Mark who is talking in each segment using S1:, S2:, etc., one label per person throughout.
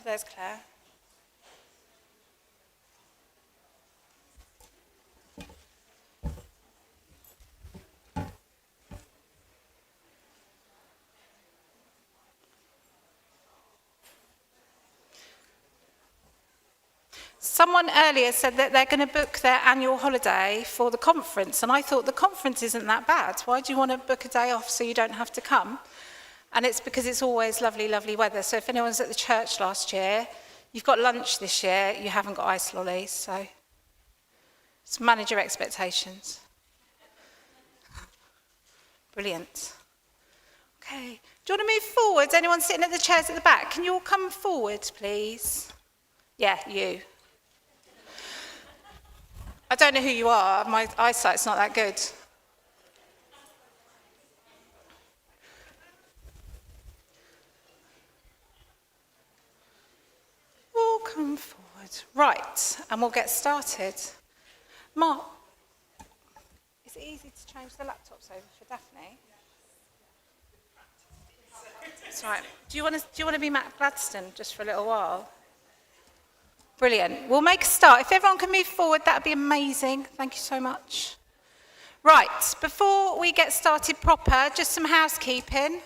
S1: there's Claire. Someone earlier said that they're going to book their annual holiday for the conference, and I thought the conference isn't that bad. Why do you want to book a day off so you don't have to come? And it's because it's always lovely, lovely weather. So if anyone's at the church last year, you've got lunch this year, you haven't got ice lollies, so manage your expectations. Brilliant. Okay, do you want to move forward? Anyone sitting at the chairs at the back? Can you all come forward, please? Yeah, you. I don't know who you are, my eyesight's not that good. All come forward. Right, and we'll get started. Mark, is it easy to change the laptops over for Daphne? That's right. Do you want to be Matt Gladstone just for a little while? Brilliant. We'll make a start. If everyone can move forward, that would be amazing. Thank you so much. Right, before we get started proper, just some housekeeping.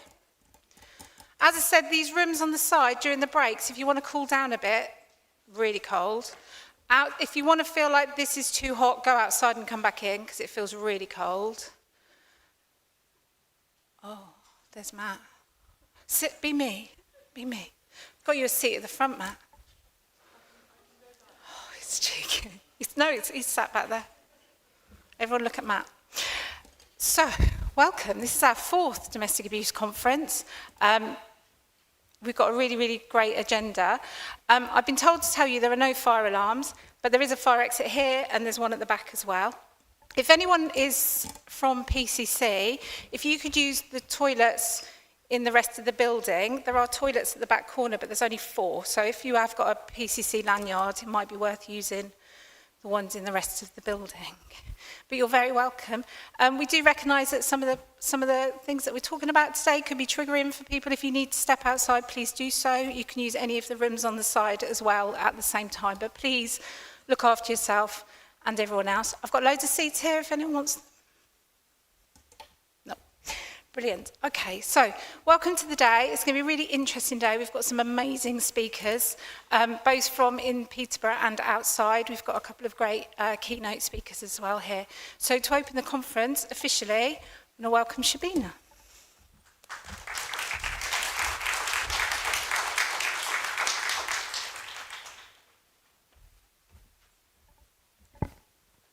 S1: As I said, these rooms on the side during the breaks, if you want to cool down a bit, really cold. If you want to feel like this is too hot, go outside and come back in because it feels really cold. Oh, there's Matt. Sit, be me. Got you a seat at the front, Matt. He's cheeky. He's sat back there. Everyone look at Matt. So, welcome. This is our 4th domestic abuse conference. We've got a really, really great agenda. I've been told to tell you there are no fire alarms, but there is a fire exit here and there's one at the back as well. If anyone is from PCC, if you could use the toilets in the rest of the building, there are toilets at the back corner, but there's only 4. So if you have got a PCC lanyard, it might be worth using the ones in the rest of the building. But you're very welcome. We do recognise that some of the things that we're talking about today could be triggering for people. If you need to step outside, please do so. You can use any of the rooms on the side as well at the same time. But please look after yourself and everyone else. I've got loads of seats here if anyone wants. No. Brilliant. Okay, so welcome to the day. It's going to be a really interesting day. We've got some amazing speakers, both from in Peterborough and outside. We've got a couple of great keynote speakers as well here. So to open the conference officially, I'm going to welcome Shabina.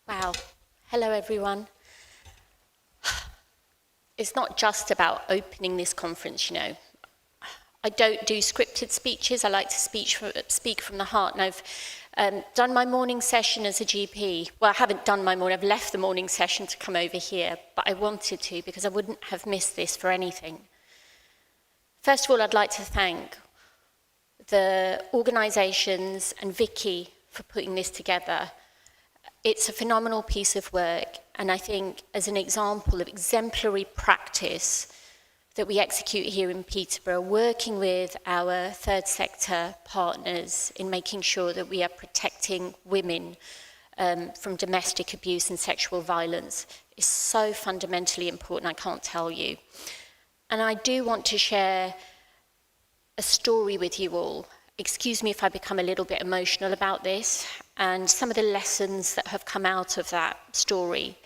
S2: Wow. Hello, everyone. It's not just about opening this conference, you know. I don't do scripted speeches. I like to speak from the heart. And I've done my morning session as a GP. Well, I haven't done my morning. I've left the morning session to come over here, but I wanted to because I wouldn't have missed this for anything. First of all, I'd like to thank the organisations and Vicky for putting this together. It's a phenomenal piece of work, and I think as an example of exemplary practice that we execute here in Peterborough, working with our third sector partners in making sure that we are protecting women from domestic abuse and sexual violence is so fundamentally important, I can't tell you. And I do want to share a story with you all. Excuse me if I become a little bit emotional about this, and some of the lessons that have come out of that story.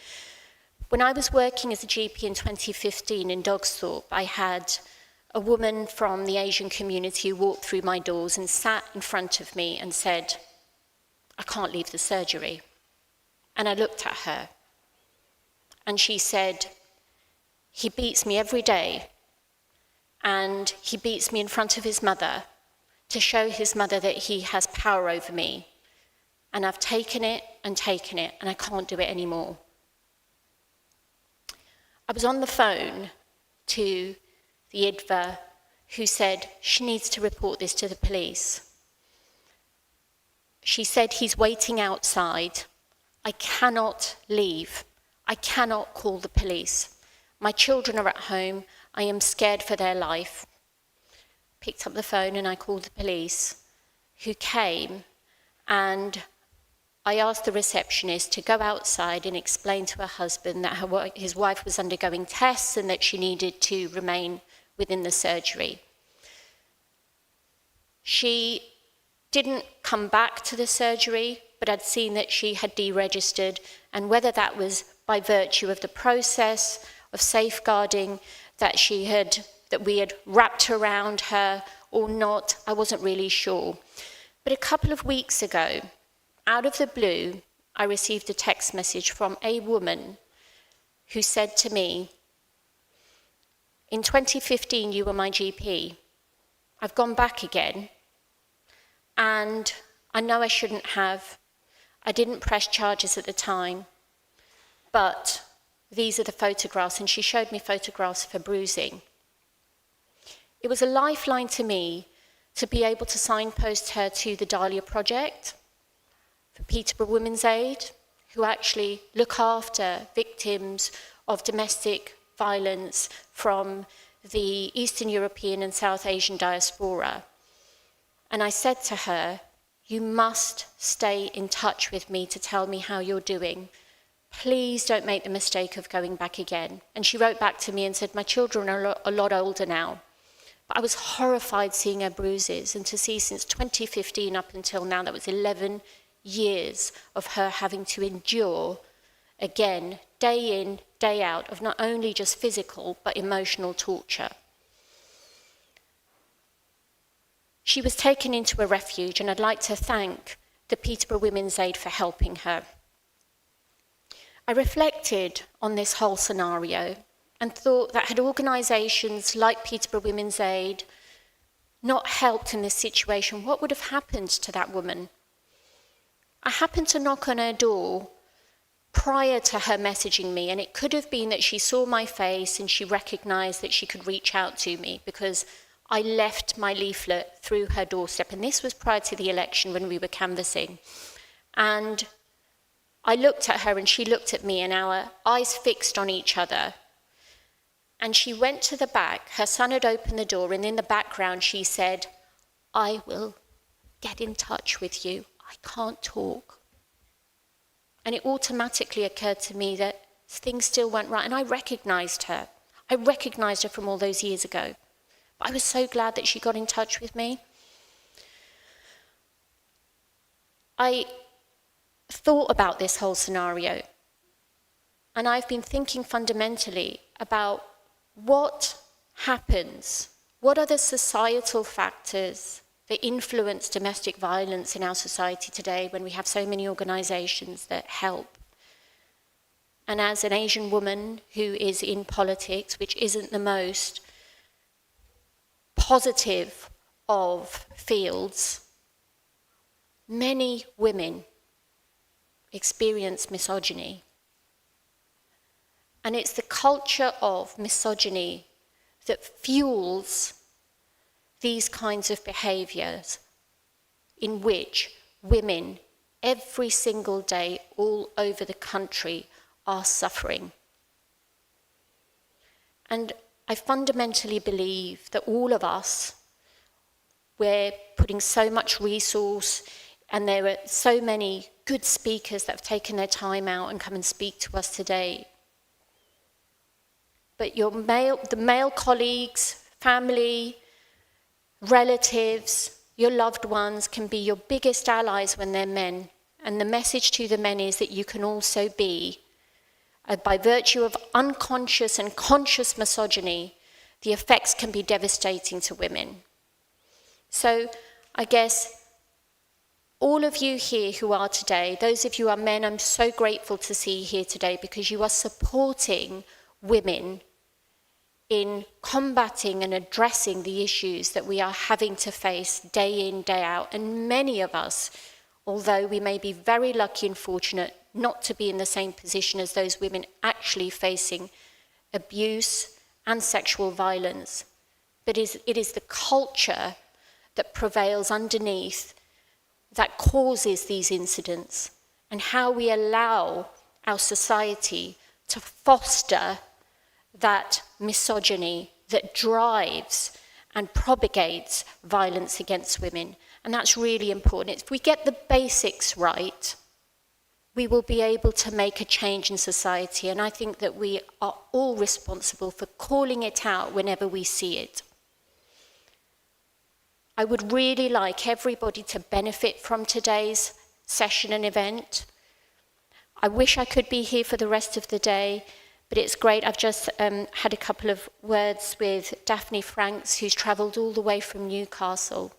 S2: When I was working as a GP in 2015 in Dogsthorpe, I had a woman from the Asian community who walked through my doors and sat in front of me and said, "I can't leave the surgery." And I looked at her, and she said, "He beats me every day, and he beats me in front of his mother to show his mother that he has power over me. And I've taken it, and I can't do it anymore." I was on the phone to the IDVA who said she needs to report this to the police. She said, "He's waiting outside. I cannot leave. I cannot call the police. My children are at home. I am scared for their life." Picked up the phone and I called the police. who came, and I asked the receptionist to go outside and explain to her husband that his wife was undergoing tests and that she needed to remain within the surgery. She didn't come back to the surgery, but I'd seen that she had deregistered, and whether that was by virtue of the process of safeguarding that we had wrapped around her or not, I wasn't really sure. But a couple of weeks ago, out of the blue, I received a text message from a woman who said to me, "In 2015, you were my GP. I've gone back again, and I know I shouldn't have. I didn't press charges at the time, but these are the photographs," and she showed me photographs of her bruising. It was a lifeline to me to be able to signpost her to the Dahlia Project, for Peterborough Women's Aid, who actually look after victims of domestic violence from the Eastern European and South Asian diaspora. And I said to her, "You must stay in touch with me to tell me how you're doing. Please don't make the mistake of going back again." And she wrote back to me and said, "My children are a lot older now." But I was horrified seeing her bruises, and to see since 2015 up until now, that was 11 years of her having to endure, again, day in, day out, of not only just physical, but emotional torture. She was taken into a refuge, and I'd like to thank the Peterborough Women's Aid for helping her. I reflected on this whole scenario and thought that had organisations like Peterborough Women's Aid not helped in this situation, what would have happened to that woman? I happened to knock on her door prior to her messaging me, and it could have been that she saw my face and she recognised that she could reach out to me, because I left my leaflet through her doorstep, and this was prior to the election when we were canvassing. And I looked at her and she looked at me, and our eyes fixed on each other. And she went to the back, her son had opened the door, and in the background she said, "I will get in touch with you. I can't talk." And it automatically occurred to me that things still went right, and I recognised her. I recognised her from all those years ago. But I was so glad that she got in touch with me. I thought about this whole scenario, and I've been thinking fundamentally about what happens, what are the societal factors that influence domestic violence in our society today when we have so many organisations that help. And as an Asian woman who is in politics, which isn't the most positive of fields, many women experience misogyny. And it's the culture of misogyny that fuels these kinds of behaviours in which women every single day all over the country are suffering. And I fundamentally believe that all of us, we're putting so much resource, and there are so many good speakers that have taken their time out and come and speak to us today. But the male colleagues, family, relatives, your loved ones can be your biggest allies when they're men. And the message to the men is that you can also be, by virtue of unconscious and conscious misogyny, the effects can be devastating to women. So I guess all of you here who are today, those of you who are men, I'm so grateful to see you here today, because you are supporting women in combating and addressing the issues that we are having to face day in, day out. And many of us, although we may be very lucky and fortunate not to be in the same position as those women actually facing abuse and sexual violence, but it is the culture that prevails underneath that causes these incidents, and how we allow our society to foster that misogyny that drives and propagates violence against women. And that's really important. If we get the basics right, we will be able to make a change in society. And I think that we are all responsible for calling it out whenever we see it. I would really like everybody to benefit from today's session and event. I wish I could be here for the rest of the day, but it's great. I've just had a couple of words with Daphne Franks, who's travelled all the way from Newcastle,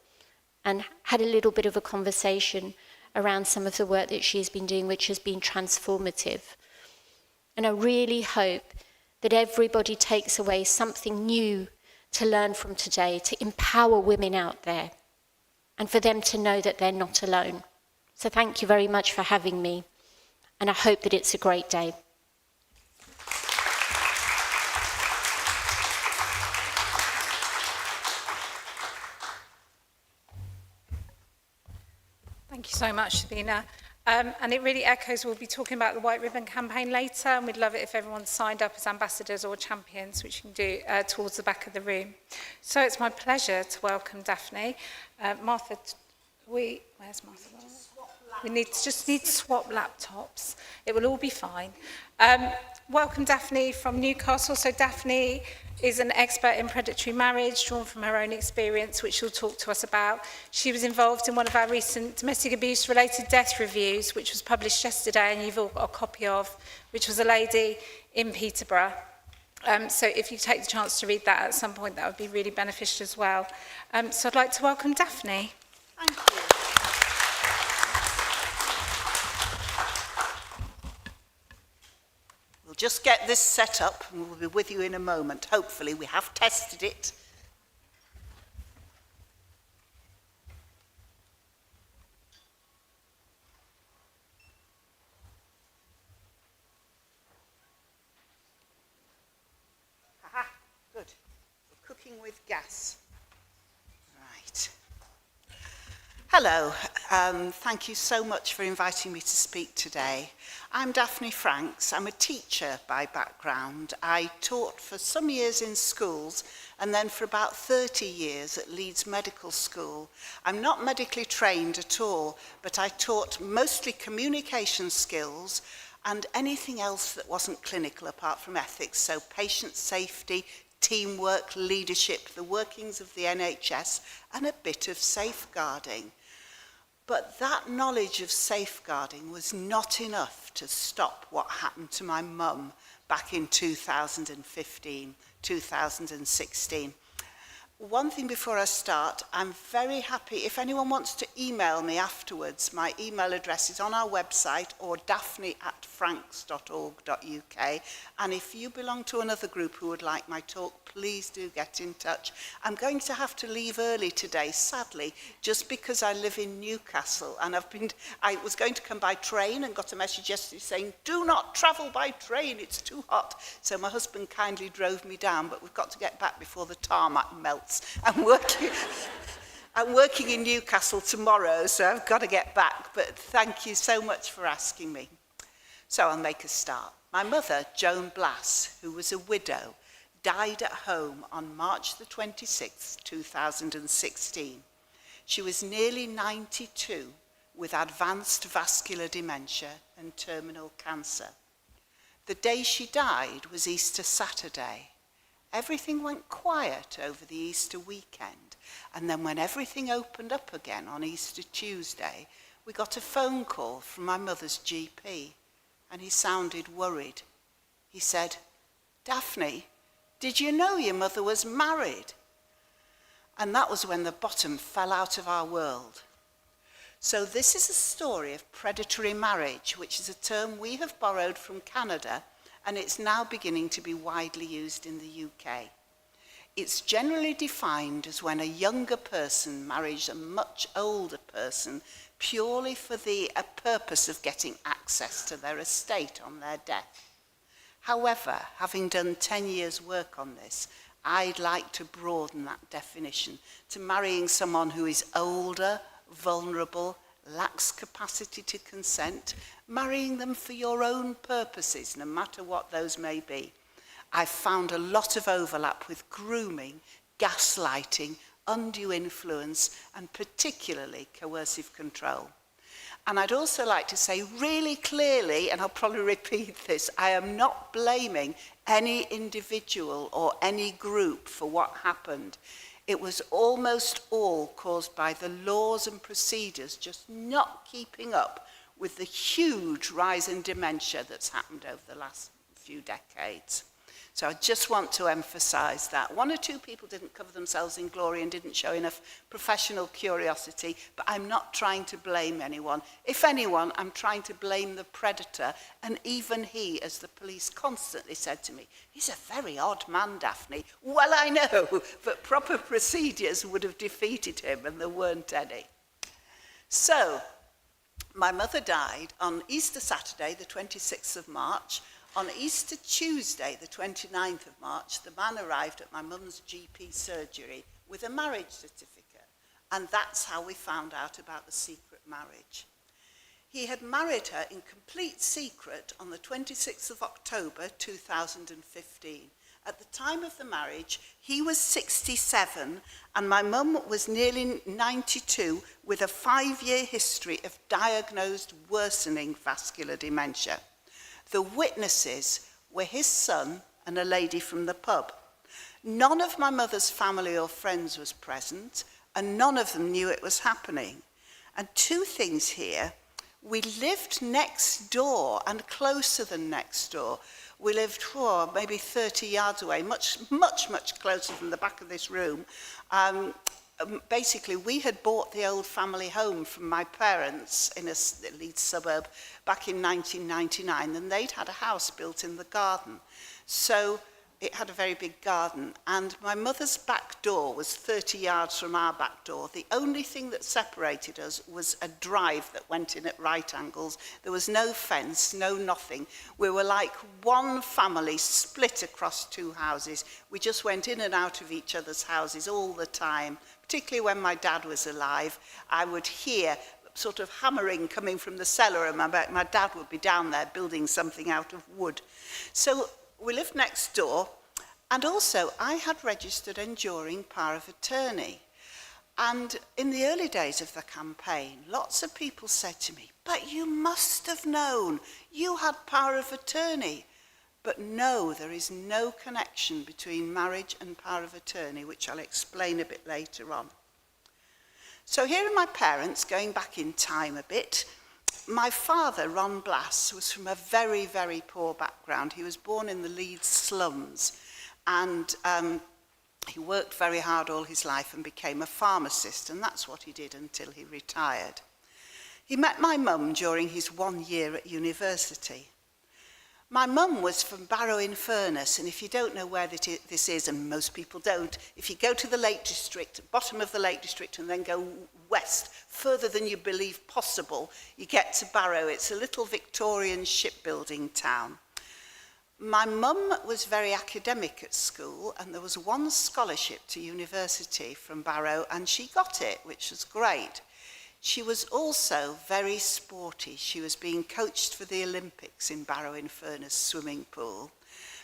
S2: and had a little bit of a conversation around some of the work that she's been doing, which has been transformative. And I really hope that everybody takes away something new to learn from today, to empower women out there, and for them to know that they're not alone. So thank you very much for having me, and I hope that it's a great day.
S1: Thank you so much, Sabina. And it really echoes, we'll be talking about the White Ribbon campaign later, and we'd love it if everyone signed up as ambassadors or champions, which you can do towards the back of the room. So it's my pleasure to welcome Daphne. Martha, where's Martha? We just need to swap laptops. It will all be fine. Welcome Daphne from Newcastle. So Daphne is an expert in predatory marriage, drawn from her own experience, which she'll talk to us about. She was involved in one of our recent domestic abuse-related death reviews, which was published yesterday, and you've all got a copy of, which was a lady in Peterborough. So if you take the chance to read that at some point, that would be really beneficial as well. So I'd like to welcome Daphne.
S3: Thank you. We'll just get this set up and we'll be with you in a moment. Hopefully, we have tested it. Aha, good. We're cooking with gas. Right. Hello, thank you so much for inviting me to speak today. I'm Daphne Franks. I'm a teacher by background. I taught for some years in schools and then for about 30 years at Leeds Medical School. I'm not medically trained at all, but I taught mostly communication skills and anything else that wasn't clinical apart from ethics, so patient safety, teamwork, leadership, the workings of the NHS, and a bit of safeguarding. But that knowledge of safeguarding was not enough to stop what happened to my mum back in 2015, 2016. One thing before I start, I'm very happy, if anyone wants to email me afterwards, my email address is on our website or daphne@franks.org.uk. And if you belong to another group who would like my talk, please do get in touch. I'm going to have to leave early today, sadly, just because I live in Newcastle and I was going to come by train and got a message yesterday saying, do not travel by train, it's too hot. So my husband kindly drove me down, but we've got to get back before the tarmac melts. I'm working in Newcastle tomorrow, so I've got to get back, but thank you so much for asking me. So I'll make a start. My mother, Joan Blass, who was a widow, died at home on March the 26th, 2016. She was nearly 92 with advanced vascular dementia and terminal cancer. The day she died was Easter Saturday. Everything went quiet over the Easter weekend, and then when everything opened up again on Easter Tuesday, we got a phone call from my mother's GP, and he sounded worried. He said, Daphne, did you know your mother was married? And that was when the bottom fell out of our world. So this is a story of predatory marriage, which is a term we have borrowed from Canada, and it's now beginning to be widely used in the UK. It's generally defined as when a younger person marries a much older person purely for the purpose of getting access to their estate on their death. However, having done 10 years' work on this, I'd like to broaden that definition to marrying someone who is older, vulnerable, lacks capacity to consent, marrying them for your own purposes, no matter what those may be. I've found a lot of overlap with grooming, gaslighting, undue influence and particularly coercive control. And I'd also like to say really clearly, and I'll probably repeat this, I am not blaming any individual or any group for what happened. It was almost all caused by the laws and procedures just not keeping up with the huge rise in dementia that's happened over the last few decades. So I just want to emphasise that. One or two people didn't cover themselves in glory and didn't show enough professional curiosity, but I'm not trying to blame anyone. If anyone, I'm trying to blame the predator, and even he, as the police constantly said to me, he's a very odd man, Daphne. Well, I know, but proper procedures would have defeated him, and there weren't any. So, my mother died on Easter Saturday, the 26th of March. On Easter Tuesday, the 29th of March, the man arrived at my mum's GP surgery with a marriage certificate. And that's how we found out about the secret marriage. He had married her in complete secret on the 26th of October 2015. At the time of the marriage, he was 67 and my mum was nearly 92 with a 5-year history of diagnosed worsening vascular dementia. The witnesses were his son and a lady from the pub. None of my mother's family or friends was present, and none of them knew it was happening. And two things here. We lived next door and closer than next door. We lived maybe 30 yards away, much closer from the back of this room. Basically, we had bought the old family home from my parents in a Leeds suburb back in 1999, and they'd had a house built in the garden. So it had a very big garden, and my mother's back door was 30 yards from our back door. The only thing that separated us was a drive that went in at right angles. There was no fence, no nothing. We were like one family split across two houses. We just went in and out of each other's houses all the time. Particularly when my dad was alive, I would hear sort of hammering coming from the cellar, and my dad would be down there building something out of wood. So we lived next door, and also I had registered enduring power of attorney. And in the early days of the campaign, lots of people said to me, but you must have known, you had power of attorney. But no, there is no connection between marriage and power of attorney, which I'll explain a bit later on. So here are my parents, going back in time a bit. My father, Ron Blass, was from a very, very poor background. He was born in the Leeds slums, and he worked very hard all his life and became a pharmacist, and that's what he did until he retired. He met my mum during his 1 year at university. My mum was from Barrow-in-Furness, and if you don't know where this is, and most people don't, if you go to the Lake District, bottom of the Lake District, and then go west, further than you believe possible, you get to Barrow. It's a little Victorian shipbuilding town. My mum was very academic at school, and there was one scholarship to university from Barrow, and she got it, which was great. She was also very sporty. She was being coached for the Olympics in Barrow-in-Furness swimming pool.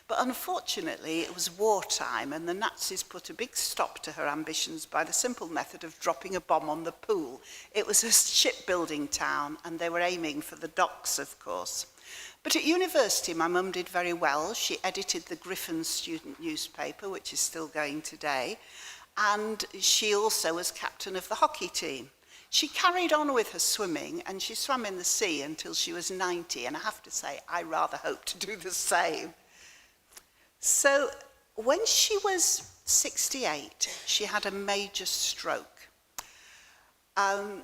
S3: But unfortunately, it was wartime, and the Nazis put a big stop to her ambitions by the simple method of dropping a bomb on the pool. It was a shipbuilding town, and they were aiming for the docks, of course. But at university, my mum did very well. She edited the Griffin student newspaper, which is still going today, and she also was captain of the hockey team. She carried on with her swimming, and she swam in the sea until she was 90, and I have to say, I rather hope to do the same. So when she was 68, she had a major stroke. And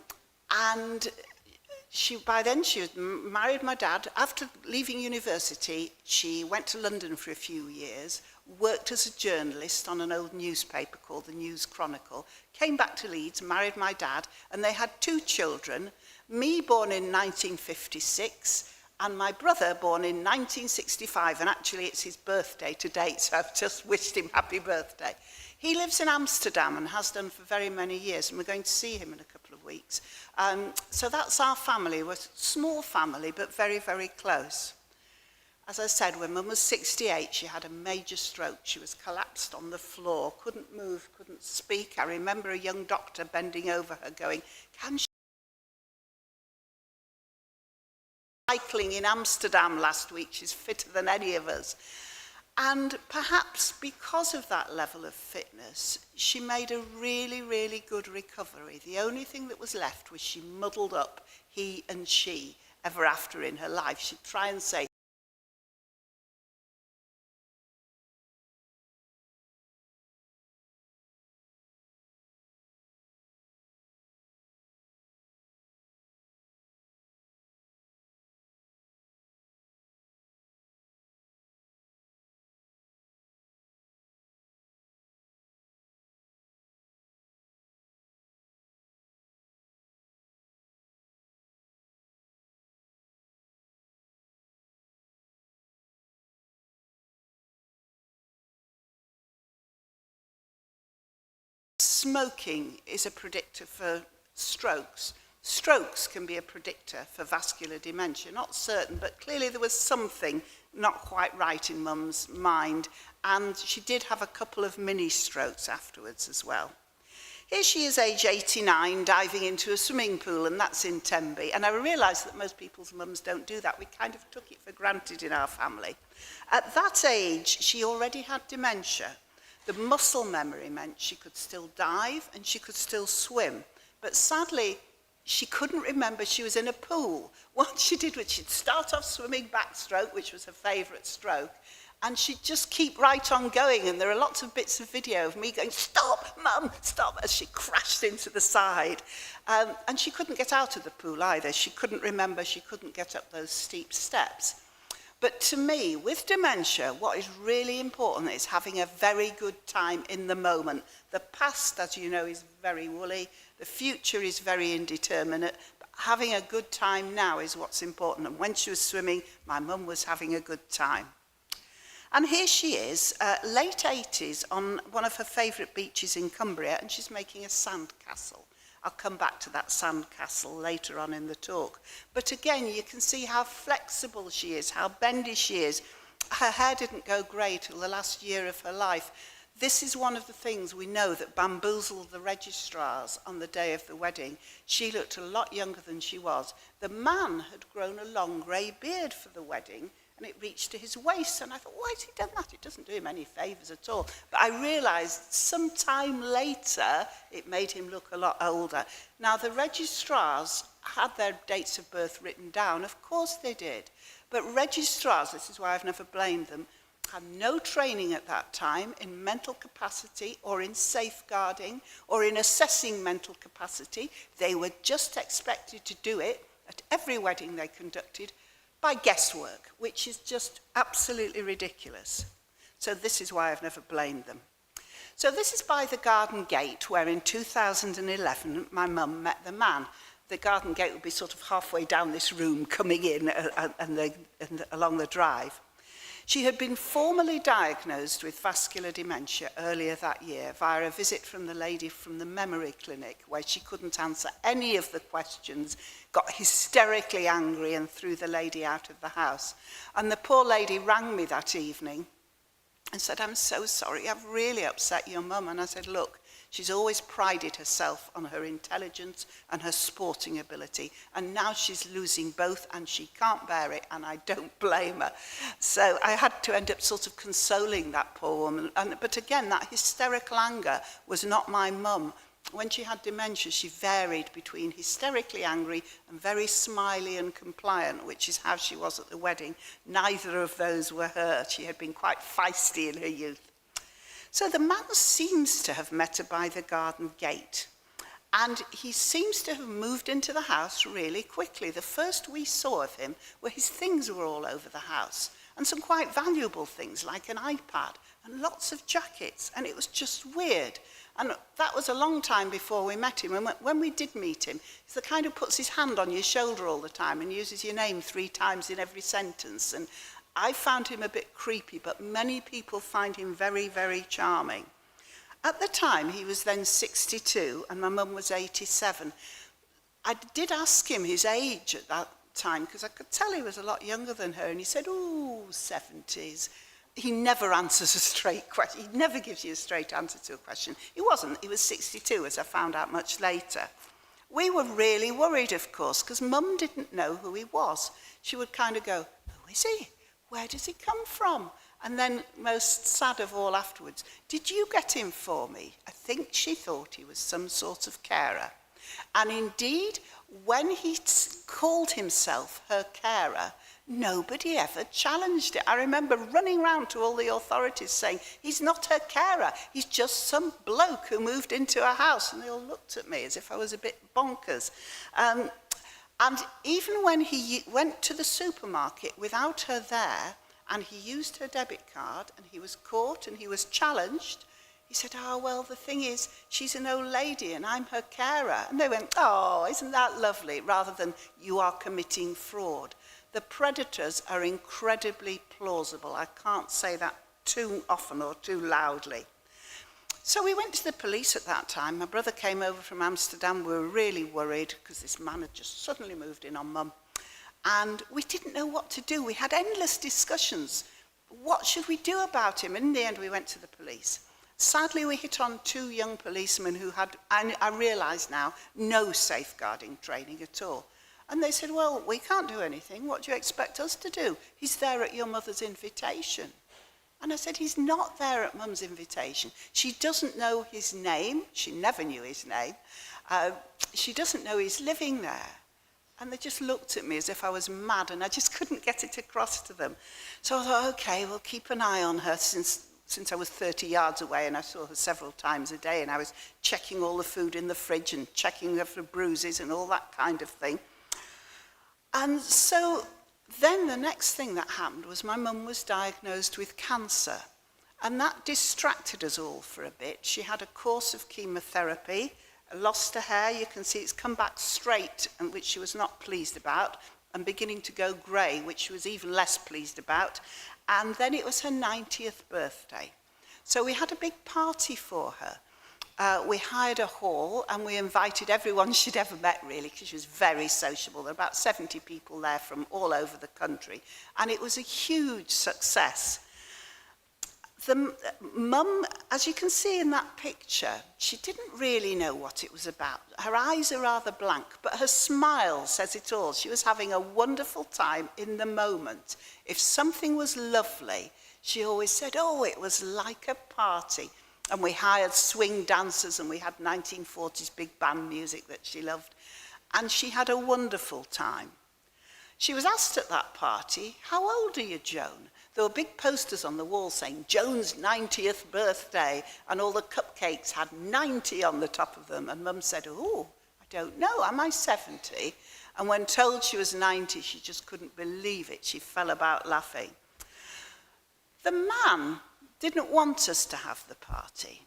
S3: by then she had married my dad. After leaving university, she went to London for a few years, worked as a journalist on an old newspaper called the News Chronicle, came back to Leeds, married my dad, and they had 2 children, me born in 1956, and my brother born in 1965, and actually it's his birthday to date, so I've just wished him happy birthday. He lives in Amsterdam and has done for very many years, and we're going to see him in a couple of weeks. So that's our family. We're a small family, but very, very close. As I said, when Mum was 68, she had a major stroke. She was collapsed on the floor, couldn't move, couldn't speak. I remember a young doctor bending over her going, can she? Cycling in Amsterdam last week, she's fitter than any of us. And perhaps because of that level of fitness, she made a really, really good recovery. The only thing that was left was she muddled up he and she ever after in her life. She'd try and say, smoking is a predictor for strokes. Strokes can be a predictor for vascular dementia. Not certain, but clearly there was something not quite right in Mum's mind, and she did have a couple of mini strokes afterwards as well. Here she is, age 89, diving into a swimming pool, and that's in Tenby. And I realised that most people's mums don't do that. We kind of took it for granted in our family. At that age, she already had dementia. The muscle memory meant she could still dive and she could still swim. But sadly, she couldn't remember she was in a pool. What she did was she'd start off swimming backstroke, which was her favourite stroke, and she'd just keep right on going. And there are lots of bits of video of me going, stop, Mum, stop, as she crashed into the side. And she couldn't get out of the pool either. She couldn't remember, she couldn't get up those steep steps. But to me, with dementia, what is really important is having a very good time in the moment. The past, as you know, is very woolly. The future is very indeterminate. But having a good time now is what's important. And when she was swimming, my mum was having a good time. And here she is, late 80s, on one of her favourite beaches in Cumbria, and she's making a sand castle. I'll come back to that sand castle later on in the talk. But again, you can see how flexible she is, how bendy she is. Her hair didn't go grey till the last year of her life. This is one of the things we know that bamboozled the registrars on the day of the wedding. She looked a lot younger than she was. The man had grown a long grey beard for the wedding, and it reached to his waist. And I thought, why has he done that? It doesn't do him any favours at all. But I realised some time later, it made him look a lot older. Now, the registrars had their dates of birth written down. Of course they did. But registrars, this is why I've never blamed them, had no training at that time in mental capacity or in safeguarding or in assessing mental capacity. They were just expected to do it at every wedding they conducted by guesswork, which is just absolutely ridiculous. So this is why I've never blamed them. So this is by the garden gate, where in 2011 my mum met the man. The garden gate would be sort of halfway down this room coming in and along the drive. She had been formally diagnosed with vascular dementia earlier that year via a visit from the lady from the memory clinic, where she couldn't answer any of the questions, got hysterically angry and threw the lady out of the house. And the poor lady rang me that evening and said, I'm so sorry, I've really upset your mum. And I said, look, she's always prided herself on her intelligence and her sporting ability. And now she's losing both and she can't bear it, and I don't blame her. So I had to end up sort of consoling that poor woman. But again, that hysterical anger was not my mum. When she had dementia, she varied between hysterically angry and very smiley and compliant, which is how she was at the wedding. Neither of those were her. She had been quite feisty in her youth. So the man seems to have met her by the garden gate, and he seems to have moved into the house really quickly. The first we saw of him were his things were all over the house, and some quite valuable things like an iPad and lots of jackets, and it was just weird. And that was a long time before we met him. And when we did meet him, he's the kind who puts his hand on your shoulder all the time and uses your name 3 times in every sentence. And I found him a bit creepy, but many people find him very, very charming. At the time, he was then 62 and my mum was 87. I did ask him his age at that time, because I could tell he was a lot younger than her, and he said, ooh, 70s. He never answers a straight question. He never gives you a straight answer to a question. He wasn't. He was 62, as I found out much later. We were really worried, of course, because Mum didn't know who he was. She would kind of go, who is he? Where does he come from? And then, most sad of all afterwards, did you get him for me? I think she thought he was some sort of carer. And indeed, when he called himself her carer, nobody ever challenged it. I remember running around to all the authorities saying, he's not her carer, he's just some bloke who moved into her house. And they all looked at me as if I was a bit bonkers. And even when he went to the supermarket without her there, and he used her debit card, and he was caught and he was challenged, he said, oh, well, the thing is, she's an old lady and I'm her carer. And they went, oh, isn't that lovely? Rather than, you are committing fraud. The predators are incredibly plausible. I can't say that too often or too loudly. So we went to the police at that time. My brother came over from Amsterdam. We were really worried because this man had just suddenly moved in on Mum. And we didn't know what to do. We had endless discussions. What should we do about him? And in the end, we went to the police. Sadly, we hit on 2 young policemen who had, I realise now, no safeguarding training at all. And they said, well, we can't do anything. What do you expect us to do? He's there at your mother's invitation. And I said, he's not there at Mum's invitation. She doesn't know his name. She never knew his name. She doesn't know he's living there. And they just looked at me as if I was mad, and I just couldn't get it across to them. So I thought, okay, we'll keep an eye on her since I was 30 yards away, and I saw her several times a day, and I was checking all the food in the fridge and checking her for bruises and all that kind of thing. And so then the next thing that happened was my mum was diagnosed with cancer, and that distracted us all for a bit. She had a course of chemotherapy, lost her hair, you can see it's come back straight, and which she was not pleased about, and beginning to go grey, which she was even less pleased about. And then it was her 90th birthday. So we had a big party for her. We hired a hall, and we invited everyone she'd ever met, really, because she was very sociable. There were about 70 people there from all over the country, and it was a huge success. The Mum, as you can see in that picture, she didn't really know what it was about. Her eyes are rather blank, but her smile says it all. She was having a wonderful time in the moment. If something was lovely, she always said, oh, it was like a party. And we hired swing dancers, and we had 1940s big band music that she loved. And she had a wonderful time. She was asked at that party, how old are you, Joan? There were big posters on the wall saying, Joan's 90th birthday, and all the cupcakes had 90 on the top of them. And Mum said, oh, I don't know, am I 70? And when told she was 90, she just couldn't believe it. She fell about laughing. The man didn't want us to have the party.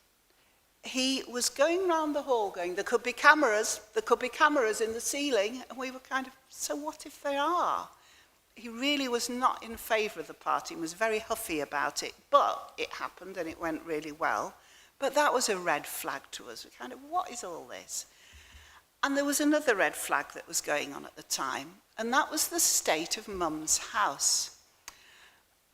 S3: He was going round the hall going, there could be cameras in the ceiling. And we were kind of, so what if there are? He really was not in favour of the party and was very huffy about it, but it happened and it went really well. But that was a red flag to us. We kind of, what is all this? And there was another red flag that was going on at the time, and that was the state of Mum's house.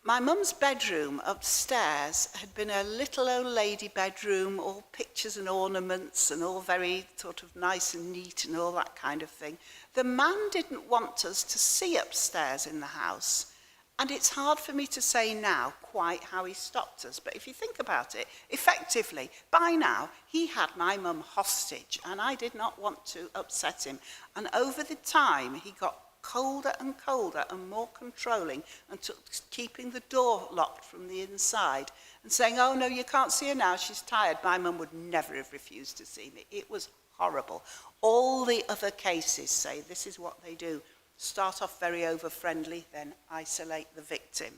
S3: My mum's bedroom upstairs had been a little old lady bedroom, all pictures and ornaments and all very sort of nice and neat and all that kind of thing. The man didn't want us to see upstairs in the house. And it's hard for me to say now quite how he stopped us. But if you think about it, effectively, by now, he had my mum hostage, and I did not want to upset him. And over the time, he got colder and colder and more controlling, and keeping the door locked from the inside and saying, oh no, you can't see her now, she's tired. My mum would never have refused to see me. It was horrible. All the other cases say this is what they do. Start off very over-friendly, then isolate the victim.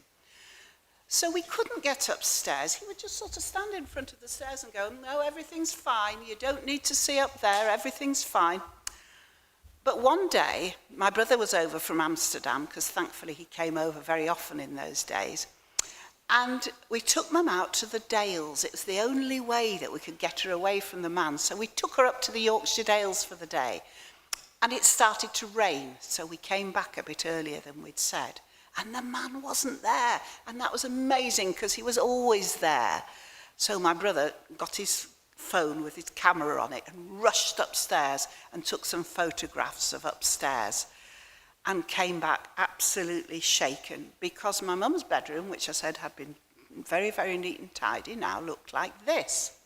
S3: So we couldn't get upstairs. He would just sort of stand in front of the stairs and go, no, everything's fine, you don't need to see up there, everything's fine. But one day, my brother was over from Amsterdam, because thankfully he came over very often in those days. And we took Mum out to the Dales. It was the only way that we could get her away from the man. So we took her up to the Yorkshire Dales for the day. And it started to rain, so we came back a bit earlier than we'd said. And the man wasn't there. And that was amazing because he was always there. So my brother got his phone with his camera on it and rushed upstairs and took some photographs of upstairs and came back absolutely shaken because my mum's bedroom, which I said had been very, very neat and tidy, now looked like this.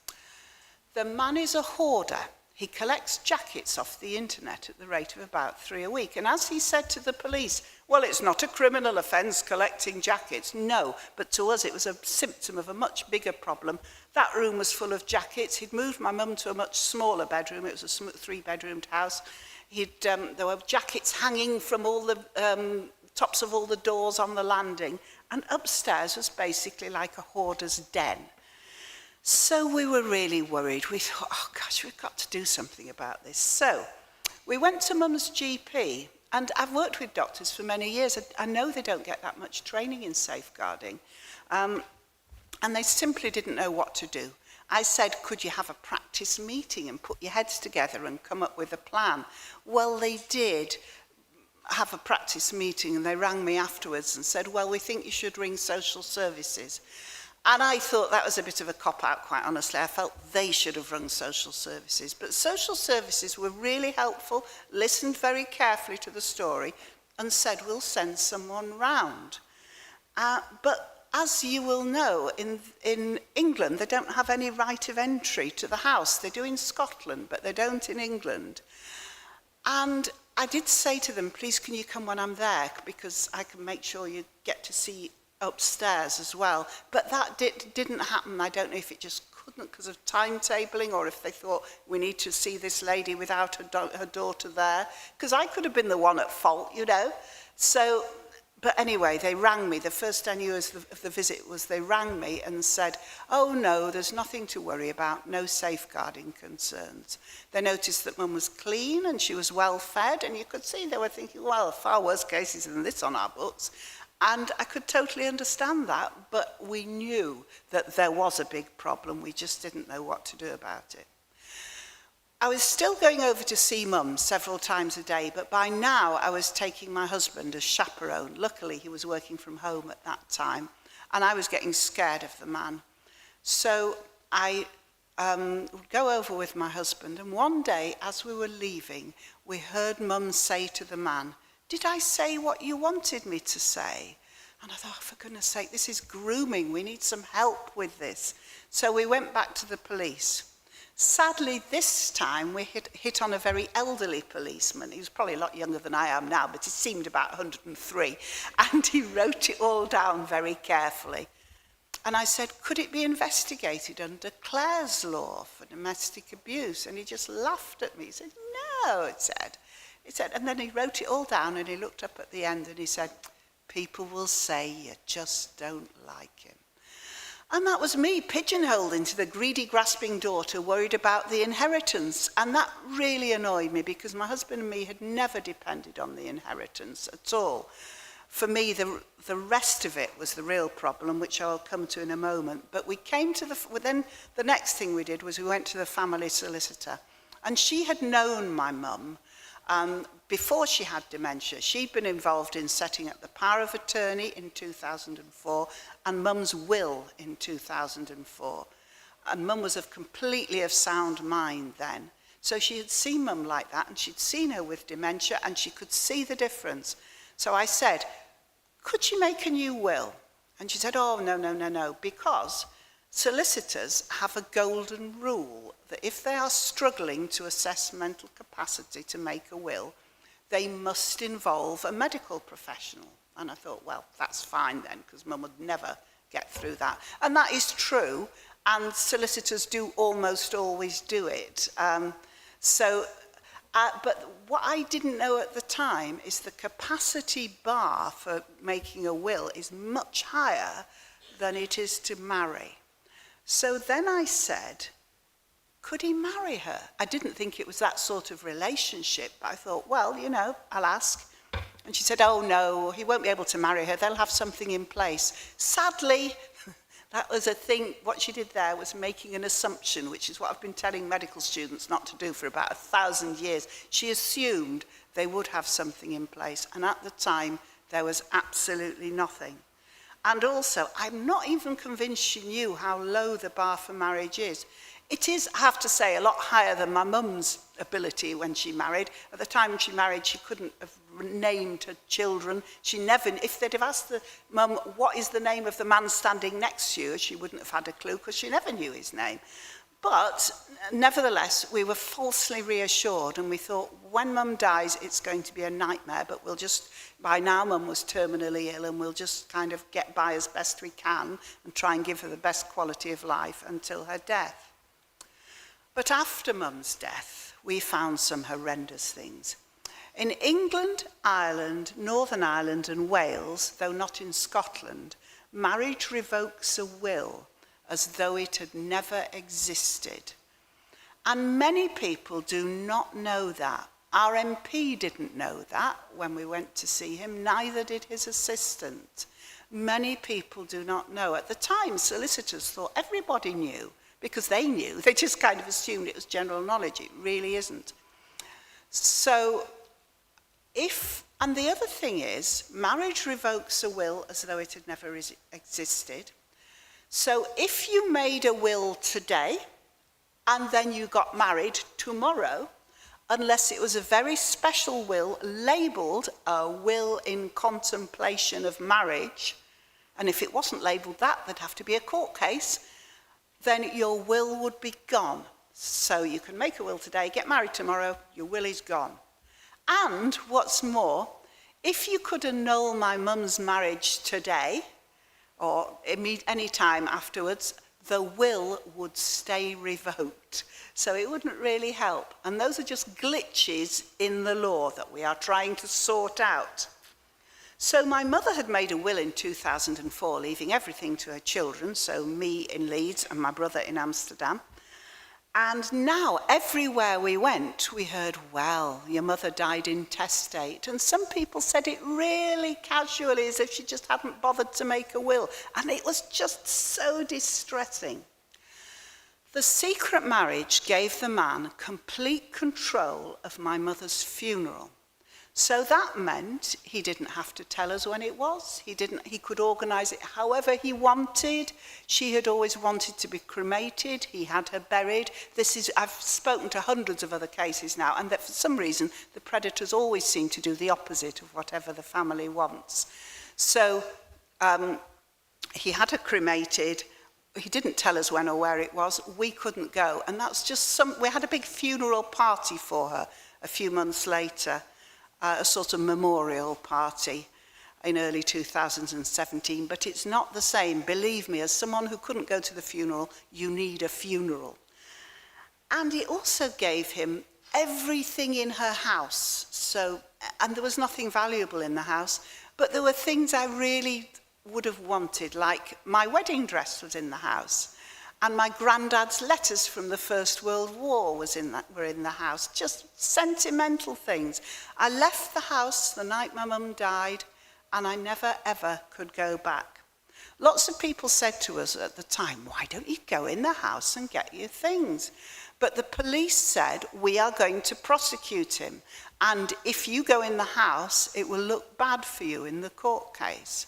S3: The man is a hoarder. He collects jackets off the internet at the rate of about 3 a week. And as he said to the police, well, it's not a criminal offence collecting jackets. No, but to us it was a symptom of a much bigger problem. That room was full of jackets. He'd moved my mum to a much smaller bedroom. It was a 3-bedroomed house. There were jackets hanging from all the tops of all the doors on the landing. And upstairs was basically like a hoarder's den. So we were really worried. We thought, oh gosh, we've got to do something about this. So we went to Mum's GP, and I've worked with doctors for many years. I know they don't get that much training in safeguarding, and they simply didn't know what to do. I said, could you have a practice meeting and put your heads together and come up with a plan? Well, they did have a practice meeting, and they rang me afterwards and said, well, we think you should ring social services. And I thought that was a bit of a cop-out, quite honestly. I felt they should have rung social services. But social services were really helpful, listened very carefully to the story, and said, we'll send someone round. But as you will know, in England, they don't have any right of entry to the house. They do in Scotland, but they don't in England. And I did say to them, please, can you come when I'm there? Because I can make sure you get to see upstairs as well. But that didn't happen. I don't know if it just couldn't because of timetabling or if they thought we need to see this lady without her daughter there. Because I could have been the one at fault, you know. So, but anyway, they rang me. The first I knew of the visit was they rang me and said, oh no, there's nothing to worry about, no safeguarding concerns. They noticed that Mum was clean and she was well fed, and you could see they were thinking, well, far worse cases than this on our books. And I could totally understand that, but we knew that there was a big problem. We just didn't know what to do about it. I was still going over to see Mum several times a day, but by now I was taking my husband as chaperone. Luckily, he was working from home at that time, and I was getting scared of the man. So I would go over with my husband, and one day, as we were leaving, we heard Mum say to the man, did I say what you wanted me to say? And I thought, oh, for goodness sake, this is grooming. We need some help with this. So we went back to the police. Sadly, this time we hit on a very elderly policeman. He was probably a lot younger than I am now, but he seemed about 103. And he wrote it all down very carefully. And I said, could it be investigated under Clare's law for domestic abuse? And he just laughed at me. He said, no, it said, and then he wrote it all down and he looked up at the end and he said, people will say you just don't like him. And that was me pigeonholed into the greedy, grasping daughter worried about the inheritance. And that really annoyed me because my husband and me had never depended on the inheritance at all. For me, the rest of it was the real problem, which I'll come to in a moment. But we came to then the next thing we did was we went to the family solicitor. And she had known my mum before she had dementia. She'd been involved in setting up the power of attorney in 2004 and Mum's will in 2004. And Mum was completely of sound mind then. So she had seen Mum like that, and she'd seen her with dementia, and she could see the difference. So I said, could she make a new will? And she said, oh, no, because solicitors have a golden rule that if they are struggling to assess mental capacity to make a will, they must involve a medical professional. And I thought, well, that's fine then, because Mum would never get through that. And that is true, and solicitors do almost always do it. But what I didn't know at the time is the capacity bar for making a will is much higher than it is to marry. So then I said, could he marry her? I didn't think it was that sort of relationship. But I thought, well, you know, I'll ask. And she said, oh, no, he won't be able to marry her. They'll have something in place. Sadly, That was a thing, what she did there was making an assumption, which is what I've been telling medical students not to do for about 1,000 years. She assumed they would have something in place, and at the time, there was absolutely nothing. And also, I'm not even convinced she knew how low the bar for marriage is. It is, I have to say, a lot higher than my mum's ability when she married. At the time she married, she couldn't have named her children. She never, if they'd have asked the mum, what is the name of the man standing next to you, she wouldn't have had a clue because she never knew his name. But nevertheless, we were falsely reassured and we thought, when mum dies, it's going to be a nightmare, but we'll just, by now mum was terminally ill and we'll just kind of get by as best we can and try and give her the best quality of life until her death. But after mum's death, we found some horrendous things. In England, Ireland, Northern Ireland and Wales, though not in Scotland, marriage revokes a will as though it had never existed. And many people do not know that. Our MP didn't know that when we went to see him, neither did his assistant. Many people do not know. At the time, solicitors thought everybody knew, because they knew. They just kind of assumed it was general knowledge. It really isn't. So and the other thing is, marriage revokes a will as though it had never existed. So if you made a will today and then you got married tomorrow, unless it was a very special will labelled a will in contemplation of marriage, and if it wasn't labelled that, there'd have to be a court case, then your will would be gone. So you can make a will today, get married tomorrow, your will is gone. And what's more, if you could annul my mum's marriage today, or any time afterwards, the will would stay revoked. So it wouldn't really help. And those are just glitches in the law that we are trying to sort out. So my mother had made a will in 2004, leaving everything to her children, so me in Leeds and my brother in Amsterdam. And now, everywhere we went, we heard, well, your mother died intestate. And some people said it really casually, as if she just hadn't bothered to make a will. And it was just so distressing. The secret marriage gave the man complete control of my mother's funeral. So that meant he didn't have to tell us when it was. He could organise it however he wanted. She had always wanted to be cremated. He had her buried. I've spoken to hundreds of other cases now, and that for some reason the predators always seem to do the opposite of whatever the family wants. So he had her cremated. He didn't tell us when or where it was. We couldn't go. And that's just we had a big funeral party for her a few months later. A sort of memorial party in early 2017, but it's not the same. Believe me, as someone who couldn't go to the funeral, you need a funeral. And it also gave him everything in her house. And there was nothing valuable in the house, but there were things I really would have wanted, like my wedding dress was in the house. And my granddad's letters from the First World War were in the house. Just sentimental things. I left the house the night my mum died, and I never, ever could go back. Lots of people said to us at the time, why don't you go in the house and get your things? But the police said, we are going to prosecute him. And if you go in the house, it will look bad for you in the court case.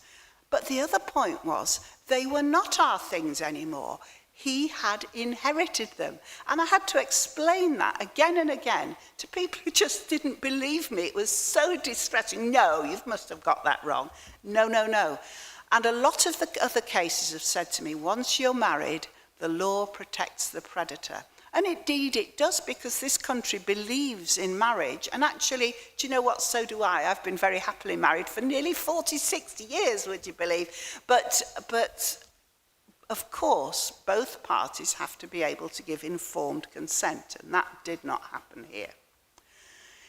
S3: But the other point was, they were not our things anymore. He had inherited them. And I had to explain that again and again to people who just didn't believe me. It was so distressing. No, you must have got that wrong. No, no, no. And a lot of the other cases have said to me, once you're married, the law protects the predator. And indeed it does, because this country believes in marriage. And actually, do you know what? So do I. I've been very happily married for nearly 40, 60 years, would you believe? But of course, both parties have to be able to give informed consent, and that did not happen here.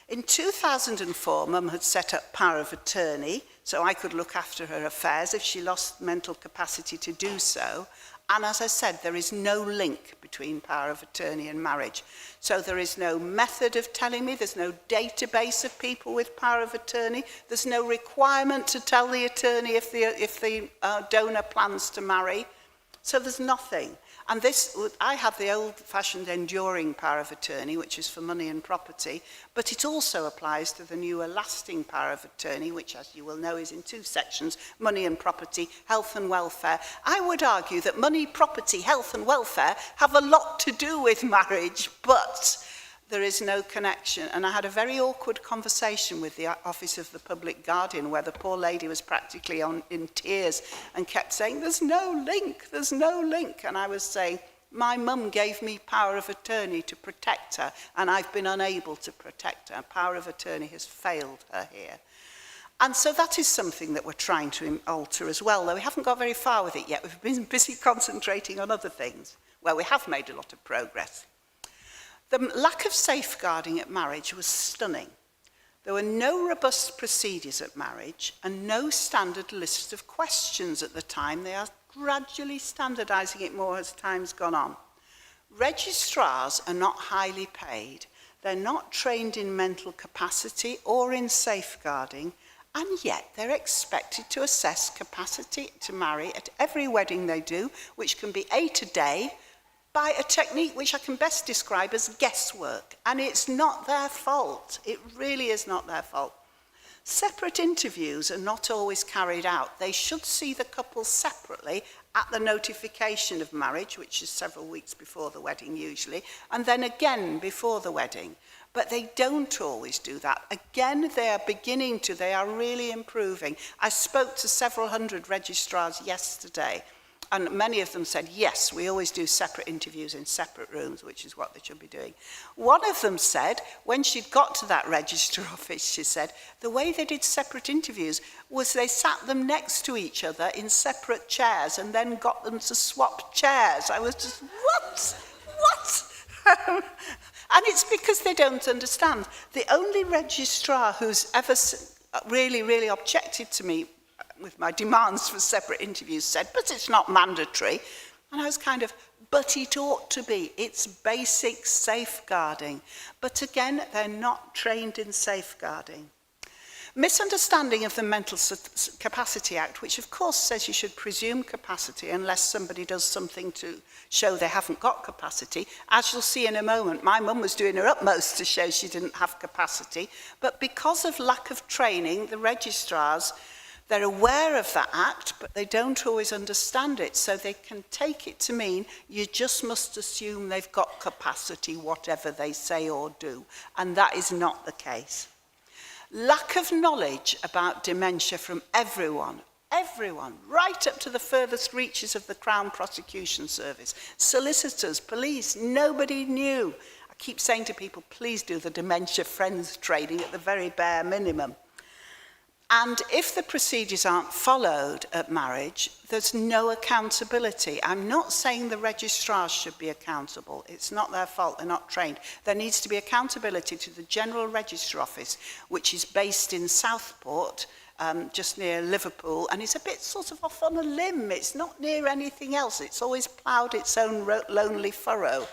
S3: In 2004, Mum had set up power of attorney, so I could look after her affairs if she lost mental capacity to do so. And as I said, there is no link between power of attorney and marriage. So there is no method of telling me, there's no database of people with power of attorney, there's no requirement to tell the attorney if the donor plans to marry. So there's nothing. And this, I have the old-fashioned enduring power of attorney, which is for money and property, but it also applies to the newer lasting power of attorney, which, as you will know, is in 2 sections, money and property, health and welfare. I would argue that money, property, health and welfare have a lot to do with marriage, but there is no connection. And I had a very awkward conversation with the Office of the Public Guardian, where the poor lady was practically in tears and kept saying, there's no link, there's no link. And I was saying, my mum gave me power of attorney to protect her, and I've been unable to protect her. Power of attorney has failed her here. And so that is something that we're trying to alter as well, though we haven't got very far with it yet. We've been busy concentrating on other things, where we have made a lot of progress. The lack of safeguarding at marriage was stunning. There were no robust procedures at marriage and no standard list of questions at the time. They are gradually standardising it more as time's gone on. Registrars are not highly paid. They're not trained in mental capacity or in safeguarding, and yet they're expected to assess capacity to marry at every wedding they do, which can be 8 a day, by a technique which I can best describe as guesswork. And it's not their fault. It really is not their fault. Separate interviews are not always carried out. They should see the couple separately at the notification of marriage, which is several weeks before the wedding usually, and then again before the wedding. But they don't always do that. Again, they are really improving. I spoke to several hundred registrars yesterday, and many of them said, yes, we always do separate interviews in separate rooms, which is what they should be doing. One of them said, when she'd got to that register office, she said, the way they did separate interviews was they sat them next to each other in separate chairs and then got them to swap chairs. I was just, what? And it's because they don't understand. The only registrar who's ever really objected to me with my demands for separate interviews said, but it's not mandatory. And I was kind of, but it ought to be. It's basic safeguarding. But again, they're not trained in safeguarding. Misunderstanding of the Mental Capacity Act, which of course says you should presume capacity unless somebody does something to show they haven't got capacity. As you'll see in a moment, my mum was doing her utmost to show she didn't have capacity. But because of lack of training, the registrars, they're aware of that act, but they don't always understand it. So they can take it to mean you just must assume they've got capacity, whatever they say or do. And that is not the case. Lack of knowledge about dementia from everyone, right up to the furthest reaches of the Crown Prosecution Service, solicitors, police, nobody knew. I keep saying to people, please do the Dementia Friends training at the very bare minimum. And if the procedures aren't followed at marriage, there's no accountability. I'm not saying the registrars should be accountable. It's not their fault, they're not trained. There needs to be accountability to the General Register Office, which is based in Southport, just near Liverpool, and it's a bit sort of off on a limb. It's not near anything else. It's always ploughed its own lonely furrow.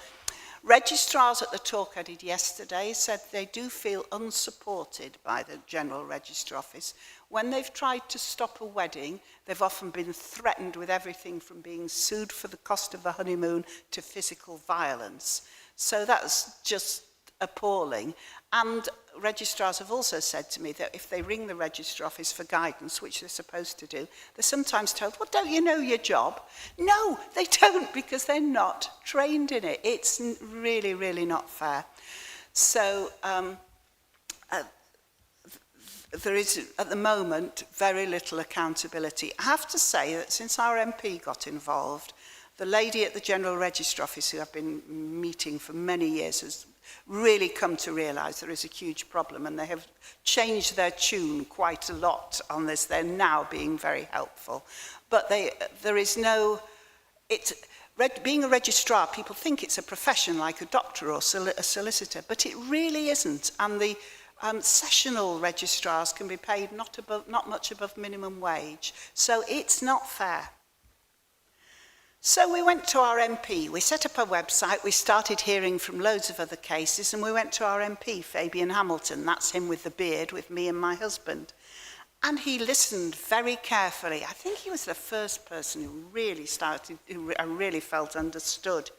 S3: Registrars at the talk I did yesterday said they do feel unsupported by the General Register Office. When they've tried to stop a wedding, they've often been threatened with everything from being sued for the cost of the honeymoon to physical violence. So that's just appalling. And registrars have also said to me that if they ring the Register Office for guidance, which they're supposed to do, they're sometimes told, well, don't you know your job? No, they don't, because they're not trained in it. It's really not fair. So there is, at the moment, very little accountability. I have to say that since our MP got involved, the lady at the General Register Office, who I've been meeting for many years, has really come to realise there is a huge problem, and they have changed their tune quite a lot on this. They're now being very helpful. But there is no... being a registrar, people think it's a profession like a doctor or a solicitor, but it really isn't. And the sessional registrars can be paid not much above minimum wage. So it's not fair. So we went to our MP, we set up a website, we started hearing from loads of other cases, and we went to our MP, Fabian Hamilton, that's him with the beard, with me and my husband. And he listened very carefully. I think he was the first person who I really felt understood.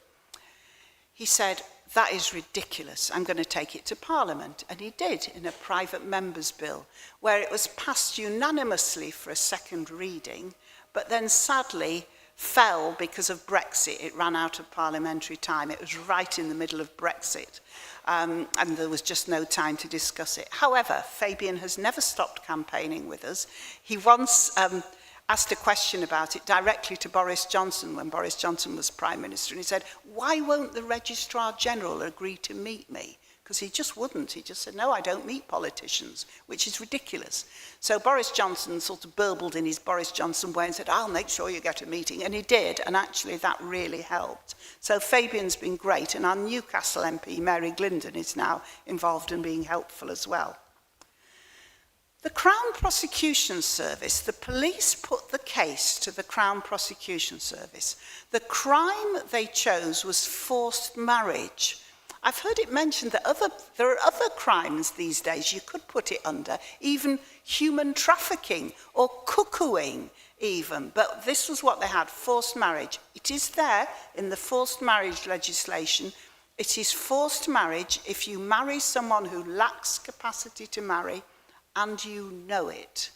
S3: He said, "That is ridiculous. I'm going to take it to Parliament." And he did, in a private member's bill, where it was passed unanimously for a second reading, but then sadly fell because of Brexit. It ran out of parliamentary time. It was right in the middle of Brexit, and there was just no time to discuss it. However, Fabian has never stopped campaigning with us. He once asked a question about it directly to Boris Johnson when Boris Johnson was Prime Minister, and he said, "Why won't the Registrar General agree to meet me?" Because he just wouldn't. He just said, "No, I don't meet politicians," which is ridiculous. So Boris Johnson sort of burbled in his Boris Johnson way and said, "I'll make sure you get a meeting." And he did, and actually that really helped. So Fabian's been great, and our Newcastle MP, Mary Glindon, is now involved in being helpful as well. The Crown Prosecution Service, the police put the case to the Crown Prosecution Service. The crime they chose was forced marriage. I've heard it mentioned that there are other crimes these days you could put it under, even human trafficking or cuckooing even. But this was what they had, forced marriage. It is there in the forced marriage legislation. It is forced marriage if you marry someone who lacks capacity to marry and you know it.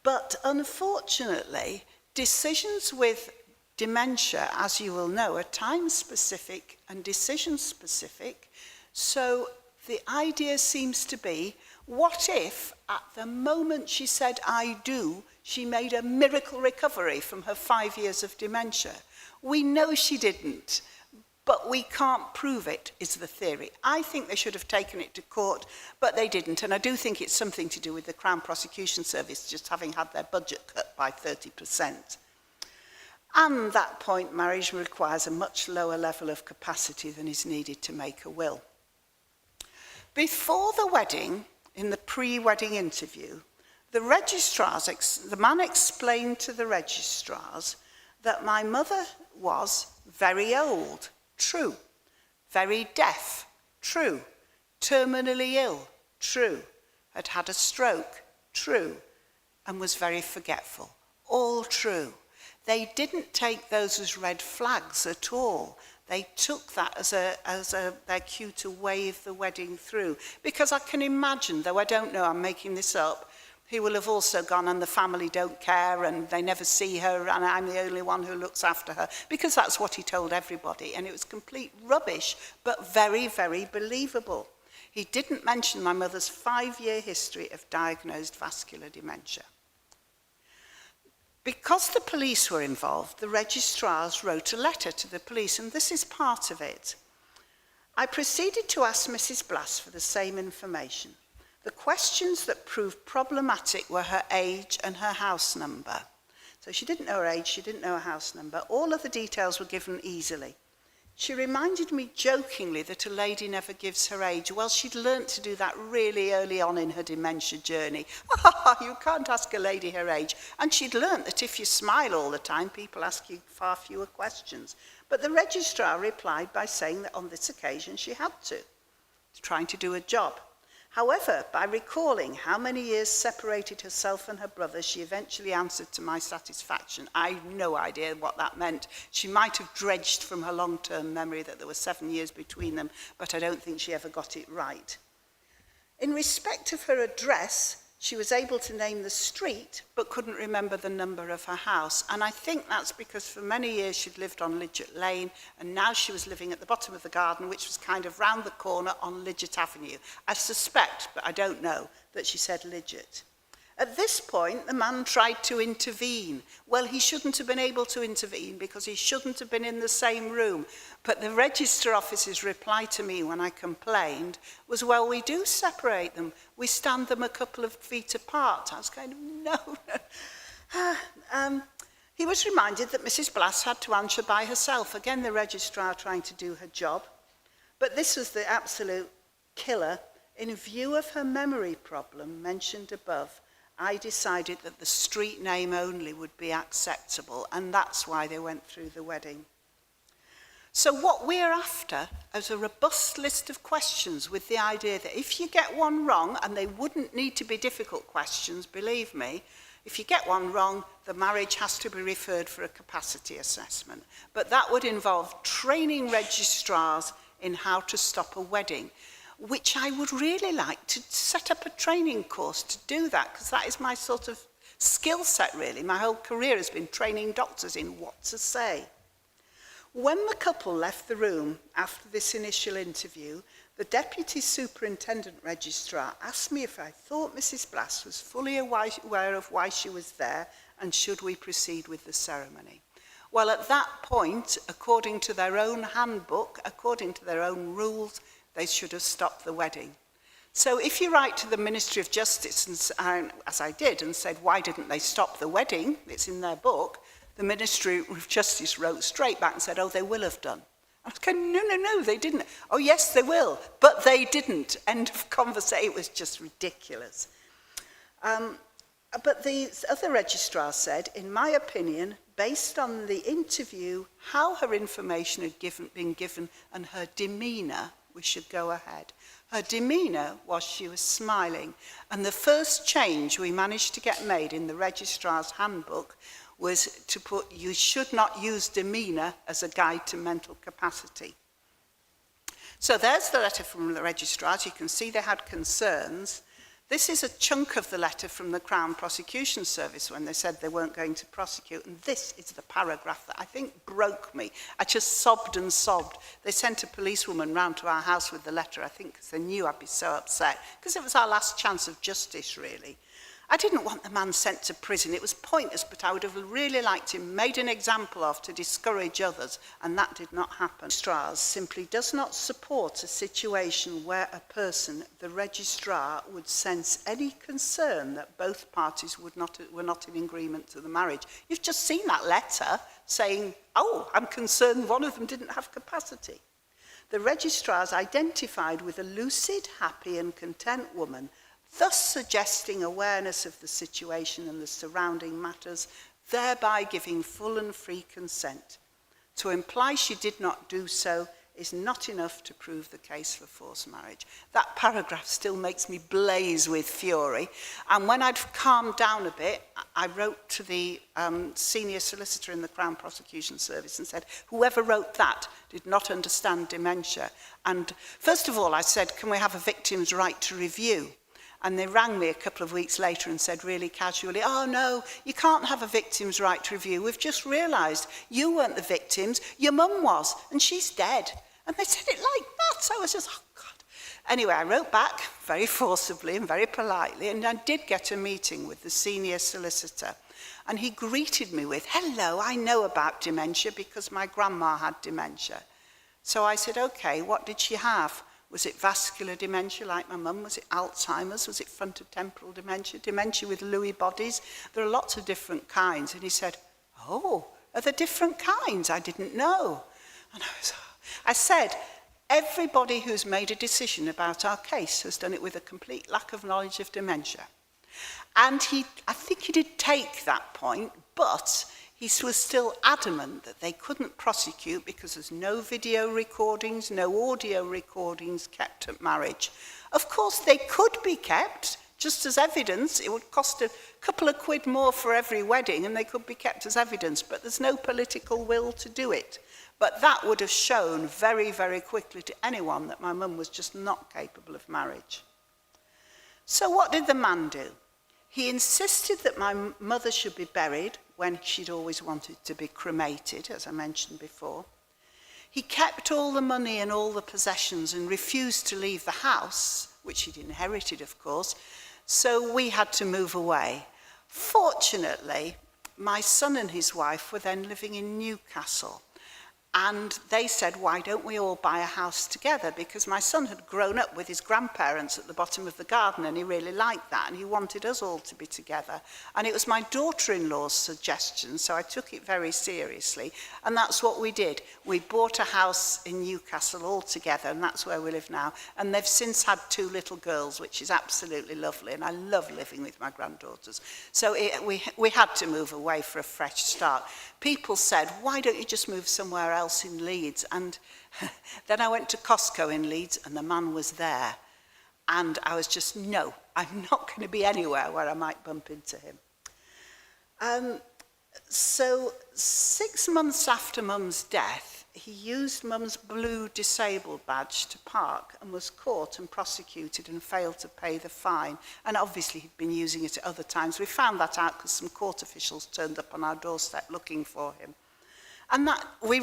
S3: But unfortunately, decisions with dementia, as you will know, are time-specific and decision-specific. So the idea seems to be, what if at the moment she said, "I do," she made a miracle recovery from her 5 years of dementia? We know she didn't, but we can't prove it, is the theory. I think they should have taken it to court, but they didn't. And I do think it's something to do with the Crown Prosecution Service just having had their budget cut by 30%. And at that point, marriage requires a much lower level of capacity than is needed to make a will. Before the wedding, in the pre-wedding interview, the man explained to the registrars that my mother was very old, true, very deaf, true, terminally ill, true, had had a stroke, true, and was very forgetful, all true. They didn't take those as red flags at all. They took that as their cue to wave the wedding through. Because I can imagine, though I don't know, I'm making this up, he will have also gone, and the family don't care and they never see her and I'm the only one who looks after her. Because that's what he told everybody, and it was complete rubbish, but very, very believable. He didn't mention my mother's 5-year history of diagnosed vascular dementia. Because the police were involved, the registrars wrote a letter to the police, and this is part of it. I proceeded to ask Mrs. Blass for the same information. The questions that proved problematic were her age and her house number. So she didn't know her age, she didn't know her house number. All of the details were given easily. She reminded me jokingly that a lady never gives her age. Well, she'd learnt to do that really early on in her dementia journey. You can't ask a lady her age. And she'd learnt that if you smile all the time, people ask you far fewer questions. But the registrar replied by saying that on this occasion she had to, trying to do a job. However, by recalling how many years separated herself and her brother, she eventually answered to my satisfaction. I have no idea what that meant. She might have dredged from her long-term memory that there were 7 years between them, but I don't think she ever got it right. In respect of her address, she was able to name the street, but couldn't remember the number of her house. And I think that's because for many years she'd lived on Lidget Lane, and now she was living at the bottom of the garden, which was kind of round the corner on Lidget Avenue. I suspect, but I don't know, that she said Lidget. At this point, the man tried to intervene. Well, he shouldn't have been able to intervene because he shouldn't have been in the same room. But the register officer's reply to me when I complained was, well, we do separate them. We stand them a couple of feet apart. I was kind of, no. He was reminded that Mrs. Blass had to answer by herself. Again, the registrar trying to do her job. But this was the absolute killer. In view of her memory problem mentioned above, I decided that the street name only would be acceptable, and that's why they went through the wedding. So what we're after is a robust list of questions with the idea that if you get one wrong, and they wouldn't need to be difficult questions, believe me, if you get one wrong, the marriage has to be referred for a capacity assessment. But that would involve training registrars in how to stop a wedding, which I would really like to set up a training course to do that, because that is my sort of skill set, really. My whole career has been training doctors in what to say. When the couple left the room after this initial interview, the Deputy Superintendent Registrar asked me if I thought Mrs. Blass was fully aware of why she was there and should we proceed with the ceremony. Well, at that point, according to their own handbook, according to their own rules, they should have stopped the wedding. So if you write to the Ministry of Justice, and, as I did, and said, why didn't they stop the wedding? It's in their book. The Ministry of Justice wrote straight back and said, oh, they will have done. I was going, no, they didn't. Oh, yes, they will, but they didn't. End of conversation. It was just ridiculous. But the other registrar said, in my opinion, based on the interview, how her information had been given and her demeanour, we should go ahead. Her demeanour was she was smiling. And the first change we managed to get made in the registrar's handbook was to put, you should not use demeanour as a guide to mental capacity. So there's the letter from the registrars. You can see they had concerns. This is a chunk of the letter from the Crown Prosecution Service when they said they weren't going to prosecute. And this is the paragraph that I think broke me. I just sobbed and sobbed. They sent a policewoman round to our house with the letter, I think, because they knew I'd be so upset, because it was our last chance of justice, really. I didn't want the man sent to prison. It was pointless, but I would have really liked him made an example of to discourage others, and that did not happen. Registrar simply does not support a situation where a person, the registrar, would sense any concern that both parties were not in agreement to the marriage. You've just seen that letter saying, oh, I'm concerned one of them didn't have capacity. The registrars identified with a lucid, happy and content woman, thus suggesting awareness of the situation and the surrounding matters, thereby giving full and free consent. To imply she did not do so is not enough to prove the case for forced marriage. That paragraph still makes me blaze with fury. And when I'd calmed down a bit, I wrote to the senior solicitor in the Crown Prosecution Service and said, whoever wrote that did not understand dementia. And first of all, I said, can we have a victim's right to review? And they rang me a couple of weeks later and said really casually, oh no, you can't have a victim's right to review. We've just realised you weren't the victims, your mum was, and she's dead. And they said it like that. So I was just, oh God. Anyway, I wrote back very forcibly and very politely, and I did get a meeting with the senior solicitor. And he greeted me with, hello, I know about dementia because my grandma had dementia. So I said, okay, what did she have? Was it vascular dementia like my mum? Was it Alzheimer's? Was it frontotemporal dementia? Dementia with Lewy bodies? There are lots of different kinds. And he said, oh, are there different kinds? I didn't know. And I said, everybody who's made a decision about our case has done it with a complete lack of knowledge of dementia. And I think he did take that point, but he was still adamant that they couldn't prosecute because there's no video recordings, no audio recordings kept at marriage. Of course, they could be kept just as evidence. It would cost a couple of quid more for every wedding, and they could be kept as evidence, but there's no political will to do it. But that would have shown very, very quickly to anyone that my mum was just not capable of marriage. So what did the man do? He insisted that my mother should be buried when she'd always wanted to be cremated, as I mentioned before. He kept all the money and all the possessions and refused to leave the house, which he'd inherited, of course, so we had to move away. Fortunately, my son and his wife were then living in Newcastle. And they said, why don't we all buy a house together? Because my son had grown up with his grandparents at the bottom of the garden, and he really liked that, and he wanted us all to be together. And it was my daughter-in-law's suggestion, so I took it very seriously. And that's what we did. We bought a house in Newcastle all together, and that's where we live now. And they've since had 2 little girls, which is absolutely lovely, and I love living with my granddaughters. So we had to move away for a fresh start. People said, why don't you just move somewhere else? else in Leeds. And then I went to Costco in Leeds and the man was there. And I was just, no, I'm not going to be anywhere where I might bump into him. So 6 months after Mum's death, he used Mum's blue disabled badge to park and was caught and prosecuted and failed to pay the fine. And obviously he'd been using it at other times. We found that out because some court officials turned up on our doorstep looking for him. And that we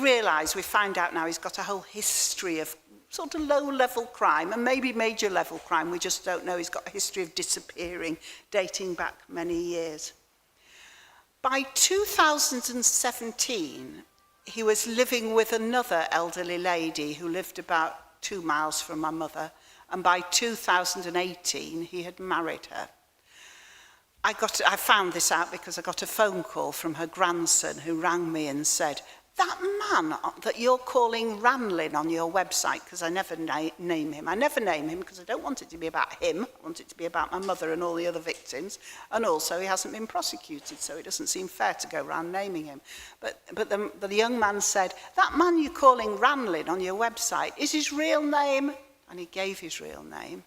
S3: find out now he's got a whole history of sort of low-level crime and maybe major-level crime. We just don't know. He's got a history of disappearing, dating back many years. By 2017, he was living with another elderly lady who lived about 2 miles from my mother, and by 2018, he had married her. I found this out because I got a phone call from her grandson who rang me and said, that man that you're calling Ranlin on your website, because I never name him. I never name him because I don't want it to be about him. I want it to be about my mother and all the other victims. And also he hasn't been prosecuted, so it doesn't seem fair to go around naming him. But the young man said, that man you're calling Ranlin on your website, is his real name? And he gave his real name.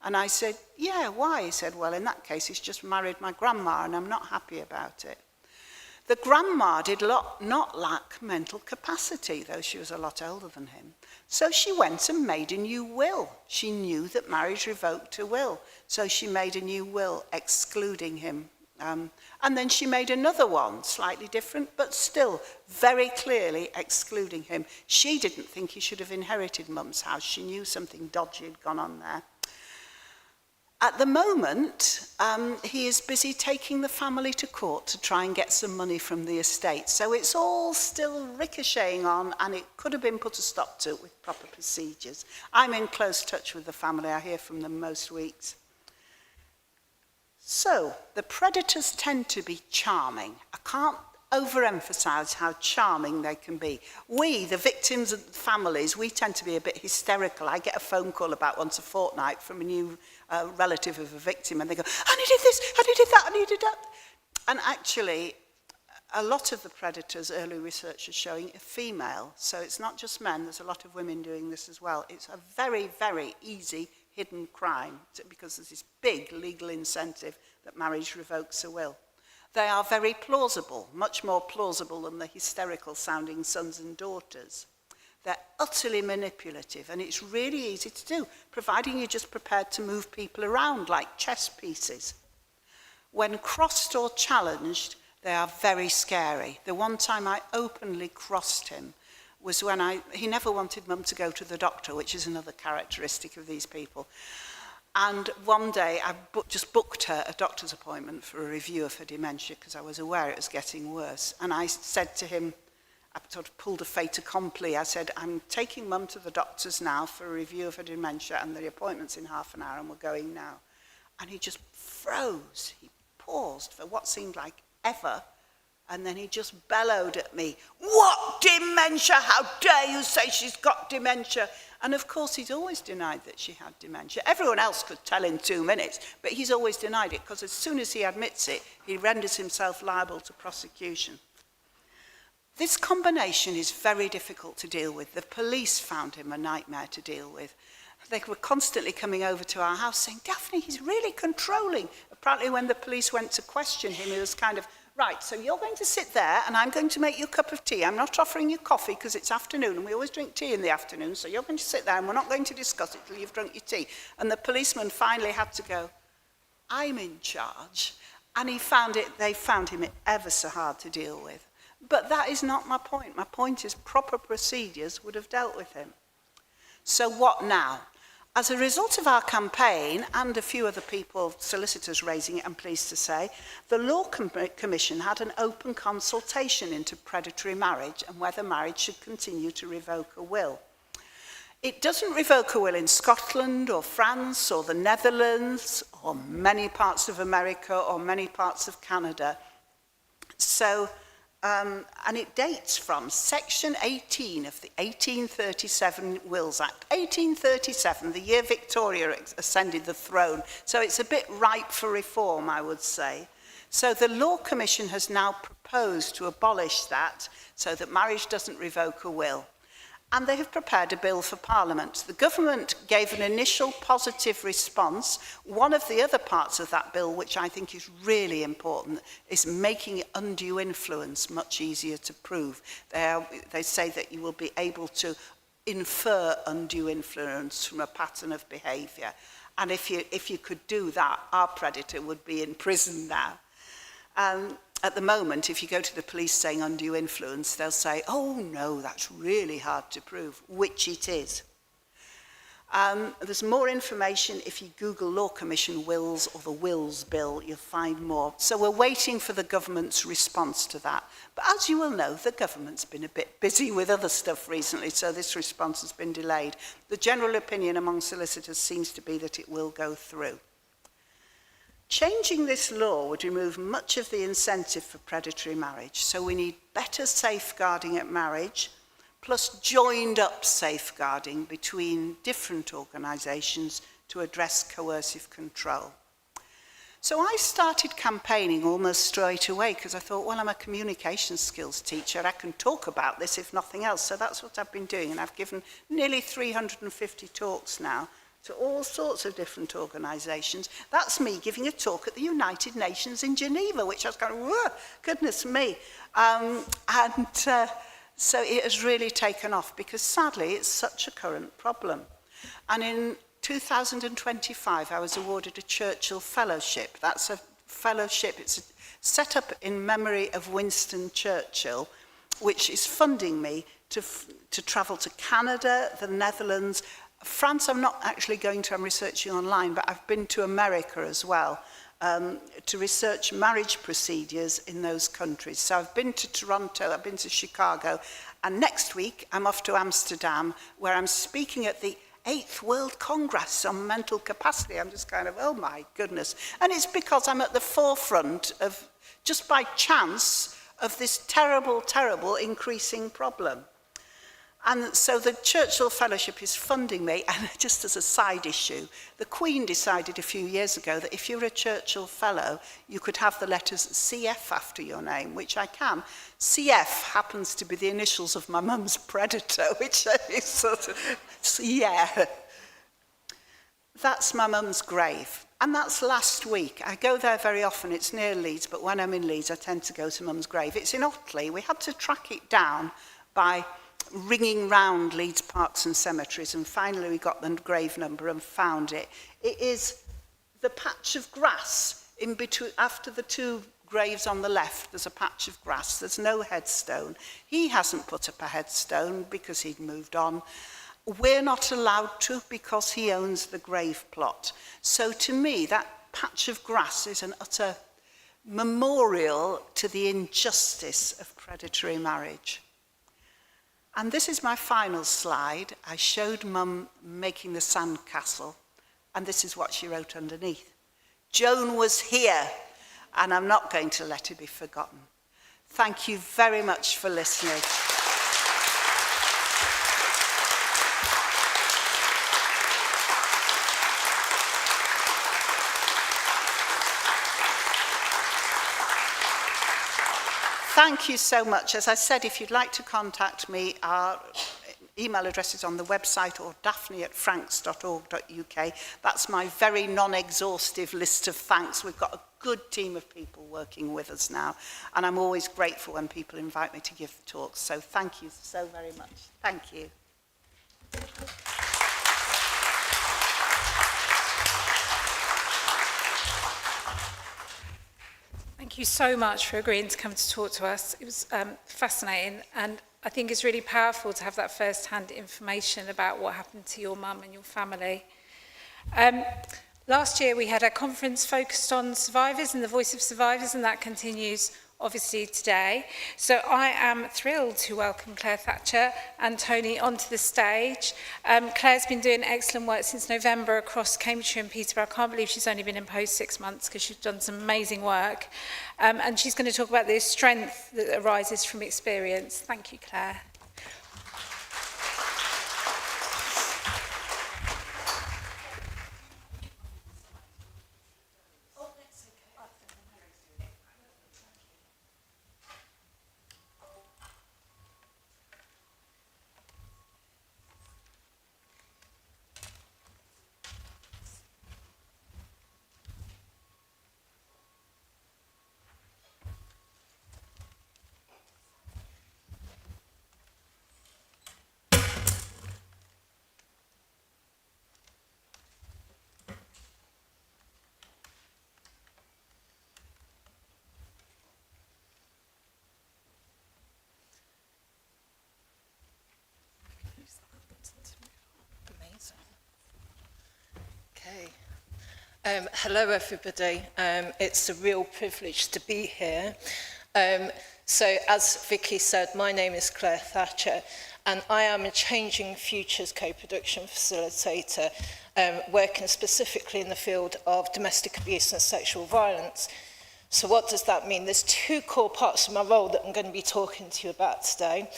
S3: And I said, yeah, why? He said, well, in that case, he's just married my grandma and I'm not happy about it. The grandma did not lack mental capacity, though she was a lot older than him. So she went and made a new will. She knew that marriage revoked her will. So she made a new will excluding him. And then she made another one, slightly different, but still very clearly excluding him. She didn't think he should have inherited Mum's house. She knew something dodgy had gone on there. At the moment, he is busy taking the family to court to try and get some money from the estate. So it's all still ricocheting on, and it could have been put a stop to with proper procedures. I'm in close touch with the family. I hear from them most weeks. So the predators tend to be charming. I can't overemphasize how charming they can be. We, the victims and families, we tend to be a bit hysterical. I get a phone call about once a fortnight from a new relative of a victim, and they go, and he did this, and he did that, and he did that. And actually, a lot of the predators, early research is showing, are female. So it's not just men, there's a lot of women doing this as well. It's a very, very easy hidden crime because there's this big legal incentive that marriage revokes a will. They are very plausible, much more plausible than the hysterical sounding sons and daughters. They're utterly manipulative, and it's really easy to do, providing you're just prepared to move people around like chess pieces. When crossed or challenged, they are very scary. The one time I openly crossed him was when he never wanted Mum to go to the doctor, which is another characteristic of these people. And one day I just booked her a doctor's appointment for a review of her dementia because I was aware it was getting worse. And I said to him, I sort of pulled a fait accompli. I said, I'm taking Mum to the doctor's now for a review of her dementia and the appointment's in half an hour and we're going now. And he just froze. He paused for what seemed like ever. And then he just bellowed at me, what dementia? How dare you say she's got dementia? And of course, he's always denied that she had dementia. Everyone else could tell in 2 minutes, but he's always denied it because as soon as he admits it, he renders himself liable to prosecution. This combination is very difficult to deal with. The police found him a nightmare to deal with. They were constantly coming over to our house saying, Daphne, he's really controlling. Apparently when the police went to question him, he was kind of, right, so you're going to sit there and I'm going to make you a cup of tea. I'm not offering you coffee because it's afternoon and we always drink tea in the afternoon. So you're going to sit there and we're not going to discuss it till you've drunk your tea. And the policeman finally had to go, I'm in charge. And they found him ever so hard to deal with. But that is not my point. My point is proper procedures would have dealt with him. So what now? As a result of our campaign and a few other people, solicitors raising it, I'm pleased to say, the Law Commission had an open consultation into predatory marriage and whether marriage should continue to revoke a will. It doesn't revoke a will in Scotland or France or the Netherlands or many parts of America or many parts of Canada. So, and it dates from Section 18 of the 1837 Wills Act. 1837, the year Victoria ascended the throne. So it's a bit ripe for reform, I would say. So the Law Commission has now proposed to abolish that so that marriage doesn't revoke a will. And they have prepared a bill for Parliament. The government gave an initial positive response. One of the other parts of that bill, which I think is really important, is making undue influence much easier to prove. They say that you will be able to infer undue influence from a pattern of behaviour. And if you could do that, our predator would be in prison now. At the moment, if you go to the police saying undue influence, they'll say, oh no, that's really hard to prove, which it is. There's more information if you Google Law Commission wills or the Wills Bill, you'll find more. So we're waiting for the government's response to that. But as you will know, the government's been a bit busy with other stuff recently, so this response has been delayed. The general opinion among solicitors seems to be that it will go through. Changing this law would remove much of the incentive for predatory marriage, so we need better safeguarding at marriage, plus joined up safeguarding between different organisations to address coercive control. So I started campaigning almost straight away because I thought, well, I'm a communication skills teacher, I can talk about this if nothing else, so that's what I've been doing, and I've given nearly 350 talks now to all sorts of different organisations. That's me giving a talk at the United Nations in Geneva, which I was kind of, whoa, goodness me. So it has really taken off because sadly it's such a current problem. And in 2025 I was awarded a Churchill Fellowship. That's a fellowship, it's set up in memory of Winston Churchill, which is funding me to travel to Canada, the Netherlands, France. I'm not actually going to, I'm researching online, but I've been to America as well to research marriage procedures in those countries. So I've been to Toronto, I've been to Chicago, and next week I'm off to Amsterdam where I'm speaking at the 8th World Congress on mental capacity. I'm just kind of, oh my goodness. And it's because I'm at the forefront of, just by chance, of this terrible, terrible increasing problem. And so the Churchill Fellowship is funding me, and just as a side issue, the Queen decided a few years ago that if you're a Churchill Fellow, you could have the letters CF after your name, which I can. CF happens to be the initials of my mum's predator, which is sort of, yeah. That's my mum's grave, and that's last week. I go there very often, it's near Leeds, but when I'm in Leeds, I tend to go to mum's grave. It's in Otley. We had to track it down by ringing round Leeds parks and cemeteries, and finally we got the grave number and found it. It is the patch of grass in between, after the two graves on the left, there's a patch of grass, there's no headstone. He hasn't put up a headstone because he'd moved on. We're not allowed to because he owns the grave plot. So to me, that patch of grass is an utter memorial to the injustice of predatory marriage. And this is my final slide. I showed Mum making the sandcastle, and this is what she wrote underneath. Joan was here, and I'm not going to let her be forgotten. Thank you very much for listening. Thank you so much. As I said, if you'd like to contact me, our email address is on the website or daphne@franks.org.uk. That's my very non-exhaustive list of thanks. We've got a good team of people working with us now, and I'm always grateful when people invite me to give talks. So thank you so very much. Thank you.
S1: Thank you so much for agreeing to come to talk to us. It was fascinating, and I think it's really powerful to have that first-hand information about what happened to your mum and your family. Last year we had a conference focused on survivors and the voice of survivors, and that continues obviously today. So I am thrilled to welcome Claire Thatcher and Tony onto the stage. Claire's been doing excellent work since November across Cambridgeshire and Peterborough. I can't believe she's only been in post 6 months because she's done some amazing work. And she's going to talk about the strength that arises from experience. Thank you, Claire.
S4: Hello everybody, it's a real privilege to be here. So as Vicky said, my name is Claire Thatcher and I am a Changing Futures co-production facilitator working specifically in the field of domestic abuse and sexual violence. So what does that mean? There's two core parts of my role that I'm going to be talking to you about today.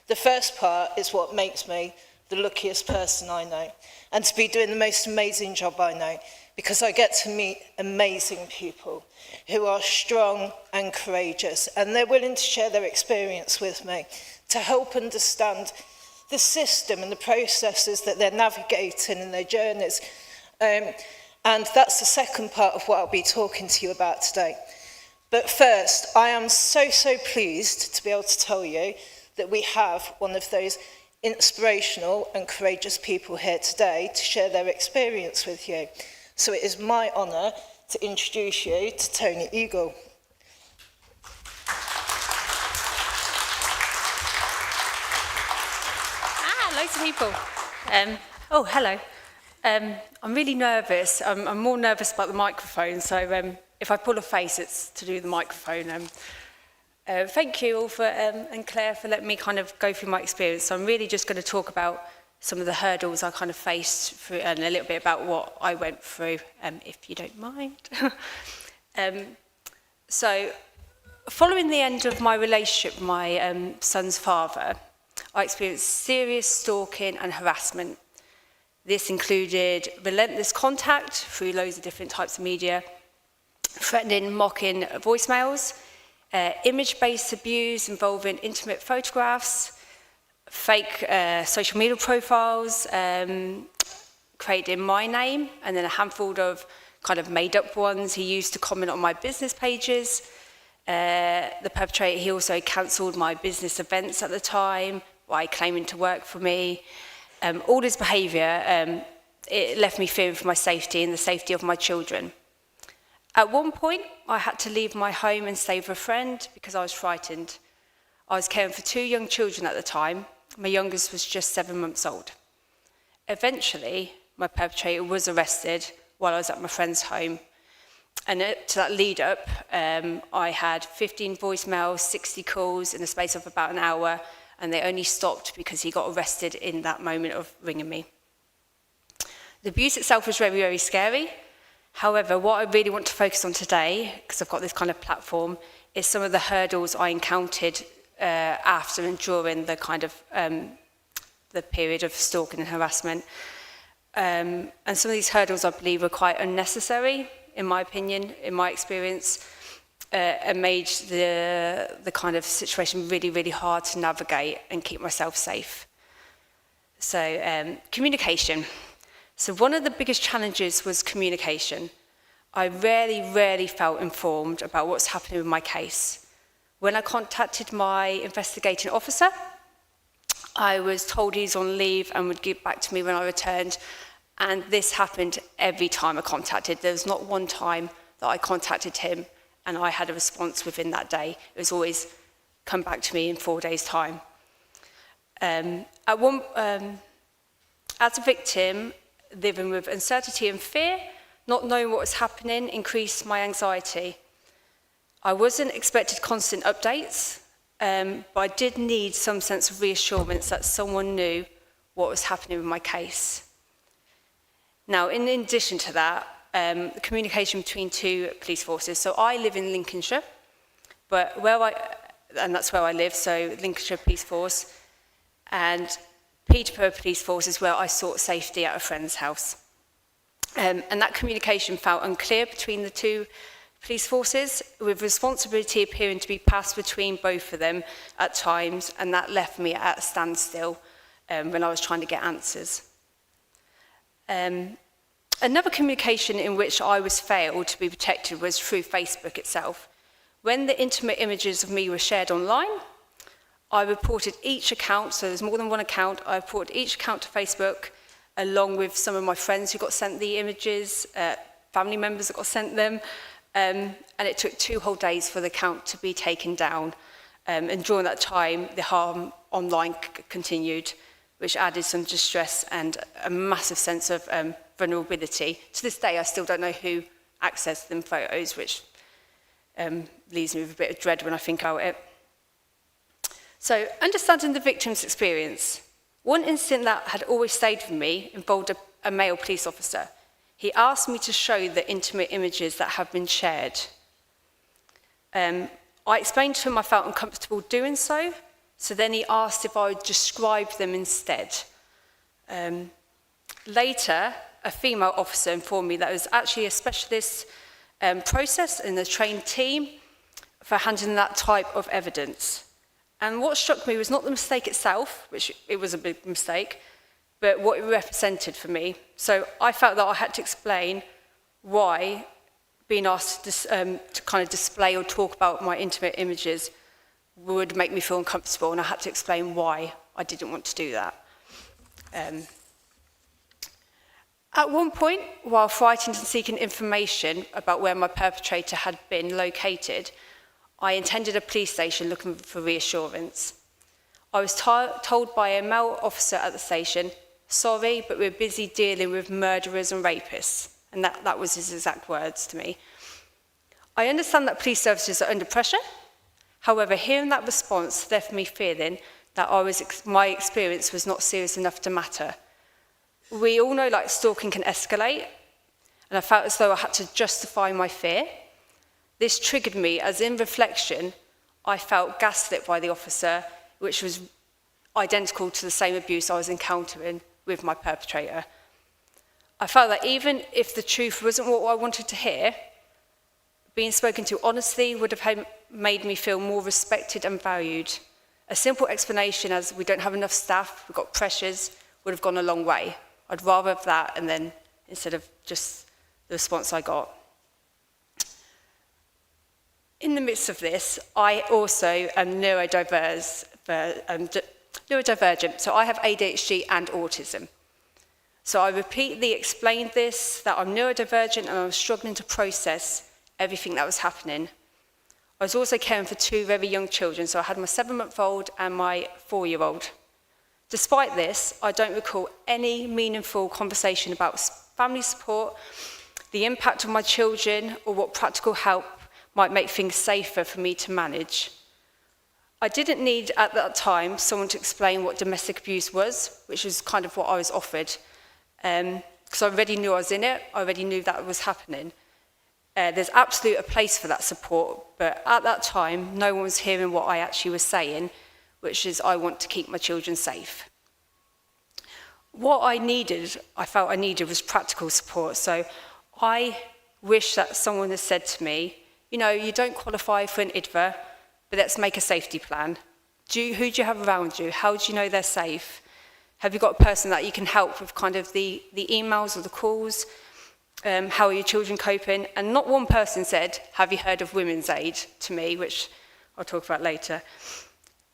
S4: The first part is what makes me the luckiest person I know and to be doing the most amazing job I know, because I get to meet amazing people who are strong and courageous, and they're willing to share their experience with me to help understand the system and the processes that they're navigating in their journeys. And that's the second part of what I'll be talking to you about today. But first, I am so pleased to be able to tell you that we have one of those inspirational and courageous people here today to share their experience with you. So it is my honour to introduce you to Tony Eagle.
S5: Loads of people. Hello. I'm really nervous. I'm more nervous about the microphone, so if I pull a face, it's to do with the microphone. Thank you all and Claire for letting me kind of go through my experience. So I'm really just going to talk about some of the hurdles I kind of faced through and a little bit about what I went through, if you don't mind. So following the end of my relationship with my son's father, I experienced serious stalking and harassment. This included relentless contact through loads of different types of media, threatening, mocking voicemails, image-based abuse involving intimate photographs, fake social media profiles, created in my name, and then a handful of kind of made-up ones he used to comment on my business pages. The perpetrator, he also cancelled my business events at the time by claiming to work for me. All his behaviour, it left me fearing for my safety and the safety of my children. At one point, I had to leave my home and stay with a friend because I was frightened. I was caring for 2 young children at the time. My youngest was just 7 months old. Eventually, my perpetrator was arrested while I was at my friend's home. And to that lead up, I had 15 voicemails, 60 calls in the space of about an hour, and they only stopped because he got arrested in that moment of ringing me. The abuse itself was very, very scary. However, what I really want to focus on today, because I've got this kind of platform, is some of the hurdles I encountered after and during the kind of the period of stalking and harassment. And some of these hurdles, I believe, were quite unnecessary, in my opinion, in my experience, and made the kind of situation really, really hard to navigate and keep myself safe. So, communication. So one of the biggest challenges was communication. I rarely felt informed about what's happening with my case. When I contacted my investigating officer, I was told he's on leave and would get back to me when I returned. And this happened every time I contacted. There was not one time that I contacted him and I had a response within that day. It was always come back to me in 4 days' time. As a victim, living with uncertainty and fear, not knowing what was happening, increased my anxiety. I wasn't expected constant updates, but I did need some sense of reassurance that someone knew what was happening with my case. Now, in addition to that, the communication between 2 police forces. So I live in Lincolnshire, and that's where I live, so Lincolnshire Police Force, and Peterborough Police Force is where I sought safety at a friend's house. And that communication felt unclear between the 2 police forces, with responsibility appearing to be passed between both of them at times, and that left me at a standstill when I was trying to get answers. Another communication in which I was failed to be protected was through Facebook itself. When the intimate images of me were shared online, I reported each account, so there's more than one account, I reported each account to Facebook, along with some of my friends who got sent the images, family members that got sent them, and it took 2 whole days for the account to be taken down. And during that time, the harm online continued, which added some distress and a massive sense of vulnerability. To this day, I still don't know who accessed them photos, which leaves me with a bit of dread when I think about it. So, understanding the victim's experience. One incident that had always stayed with me involved a male police officer. He asked me to show the intimate images that have been shared. I explained to him I felt uncomfortable doing so, so then he asked if I would describe them instead. Later, a female officer informed me that it was actually a specialist process in the trained team for handling that type of evidence. And what struck me was not the mistake itself, which it was a big mistake, but what it represented for me. So I felt that I had to explain why being asked to kind of display or talk about my intimate images would make me feel uncomfortable, and I had to explain why I didn't want to do that. At one point, while frightened and seeking information about where my perpetrator had been located, I attended a police station looking for reassurance. I was told by a male officer at the station, "Sorry, but we're busy dealing with murderers and rapists." And that was his exact words to me. I understand that police services are under pressure. However, hearing that response left me feeling that my experience was not serious enough to matter. We all know stalking can escalate, and I felt as though I had to justify my fear. This triggered me as, in reflection, I felt gaslit by the officer, which was identical to the same abuse I was encountering with my perpetrator. I felt that even if the truth wasn't what I wanted to hear, being spoken to honestly would have made me feel more respected and valued. A simple explanation as we don't have enough staff, we've got pressures, would have gone a long way. I'd rather have that and then instead of just the response I got. In the midst of this, I also am neurodivergent, so I have ADHD and autism. So I repeatedly explained this, that I'm neurodivergent and I was struggling to process everything that was happening. I was also caring for two very young children, so I had my 7-month-old and my 4-year-old. Despite this, I don't recall any meaningful conversation about family support, the impact of my children, or what practical help might make things safer for me to manage. I didn't need, at that time, someone to explain what domestic abuse was, which is kind of what I was offered, because I already knew I was in it, I already knew that was happening. There's absolutely a place for that support, but at that time, no one was hearing what I actually was saying, which is I want to keep my children safe. What I felt I needed was practical support, so I wish that someone had said to me, you don't qualify for an IDVA, but let's make a safety plan. Who do you have around you? How do you know they're safe? Have you got a person that you can help with kind of the emails or the calls? How are your children coping? And not one person said, have you heard of Women's Aid to me, which I'll talk about later.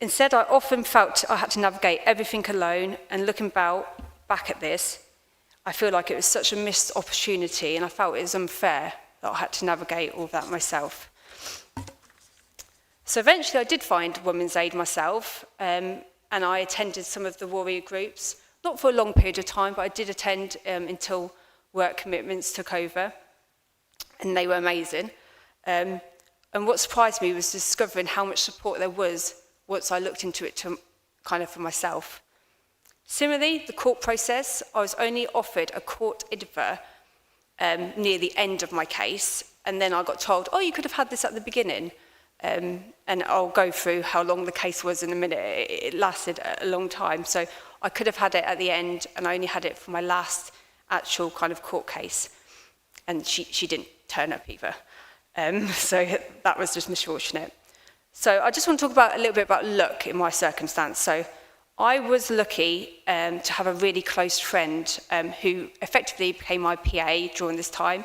S5: Instead, I often felt I had to navigate everything alone, and looking back at this, I feel like it was such a missed opportunity, and I felt it was unfair that I had to navigate all that myself. So eventually I did find Women's Aid myself, and I attended some of the warrior groups, not for a long period of time, but I did attend until work commitments took over, and they were amazing. And what surprised me was discovering how much support there was once I looked into it for myself. Similarly, the court process, I was only offered a court IDVA near the end of my case, and then I got told, you could have had this at the beginning. And I'll go through how long the case was in a minute. It lasted a long time, so I could have had it at the end, and I only had it for my last actual kind of court case, and she didn't turn up either. So that was just misfortunate. So I just want to talk a little bit about luck in my circumstance. So I was lucky to have a really close friend who effectively became my PA during this time.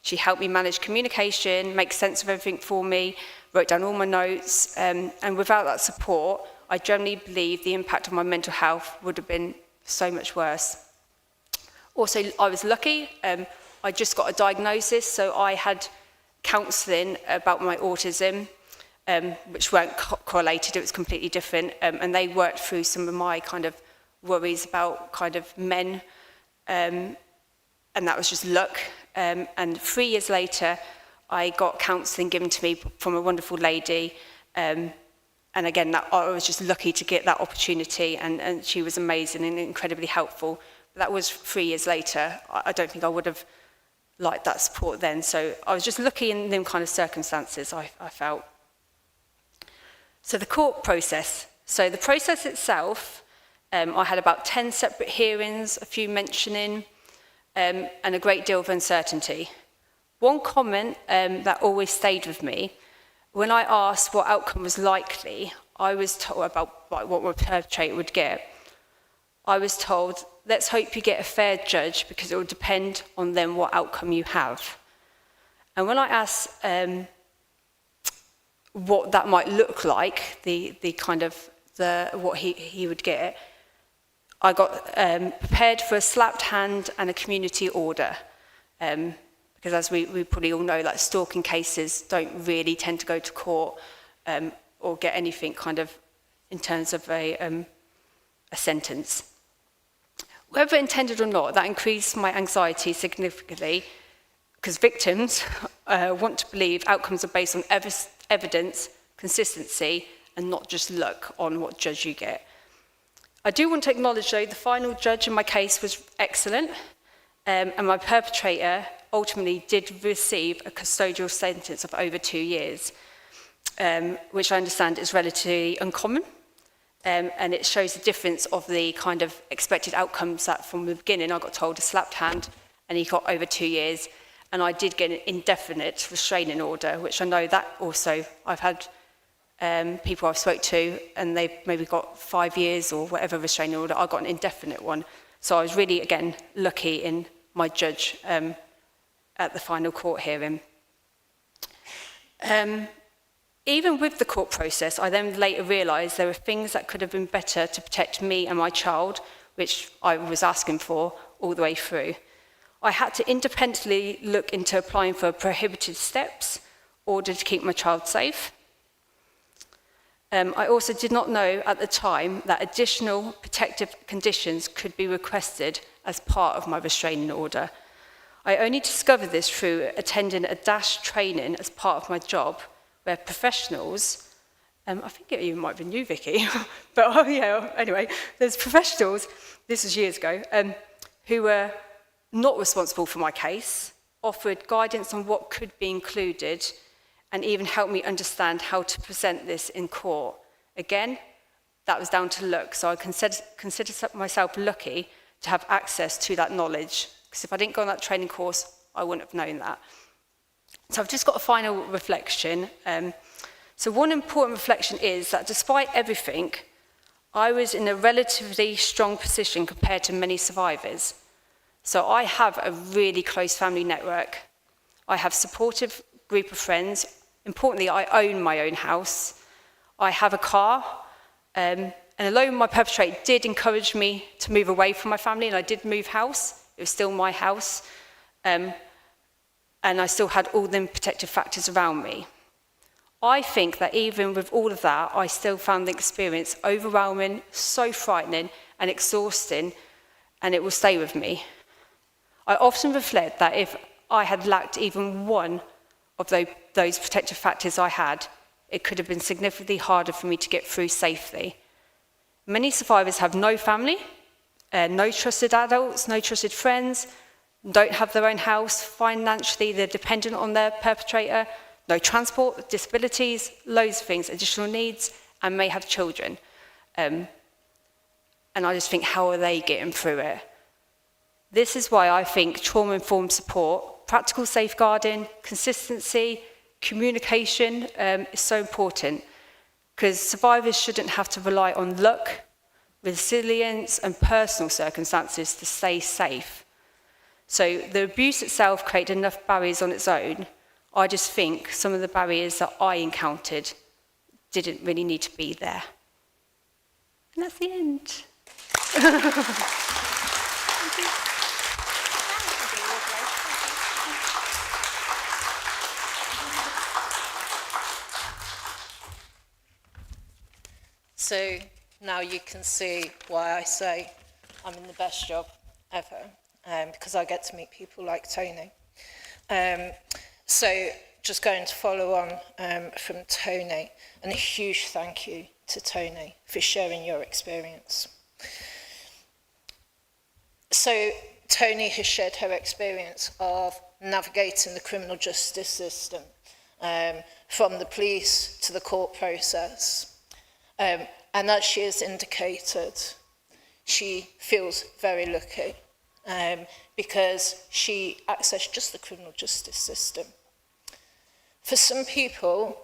S5: She helped me manage communication, make sense of everything for me, wrote down all my notes, and without that support, I generally believe the impact on my mental health would have been so much worse. Also, I was lucky. I just got a diagnosis, so I had counselling about my autism, which weren't correlated, it was completely different, and they worked through some of my kind of worries about kind of men and that was just luck. And 3 years later, I got counselling given to me from a wonderful lady. And again, I was just lucky to get that opportunity, and she was amazing and incredibly helpful. But that was 3 years later. I don't think I would have liked that support then. So I was just lucky in them kind of circumstances, I felt. So the court process. So the process itself, I had about 10 separate hearings, a few mentioning, and a great deal of uncertainty. One comment that always stayed with me, when I asked what outcome was likely, I was told about what my perpetrator would get. I was told, let's hope you get a fair judge because it will depend on them what outcome you have. And when I asked what that might look like, what he would get, I got prepared for a slapped hand and a community order. Because as we probably all know, like stalking cases don't really tend to go to court or get anything kind of in terms of a sentence. Whether intended or not, that increased my anxiety significantly because victims want to believe outcomes are based on evidence, consistency, and not just luck on what judge you get. I do want to acknowledge, though, the final judge in my case was excellent, and my perpetrator ultimately did receive a custodial sentence of over 2 years, which I understand is relatively uncommon, and it shows the difference of the kind of expected outcomes that from the beginning I got told a slapped hand, and he got over 2 years, and I did get an indefinite restraining order, which I know that also I've had people I've spoke to, and they've maybe got 5 years or whatever restraining order. I got an indefinite one. So I was really, again, lucky in my judge at the final court hearing. Even with the court process, I then later realised there were things that could have been better to protect me and my child, which I was asking for all the way through. I had to independently look into applying for prohibited steps in order to keep my child safe. I also did not know at the time that additional protective conditions could be requested as part of my restraining order. I only discovered this through attending a DASV training as part of my job, where professionals, I think it even might have been you, Vicky, but anyway, there's professionals, this was years ago, who were not responsible for my case, offered guidance on what could be included, and even helped me understand how to present this in court. Again, that was down to luck, so I consider myself lucky to have access to that knowledge, because if I didn't go on that training course, I wouldn't have known that. So I've just got a final reflection. So one important reflection is that despite everything, I was in a relatively strong position compared to many survivors. So I have a really close family network. I have a supportive group of friends. Importantly, I own my own house. I have a car. And although my perpetrator did encourage me to move away from my family, and I did move house, it was still my house. And I still had all the protective factors around me. I think that even with all of that, I still found the experience overwhelming, so frightening and exhausting, and it will stay with me. I often reflect that if I had lacked even one of those protective factors I had, it could have been significantly harder for me to get through safely. Many survivors have no family, no trusted adults, no trusted friends, don't have their own house, financially they're dependent on their perpetrator, no transport, disabilities, loads of things, additional needs, and may have children. And I just think, how are they getting through it? This is why I think trauma-informed support, practical safeguarding, consistency, communication is so important, because survivors shouldn't have to rely on luck, resilience, and personal circumstances to stay safe. So the abuse itself created enough barriers on its own. I just think some of the barriers that I encountered didn't really need to be there. And that's the end.
S4: So now you can see why I say I'm in the best job ever. because I get to meet people like Tony. So just going to follow on from Tony, and a huge thank you to Tony for sharing your experience. So Tony has shared her experience of navigating the criminal justice system, from the police to the court process. And as she has indicated, she feels very lucky because she accessed just the criminal justice system. For some people,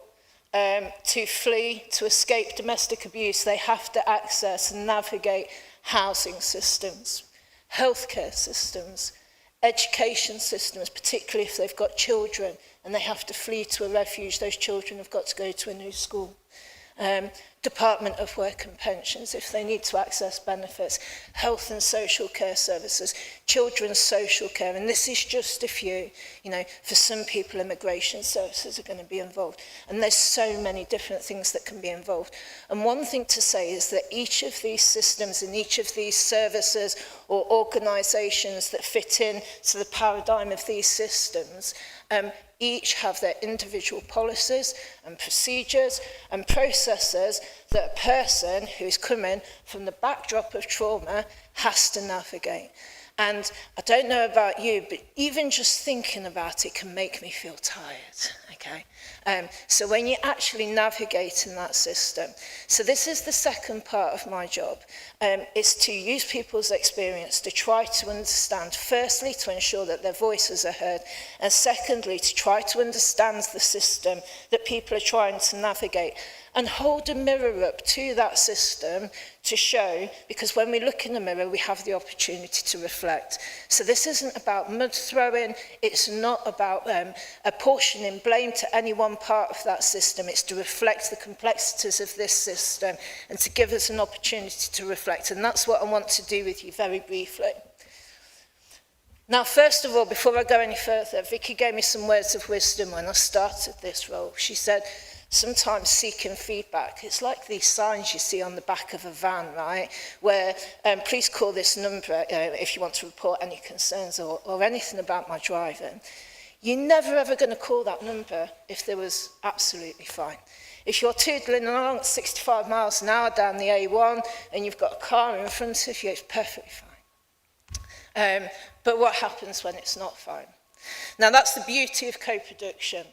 S4: to flee, to escape domestic abuse, they have to access and navigate housing systems, healthcare systems, education systems, particularly if they've got children and they have to flee to a refuge, those children have got to go to a new school. Department of Work and Pensions, if they need to access benefits, health and social care services, children's social care, and this is just a few. You know, for some people, immigration services are going to be involved, and there's so many different things that can be involved. And one thing to say is that each of these systems and each of these services or organisations that fit in to the paradigm of these systems each have their individual policies and procedures and processes that a person who is coming from the backdrop of trauma has to navigate. And I don't know about you, but even just thinking about it can make me feel tired, okay? So when you're actually navigating that system, so this is the second part of my job, is to use people's experience to try to understand, firstly, to ensure that their voices are heard, and secondly, to try to understand the system that people are trying to navigate, and hold a mirror up to that system to show, because when we look in the mirror, we have the opportunity to reflect. So this isn't about mud throwing, it's not about apportioning blame to any one part of that system, it's to reflect the complexities of this system and to give us an opportunity to reflect, and that's what I want to do with you very briefly. Now, first of all, before I go any further, Vicky gave me some words of wisdom when I started this role. She said, sometimes seeking feedback, it's like these signs you see on the back of a van, right? Where, please call this number if you want to report any concerns or anything about my driving. You're never ever going to call that number if there was absolutely fine. If you're tootling along at 65 miles an hour down the A1 and you've got a car in front of you, it's perfectly fine. But what happens when it's not fine? Now, that's the beauty of co-production.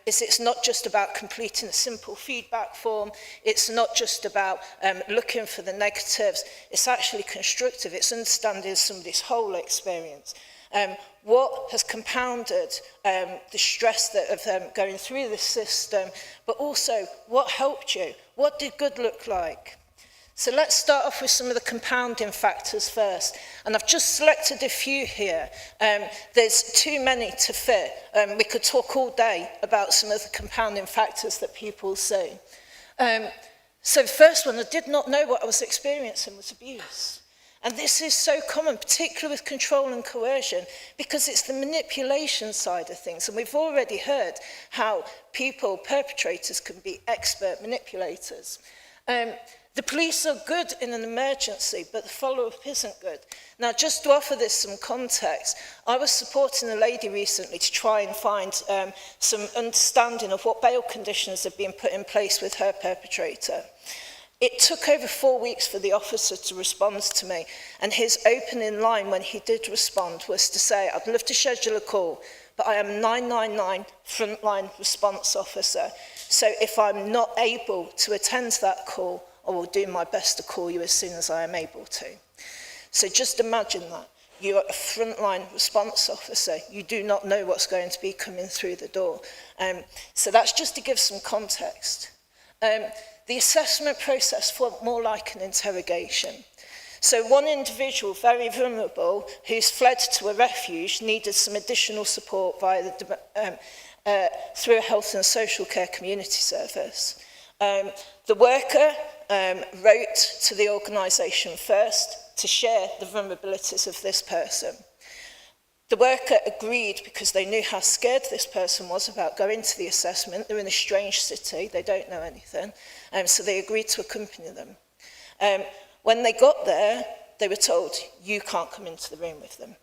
S4: Is it's not just about completing a simple feedback form, it's not just about looking for the negatives, it's actually constructive, it's understanding somebody's whole experience. What has compounded the stress that of going through this system, but also what helped you? What did good look like? So let's start off with some of the compounding factors first. And I've just selected a few here. There's too many to fit. We could talk all day about some of the compounding factors that people see. So the first one, I did not know what I was experiencing was abuse. And this is so common, particularly with control and coercion, because it's the manipulation side of things. And we've already heard how people, perpetrators, can be expert manipulators. The police are good in an emergency, but the follow-up isn't good. Now, just to offer this some context, I was supporting a lady recently to try and find some understanding of what bail conditions had been put in place with her perpetrator. It took over 4 weeks for the officer to respond to me, and his opening line when he did respond was to say, I'd love to schedule a call, but I am 999 frontline response officer, so if I'm not able to attend that call, I will do my best to call you as soon as I am able to. So just imagine that. You're a frontline response officer. You do not know what's going to be coming through the door. So that's just to give some context. The assessment process felt more like an interrogation. So one individual, very vulnerable, who's fled to a refuge, needed some additional support via through a health and social care community service. The worker wrote to the organisation first to share the vulnerabilities of this person. The worker agreed because they knew how scared this person was about going to the assessment. They're in a strange city, they don't know anything, so they agreed to accompany them. When they got there, they were told, you can't come into the room with them,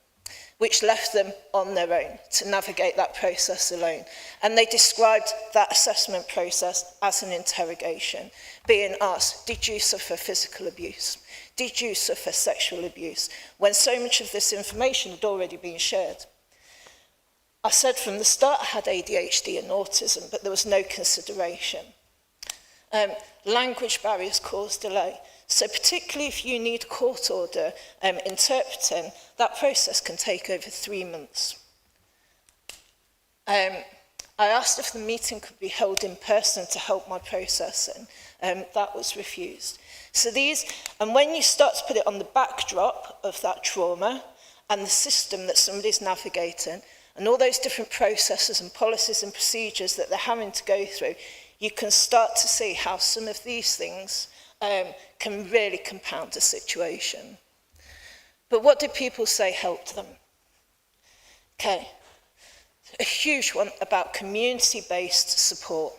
S4: which left them on their own to navigate that process alone. And they described that assessment process as an interrogation, being asked, did you suffer physical abuse? Did you suffer sexual abuse? When so much of this information had already been shared. I said from the start I had ADHD and autism, but there was no consideration. Language barriers cause delay. So particularly if you need court order interpreting, that process can take over 3 months. I asked if the meeting could be held in person to help my processing. That was refused. So and when you start to put it on the backdrop of that trauma and the system that somebody's navigating, and all those different processes and policies and procedures that they're having to go through, you can start to see how some of these things can really compound a situation. But what did people say helped them? Okay, a huge one about community-based support,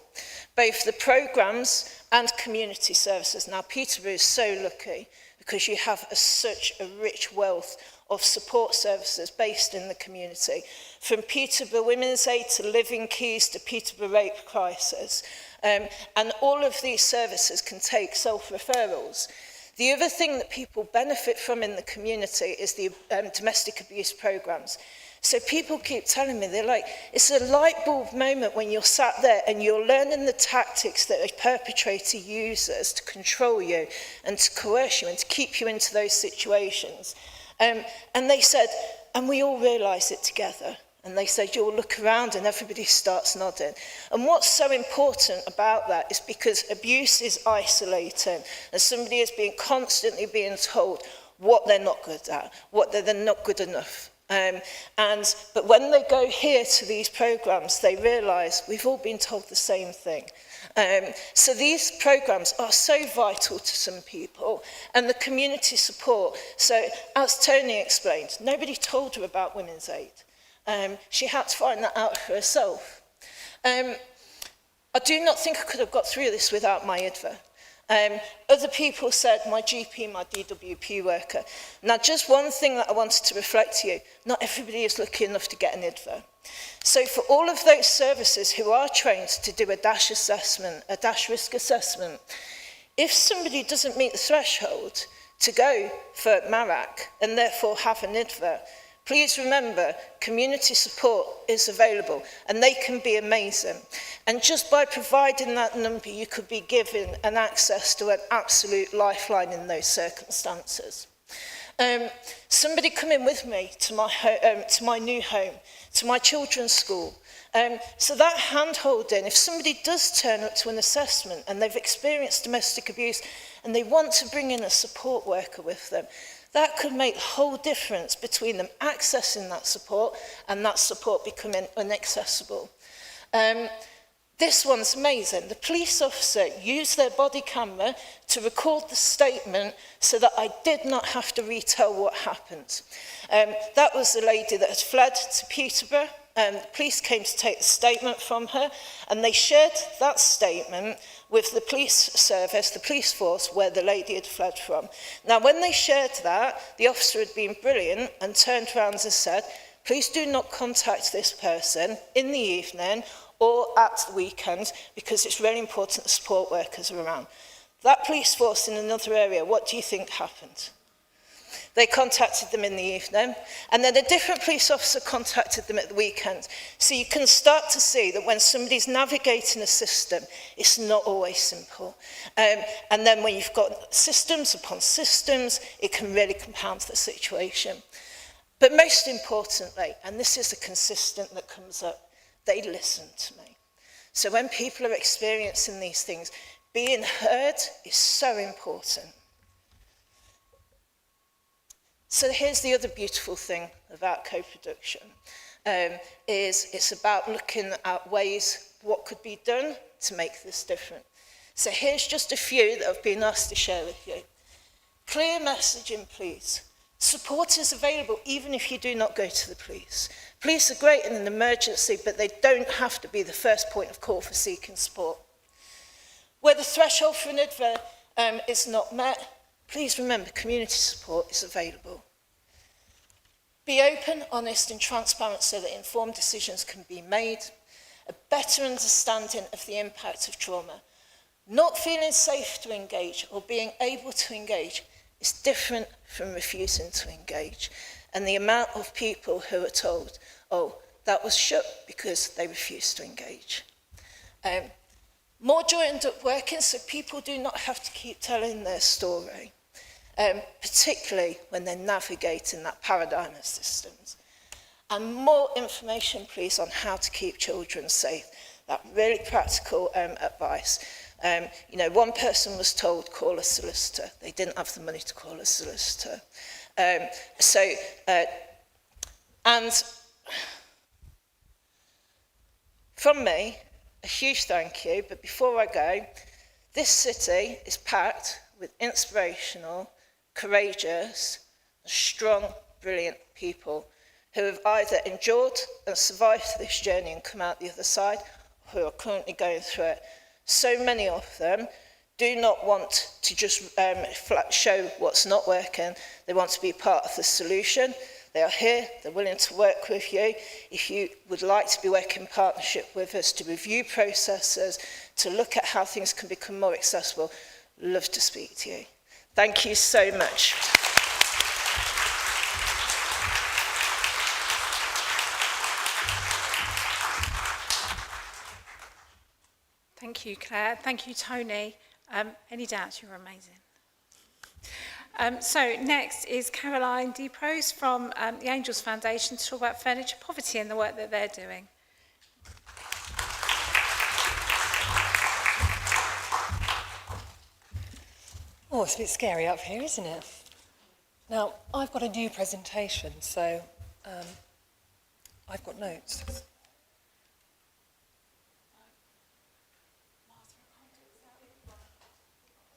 S4: both the programmes and community services. Now, Peterborough is so lucky because you have such a rich wealth of support services based in the community, from Peterborough Women's Aid to Living Keys to Peterborough Rape Crisis. And all of these services can take self-referrals. The other thing that people benefit from in the community is the domestic abuse programmes. So people keep telling me, they're like, it's a light bulb moment when you're sat there and you're learning the tactics that a perpetrator uses to control you and to coerce you and to keep you into those situations. And they said, and we all realise it together. And they said, you'll look around and everybody starts nodding. And what's so important about that is because abuse is isolating and somebody is constantly being told what they're not good at, what they're not good enough. But when they go here to these programmes, they realise we've all been told the same thing. So these programmes are so vital to some people, and the community support. So as Tony explained, nobody told her about Women's Aid. She had to find that out for herself. I do not think I could have got through this without my IDVA. Other people said, my GP, my DWP worker. Now, just one thing that I wanted to reflect to you, not everybody is lucky enough to get an IDVA. So for all of those services who are trained to do a DASH assessment, a DASH risk assessment, if somebody doesn't meet the threshold to go for MARAC and therefore have an IDVA, please remember, community support is available and they can be amazing. And just by providing that number, you could be given an access to an absolute lifeline in those circumstances. Somebody coming with me to my new home, to my children's school. So that hand-holding, if somebody does turn up to an assessment and they've experienced domestic abuse and they want to bring in a support worker with them, that could make the whole difference between them accessing that support and that support becoming inaccessible. This one's amazing. The police officer used their body camera to record the statement so that I did not have to retell what happened. That was the lady that had fled to Peterborough. The police came to take the statement from her, and they shared that statement with the police service, the police force, where the lady had fled from. Now, when they shared that, the officer had been brilliant and turned around and said, please do not contact this person in the evening or at the weekend, because it's really important the support workers are around. That police force in another area, what do you think happened? They contacted them in the evening, and then a different police officer contacted them at the weekend. So you can start to see that when somebody's navigating a system, it's not always simple. And then when you've got systems upon systems, it can really compound the situation. But most importantly, and this is a consistent that comes up, they listen to me. So when people are experiencing these things, being heard is so important. So here's the other beautiful thing about co-production, is it's about looking at ways what could be done to make this different. So here's just a few that I've been asked to share with you. Clear messaging, please. Support is available even if you do not go to the police. Police are great in an emergency, but they don't have to be the first point of call for seeking support. Where the threshold for an IDVA is not met, please remember community support is available. Be open, honest and transparent so that informed decisions can be made. A better understanding of the impact of trauma. Not feeling safe to engage or being able to engage is different from refusing to engage. And the amount of people who are told, oh, that was shut because they refused to engage. More joined up working so people do not have to keep telling their story, particularly when they're navigating that paradigm of systems. And more information, please, on how to keep children safe. That really practical advice. You know, one person was told, call a solicitor. They didn't have the money to call a solicitor. And from me, a huge thank you. But before I go, this city is packed with inspirational, courageous, strong, brilliant people who have either endured and survived this journey and come out the other side, or who are currently going through it. So many of them do not want to just show what's not working. They want to be part of the solution. They are here, they're willing to work with you. If you would like to be working in partnership with us to review processes, to look at how things can become more accessible, love to speak to you. Thank you so much.
S1: Thank you, Claire. Thank you, Tony. Any doubts? You're amazing. So next is Caroline Deprose from the Angels Foundation to talk about furniture poverty and the work that they're doing.
S6: Oh, it's a bit scary up here, isn't it? Now, I've got a new presentation, so I've got notes.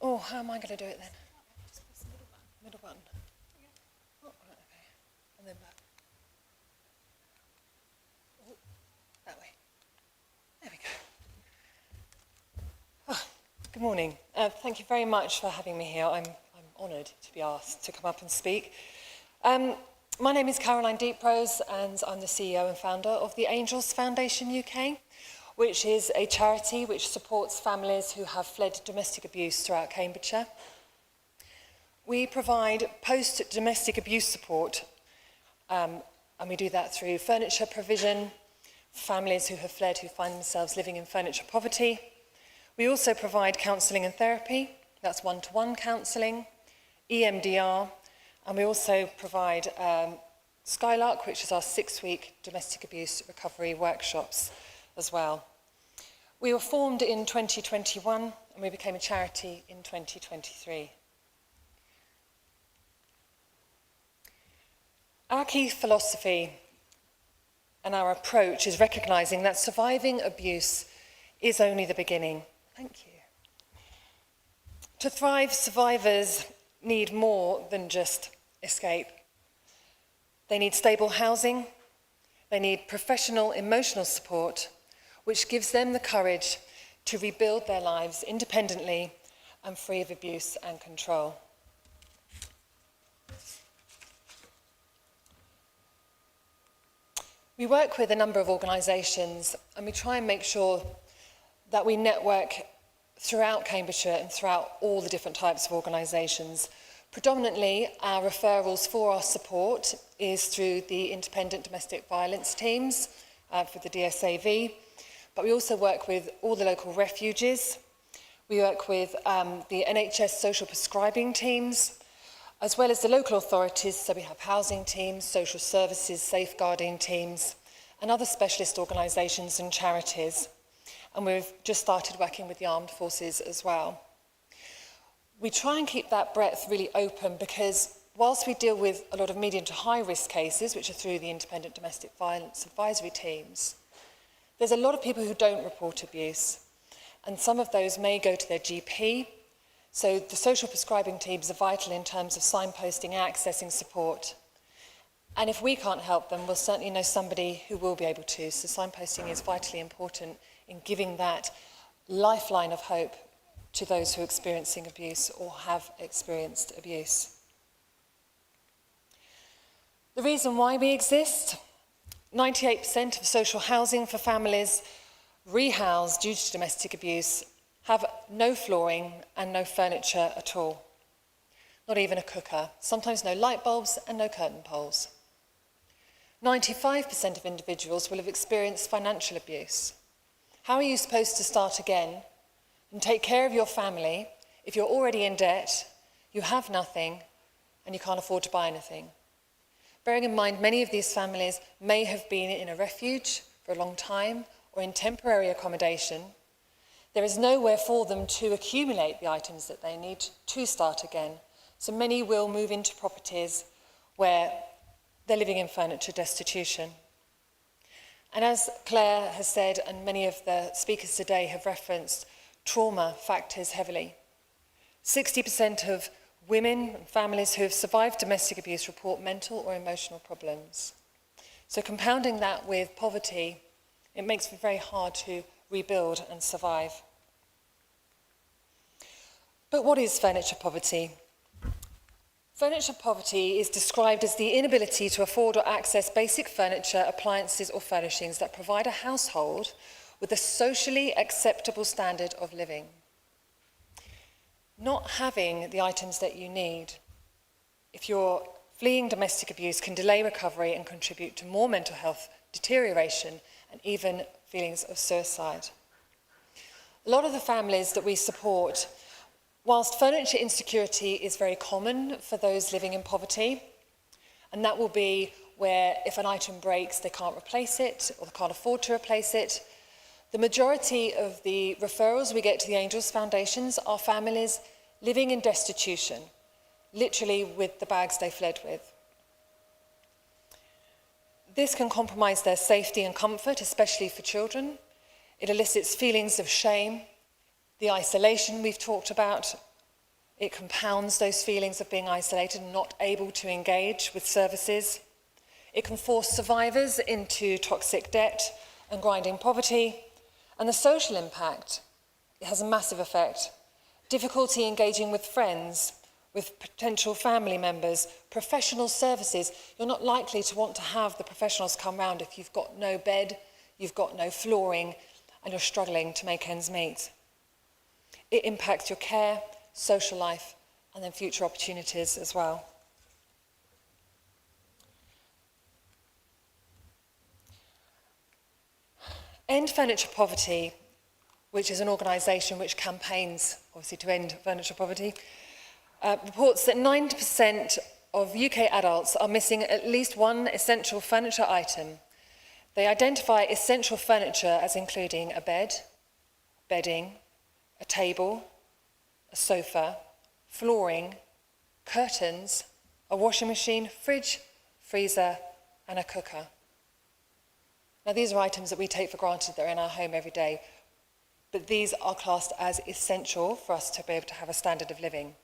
S6: Oh, how am I going to do it then? Middle button. Oh, right, okay. And then back. Oh, that way. There we go. Oh, good morning. Thank you very much for having me here. I'm honoured to be asked to come up and speak. My name is Caroline Deprose, and I'm the CEO and founder of the Angels Foundation UK, which is a charity which supports families who have fled domestic abuse throughout Cambridgeshire. We provide post-domestic abuse support, and we do that through furniture provision, families who have fled who find themselves living in furniture poverty. We also provide counselling and therapy, that's one-to-one counselling, EMDR, and we also provide Skylark, which is our 6-week domestic abuse recovery workshops as well. We were formed in 2021 and we became a charity in 2023. Our key philosophy and our approach is recognising that surviving abuse is only the beginning. Thank you. To thrive, survivors need more than just escape. They need stable housing, they need professional emotional support, which gives them the courage to rebuild their lives independently and free of abuse and control. We work with a number of organisations and we try and make sure that we network throughout Cambridgeshire and throughout all the different types of organisations. Predominantly, our referrals for our support is through the independent domestic violence teams for the DASV, but we also work with all the local refuges. We work with the NHS social prescribing teams, as well as the local authorities, so we have housing teams, social services, safeguarding teams, and other specialist organisations and charities. And we've just started working with the armed forces as well. We try and keep that breadth really open because whilst we deal with a lot of medium to high risk cases, which are through the independent domestic violence advisory teams, there's a lot of people who don't report abuse. And some of those may go to their GP. So the social prescribing teams are vital in terms of signposting, accessing support. And if we can't help them, we'll certainly know somebody who will be able to. So signposting is vitally important in giving that lifeline of hope to those who are experiencing abuse or have experienced abuse. The reason why we exist: 98% of social housing for families rehoused due to domestic abuse have no flooring and no furniture at all. Not even a cooker, sometimes no light bulbs and no curtain poles. 95% of individuals will have experienced financial abuse. How are you supposed to start again and take care of your family if you're already in debt, you have nothing, and you can't afford to buy anything? Bearing in mind, many of these families may have been in a refuge for a long time or in temporary accommodation. There is nowhere for them to accumulate the items that they need to start again. So many will move into properties where they're living in furniture destitution. And as Claire has said, and many of the speakers today have referenced, trauma factors heavily. 60% of women and families who have survived domestic abuse report mental or emotional problems. So compounding that with poverty, it makes it very hard to rebuild and survive. But what is furniture poverty? Furniture poverty is described as the inability to afford or access basic furniture, appliances or furnishings that provide a household with a socially acceptable standard of living. Not having the items that you need, if you're fleeing domestic abuse, can delay recovery and contribute to more mental health deterioration and even feelings of suicide. A lot of the families that we support, whilst furniture insecurity is very common for those living in poverty, and that will be where if an item breaks, they can't replace it or they can't afford to replace it, the majority of the referrals we get to the Angels Foundations are families living in destitution, literally with the bags they fled with. This can compromise their safety and comfort, especially for children. It elicits feelings of shame, the isolation we've talked about. It compounds those feelings of being isolated and not able to engage with services. It can force survivors into toxic debt and grinding poverty. And the social impact, it has a massive effect. Difficulty engaging with friends, with potential family members, professional services. You're not likely to want to have the professionals come round if you've got no bed, you've got no flooring, and you're struggling to make ends meet. It impacts your care, social life, and then future opportunities as well. End Furniture Poverty, which is an organisation which campaigns, obviously, to end furniture poverty, reports that 90% of UK adults are missing at least one essential furniture item. They identify essential furniture as including a bed, bedding, a table, a sofa, flooring, curtains, a washing machine, fridge, freezer, and a cooker. Now, these are items that we take for granted that are in our home every day, but these are classed as essential for us to be able to have a standard of living.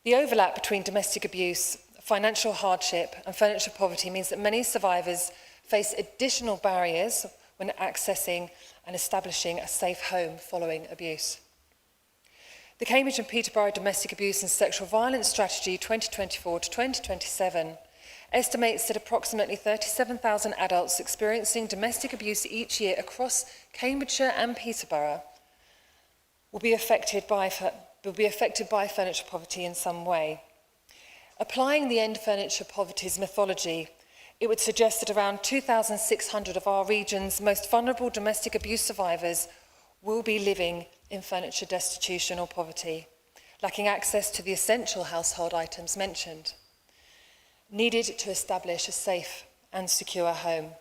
S6: The overlap between domestic abuse, financial hardship, and furniture poverty means that many survivors face additional barriers when accessing and establishing a safe home following abuse. The Cambridge and Peterborough Domestic Abuse and Sexual Violence Strategy 2024 to 2027 estimates that approximately 37,000 adults experiencing domestic abuse each year across Cambridgeshire and Peterborough will be affected by furniture poverty in some way. Applying the End Furniture Poverty's methodology, it would suggest that around 2,600 of our region's most vulnerable domestic abuse survivors will be living in furniture destitution or poverty, lacking access to the essential household items mentioned, needed to establish a safe and secure home.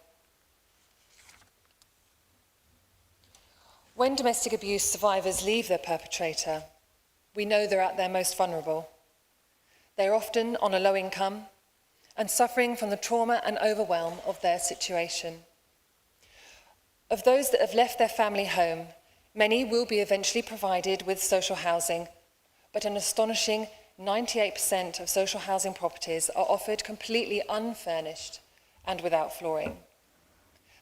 S6: When domestic abuse survivors leave their perpetrator, we know they're at their most vulnerable. They're often on a low income and suffering from the trauma and overwhelm of their situation. Of those that have left their family home, many will be eventually provided with social housing, but an astonishing 98% of social housing properties are offered completely unfurnished and without flooring.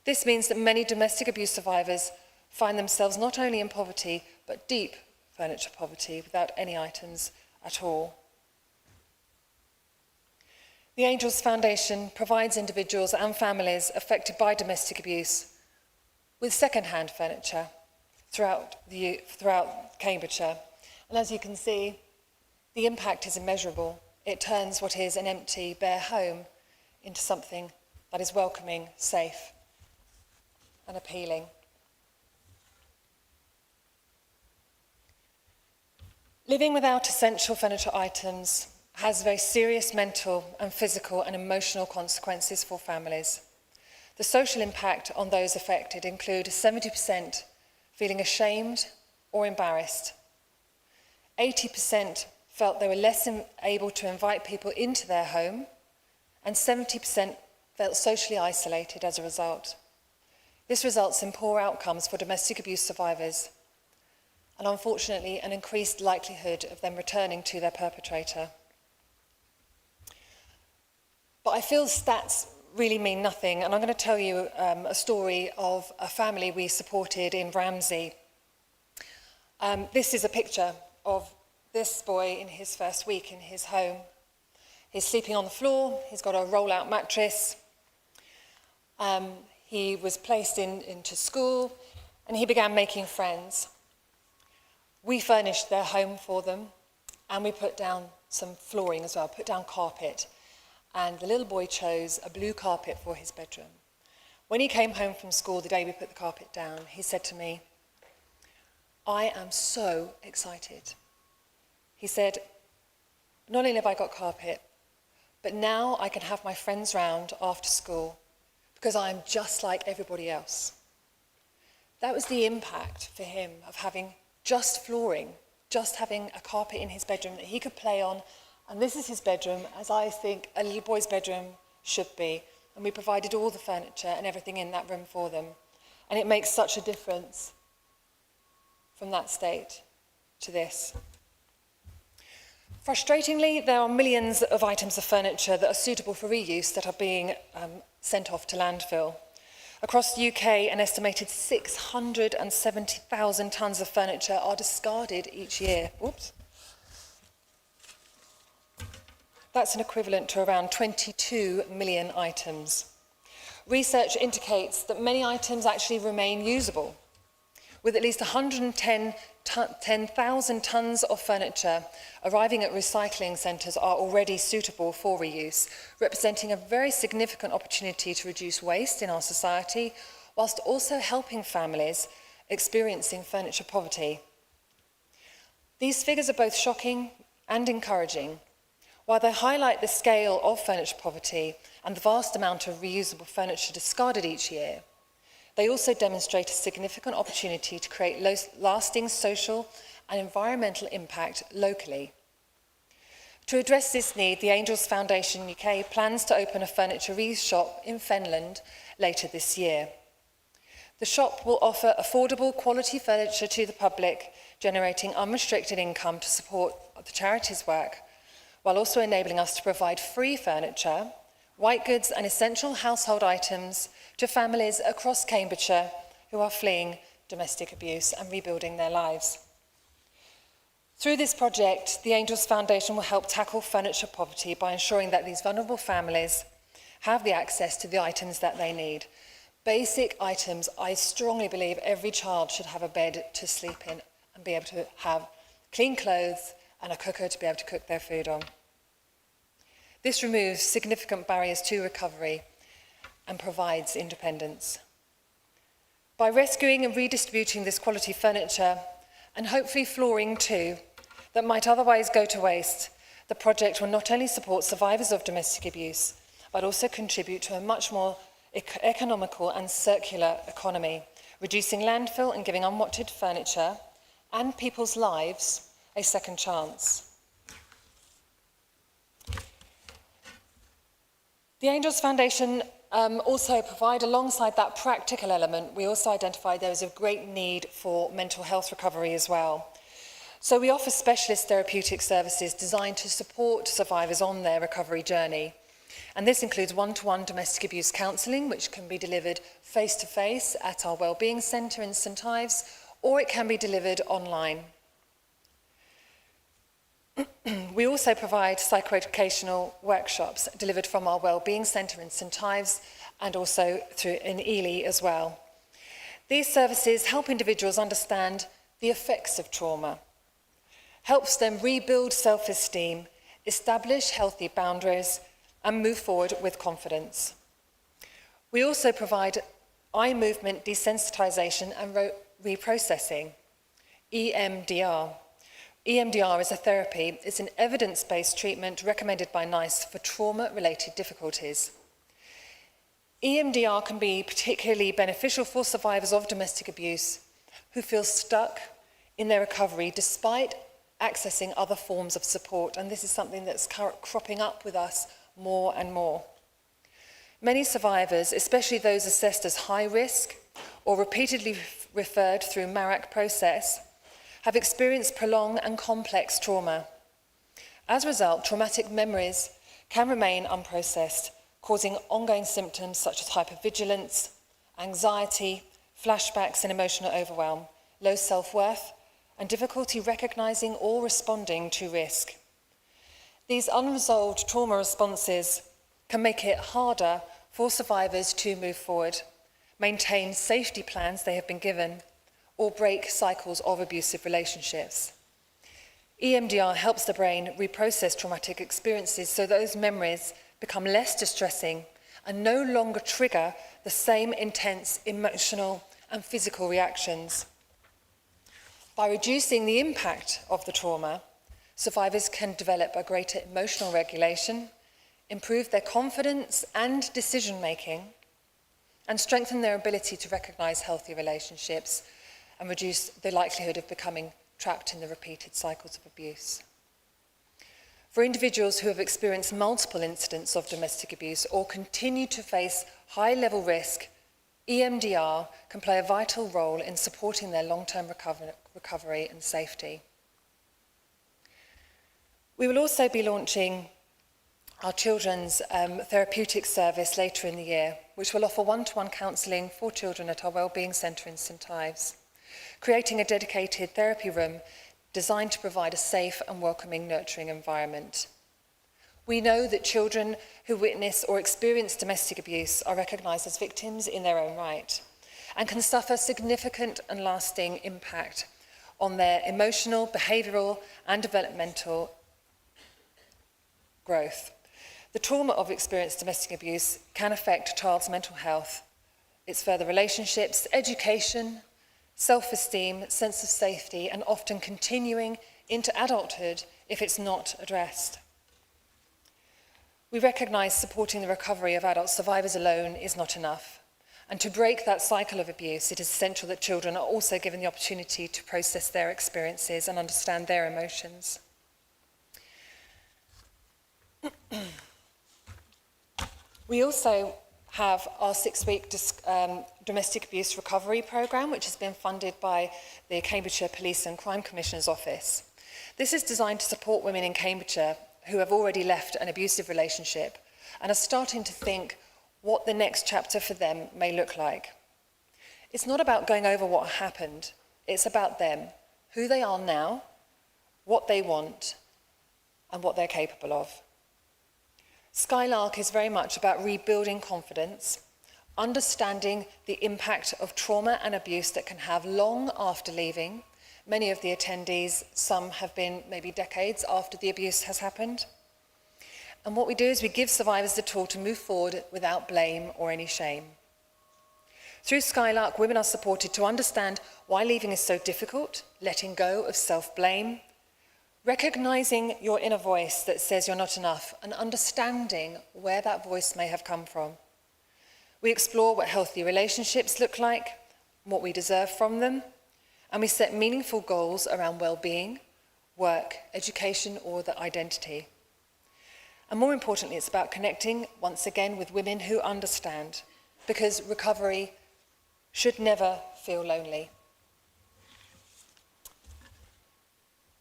S6: This means that many domestic abuse survivors find themselves not only in poverty, but deep furniture poverty without any items at all. The Angels Foundation provides individuals and families affected by domestic abuse with second-hand furniture throughout Cambridgeshire. And as you can see, the impact is immeasurable. It turns what is an empty, bare home into something that is welcoming, safe, and appealing. Living without essential furniture items has very serious mental and physical and emotional consequences for families. The social impact on those affected include 70% feeling ashamed or embarrassed. 80% felt they were less able to invite people into their home, and 70% felt socially isolated as a result. This results in poor outcomes for domestic abuse survivors, and unfortunately an increased likelihood of them returning to their perpetrator. But I feel stats really mean nothing, and I'm going to tell you a story of a family we supported in Ramsey. This is a picture of this boy in his first week in his home. He's sleeping on the floor, he's got a roll-out mattress. He was placed into school, and he began making friends. We furnished their home for them, and we put down some flooring as well, put down carpet. And the little boy chose a blue carpet for his bedroom. When he came home from school the day we put the carpet down, he said to me, "I am so excited." He said, "Not only have I got carpet, but now I can have my friends round after school because I am just like everybody else." That was the impact for him of having just flooring, just having a carpet in his bedroom that he could play on. And this is his bedroom, as I think a little boy's bedroom should be. And we provided all the furniture and everything in that room for them. And it makes such a difference from that state to this. Frustratingly, there are millions of items of furniture that are suitable for reuse that are being sent off to landfill. Across the UK, an estimated 670,000 tonnes of furniture are discarded each year. Oops. That's an equivalent to around 22 million items. Research indicates that many items actually remain usable, with at least 110,000 tonnes of furniture arriving at recycling centres are already suitable for reuse, representing a very significant opportunity to reduce waste in our society, whilst also helping families experiencing furniture poverty. These figures are both shocking and encouraging. While they highlight the scale of furniture poverty and the vast amount of reusable furniture discarded each year, they also demonstrate a significant opportunity to create lasting social and environmental impact locally. To address this need, the Angels Foundation UK plans to open a furniture reuse shop in Fenland later this year. The shop will offer affordable, quality furniture to the public, generating unrestricted income to support the charity's work, while also enabling us to provide free furniture, white goods and essential household items to families across Cambridgeshire who are fleeing domestic abuse and rebuilding their lives. Through this project, the Angels Foundation will help tackle furniture poverty by ensuring that these vulnerable families have the access to the items that they need. Basic items. I strongly believe every child should have a bed to sleep in and be able to have clean clothes and a cooker to be able to cook their food on. This removes significant barriers to recovery and provides independence. By rescuing and redistributing this quality furniture, and hopefully flooring too, that might otherwise go to waste, the project will not only support survivors of domestic abuse, but also contribute to a much more economical and circular economy, reducing landfill and giving unwanted furniture and people's lives a second chance. The Angels Foundation also provide, alongside that practical element, we also identified there is a great need for mental health recovery as well. So we offer specialist therapeutic services designed to support survivors on their recovery journey. And this includes one-to-one domestic abuse counselling, which can be delivered face-to-face at our Wellbeing Centre in St Ives, or it can be delivered online. We also provide psychoeducational workshops delivered from our Wellbeing Centre in St Ives and also in Ely as well. These services help individuals understand the effects of trauma, helps them rebuild self-esteem, establish healthy boundaries, and move forward with confidence. We also provide eye movement desensitization and reprocessing, EMDR. EMDR is a therapy. It's an evidence-based treatment recommended by NICE for trauma-related difficulties. EMDR can be particularly beneficial for survivors of domestic abuse who feel stuck in their recovery despite accessing other forms of support, and this is something that's cropping up with us more and more. Many survivors, especially those assessed as high risk or repeatedly referred through MARAC process, have experienced prolonged and complex trauma. As a result, traumatic memories can remain unprocessed, causing ongoing symptoms such as hypervigilance, anxiety, flashbacks and emotional overwhelm, low self-worth, and difficulty recognizing or responding to risk. These unresolved trauma responses can make it harder for survivors to move forward, maintain safety plans they have been given, or break cycles of abusive relationships. EMDR helps the brain reprocess traumatic experiences so those memories become less distressing and no longer trigger the same intense emotional and physical reactions. By reducing the impact of the trauma, survivors can develop a greater emotional regulation, improve their confidence and decision-making, and strengthen their ability to recognize healthy relationships and reduce the likelihood of becoming trapped in the repeated cycles of abuse. For individuals who have experienced multiple incidents of domestic abuse or continue to face high-level risk, EMDR can play a vital role in supporting their long-term recovery and safety. We will also be launching our children's therapeutic service later in the year, which will offer one-to-one counselling for children at our Wellbeing Centre in St Ives, creating a dedicated therapy room designed to provide a safe and welcoming, nurturing environment. We know that children who witness or experience domestic abuse are recognised as victims in their own right and can suffer significant and lasting impact on their emotional, behavioural and developmental growth. The trauma of experienced domestic abuse can affect a child's mental health, its further relationships, education, self-esteem, sense of safety, and often continuing into adulthood if it's not addressed. We recognise supporting the recovery of adult survivors alone is not enough. And to break that cycle of abuse, it is essential that children are also given the opportunity to process their experiences and understand their emotions. We also have our 6-week domestic abuse recovery programme, which has been funded by the Cambridgeshire Police and Crime Commissioner's Office. This is designed to support women in Cambridgeshire who have already left an abusive relationship and are starting to think what the next chapter for them may look like. It's not about going over what happened, it's about them, who they are now, what they want, and what they're capable of. Skylark is very much about rebuilding confidence, understanding the impact of trauma and abuse that can have long after leaving. Many of the attendees, some have been maybe decades after the abuse has happened. And what we do is we give survivors the tool to move forward without blame or any shame. Through Skylark, women are supported to understand why leaving is so difficult, letting go of self-blame, recognizing your inner voice that says you're not enough, and understanding where that voice may have come from. We explore what healthy relationships look like, what we deserve from them, and we set meaningful goals around well-being, work, education, or the identity. And more importantly, it's about connecting, once again, with women who understand, because recovery should never feel lonely.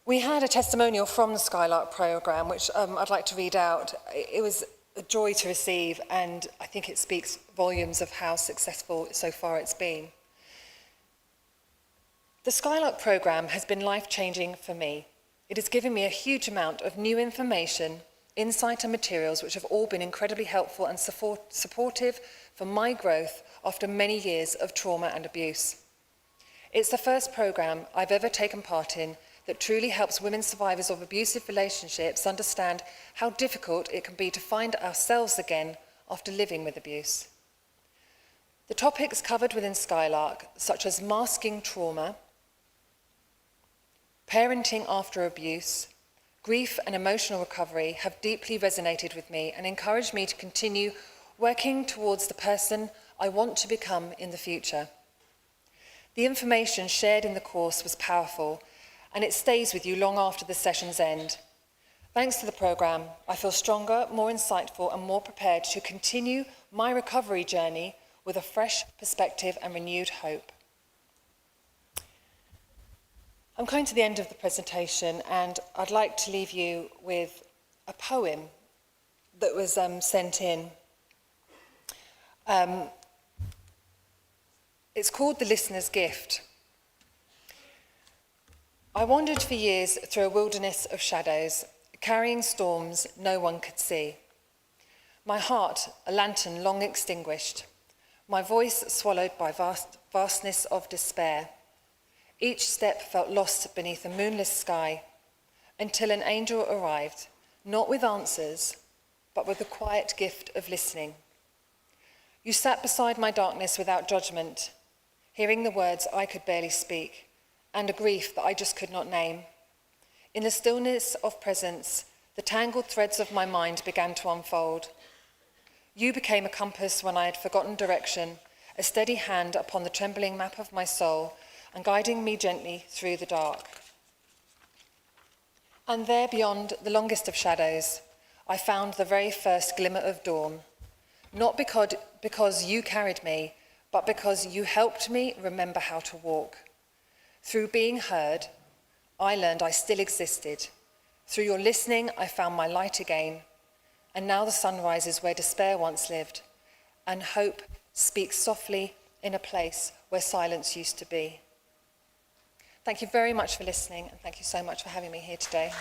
S6: We had a testimonial from the Skylark programme, which I'd like to read out. It was a joy to receive, and I think it speaks volumes of how successful so far it's been. The Skylark programme has been life-changing for me. It has given me a huge amount of new information, insight and materials which have all been incredibly helpful and supportive for my growth after many years of trauma and abuse. It's the first programme I've ever taken part in that truly helps women survivors of abusive relationships understand how difficult it can be to find ourselves again after living with abuse. The topics covered within Skylark, such as masking trauma, parenting after abuse, grief and emotional recovery, have deeply resonated with me and encouraged me to continue working towards the person I want to become in the future. The information shared in the course was powerful, and it stays with you long after the session's end. Thanks to the programme, I feel stronger, more insightful and more prepared to continue my recovery journey with a fresh perspective and renewed hope. I'm coming to the end of the presentation, and I'd like to leave you with a poem that was sent in. It's called The Listener's Gift. I wandered for years through a wilderness of shadows, carrying storms no one could see. My heart, a lantern long extinguished, my voice swallowed by vastness of despair. Each step felt lost beneath a moonless sky, until an angel arrived, not with answers, but with the quiet gift of listening. You sat beside my darkness without judgment, hearing the words I could barely speak, and a grief that I just could not name. In the stillness of presence, the tangled threads of my mind began to unfold. You became a compass when I had forgotten direction, a steady hand upon the trembling map of my soul, and guiding me gently through the dark. And there, beyond the longest of shadows, I found the very first glimmer of dawn, not because you carried me, but because you helped me remember how to walk. Through being heard, I learned I still existed. Through your listening, I found my light again, and now the sun rises where despair once lived, and hope speaks softly in a place where silence used to be. Thank you very much for listening, and thank you so much for having me here today.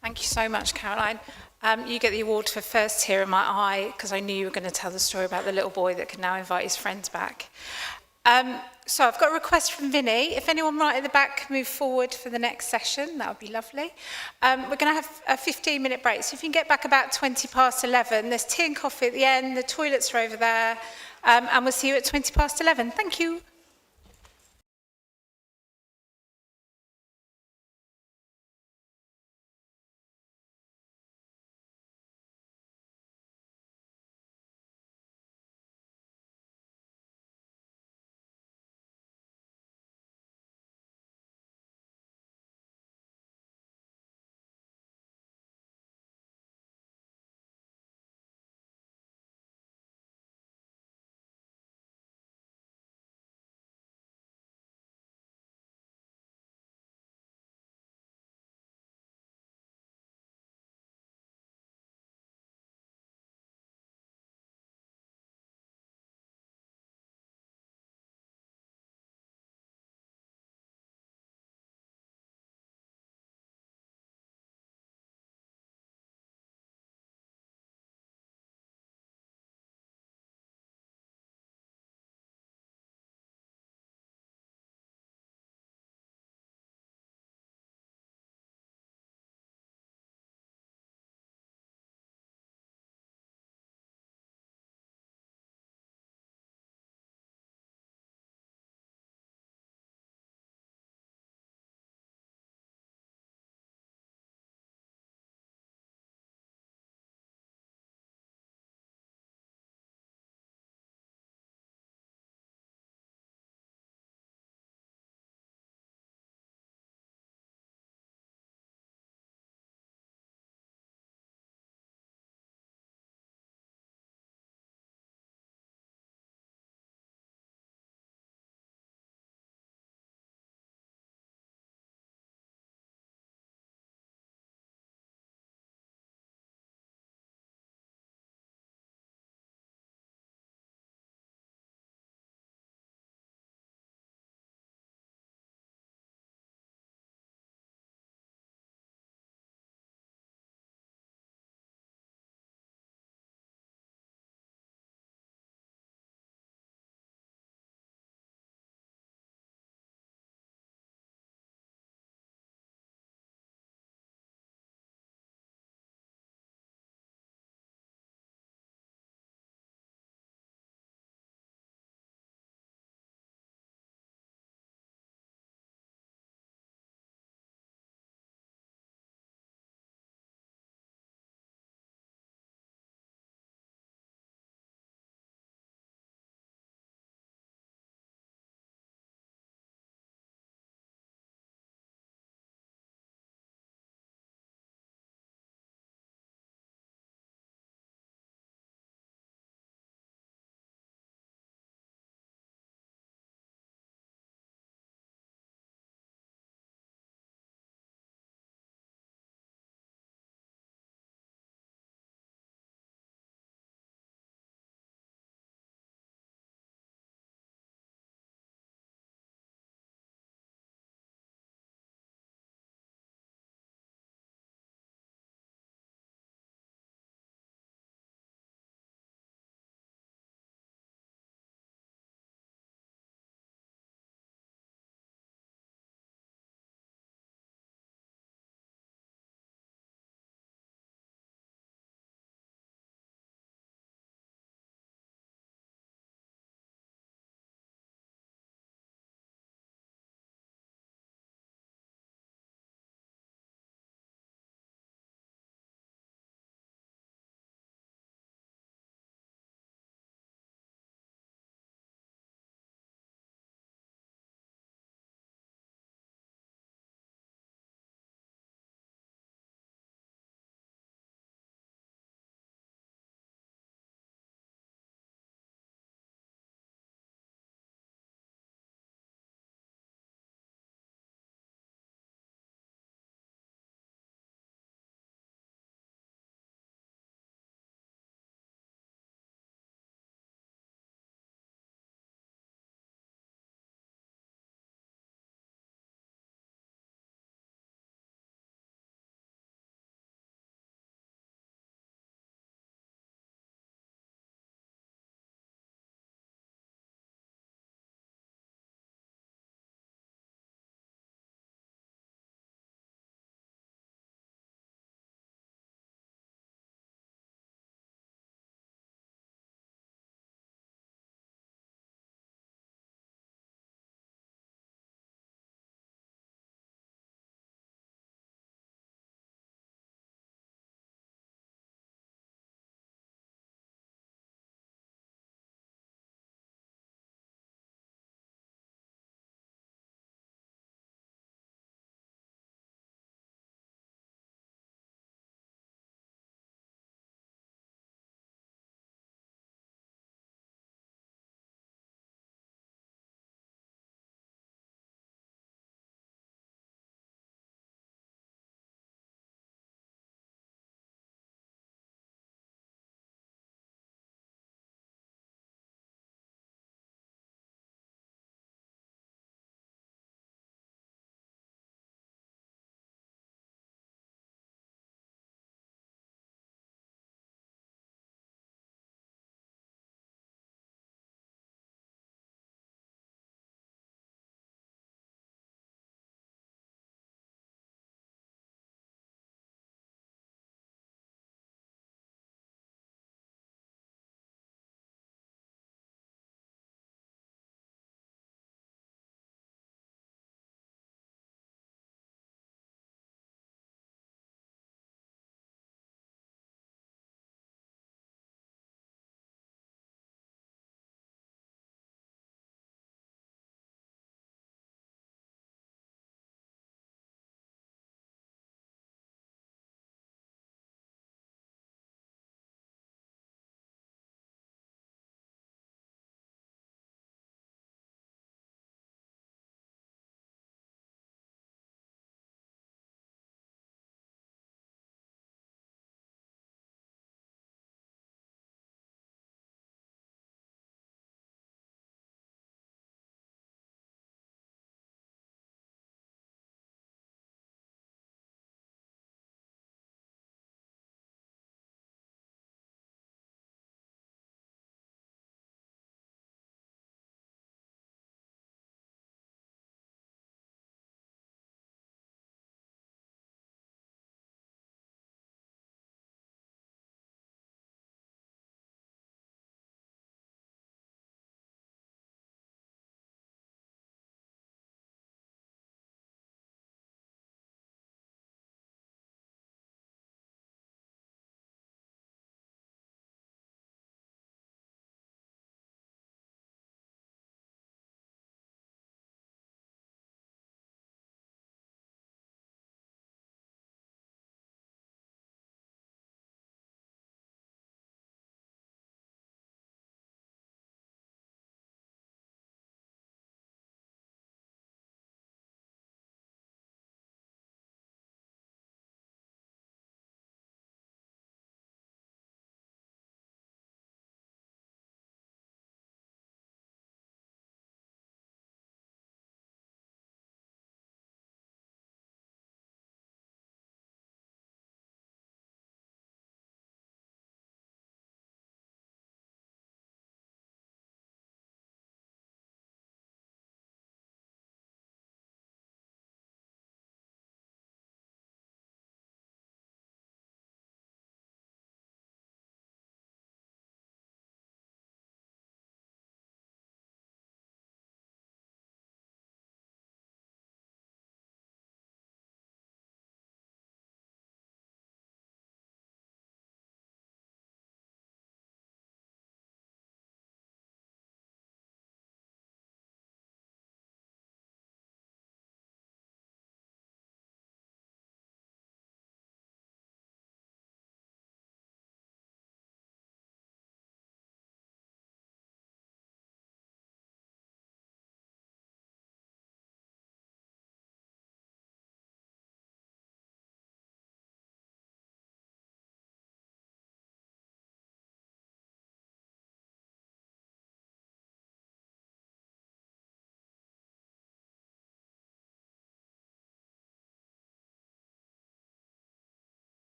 S1: Thank you so much, Caroline. You get the award for first tear in my eye, because I knew you were going to tell the story about the little boy that can now invite his friends back. So I've got a request from Vinny. If anyone right at the back can move forward for the next session, that would be lovely. We're going to have a 15-minute break, so if you can get back about 11:20, there's tea and coffee at the end, the toilets are over there, and we'll see you at 11:20. Thank you.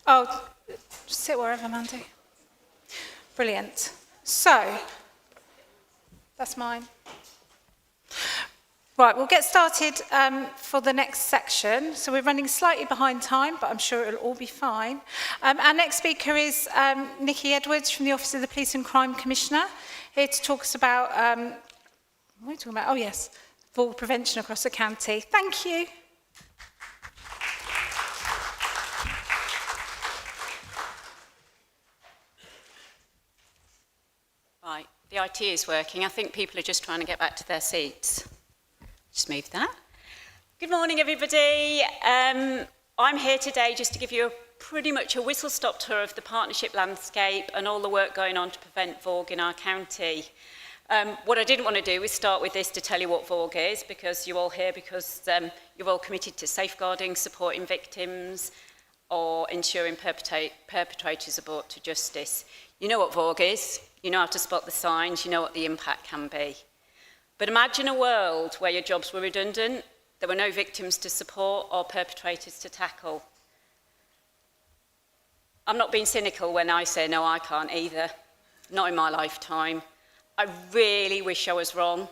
S1: Oh, just sit wherever, Mandy. Brilliant. So, that's mine. Right, we'll get started for the next section. So we're running slightly behind time, but I'm sure it'll all be fine. Our next speaker is Nikki Edwards from the Office of the Police and Crime Commissioner, here to talk us about, what are we talking about? Oh yes, fraud prevention across the county. Thank you.
S7: Right, the IT is working. I think people are just trying to get back to their seats. Just move that. Good morning, everybody. I'm here today just to give you pretty much a whistle-stop tour of the partnership landscape and all the work going on to prevent VOG in our county. What I didn't want to do is start with this to tell you what VOG is, because you're all here because you're all committed to safeguarding, supporting victims, or ensuring perpetrators are brought to justice. You know what VOG is, you know how to spot the signs, you know what the impact can be. But imagine a world where your jobs were redundant, there were no victims to support or perpetrators to tackle. I'm not being cynical when I say no, I can't either. Not in my lifetime. I really wish I was wrong,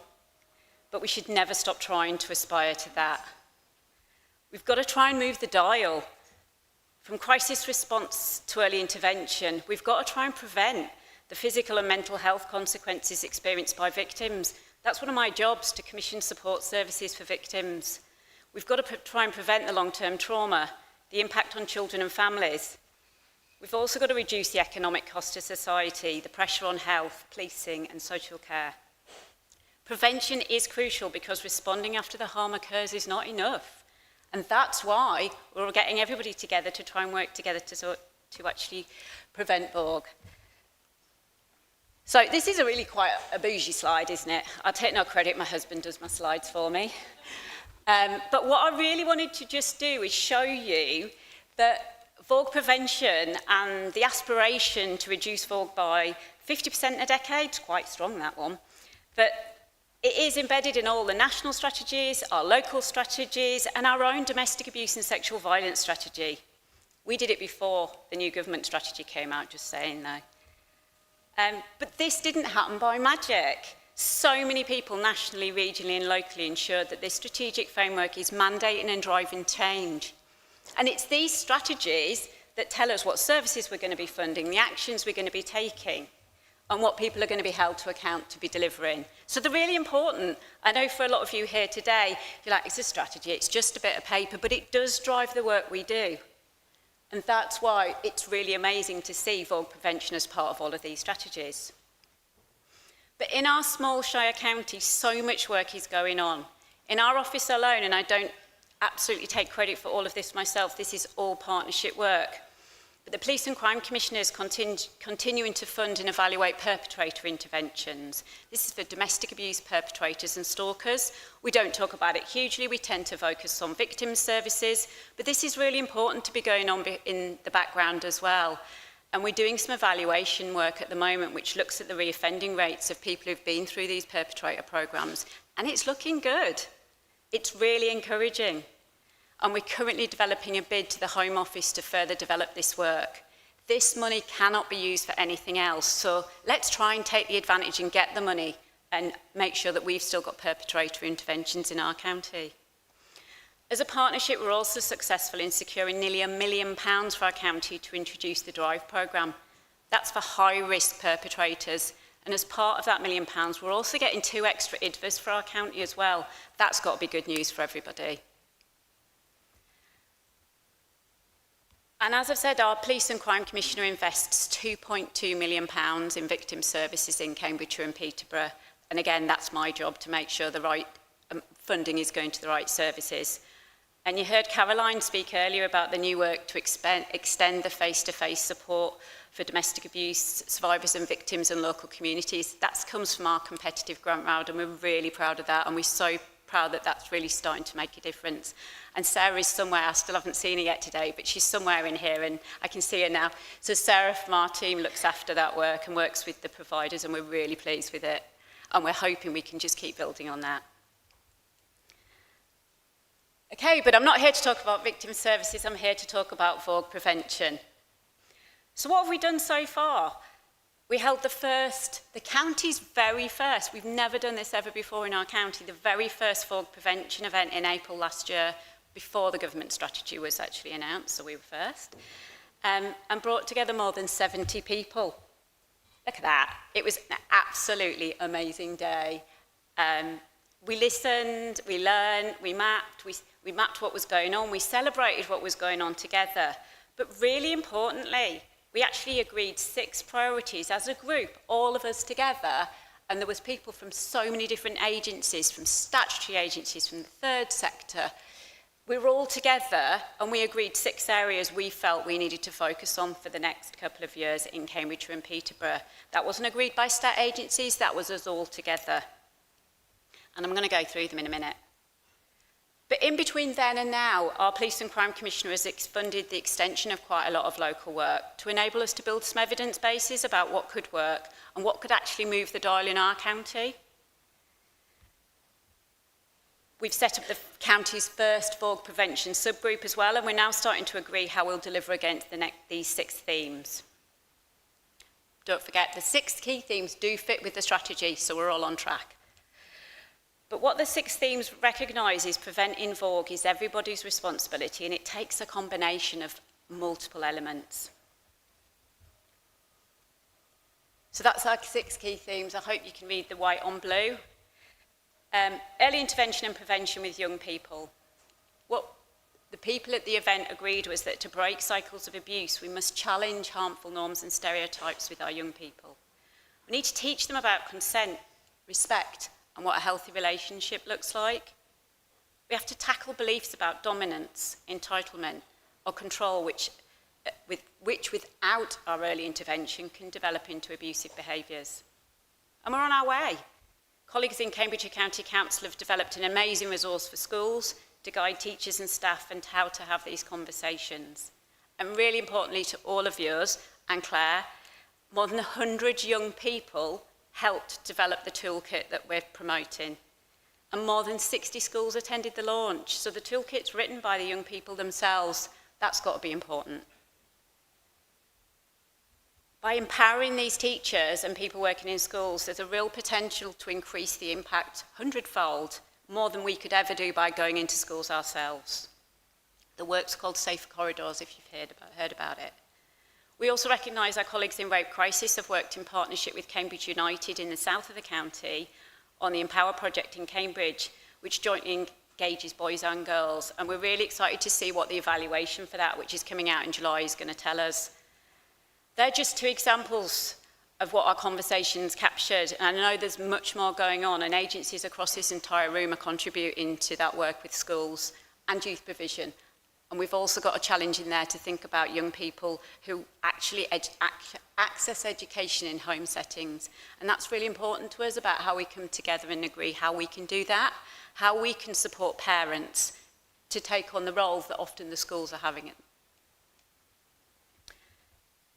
S7: but we should never stop trying to aspire to that. We've got to try and move the dial from crisis response to early intervention. We've got to try and prevent the physical and mental health consequences experienced by victims. That's one of my jobs, to commission support services for victims. We've got to try and prevent the long-term trauma, the impact on children and families. We've also got to reduce the economic cost to society, the pressure on health, policing and social care. Prevention is crucial because responding after the harm occurs is not enough. And that's why we're getting everybody together to try and work together to actually prevent VOG. So this is really quite a bougie slide, isn't it? I'll take no credit, my husband does my slides for me. But what I really wanted to just do is show you that VOG prevention and the aspiration to reduce VOG by 50% a decade, quite strong that one, but it is embedded in all the national strategies, our local strategies, and our own domestic abuse and sexual violence strategy. We did it before the new government strategy came out, just saying though. But this didn't happen by magic. So many people nationally, regionally and locally ensured that this strategic framework is mandating and driving change. And it's these strategies that tell us what services we're going to be funding, the actions we're going to be taking, and what people are going to be held to account to be delivering. So they're really important. I know for a lot of you here today, you're like, it's a strategy, it's just a bit of paper, but it does drive the work we do. And that's why it's really amazing to see VOG prevention as part of all of these strategies. But in our small Shire county, so much work is going on. In our office alone, and I don't absolutely take credit for all of this myself, this is all partnership work. But the Police and Crime Commissioner is continuing to fund and evaluate perpetrator interventions. This is for domestic abuse perpetrators and stalkers. We don't talk about it hugely, we tend to focus on victim services, but this is really important to be going on in the background as well. And we're doing some evaluation work at the moment which looks at the reoffending rates of people who've been through these perpetrator programs, and it's looking good. It's really encouraging. And we're currently developing a bid to the Home Office to further develop this work. This money cannot be used for anything else, so let's try and take the advantage and get the money and make sure that we've still got perpetrator interventions in our county. As a partnership, we're also successful in securing nearly £1 million for our county to introduce the DRIVE programme. That's for high-risk perpetrators, and as part of that £1 million, we're also getting 2 extra IDVAs for our county as well. That's got to be good news for everybody. And as I've said, our Police and Crime Commissioner invests £2.2 million in victim services in Cambridgeshire and Peterborough. And again, that's my job to make sure the right funding is going to the right services. And you heard Caroline speak earlier about the new work to extend the face-to-face support for domestic abuse survivors and victims and local communities. That comes from our competitive grant round, and we're really proud of that, and we're so proud that that's really starting to make a difference. And Sarah is somewhere, I still haven't seen her yet today, but she's somewhere in here and I can see her now. So Sarah from our team looks after that work and works with the providers, and we're really pleased with it. And we're hoping we can just keep building on that. Okay, but I'm not here to talk about victim services, I'm here to talk about VOG prevention. So what have we done so far? We held the county's very first, we've never done this ever before in our county, the very first fog prevention event in April last year, before the government strategy was actually announced, so we were first, and brought together more than 70 people. Look at that. It was an absolutely amazing day. We listened, we learned, we mapped what was going on, we celebrated what was going on together. But really importantly, we actually agreed 6 priorities as a group, all of us together, and there was people from so many different agencies, from statutory agencies, from the third sector. We were all together and we agreed 6 areas we felt we needed to focus on for the next couple of years in Cambridgeshire and Peterborough. That wasn't agreed by state agencies, that was us all together. And I'm going to go through them in a minute. But in between then and now, our Police and Crime Commissioner has funded the extension of quite a lot of local work to enable us to build some evidence bases about what could work and what could actually move the dial in our county. We've set up the county's first fog prevention subgroup as well, and we're now starting to agree how we'll deliver against these 6 themes. Don't forget, the 6 key themes do fit with the strategy, so we're all on track. But what the 6 themes recognise is preventing VOG is everybody's responsibility, and it takes a combination of multiple elements. So that's our 6 key themes. I hope you can read the white on blue. Early intervention and prevention with young people. What the people at the event agreed was that to break cycles of abuse, we must challenge harmful norms and stereotypes with our young people. We need to teach them about consent, respect, and what a healthy relationship looks like. We have to tackle beliefs about dominance, entitlement, or control, which without our early intervention can develop into abusive behaviours. And we're on our way. Colleagues in Cambridgeshire County Council have developed an amazing resource for schools to guide teachers and staff and how to have these conversations. And really importantly to all of yours, and Claire, more than 100 young people helped develop the toolkit that we're promoting. And more than 60 schools attended the launch. So the toolkit's written by the young people themselves. That's got to be important. By empowering these teachers and people working in schools, there's a real potential to increase the impact 100-fold, more than we could ever do by going into schools ourselves. The work's called Safer Corridors, if you've heard about it. We also recognise our colleagues in Rape Crisis have worked in partnership with Cambridge United in the south of the county on the Empower project in Cambridge, which jointly engages boys and girls. And we're really excited to see what the evaluation for that, which is coming out in July, is going to tell us. They're just 2 examples of what our conversations captured. And I know there's much more going on, and agencies across this entire room are contributing to that work with schools and youth provision. And we've also got a challenge in there to think about young people who actually access education in home settings. And that's really important to us about how we come together and agree how we can do that, how we can support parents to take on the roles that often the schools are having.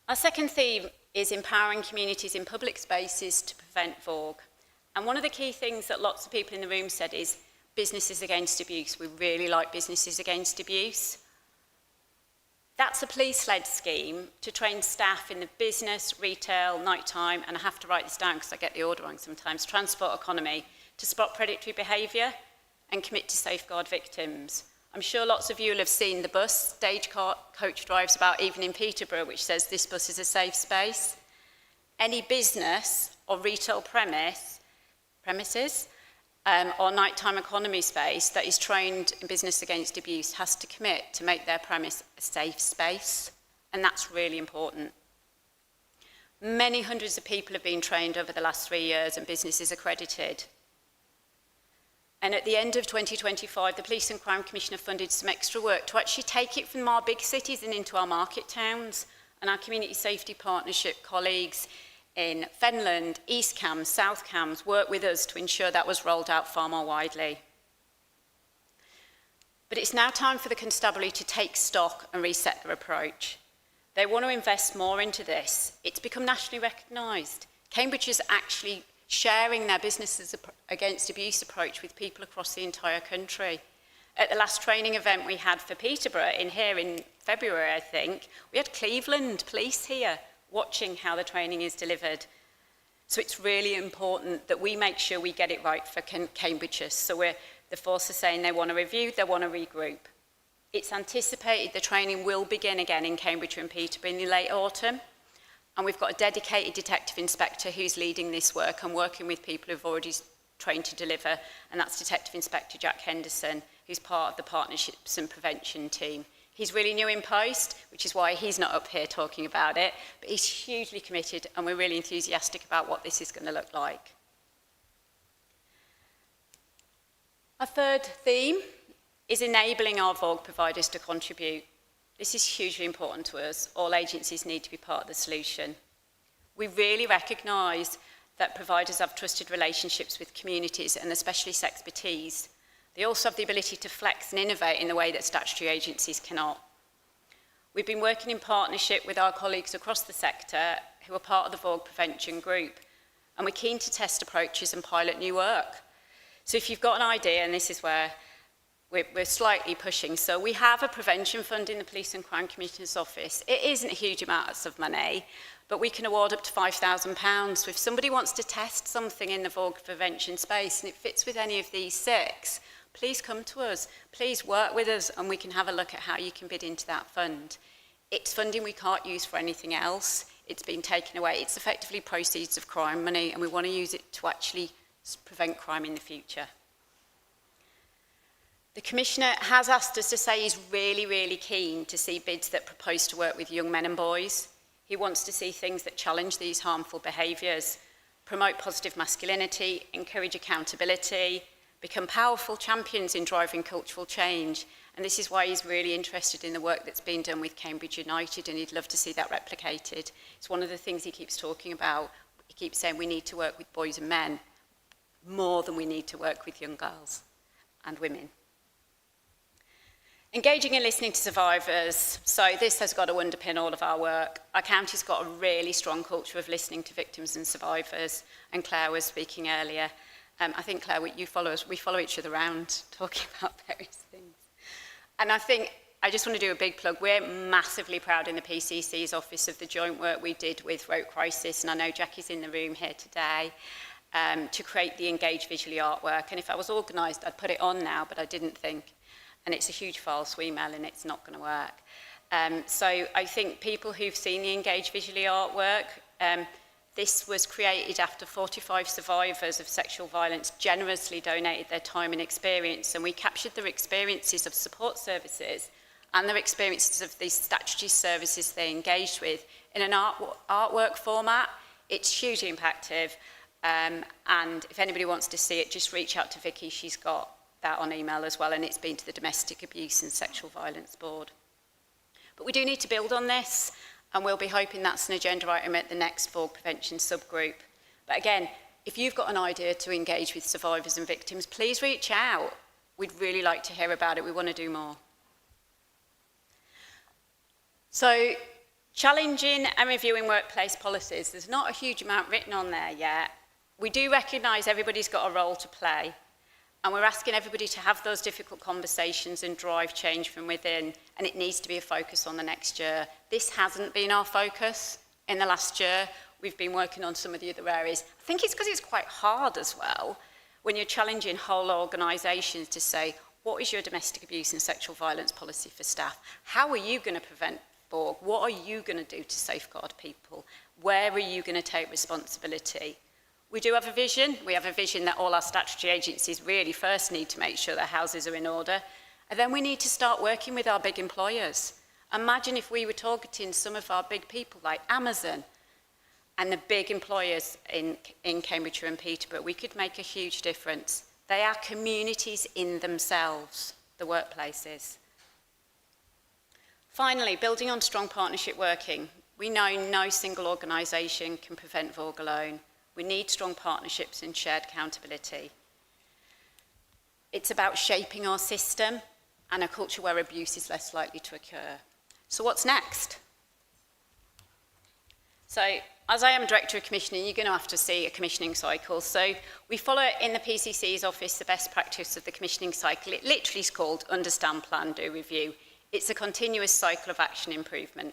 S7: Our second theme is empowering communities in public spaces to prevent VOG. And one of the key things that lots of people in the room said is businesses against abuse. We really like businesses against abuse. That's a police-led scheme to train staff in the business, retail, nighttime, and I have to write this down because I get the order wrong sometimes, transport economy, to spot predatory behaviour and commit to safeguard victims. I'm sure lots of you will have seen the bus Stagecoach drives about, even in Peterborough, which says this bus is a safe space. Any business or retail premises or nighttime economy space that is trained in business against abuse has to commit to make their premise a safe space, and that's really important. Many hundreds of people have been trained over the last 3 years and businesses accredited. And at the end of 2025, the Police and Crime Commissioner funded some extra work to actually take it from our big cities and into our market towns, and our Community Safety Partnership colleagues in Fenland, East Cambs, South Cambs worked with us to ensure that was rolled out far more widely. But it's now time for the constabulary to take stock and reset their approach. They want to invest more into this. It's become nationally recognised. Cambridge is actually sharing their businesses against abuse approach with people across the entire country. At the last training event we had for Peterborough in February, I think, we had Cleveland Police here watching how the training is delivered. So it's really important that we make sure we get it right for Cambridgeshire. So the force are saying they want to review, they want to regroup. It's anticipated the training will begin again in Cambridgeshire and Peterborough in the late autumn. And we've got a dedicated detective inspector who's leading this work and working with people who've already trained to deliver, and that's Detective Inspector Jack Henderson, who's part of the Partnerships and Prevention team. He's really new in post, which is why he's not up here talking about it, but he's hugely committed and we're really enthusiastic about what this is going to look like. Our third theme is enabling our VOG providers to contribute. This is hugely important to us. All agencies need to be part of the solution. We really recognise that providers have trusted relationships with communities and especially expertise. They also have the ability to flex and innovate in the way that statutory agencies cannot. We've been working in partnership with our colleagues across the sector who are part of the VOG Prevention Group, and we're keen to test approaches and pilot new work. So if you've got an idea, and this is where we're slightly pushing, so we have a prevention fund in the Police and Crime Commissioner's Office. It isn't huge amounts of money, but we can award up to £5,000. So if somebody wants to test something in the VOG prevention space and it fits with any of these 6, please come to us. Please work with us and we can have a look at how you can bid into that fund. It's funding we can't use for anything else. It's been taken away. It's effectively proceeds of crime money and we want to use it to actually prevent crime in the future. The Commissioner has asked us to say he's really, really keen to see bids that propose to work with young men and boys. He wants to see things that challenge these harmful behaviours, promote positive masculinity, encourage accountability, become powerful champions in driving cultural change. And this is why he's really interested in the work that's been done with Cambridge United, and he'd love to see that replicated. It's one of the things he keeps talking about. He keeps saying we need to work with boys and men more than we need to work with young girls and women. Engaging and listening to survivors. So this has got to underpin all of our work. Our county's got a really strong culture of listening to victims and survivors, and Claire was speaking earlier. I think, Claire, we follow each other around talking about various things. And I think I just want to do a big plug. We're massively proud in the PCC's office of the joint work we did with Road Crisis, and I know Jackie's in the room here today, to create the Engage Visually artwork. And if I was organised, I'd put it on now, but I didn't think. And it's a huge file to email and it's not going to work. So I think people who've seen the Engage Visually artwork, this was created after 45 survivors of sexual violence generously donated their time and experience, and we captured their experiences of support services and their experiences of these statutory services they engaged with in an artwork format. It's hugely impactful, and if anybody wants to see it, just reach out to Vicky. She's got that on email as well, and it's been to the Domestic Abuse and Sexual Violence Board. But we do need to build on this, and we'll be hoping that's an agenda item at the next VOG prevention subgroup. But again, if you've got an idea to engage with survivors and victims, please reach out. We'd really like to hear about it. We want to do more. So, challenging and reviewing workplace policies. There's not a huge amount written on there yet. We do recognise everybody's got a role to play, and we're asking everybody to have those difficult conversations and drive change from within, and it needs to be a focus on the next year. This hasn't been our focus in the last year. We've been working on some of the other areas. I think it's because it's quite hard as well when you're challenging whole organisations to say, what is your domestic abuse and sexual violence policy for staff? How are you going to prevent VOG? What are you going to do to safeguard people? Where are you going to take responsibility? We do have a vision. We have a vision that all our statutory agencies really first need to make sure their houses are in order. And then we need to start working with our big employers. Imagine if we were targeting some of our big people like Amazon and the big employers in Cambridgeshire and Peterborough. We could make a huge difference. They are communities in themselves, the workplaces. Finally, building on strong partnership working. We know no single organisation can prevent VOG alone. We need strong partnerships and shared accountability. It's about shaping our system and a culture where abuse is less likely to occur. So what's next? So as I am Director of Commissioning, you're going to have to see a commissioning cycle. So we follow in the PCC's office the best practice of the commissioning cycle. It literally is called Understand, Plan, Do, Review. It's a continuous cycle of action improvement.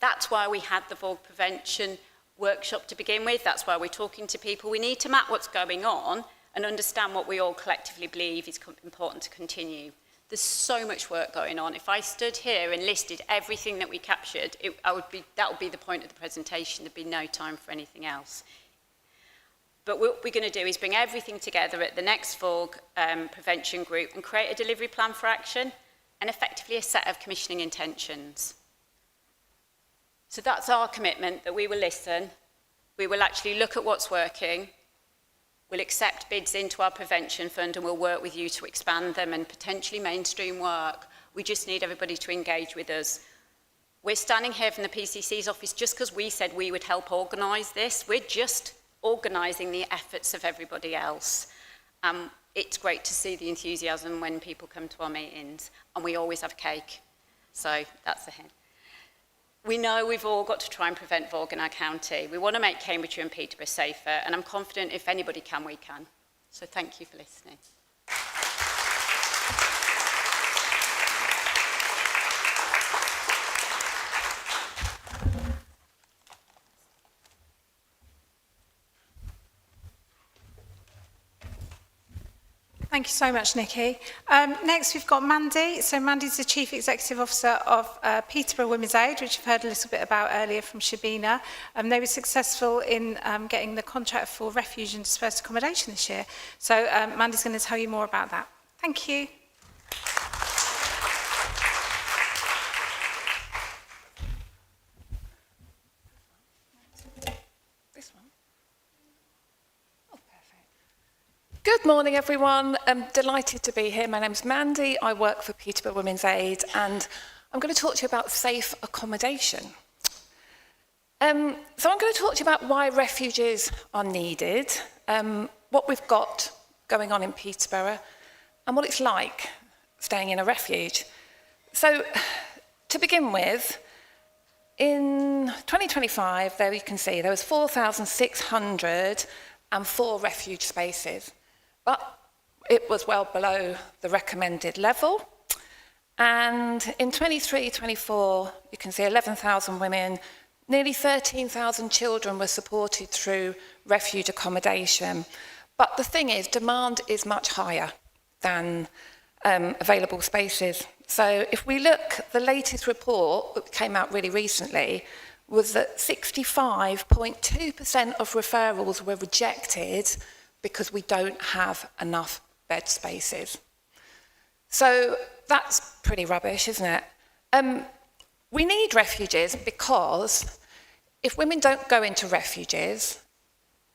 S7: That's why we had the VOG prevention workshop to begin with. That's why we're talking to people. We need to map what's going on and understand what we all collectively believe is important to continue. There's so much work going on. If I stood here and listed everything that we captured, that would be the point of the presentation. There'd be no time for anything else. But what we're going to do is bring everything together at the next VOG prevention group and create a delivery plan for action and effectively a set of commissioning intentions. So that's our commitment, that we will listen, we will actually look at what's working, we'll accept bids into our prevention fund and we'll work with you to expand them and potentially mainstream work. We just need everybody to engage with us. We're standing here from the PCC's office just because we said we would help organise this. We're just organising the efforts of everybody else. It's great to see the enthusiasm when people come to our meetings, and we always have cake. So that's the hint. We know we've all got to try and prevent VOG in our county. We want to make Cambridgeshire and Peterborough safer, and I'm confident if anybody can, we can. So thank you for listening.
S1: Thank you so much, Nikki. Next, we've got Mandy. So Mandy's the Chief Executive Officer of Peterborough Women's Aid, which you've heard a little bit about earlier from Shabina. They were successful in getting the contract for refuge and dispersed accommodation this year. So Mandy's going to tell you more about that. Thank you.
S8: Good morning, everyone. I'm delighted to be here. My name's Mandy. I work for Peterborough Women's Aid, and I'm going to talk to you about safe accommodation. So I'm going to talk to you about why refuges are needed, what we've got going on in Peterborough, and what it's like staying in a refuge. So, to begin with, in 2025, there you can see there was 4,604 refuge spaces. But it was well below the recommended level. And in 23-24, you can see 11,000 women, nearly 13,000 children were supported through refuge accommodation. But the thing is, demand is much higher than available spaces. So if we look, the latest report that came out really recently was that 65.2% of referrals were rejected because we don't have enough bed spaces. So that's pretty rubbish, isn't it? We need refuges because if women don't go into refuges,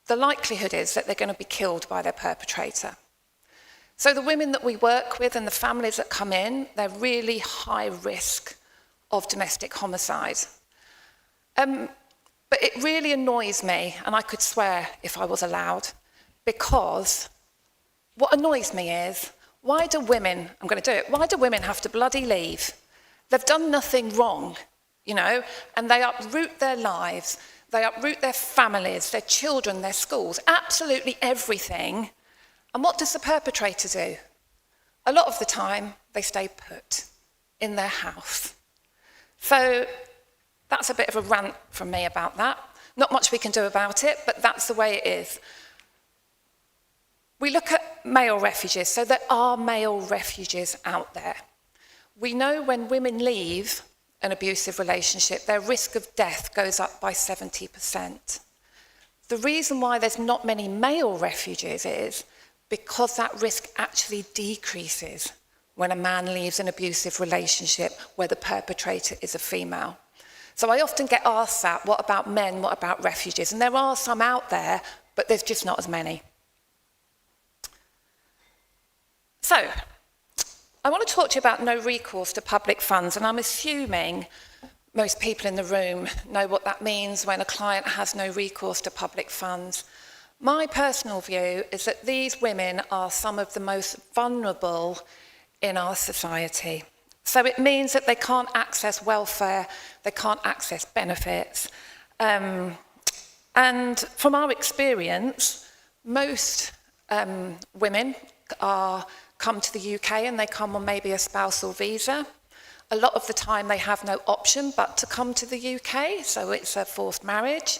S8: the likelihood is that they're going to be killed by their perpetrator. So the women that we work with and the families that come in, they're really high risk of domestic homicide. But it really annoys me, and I could swear if I was allowed, because what annoys me is, why do women, I'm going to do it, why do women have to bloody leave? They've done nothing wrong, you know, and they uproot their lives, they uproot their families, their children, their schools, absolutely everything. And what does the perpetrator do? A lot of the time, they stay put in their house. So that's a bit of a rant from me about that. Not much we can do about it, but that's the way it is. We look at male refuges, so there are male refuges out there. We know when women leave an abusive relationship, their risk of death goes up by 70%. The reason why there's not many male refuges is because that risk actually decreases when a man leaves an abusive relationship where the perpetrator is a female. So I often get asked that, what about men, what about refuges? And there are some out there, but there's just not as many. So, I want to talk to you about no recourse to public funds, and I'm assuming most people in the room know what that means when a client has no recourse to public funds. My personal view is that these women are some of the most vulnerable in our society. So it means that they can't access welfare, they can't access benefits. And from our experience, most women come to the UK and they come on maybe a spousal visa. A lot of the time they have no option but to come to the UK, so it's a forced marriage.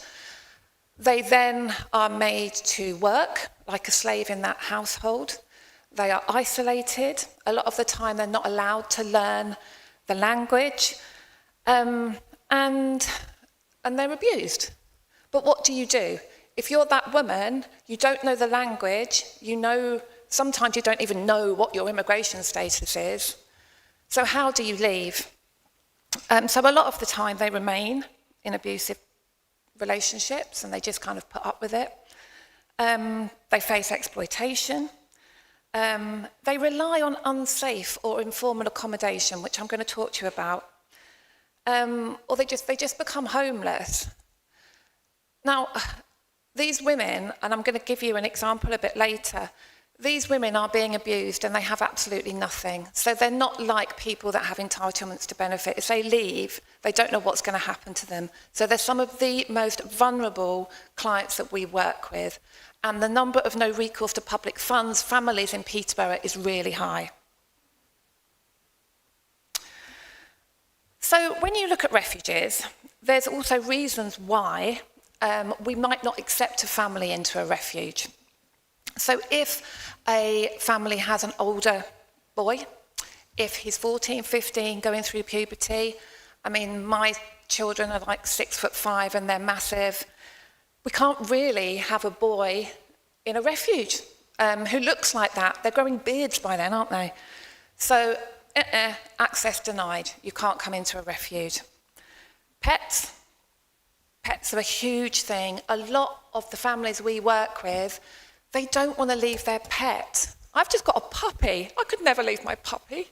S8: They then are made to work like a slave in that household. They are isolated. A lot of the time they're not allowed to learn the language, and they're abused. But what do? If you're that woman, you don't know the language, sometimes you don't even know what your immigration status is. So how do you leave? So a lot of the time they remain in abusive relationships and they just kind of put up with it. They face exploitation. They rely on unsafe or informal accommodation, which I'm going to talk to you about. Or they just become homeless. Now, these women, and I'm going to give you an example a bit later, these women are being abused and they have absolutely nothing. So they're not like people that have entitlements to benefit. If they leave, they don't know what's going to happen to them. So they're some of the most vulnerable clients that we work with. And the number of no recourse to public funds families in Peterborough is really high. So when you look at refugees, there's also reasons why we might not accept a family into a refuge. So if a family has an older boy, if he's 14, 15, going through puberty, I mean, my children are like 6'5" and they're massive. We can't really have a boy in a refuge who looks like that. They're growing beards by then, aren't they? So, access denied. You can't come into a refuge. Pets are a huge thing. A lot of the families we work with, they don't want to leave their pet. I've just got a puppy. I could never leave my puppy.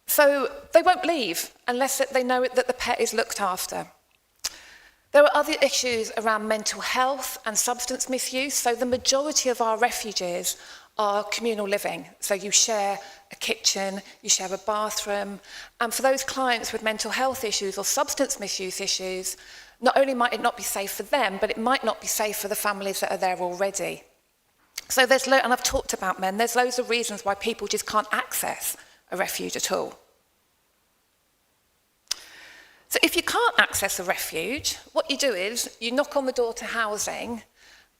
S8: So they won't leave unless they know that the pet is looked after. There are other issues around mental health and substance misuse. So the majority of our refugees are communal living. So you share a kitchen, you share a bathroom. And for those clients with mental health issues or substance misuse issues, not only might it not be safe for them, but it might not be safe for the families that are there already. So and I've talked about men, there's loads of reasons why people just can't access a refuge at all. So if you can't access a refuge, what you do is you knock on the door to housing,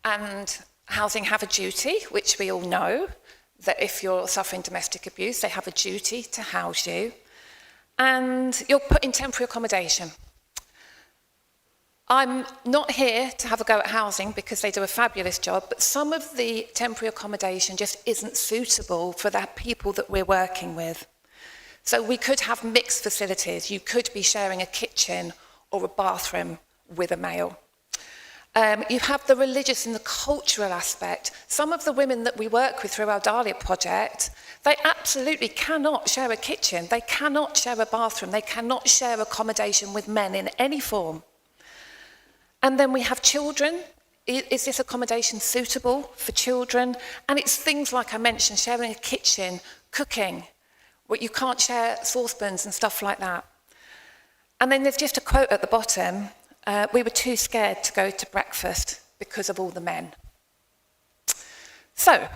S8: and housing have a duty, which we all know, that if you're suffering domestic abuse, they have a duty to house you, and you're put in temporary accommodation. I'm not here to have a go at housing because they do a fabulous job, but some of the temporary accommodation just isn't suitable for the people that we're working with. So we could have mixed facilities. You could be sharing a kitchen or a bathroom with a male. You have the religious and the cultural aspect. Some of the women that we work with through our Dahlia project, they absolutely cannot share a kitchen. They cannot share a bathroom. They cannot share accommodation with men in any form. And then we have children. Is this accommodation suitable for children? And it's things like I mentioned, sharing a kitchen, cooking, where you can't share saucepans and stuff like that. And then there's just a quote at the bottom, we were too scared to go to breakfast because of all the men. So,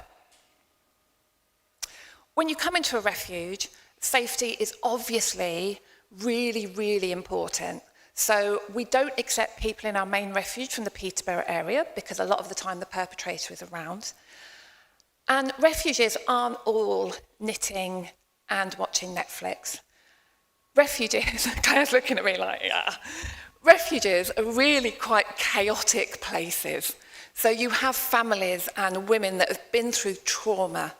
S8: when you come into a refuge, safety is obviously really, really important. So we don't accept people in our main refuge from the Peterborough area because a lot of the time the perpetrator is around. And refugees aren't all knitting and watching Netflix. Refugees, Claire's looking at me like, yeah. Refugees are really quite chaotic places. So you have families and women that have been through trauma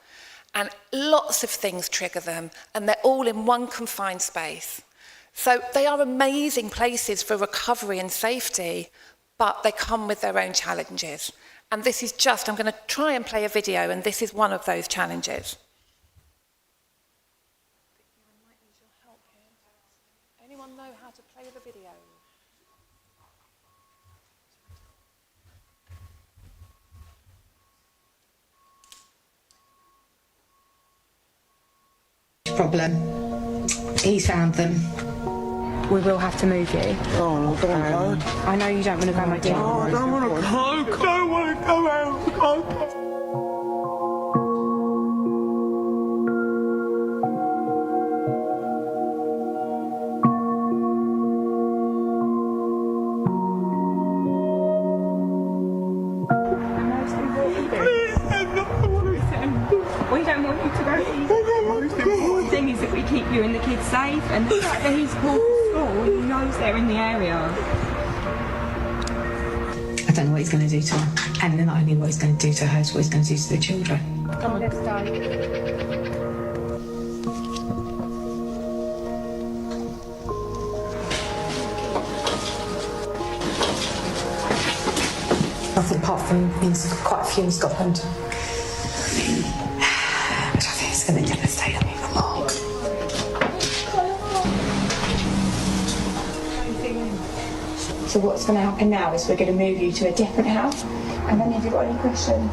S8: and lots of things trigger them and they're all in one confined space. So they are amazing places for recovery and safety, but they come with their own challenges. And this is just, I'm going to try and play a video, and this is one of those challenges. Anyone know how to play the video?
S9: Problem. He's found them. we will have to move you.
S10: Oh, I don't know.
S9: I know you don't want to go, my dear.
S10: Oh, I don't want to go. I don't want to go out.
S9: We don't want you to go either. The most important thing is that we keep you and the kids safe, and the fact that he's called to school, he knows they're in the area.
S11: I don't know what he's going to do to her. And then not only what he's going to do to her, it's what he's going to do to the children.
S9: Come on, let's go.
S11: Nothing apart from quite a few in Scotland. Which I think is going to devastate them even more.
S9: So what's going to happen now is we're going to move you to a different house. And then have you got any questions?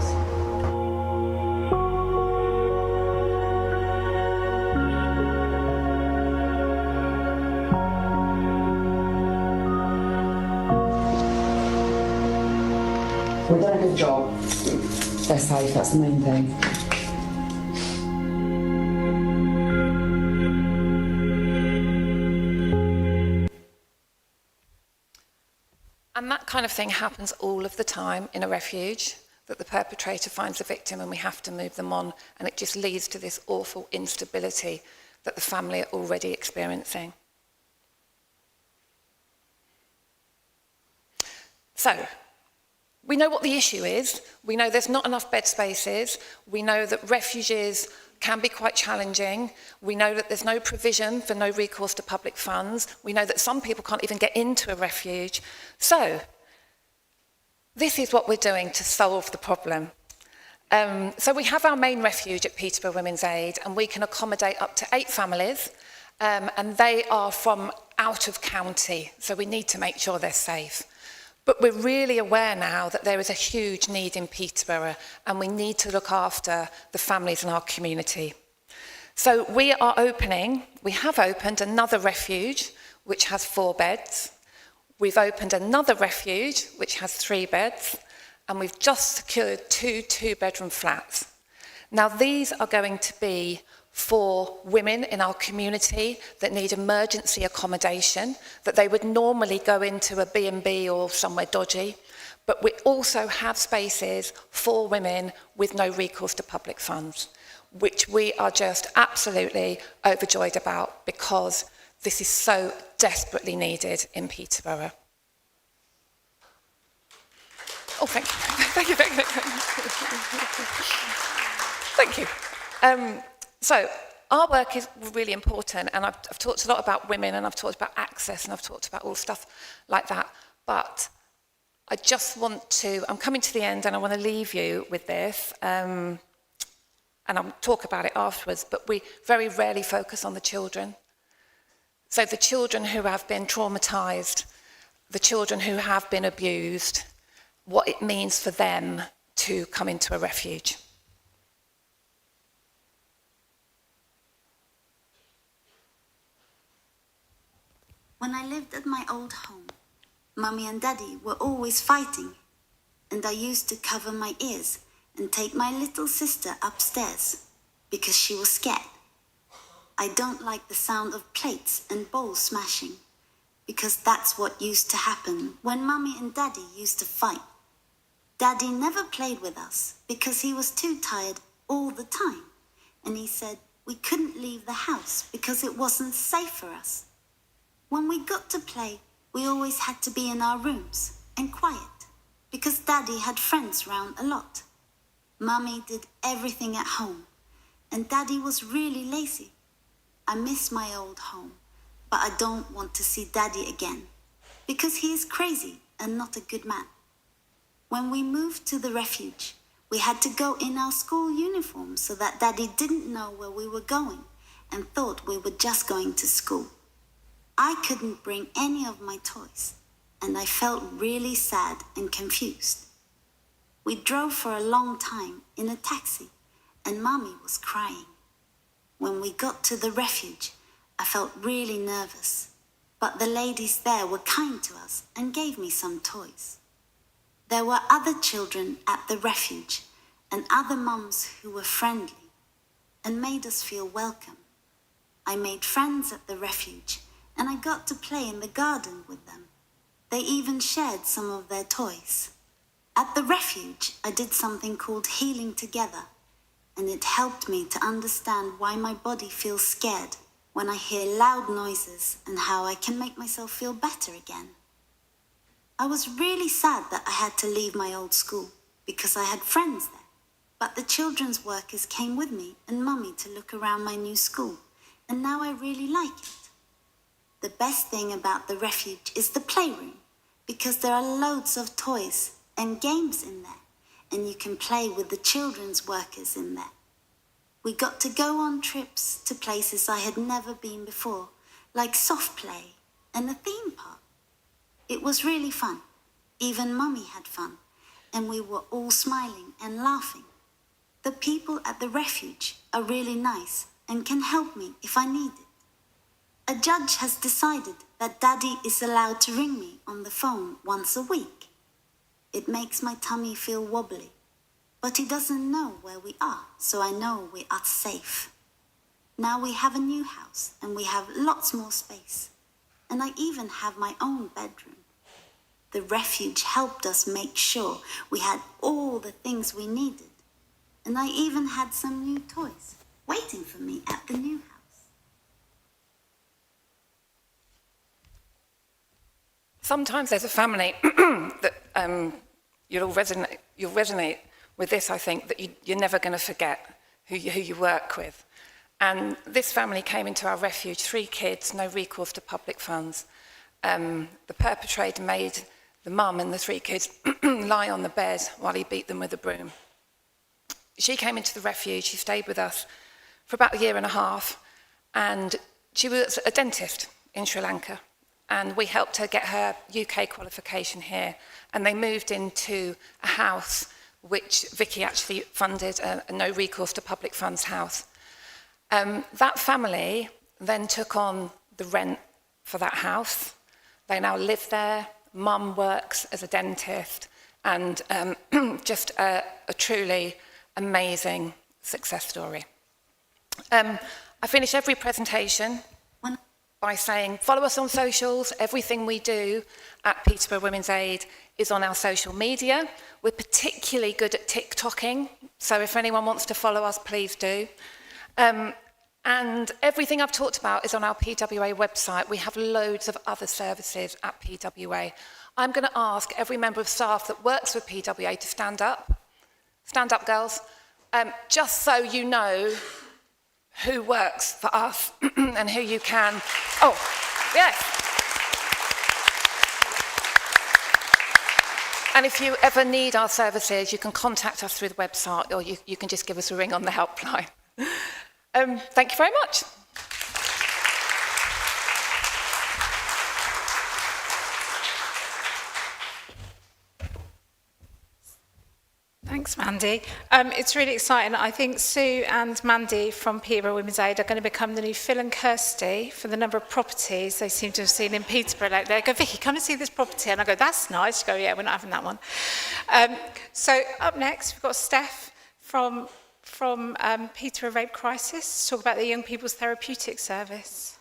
S11: We've done a good job. They're safe, that's the main thing.
S8: And that kind of thing happens all of the time in a refuge, that the perpetrator finds a victim and we have to move them on, and it just leads to this awful instability that the family are already experiencing. So, we know what the issue is. We know there's not enough bed spaces. We know that refuges can be quite challenging. We know that there's no provision for no recourse to public funds. We know that some people can't even get into a refuge. So, this is what we're doing to solve the problem. So we have our main refuge at Peterborough Women's Aid, and we can accommodate up to 8 families, and they are from out of county, so we need to make sure they're safe. But we're really aware now that there is a huge need in Peterborough, and we need to look after the families in our community. So we have opened another refuge, which has 4 beds. We've opened another refuge, which has 3 beds, and we've just secured 2 2-bedroom flats. Now, these are going to be for women in our community that need emergency accommodation, that they would normally go into a B&B or somewhere dodgy, but we also have spaces for women with no recourse to public funds, which we are just absolutely overjoyed about because this is so desperately needed in Peterborough. Oh, thank you. Thank you. Thank you. So, our work is really important, and I've talked a lot about women, and I've talked about access, and I've talked about all stuff like that, but I just want to, I'm coming to the end, and I want to leave you with this, and I'll talk about it afterwards, but we very rarely focus on the children. So the children who have been traumatised, the children who have been abused, what it means for them to come into a refuge.
S12: When I lived at my old home, Mummy and Daddy were always fighting, and I used to cover my ears and take my little sister upstairs because she was scared. I don't like the sound of plates and bowls smashing because that's what used to happen when Mummy and Daddy used to fight. Daddy never played with us because he was too tired all the time, and he said we couldn't leave the house because it wasn't safe for us. When we got to play, we always had to be in our rooms and quiet because Daddy had friends round a lot. Mummy did everything at home, and Daddy was really lazy. I miss my old home, but I don't want to see Daddy again because he is crazy and not a good man. When we moved to the refuge, we had to go in our school uniforms so that Daddy didn't know where we were going and thought we were just going to school. I couldn't bring any of my toys, and I felt really sad and confused. We drove for a long time in a taxi, and Mummy was crying. When we got to the refuge, I felt really nervous. but the ladies there were kind to us and gave me some toys. There were other children at the refuge and other mums who were friendly and made us feel welcome. I made friends at the refuge and I got to play in the garden with them. They even shared some of their toys. At the refuge, I did something called healing together, and it helped me to understand why my body feels scared when I hear loud noises and how I can make myself feel better again. I was really sad that I had to leave my old school because I had friends there, but the children's workers came with me and Mummy to look around my new school, and now I really like it. The best thing about the refuge is the playroom, because there are loads of toys and games in there, and you can play with the children's workers in there. We got to go on trips to places I had never been before, like soft play and a theme park. It was really fun. Even Mummy had fun, and we were all smiling and laughing. The people at the refuge are really nice and can help me if I need it. A judge has decided that Daddy is allowed to ring me on the phone once a week. It makes my tummy feel wobbly, but he doesn't know where we are, so I know we are safe. Now we have a new house and we have lots more space, and I even have my own bedroom. The refuge helped us make sure we had all the things we needed, and I even had some new toys waiting for me at the new house.
S8: Sometimes there's a family that you'll resonate with this, I think, that you're never going to forget who you work with. And this family came into our refuge, 3 kids, no recourse to public funds. The perpetrator made the mum and the 3 kids lie on the bed while he beat them with a broom. She came into the refuge, she stayed with us for about 1.5 years, and she was a dentist in Sri Lanka. And we helped her get her UK qualification here. And they moved into a house which Vicky actually funded, a no recourse to public funds house. That family then took on the rent for that house. They now live there. Mum works as a dentist, and just a truly amazing success story. I finish every presentation by saying, follow us on socials. Everything we do at Peterborough Women's Aid is on our social media. We're particularly good at TikToking, so if anyone wants to follow us, please do. And everything I've talked about is on our PWA website. We have loads of other services at PWA. I'm going to ask every member of staff that works with PWA to stand up. Stand up, girls. Just so you know who works for us and who you can. Oh, yes. And if you ever need our services, you can contact us through the website, or you can just give us a ring on the helpline. Thank you very much.
S1: Thanks, Mandy. It's really exciting. I think Sue and Mandy from Peterborough Women's Aid are going to become the new Phil and Kirsty for the number of properties they seem to have seen in Peterborough. Like, they go, Vicky, come and see this property. And I go, that's nice. She go, yeah, we're not having that one. So up next, we've got Steph from Peterborough Rape Crisis to talk about the Young People's Therapeutic Service.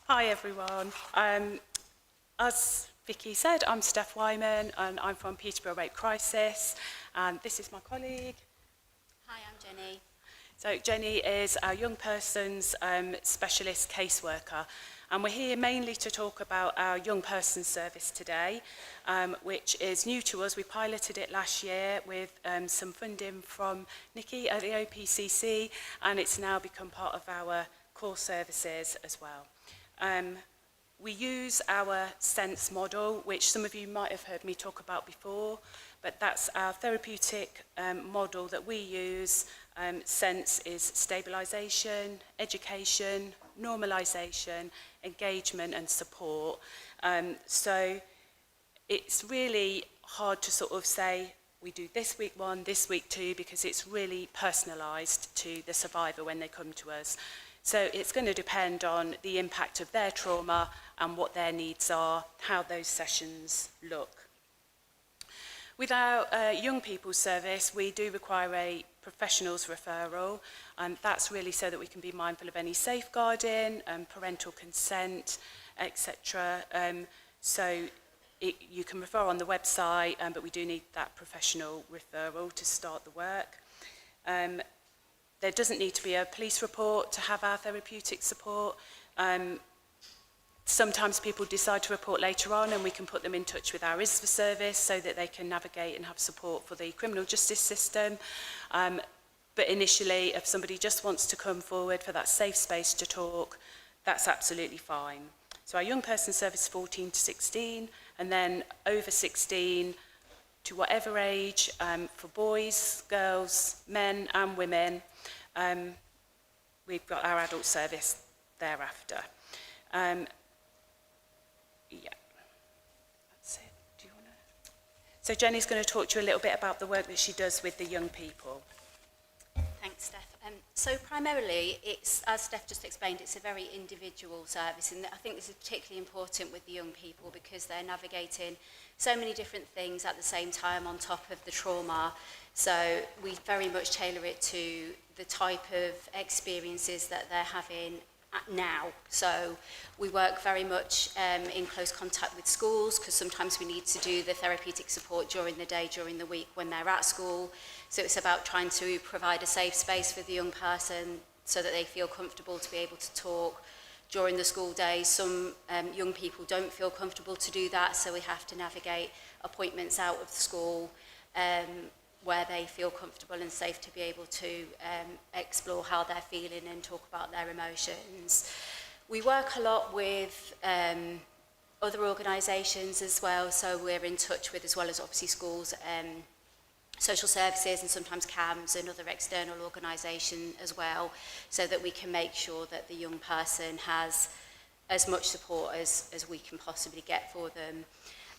S13: Hi everyone. As Vicky said, I'm Steph Wyman and I'm from Peterborough Rape Crisis, and this is my colleague.
S2: Hi, I'm Jenny.
S13: So Jenny is our young person's specialist caseworker, and we're here mainly to talk about our young person's service today, which is new to us. We piloted it last year with some funding from Nikki at the OPCC, and it's now become part of our core services as well. We use our SENSE model, which some of you might have heard me talk about before, but that's our therapeutic model that we use. SENSE is stabilisation, education, normalisation, engagement and support. So it's really hard to sort of say, we do this week 1, this week 2, because it's really personalised to the survivor when they come to us. So it's going to depend on the impact of their trauma and what their needs are, how those sessions look. With our young people's service, we do require a professionals referral, and that's really so that we can be mindful of any safeguarding, parental consent, etc. You can refer on the website, but we do need that professional referral to start the work. There doesn't need to be a police report to have our therapeutic support. Sometimes people decide to report later on, and we can put them in touch with our DASV service so that they can navigate and have support for the criminal justice system. But initially, if somebody just wants to come forward for that safe space to talk, that's absolutely fine. So our young person service 14 to 16, and then over 16 to whatever age, for boys, girls, men and women. We've got our adult service thereafter. Yeah, that's it. Do you want to? So Jenny's going to talk to you a little bit about the work that she does with the young people.
S14: Thanks, Steph. So primarily, it's, as Steph just explained, it's a very individual service, and I think this is particularly important with the young people because they're navigating so many different things at the same time on top of the trauma. So we very much tailor it to the type of experiences that they're having now. So we work very much in close contact with schools because sometimes we need to do the therapeutic support during the day, during the week when they're at school. So it's about trying to provide a safe space for the young person so that they feel comfortable to be able to talk during the school days. Some young people don't feel comfortable to do that, so we have to navigate appointments out of the school where they feel comfortable and safe to be able to explore how they're feeling and talk about their emotions. We work a lot with other organisations as well, so we're in touch with, as well as obviously schools, social services and sometimes CAMS and other external organisations as well, so that we can make sure that the young person has as much support as we can possibly get for them.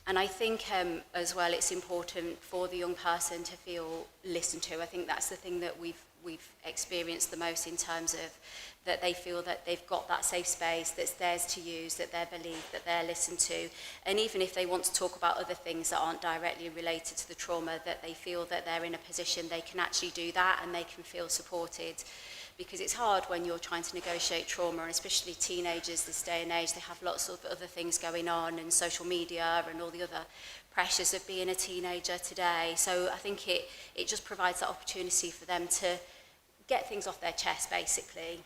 S14: And I think as well it's important for the young person to feel listened to. I think that's the thing that we've experienced the most in terms of that they feel that they've got that safe space that's theirs to use, that they're believed, that they're listened to. And even if they want to talk about other things that aren't directly related to the trauma, that they feel that they're in a position they can actually do that and they can feel supported. Because it's hard when you're trying to negotiate trauma, and especially teenagers this day and age, they have lots of other things going on, and social media and all the other pressures of being a teenager today. So I think it just provides that opportunity for them to get things off their chest, basically.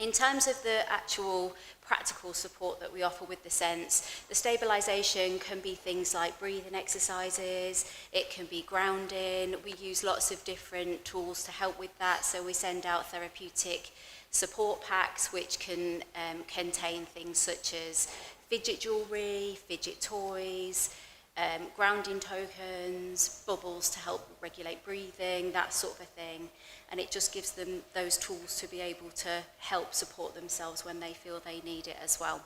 S14: In terms of the actual practical support that we offer with the SENSE, the stabilisation can be things like breathing exercises, it can be grounding. We use lots of different tools to help with that, so we send out therapeutic support packs which can contain things such as fidget jewellery, fidget toys, grounding tokens, bubbles to help regulate breathing, that sort of a thing. And it just gives them those tools to be able to help support themselves when they feel they need it as well.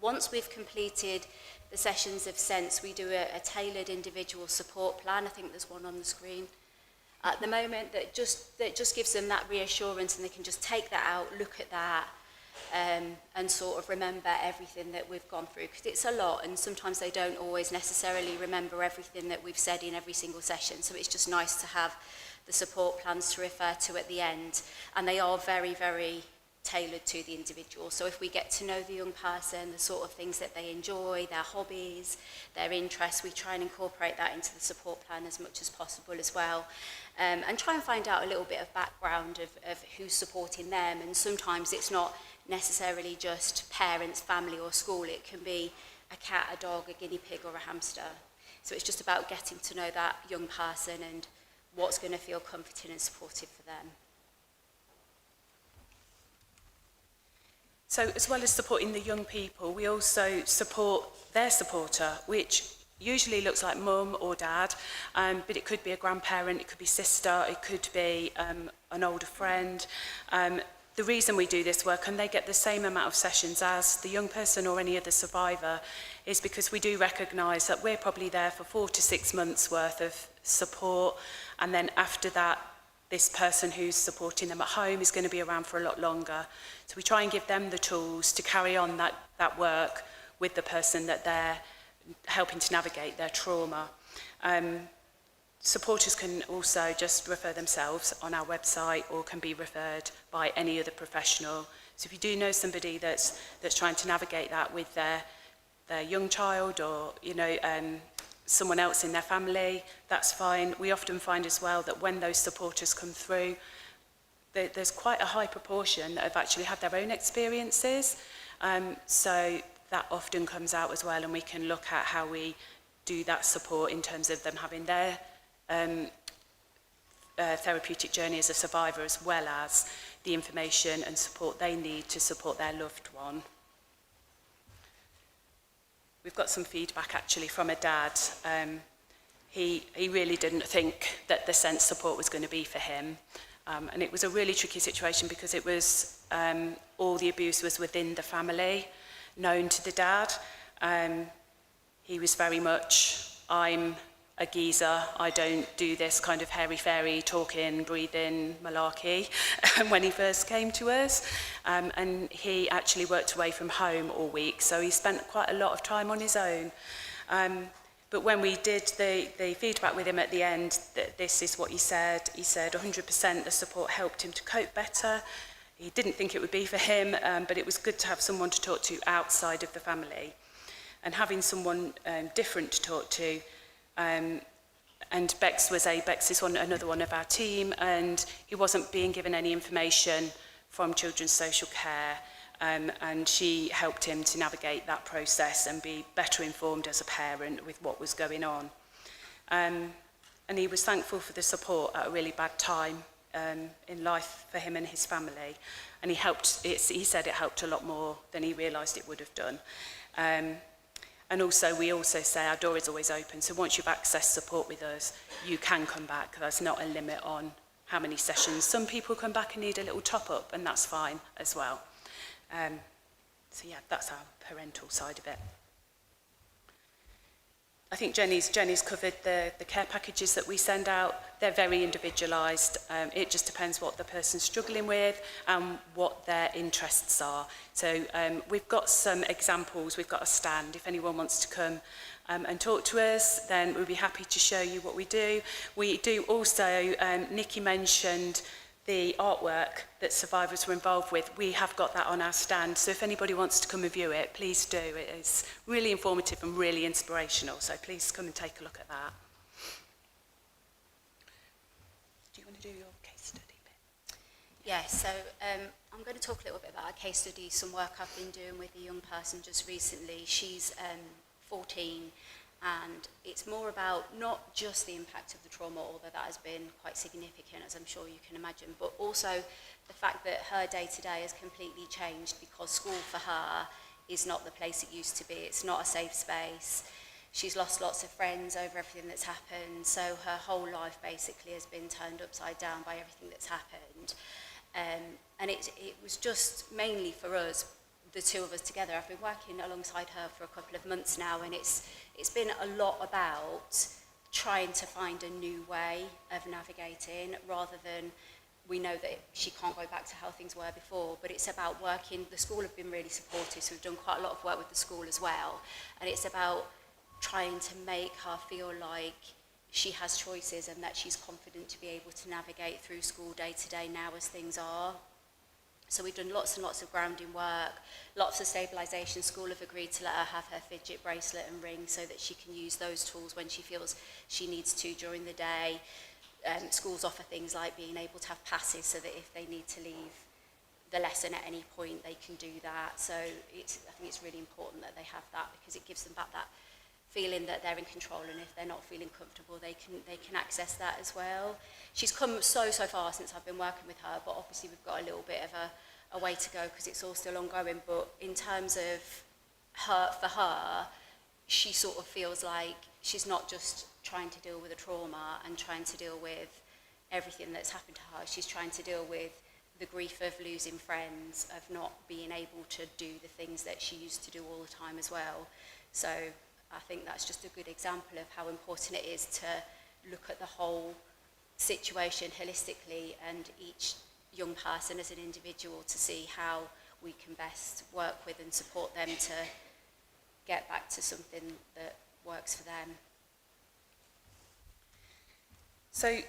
S14: Once we've completed the sessions of SENSE, we do a tailored individual support plan. I think there's one on the screen at the moment that just gives them that reassurance, and they can just take that out, look at that, and sort of remember everything that we've gone through, because it's a lot, and sometimes they don't always necessarily remember everything that we've said in every single session. So it's just nice to have the support plans to refer to at the end, and they are very, very tailored to the individual. So if we get to know the young person, the sort of things that they enjoy, their hobbies, their interests, we try and incorporate that into the support plan as much as possible as well, and try and find out a little bit of background of who's supporting them. And sometimes it's not necessarily just parents, family or school. It can be a cat, a dog, a guinea pig or a hamster. So it's just about getting to know that young person and what's going to feel comforting and supportive for them.
S13: So as well as supporting the young people, we also support their supporter, which usually looks like mum or dad, but it could be a grandparent, it could be sister, it could be an older friend. The reason we do this work, and they get the same amount of sessions as the young person or any other survivor, is because we do recognise that we're probably there for 4 to 6 months worth of support, and then after that, this person who's supporting them at home is going to be around for a lot longer. So we try and give them the tools to carry on that work with the person that they're helping to navigate their trauma. Supporters can also just refer themselves on our website or can be referred by any other professional. So if you do know somebody that's trying to navigate that with their young child or someone else in their family, that's fine. We often find as well that when those supporters come through, there's quite a high proportion that have actually had their own experiences. So that often comes out as well, and we can look at how we do that support in terms of them having their therapeutic journey as a survivor, as well as the information and support they need to support their loved one. We've got some feedback actually from a dad. He really didn't think that the sense support was going to be for him. And it was a really tricky situation because it was all the abuse was within the family, known to the dad. He was very much, I'm a geezer, I don't do this kind of hairy-fairy talking, breathing malarkey when he first came to us. And he actually worked away from home all week, so he spent quite a lot of time on his own. But when we did the feedback with him at the end, this is what he said. He said 100% the support helped him to cope better. He didn't think it would be for him, but it was good to have someone to talk to outside of the family. And having someone different to talk to, and Bex is another one of our team, and he wasn't being given any information from Children's Social Care, and she helped him to navigate that process and be better informed as a parent with what was going on. And he was thankful for the support at a really bad time in life for him and his family, and he said it helped a lot more than he realised it would have done. And also, we also say our door is always open, so once you've accessed support with us, you can come back. There's not a limit on how many sessions. Some people come back and need a little top-up, and that's fine as well. So yeah, that's our parental side of it. I think Jenny's covered the care packages that we send out. They're very individualised. It just depends what the person's struggling with and what their interests are. So we've got some examples. We've got a stand. If anyone wants to come and talk to us, then we'll be happy to show you what we do. We do also, Nikki mentioned the artwork that survivors were involved with. We have got that on our stand, so if anybody wants to come and view it, please do. It is really informative and really inspirational, so please come and take a look at that. Do you want to do your case study bit?
S14: Yeah, so I'm going to talk a little bit about a case study, some work I've been doing with a young person just recently. She's 14, and it's more about not just the impact of the trauma, although that has been quite significant, as I'm sure you can imagine, but also the fact that her day-to-day has completely changed because school for her is not the place it used to be. It's not a safe space. She's lost lots of friends over everything that's happened, so her whole life basically has been turned upside down by everything that's happened. And it was just mainly for us, the two of us together. I've been working alongside her for a couple of months now, and it's been a lot about trying to find a new way of navigating, rather than we know that she can't go back to how things were before, but it's about working. The school have been really supportive, so we've done quite a lot of work with the school as well, and it's about trying to make her feel like she has choices and that she's confident to be able to navigate through school day to day now as things are. So we've done lots and lots of grounding work, lots of stabilisation. School have agreed to let her have her fidget bracelet and ring so that she can use those tools when she feels she needs to during the day. Schools offer things like being able to have passes so that if they need to leave the lesson at any point, they can do that. So I think it's really important that they have that, because it gives them back that feeling that they're in control, and if they're not feeling comfortable, they can access that as well. She's come so far since I've been working with her, but obviously we've got a little bit of a way to go because it's all still ongoing, but in terms of for her, she sort of feels like she's not just trying to deal with the trauma and trying to deal with everything that's happened to her. She's trying to deal with the grief of losing friends, of not being able to do the things that she used to do all the time as well. So I think that's just a good example of how important it is to look at the whole situation holistically and each young person as an individual to see how we can best work with and support them to get back to something that works for them.
S13: So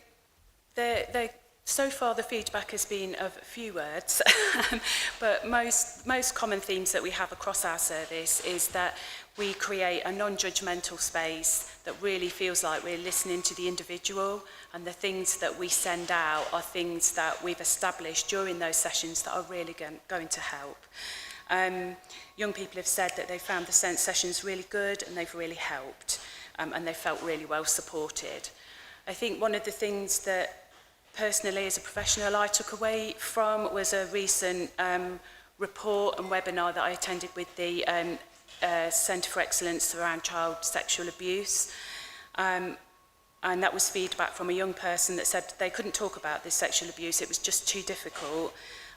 S13: so far the feedback has been of few words, but most common themes that we have across our service is that we create a non-judgmental space that really feels like we're listening to the individual, and the things that we send out are things that we've established during those sessions that are really going to help. Young people have said that they found the sense sessions really good and they've really helped, and they felt really well supported. I think one of the things that personally as a professional I took away from was a recent report and webinar that I attended with the Centre for Excellence around child sexual abuse. And that was feedback from a young person that said they couldn't talk about this sexual abuse, it was just too difficult.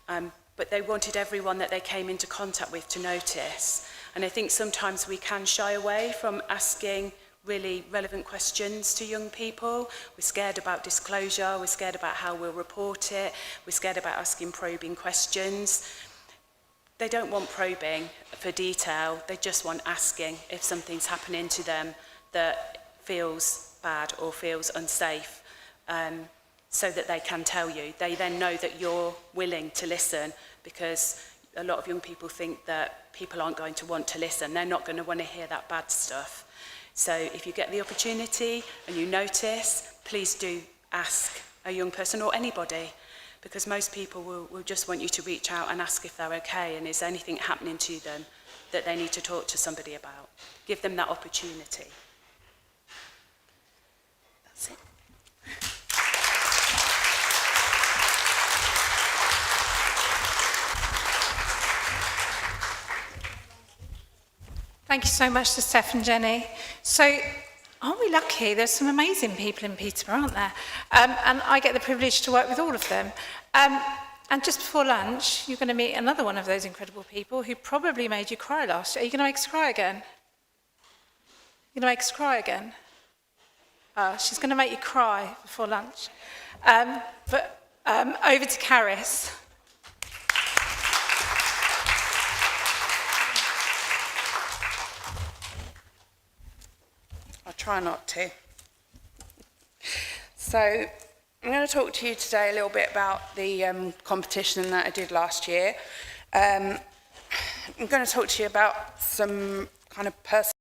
S13: But they wanted everyone that they came into contact with to notice. And I think sometimes we can shy away from asking really relevant questions to young people. We're scared about disclosure, we're scared about how we'll report it, we're scared about asking probing questions. They don't want probing for detail, they just want asking if something's happening to them that feels bad or feels unsafe, so that they can tell you. They then know that you're willing to listen, because a lot of young people think that people aren't going to want to listen. They're not going to want to hear that bad stuff. So if you get the opportunity and you notice, please do ask a young person or anybody, because most people will just want you to reach out and ask if they're okay and is anything happening to them that they need to talk to somebody about. Give them that opportunity. That's it.
S1: Thank you so much to Steph and Jenny. So, aren't we lucky? There's some amazing people in Peterborough, aren't there? And I get the privilege to work with all of them. And just before lunch, you're going to meet another one of those incredible people who probably made you cry last year. Are you going to make us cry again? You're going to make us cry again? She's going to make you cry before lunch. Over to Caris.
S15: I'll try not to. So I'm going to talk to you today a little bit about the competition that I did last year. I'm going to talk to you about some kind of personal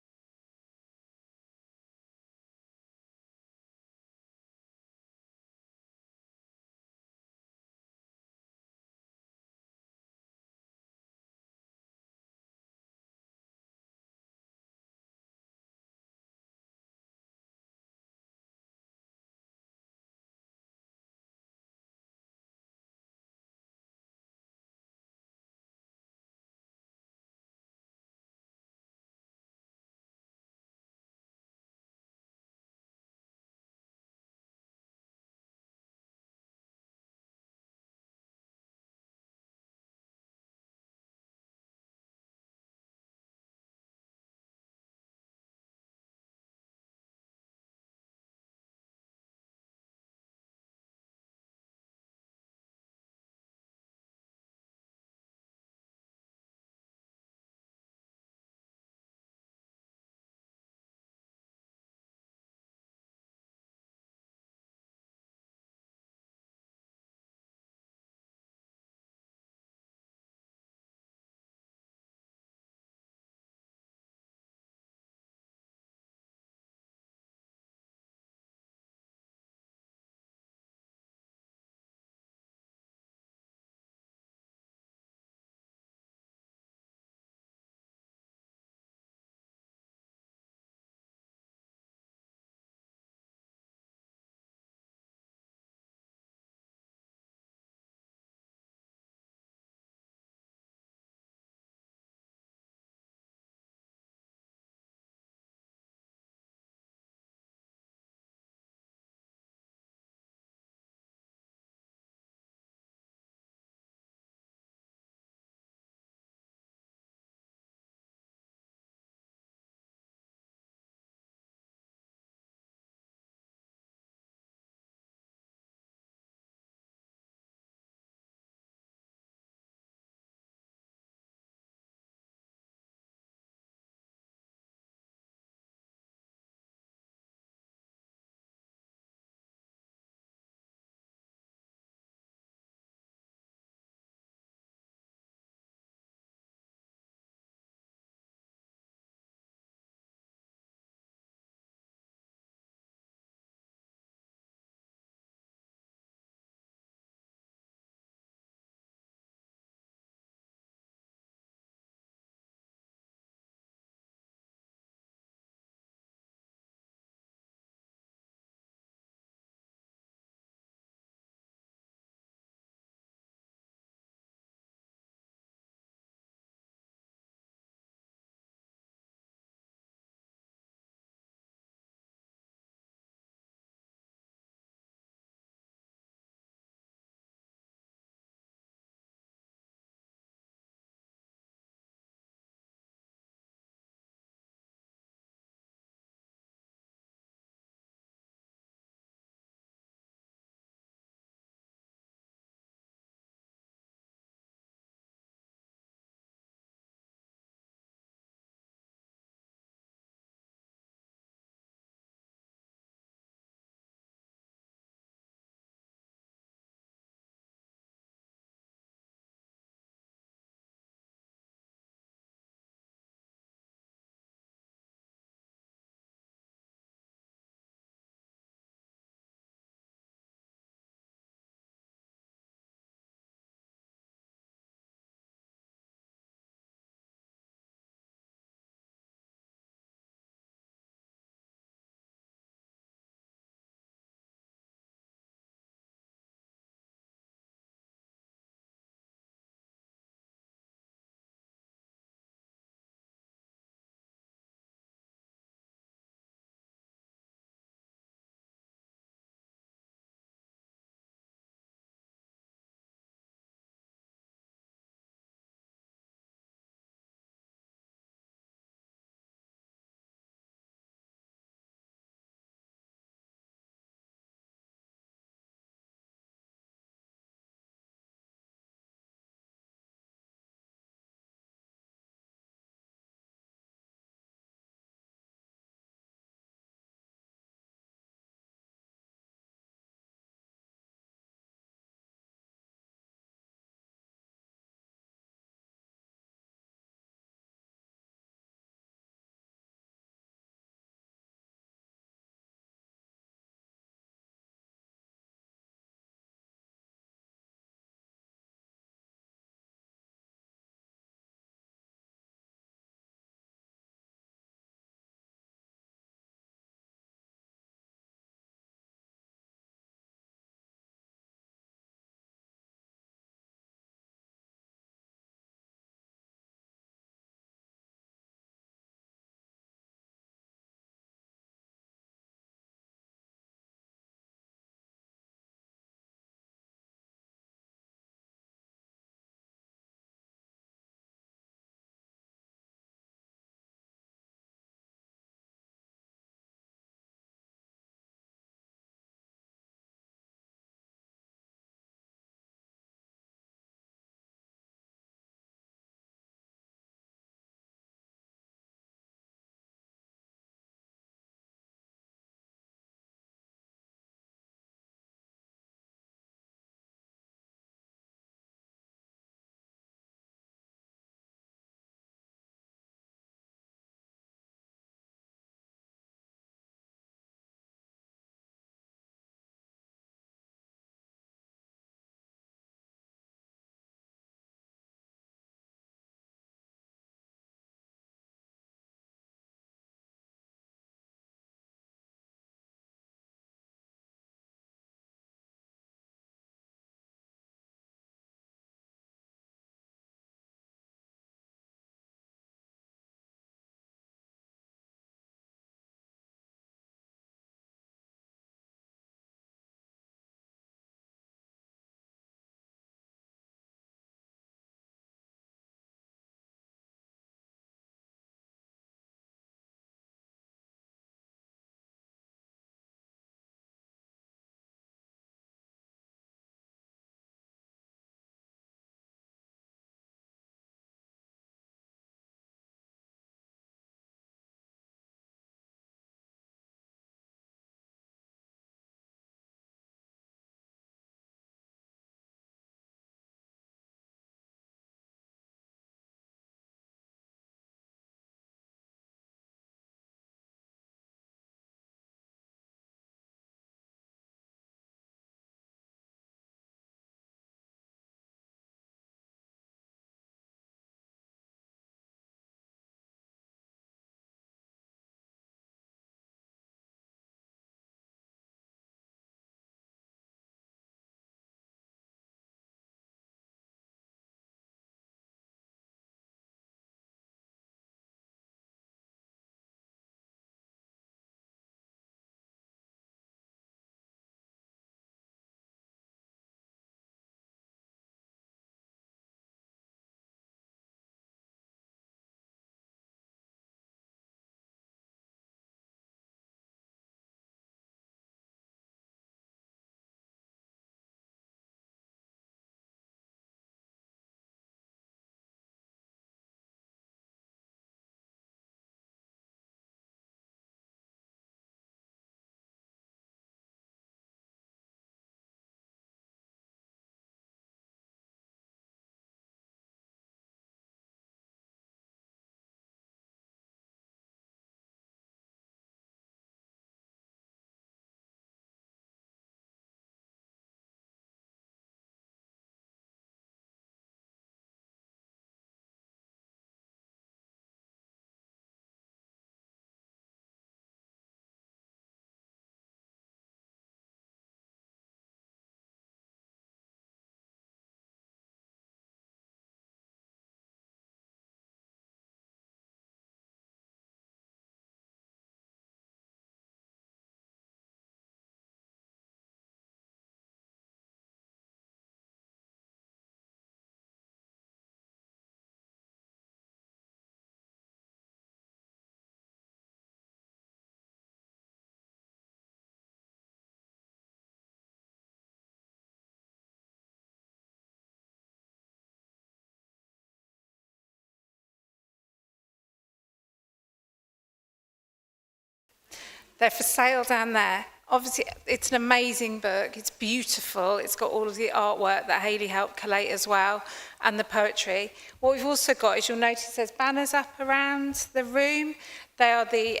S1: They're for sale down there. Obviously, it's an amazing book. It's beautiful. It's got all of the artwork that Hayley helped collate as well, and the poetry. What we've also got is, you'll notice there's banners up around the room. They are the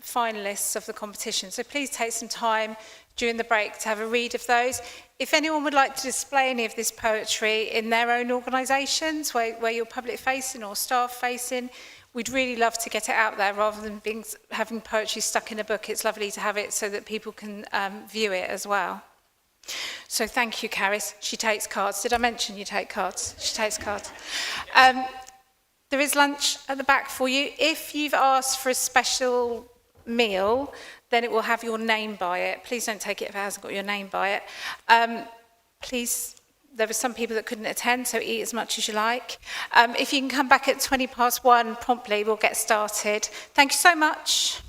S1: finalists of the competition. So please take some time during the break to have a read of those. If anyone would like to display any of this poetry in their own organisations, where you're public facing or staff facing, we'd really love to get it out there rather than having poetry stuck in a book. It's lovely to have it so that people can view it as well. So thank you, Caris. She takes cards. Did I mention you take cards? She takes cards. There is lunch at the back for you. If you've asked for a special meal, then it will have your name by it. Please don't take it if it hasn't got your name by it. Please, there were some people that couldn't attend, so eat as much as you like. If you can come back at 1:20 promptly, we'll get started. Thank you so much.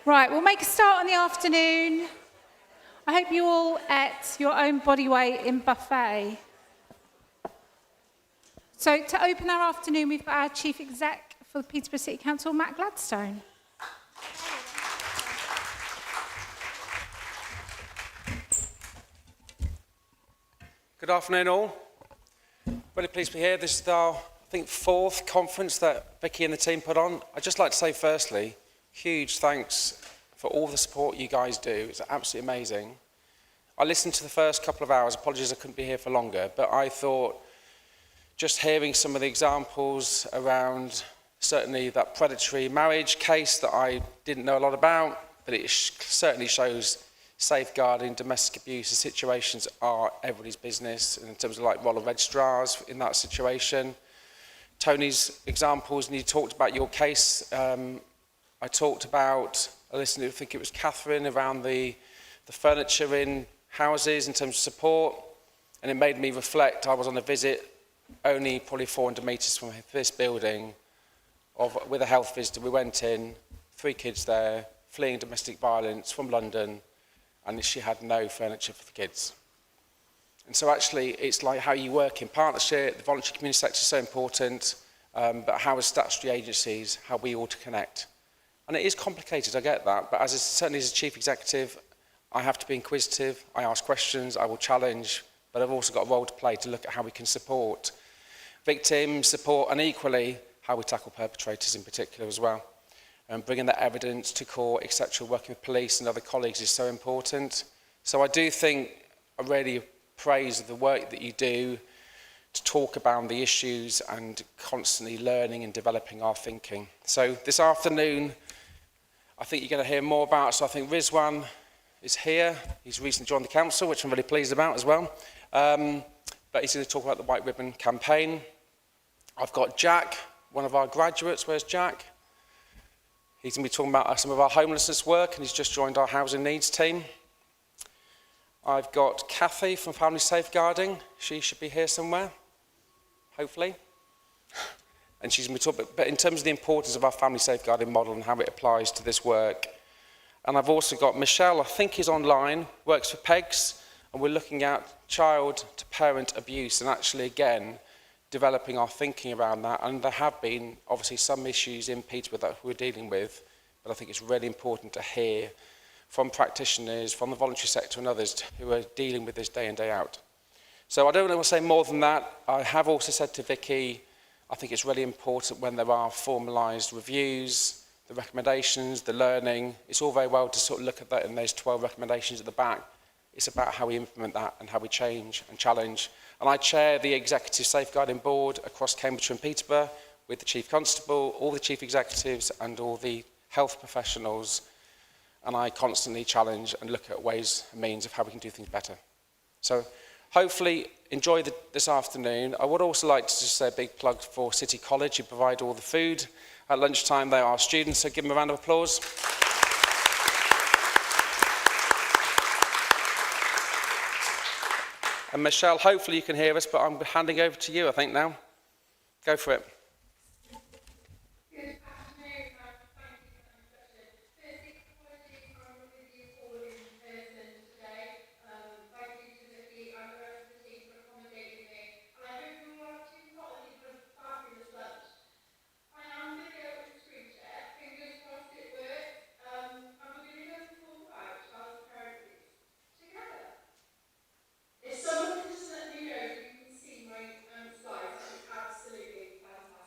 S1: Right, we'll make a start on the afternoon. I hope you all ate your own body weight in buffet. So to open our afternoon, we've got our Chief Exec for the Peterborough City Council, Matt Gladstone.
S16: Good afternoon all. Really pleased to be here. This is our, I think, 4th conference that Vicky and the team put on. I'd just like to say firstly, huge thanks for all the support you guys do. It's absolutely amazing. I listened to the first couple of hours. Apologies I couldn't be here for longer, but I thought just hearing some of the examples around certainly that predatory marriage case that I didn't know a lot about, but it certainly shows safeguarding domestic abuse situations are everybody's business in terms of like role of registrars in that situation. Tony's examples, and you talked about your case. I talked about, I listened to, I think it was Catherine, around the furniture in houses in terms of support, and it made me reflect. I was on a visit only probably 400 metres from this building with a health visitor. We went in, 3 kids there, fleeing domestic violence from London, and she had no furniture for the kids. And so actually, it's like how you work in partnership. The voluntary community sector is so important, but how as statutory agencies, how we all to connect. And it is complicated, I get that, but certainly as a chief executive, I have to be inquisitive, I ask questions, I will challenge, but I've also got a role to play to look at how we can support victims, support, and equally, how we tackle perpetrators in particular as well. And bringing that evidence to court, etc., working with police and other colleagues is so important. So I do think, I really praise the work that you do to talk about the issues and constantly learning and developing our thinking. So this afternoon, I think you're going to hear more about, so I think Rizwan is here. He's recently joined the council, which I'm really pleased about as well. But he's going to talk about the White Ribbon campaign. I've got Jack, one of our graduates. Where's Jack? He's going to be talking about some of our homelessness work, and he's just joined our housing needs team. I've got Kathy from Family Safeguarding. She should be here somewhere, hopefully. And she's going to be talking, but in terms of the importance of our family safeguarding model and how it applies to this work. And I've also got Michelle, I think he's online, works for PEGS, and we're looking at child to parent abuse, and actually, again, developing our thinking around that. And there have been, obviously, some issues in Peterborough that we're dealing with, but I think it's really important to hear from practitioners, from the voluntary sector and others who are dealing with this day in, day out. So I don't want to say more than that. I have also said to Vicky, I think it's really important when there are formalised reviews, the recommendations, the learning. It's all very well to sort of look at that in those 12 recommendations at the back. It's about how we implement that and how we change and challenge. And I chair the Executive Safeguarding Board across Cambridgeshire and Peterborough with the Chief Constable, all the Chief Executives and all the health professionals. And I constantly challenge and look at ways and means of how we can do things better. So hopefully enjoy this afternoon. I would also like to just say a big plug for City College, who provide all the food. At lunchtime, they are our students, so give them a round of applause. And Michelle, hopefully you can hear us, but I'm handing over to you, I think, now. Go for it.
S17: If someone can just let me know if you can see my slides, that is absolutely fantastic.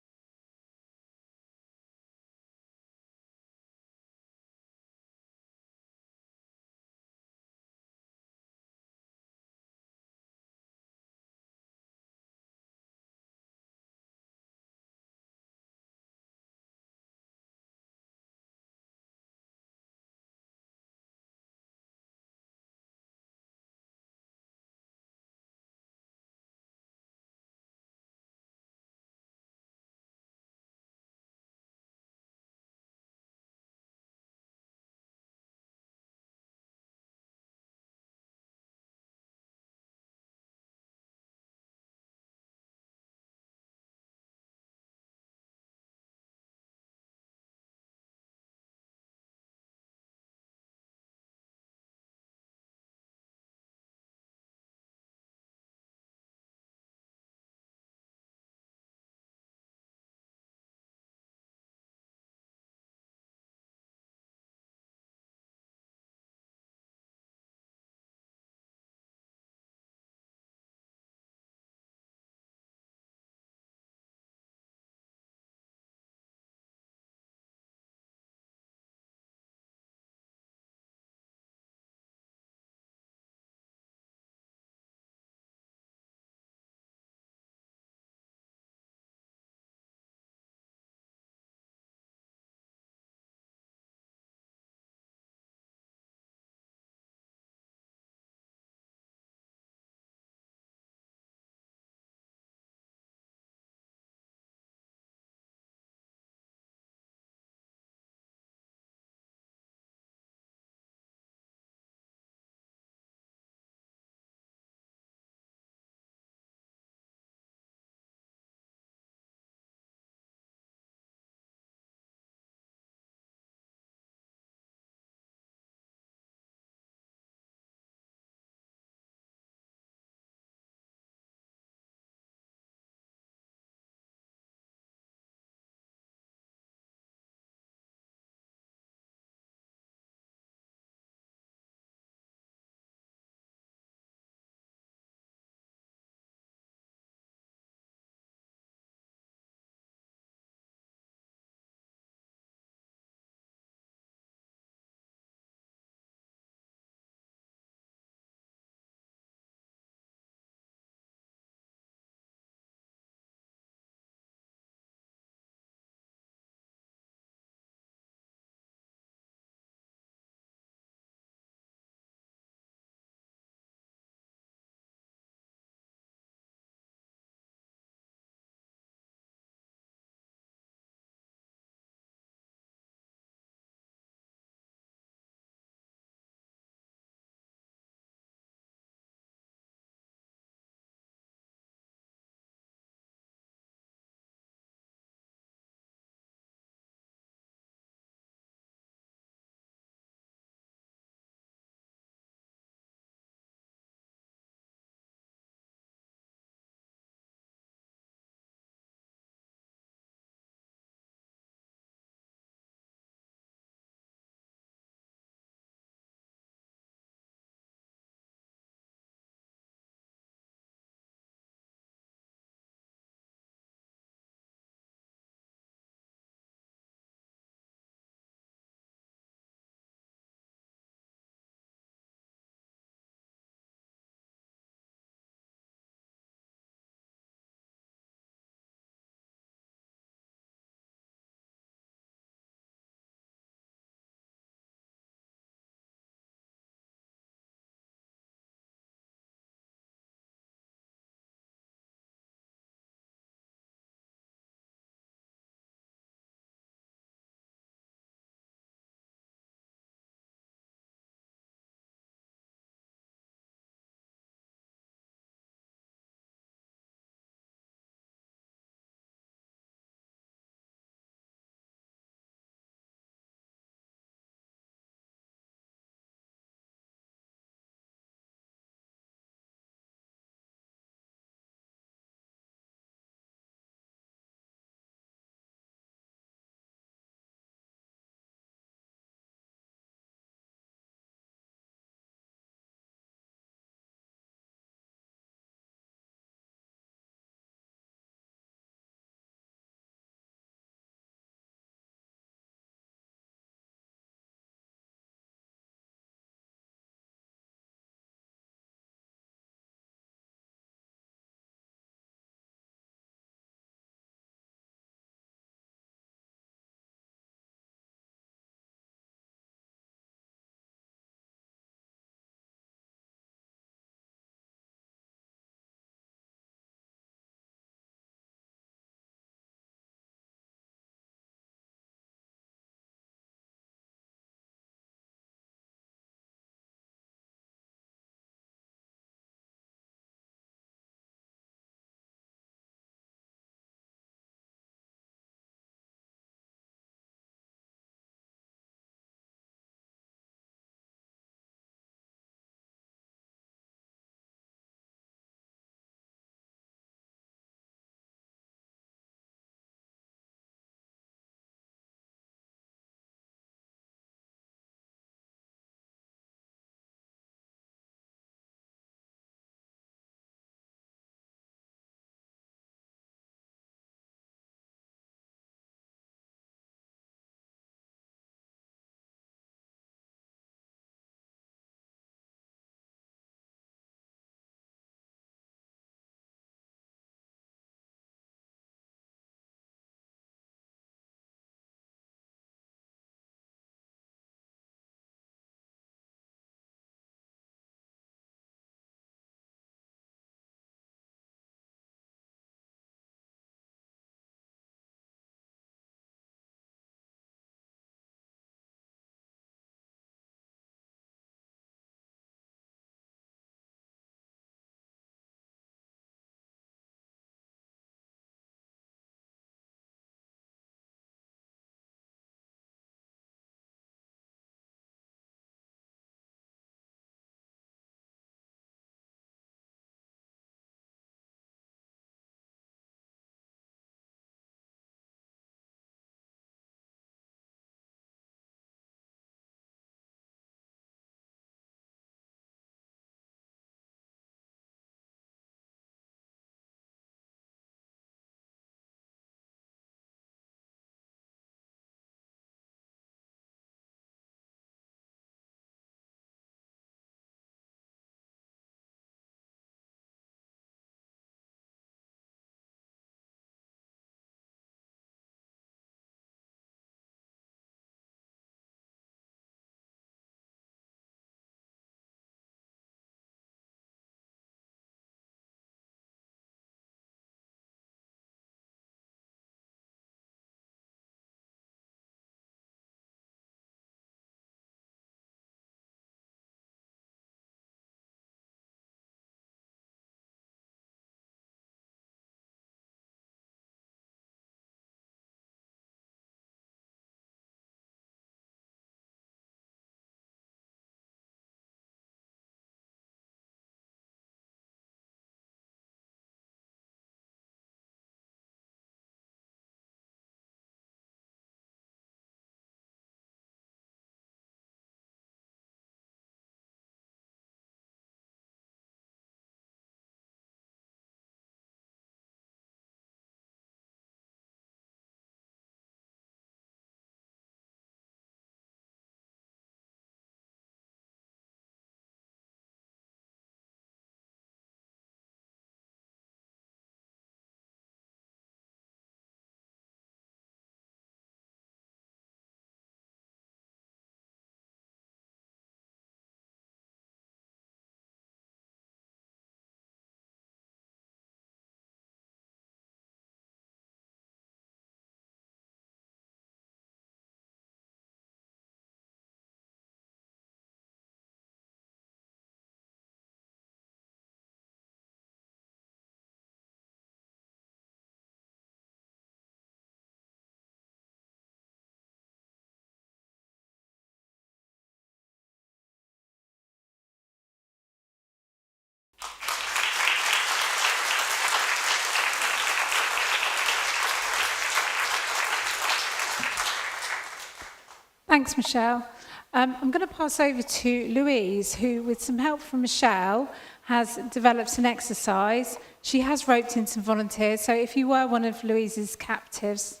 S1: Thanks, Michelle. I'm going to pass over to Louise, who, with some help from Michelle, has developed an exercise. She has roped in some volunteers, so if you were one of Louise's captives?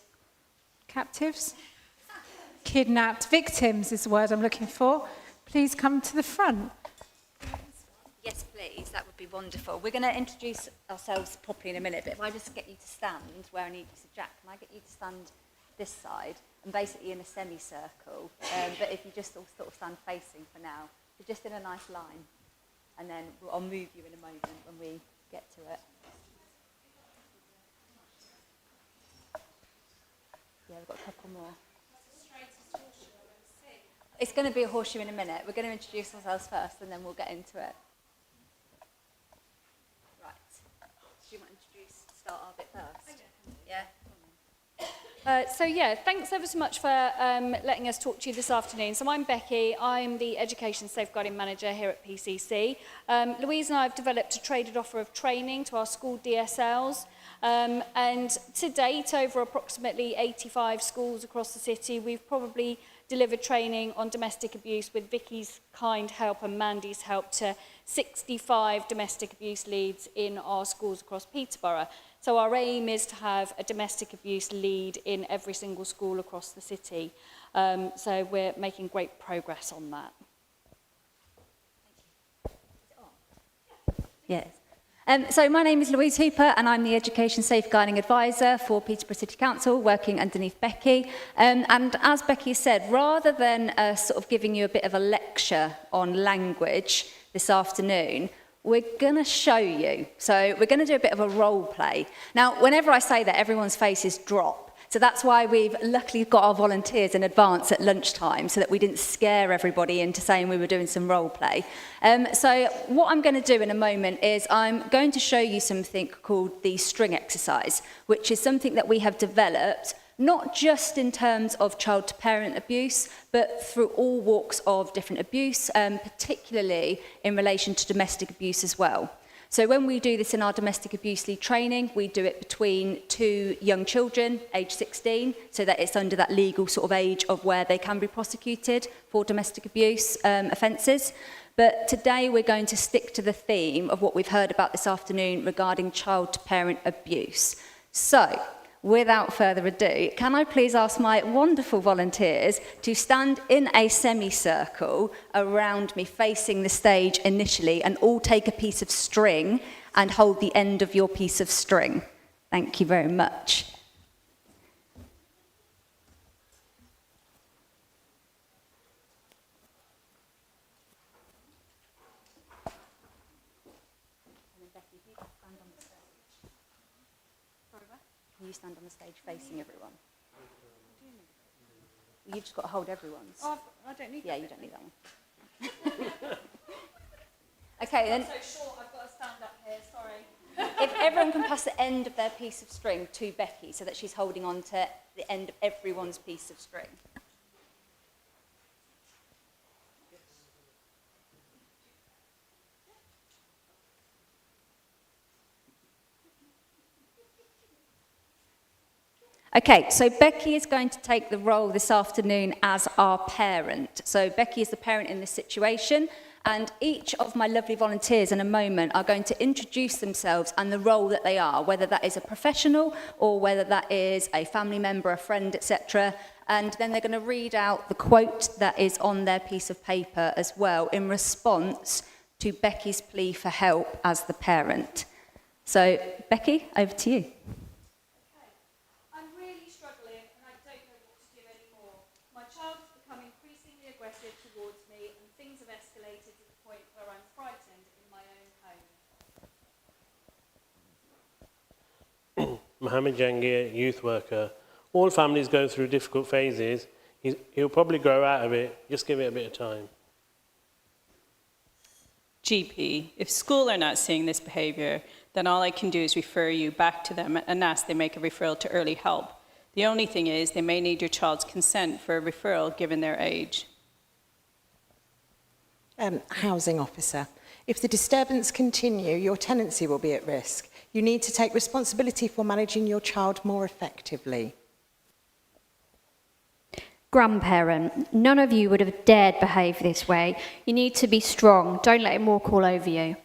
S1: Kidnapped victims is the word I'm looking for. Please come to the front.
S17: Yes, please. That would be wonderful. We're going to introduce ourselves properly in a minute, but if I just get you to stand where I need you. So, Jack, can I get you to stand this side and basically in a semicircle? But if you just all sort of stand facing for now, so just in a nice line, and then I'll move you in a moment when we get to it. Yeah, we've got a couple more. It's going to be a horseshoe in a minute. We're going to introduce ourselves first, and then we'll get into it. Right. Do you want to start our bit first? Yeah.
S18: So yeah, thanks ever so much for letting us talk to you this afternoon. So I'm Becky, I'm the Education Safeguarding Manager here at PCC. Louise and I have developed a traded offer of training to our school DSLs. And to date, over approximately 85 schools across the city, we've probably delivered training on domestic abuse with Vicky's kind help and Mandy's help to 65 domestic abuse leads in our schools across Peterborough. So our aim is to have a domestic abuse lead in every single school across the city. So we're making great progress on that.
S17: Yes. So my name is Louise Hooper and I'm the Education Safeguarding Advisor for Peterborough City Council, working underneath Becky. And as Becky said, rather than sort of giving you a bit of a lecture on language this afternoon, we're going to show you. So we're going to do a bit of a role play. Now, whenever I say that, everyone's faces drop. So that's why we've luckily got our volunteers in advance at lunchtime so that we didn't scare everybody into saying we were doing some role play. So what I'm going to do in a moment is I'm going to show you something called the string exercise, which is something that we have developed not just in terms of child-to-parent abuse, but through all walks of different abuse, particularly in relation to domestic abuse as well. So when we do this in our domestic abuse lead training, we do it between 2 young children, age 16, so that it's under that legal sort of age of where they can be prosecuted for domestic abuse offences. But today we're going to stick to the theme of what we've heard about this afternoon regarding child-to-parent abuse. So, without further ado, can I please ask my wonderful volunteers to stand in a semicircle around me facing the stage initially and all take a piece of string and hold the end of your piece of string. Thank you very much. You stand on the stage facing everyone. You've just got to hold everyone's.
S18: Oh, I don't need that.
S17: Yeah, you don't need that one. Okay, then.
S18: I'm so short, I've got to stand up here, sorry.
S17: If everyone can pass the end of their piece of string to Becky so that she's holding on to the end of everyone's piece of string. Okay, so Becky is going to take the role this afternoon as our parent. So Becky is the parent in this situation, and each of my lovely volunteers in a moment are going to introduce themselves and the role that they are, whether that is a professional or whether that is a family member, a friend, etc. And then they're going to read out the quote that is on their piece of paper as well in response to Becky's plea for help as the parent. So, Becky, over to you.
S18: Towards me, and things have escalated to the point where I'm frightened in my own home.
S19: Mohammed Jangir, youth worker. All families go through difficult phases. He'll probably grow out of it. Just give it a bit of time.
S20: GP, if school are not seeing this behaviour, then all I can do is refer you back to them and ask they make a referral to early help. The only thing is they may need your child's consent for a referral given their age.
S21: Housing officer. If the disturbance continue, your tenancy will be at risk. You need to take responsibility for managing your child more effectively.
S3: grandparent. None of you would have dared behave this way. You need to be strong. Don't let him walk all over you.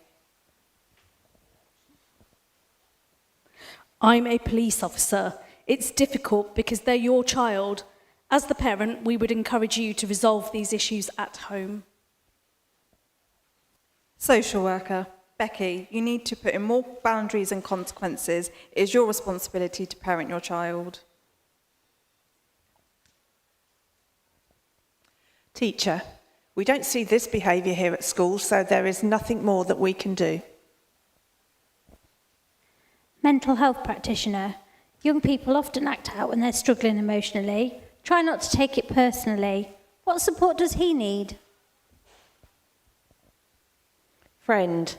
S22: I'm a police officer. It's difficult because they're your child. As the parent, we would encourage you to resolve these issues at home.
S23: Social worker. Becky, you need to put in more boundaries and consequences. It is your responsibility to parent your child. Teacher, we don't see this behaviour here at school, so there is nothing more that we can do.
S3: Mental health practitioner. Young people often act out when they're struggling emotionally. Try not to take it personally. What support does he need?
S24: Friend.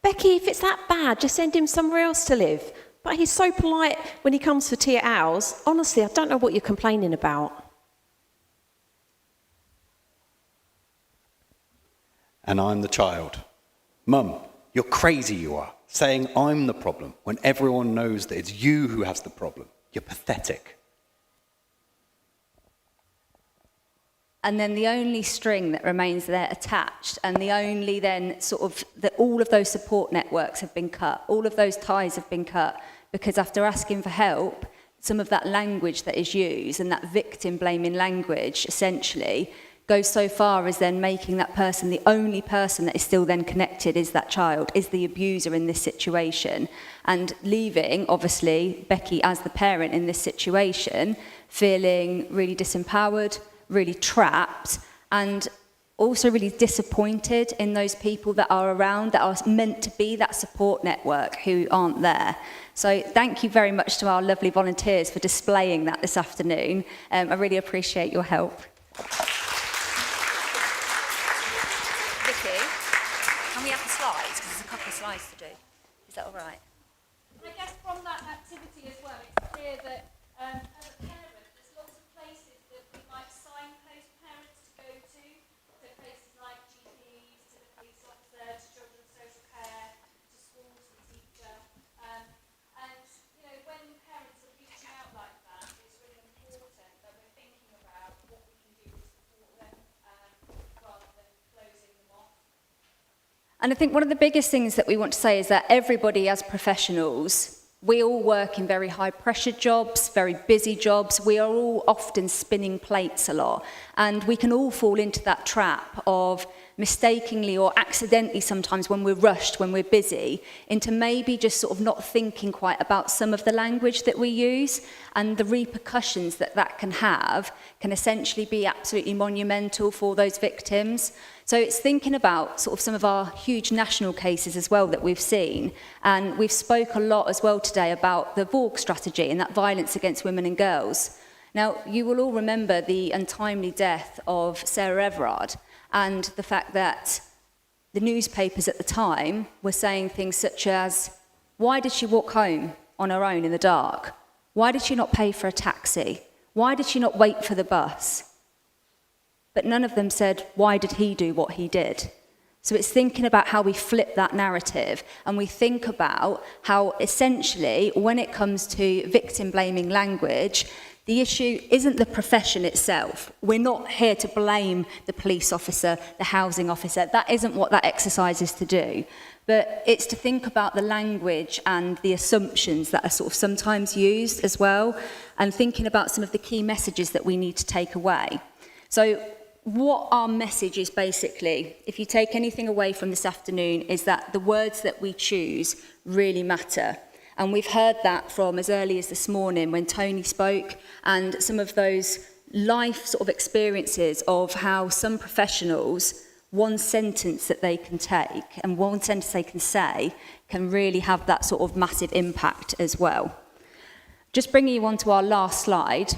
S24: Becky, if it's that bad, just send him somewhere else to live. But he's so polite when he comes for tea at ours. Honestly, I don't know what you're complaining about.
S25: And I'm the child. Mum, you're crazy you are, saying I'm the problem when everyone knows that it's you who has the problem. You're pathetic.
S17: And then the only string that remains there attached, and the only then sort of, that all of those support networks have been cut, all of those ties have been cut, because after asking for help, some of that language that is used, and that victim blaming language, essentially, goes so far as then making that person, the only person that is still then connected is that child, is the abuser in this situation. And leaving, obviously, Becky as the parent in this situation, feeling really disempowered, really trapped, and also really disappointed in those people that are around, that are meant to be that support network, who aren't there. So thank you very much to our lovely volunteers for displaying that this afternoon. I really appreciate your help.
S1: Vicky, can we have the slides? Because there's a couple of slides to do. Is that all right?
S18: I guess from that activity as well, it's clear that as a parent, there's lots of places that we might signpost parents to go to places like GPs, to the police officer, to children's social care, to schools, to the teacher. And, you know, when parents are reaching out like that, it's really important that we're thinking about what we can do to support them rather than closing them off.
S17: And I think one of the biggest things that we want to say is that everybody as professionals, we all work in very high pressure jobs, very busy jobs. We are all often spinning plates a lot. And we can all fall into that trap of mistakenly or accidentally sometimes when we're rushed, when we're busy, into maybe just sort of not thinking quite about some of the language that we use, and the repercussions that that can have can essentially be absolutely monumental for those victims. So it's thinking about sort of some of our huge national cases as well that we've seen. And we've spoke a lot as well today about the VORG strategy and that violence against women and girls. Now, you will all remember the untimely death of Sarah Everard, and the fact that the newspapers at the time were saying things such as, why did she walk home on her own in the dark? Why did she not pay for a taxi? Why did she not wait for the bus? But none of them said, why did he do what he did? So it's thinking about how we flip that narrative, and we think about how essentially, when it comes to victim-blaming language, the issue isn't the profession itself. We're not here to blame the police officer, the housing officer. That isn't what that exercise is to do. But it's to think about the language and the assumptions that are sort of sometimes used as well, and thinking about some of the key messages that we need to take away. So what our message is basically, if you take anything away from this afternoon, is that the words that we choose really matter. And we've heard that from as early as this morning when Tony spoke, and some of those life sort of experiences of how some professionals, one sentence that they can take and one sentence they can say can really have that sort of massive impact as well. Just bringing you on to our last slide.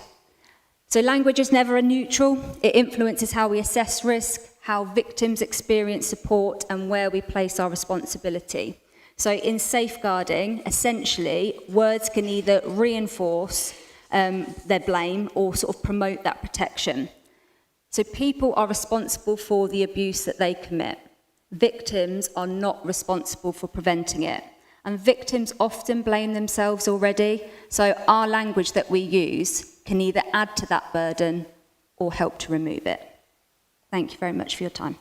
S17: So language is never a neutral. It influences how we assess risk, how victims experience support, and where we place our responsibility. So in safeguarding, essentially, words can either reinforce their blame or sort of promote that protection. So people are responsible for the abuse that they commit. Victims are not responsible for preventing it. And victims often blame themselves already. So our language that we use can either add to that burden or help to remove it. Thank you very much for your time.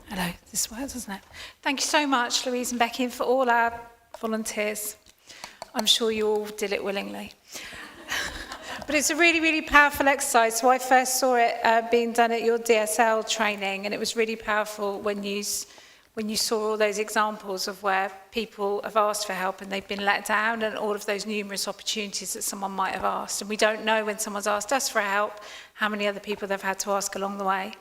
S1: Hello, this works, doesn't it? Thank you so much, Louise and Becky, and for all our volunteers. I'm sure you all did it willingly. But it's a really, really powerful exercise. So I first saw it being done at your DSL training, and it was really powerful when you saw all those examples of where people have asked for help and they've been let down, and all of those numerous opportunities that someone might have asked. And we don't know when someone's asked us for help, how many other people they've had to ask along the way.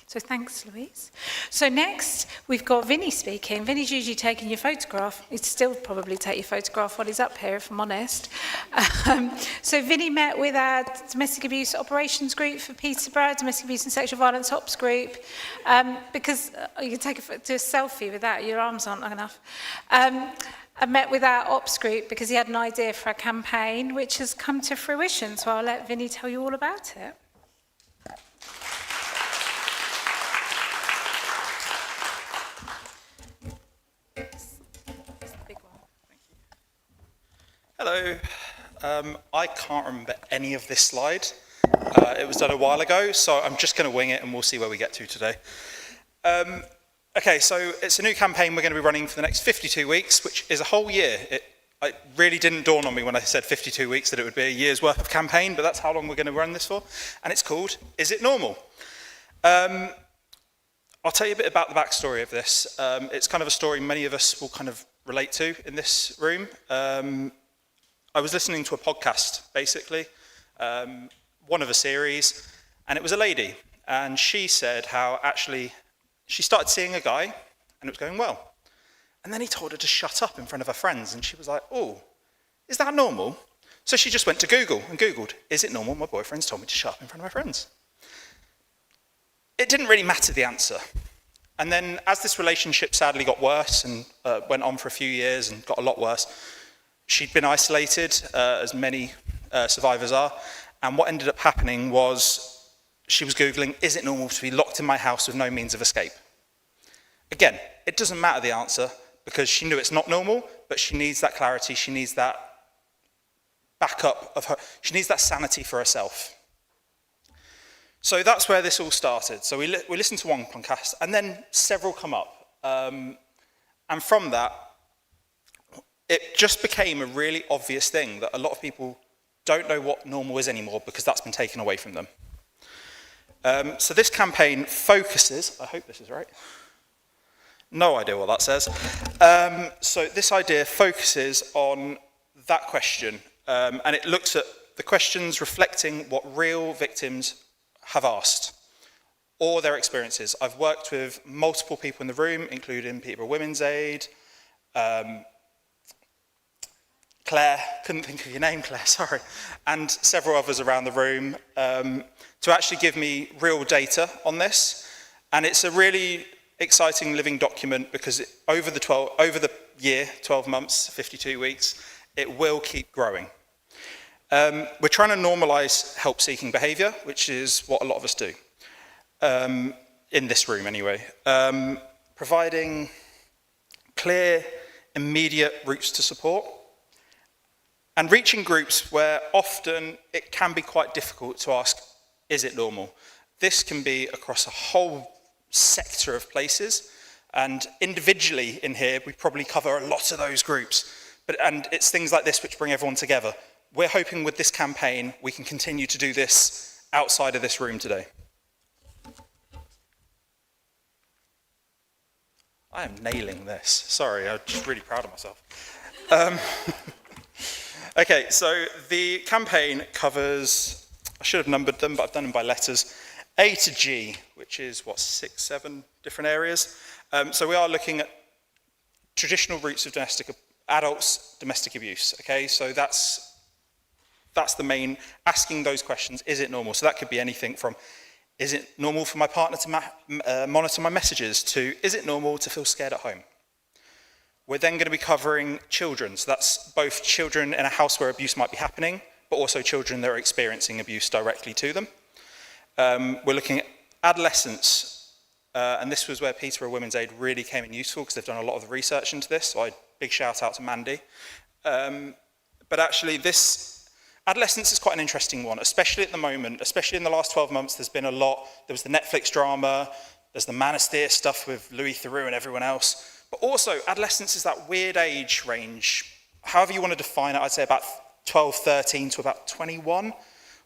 S1: So thanks, Louise. So next, we've got Vinny speaking. Vinny's usually taking your photograph. He'd still probably take your photograph while he's up here, if I'm honest. So Vinny met with our domestic abuse operations group for Peterborough, domestic abuse and sexual violence ops group, because you can do a selfie with that, your arms aren't long enough. I met with our ops group because he had an idea for a campaign, which has come to fruition. So I'll let Vinny tell you all about it.
S4: Hello. I can't remember any of this slide. It was done a while ago, so I'm just going to wing it and we'll see where we get to today. Okay, so it's a new campaign we're going to be running for the next 52 weeks, which is a whole year. It really didn't dawn on me when I said 52 weeks that it would be a year's worth of campaign, but that's how long we're going to run this for. And it's called Is It Normal? I'll tell you a bit about the backstory of this. It's kind of a story many of us will kind of relate to in this room. I was listening to a podcast, basically, one of a series, and it was a lady, and she said how actually she started seeing a guy, and it was going well. And then he told her to shut up in front of her friends, and she was like, oh, is that normal? So she just went to Google and Googled, is it normal my boyfriend's told me to shut up in front of my friends? It didn't really matter the answer. And then as this relationship sadly got worse and went on for a few years and got a lot worse, she'd been isolated, as many survivors are, and what ended up happening was she was Googling, is it normal to be locked in my house with no means of escape? Again, it doesn't matter the answer, because she knew it's not normal, but she needs that clarity, she needs that backup of her, she needs that sanity for herself. So that's where this all started. So we listened to one podcast, and then several come up. And from that, it just became a really obvious thing that a lot of people don't know what normal is anymore because that's been taken away from them. So this campaign focuses, I hope this is right, no idea what that says. So this idea focuses on that question, and it looks at the questions reflecting what real victims have asked, or their experiences. I've worked with multiple people in the room, including Peterborough Women's Aid, Claire, couldn't think of your name, Claire, sorry, and several others around the room to actually give me real data on this. And it's a really exciting living document because over the year, 12 months, 52 weeks, it will keep growing. We're trying to normalise help-seeking behaviour, which is what a lot of us do, in this room anyway. Providing clear, immediate routes to support, and reaching groups where often it can be quite difficult to ask, is it normal? This can be across a whole sector of places, and individually in here, we probably cover a lot of those groups. And it's things like this which bring everyone together. We're hoping with this campaign, we can continue to do this outside of this room today. I am nailing this. Sorry, I'm just really proud of myself. Okay, so the campaign covers, I should have numbered them, but I've done them by letters, A to G, which is, 6, 7 different areas. So we are looking at traditional routes of adults' domestic abuse, okay? So that's the main, asking those questions, is it normal? So that could be anything from, is it normal for my partner to monitor my messages, to, is it normal to feel scared at home? We're then going to be covering children. So that's both children in a house where abuse might be happening, but also children that are experiencing abuse directly to them. We're looking at adolescents and this was where Peterborough Women's Aid really came in useful because they've done a lot of the research into this, so big shout out to Mandy. But actually adolescence is quite an interesting one, especially at the moment, especially in the last 12 months, there's been a lot. There was the Netflix drama, there's the manosphere stuff with Louis Theroux and everyone else, but also adolescence is that weird age range, however you want to define it, I'd say about 12, 13 to about 21,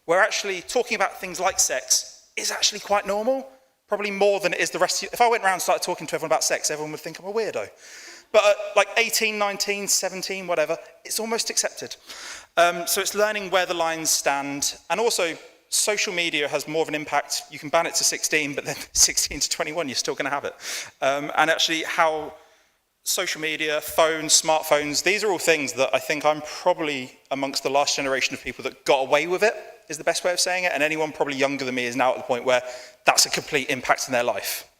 S4: where actually talking about things like sex is actually quite normal, probably more than it is the rest of you. If I went around and started talking to everyone about sex, everyone would think I'm a weirdo. But at like 18, 19, 17, whatever, it's almost accepted. So it's learning where the lines stand. And also, social media has more of an impact. You can ban it to 16, but then 16 to 21, you're still going to have it. And actually how social media, phones, smartphones, these are all things that I think I'm probably amongst the last generation of people that got away with it, is the best way of saying it. And anyone probably younger than me is now at the point where that's a complete impact in their life.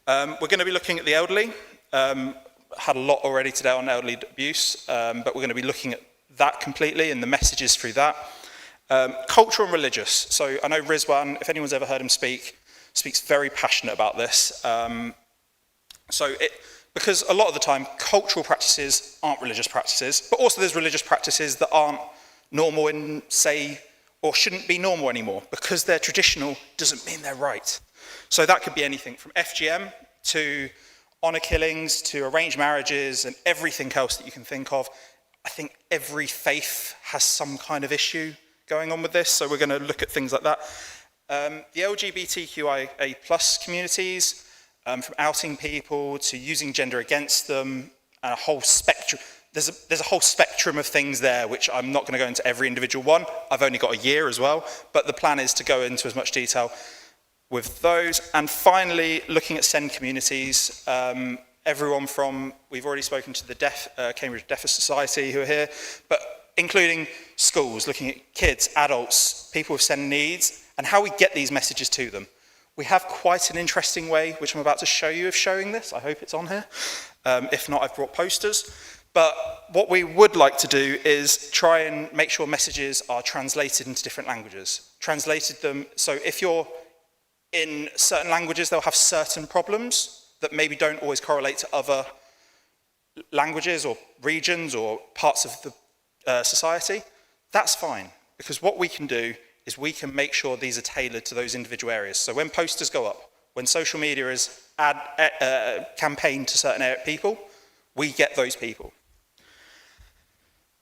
S4: We're going to be looking at the elderly. Had a lot already today on elderly abuse, but we're going to be looking at that completely and the messages through that. Cultural and religious. So I know Rizwan, if anyone's ever heard him speak, speaks very passionate about this. Because a lot of the time, cultural practices aren't religious practices, but also there's religious practices that aren't normal in, say, or shouldn't be normal anymore. Because they're traditional doesn't mean they're right. So that could be anything from FGM to honour killings to arranged marriages and everything else that you can think of. I think every faith has some kind of issue going on with this, so we're going to look at things like that. The LGBTQIA plus communities, from outing people to using gender against them, and a whole spectrum. There's a whole spectrum of things there, which I'm not going to go into every individual one. I've only got a year as well, but the plan is to go into as much detail with those. And finally, looking at SEND communities, everyone from, we've already spoken to the Cambridge Deaf Society who are here, but including schools, looking at kids, adults, people with SEND needs, and how we get these messages to them. We have quite an interesting way, which I'm about to show you, of showing this. I hope it's on here. If not, I've brought posters. But what we would like to do is try and make sure messages are translated into different languages. Translated them, so if you're in certain languages, they'll have certain problems that maybe don't always correlate to other languages or regions or parts of the society. That's fine, because what we can do is we can make sure these are tailored to those individual areas. So when posters go up, when social media is campaigned to certain people, we get those people.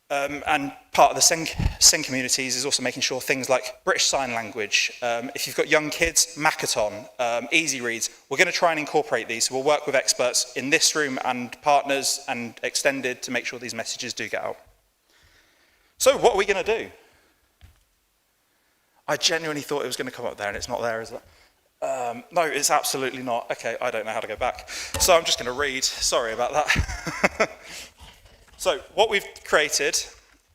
S4: And part of the SEND communities is also making sure things like British Sign Language, if you've got young kids, Makaton, Easy Reads, we're going to try and incorporate these. So we'll work with experts in this room and partners and extended to make sure these messages do get out. So what are we going to do? I genuinely thought it was going to come up there, and it's not there, is it? No, it's absolutely not. Okay, I don't know how to go back. So I'm just going to read. Sorry about that. So what we've created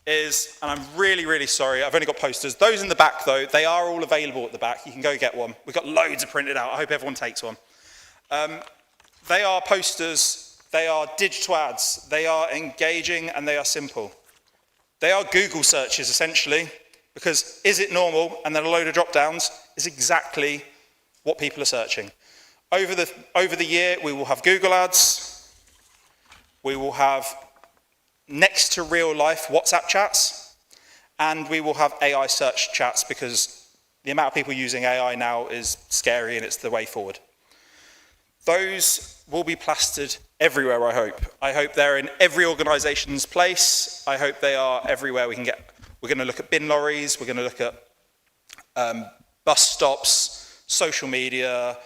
S4: is, and I'm really, really sorry, I've only got posters. Those in the back, though, they are all available at the back. You can go get one. We've got loads of printed out. I hope everyone takes one. They are posters. They are digital ads. They are engaging, and they are simple. They are Google searches, essentially, because is it normal, and then a load of drop-downs, is exactly what people are searching. Over the year, we will have Google ads. We will have next to real life WhatsApp chats, and we will have AI search chats because the amount of people using AI now is scary and it's the way forward. Those will be plastered everywhere, I hope. I hope they're in every organisation's place. I hope they are everywhere we can get. We're going to look at bin lorries, we're going to look at bus stops, social media,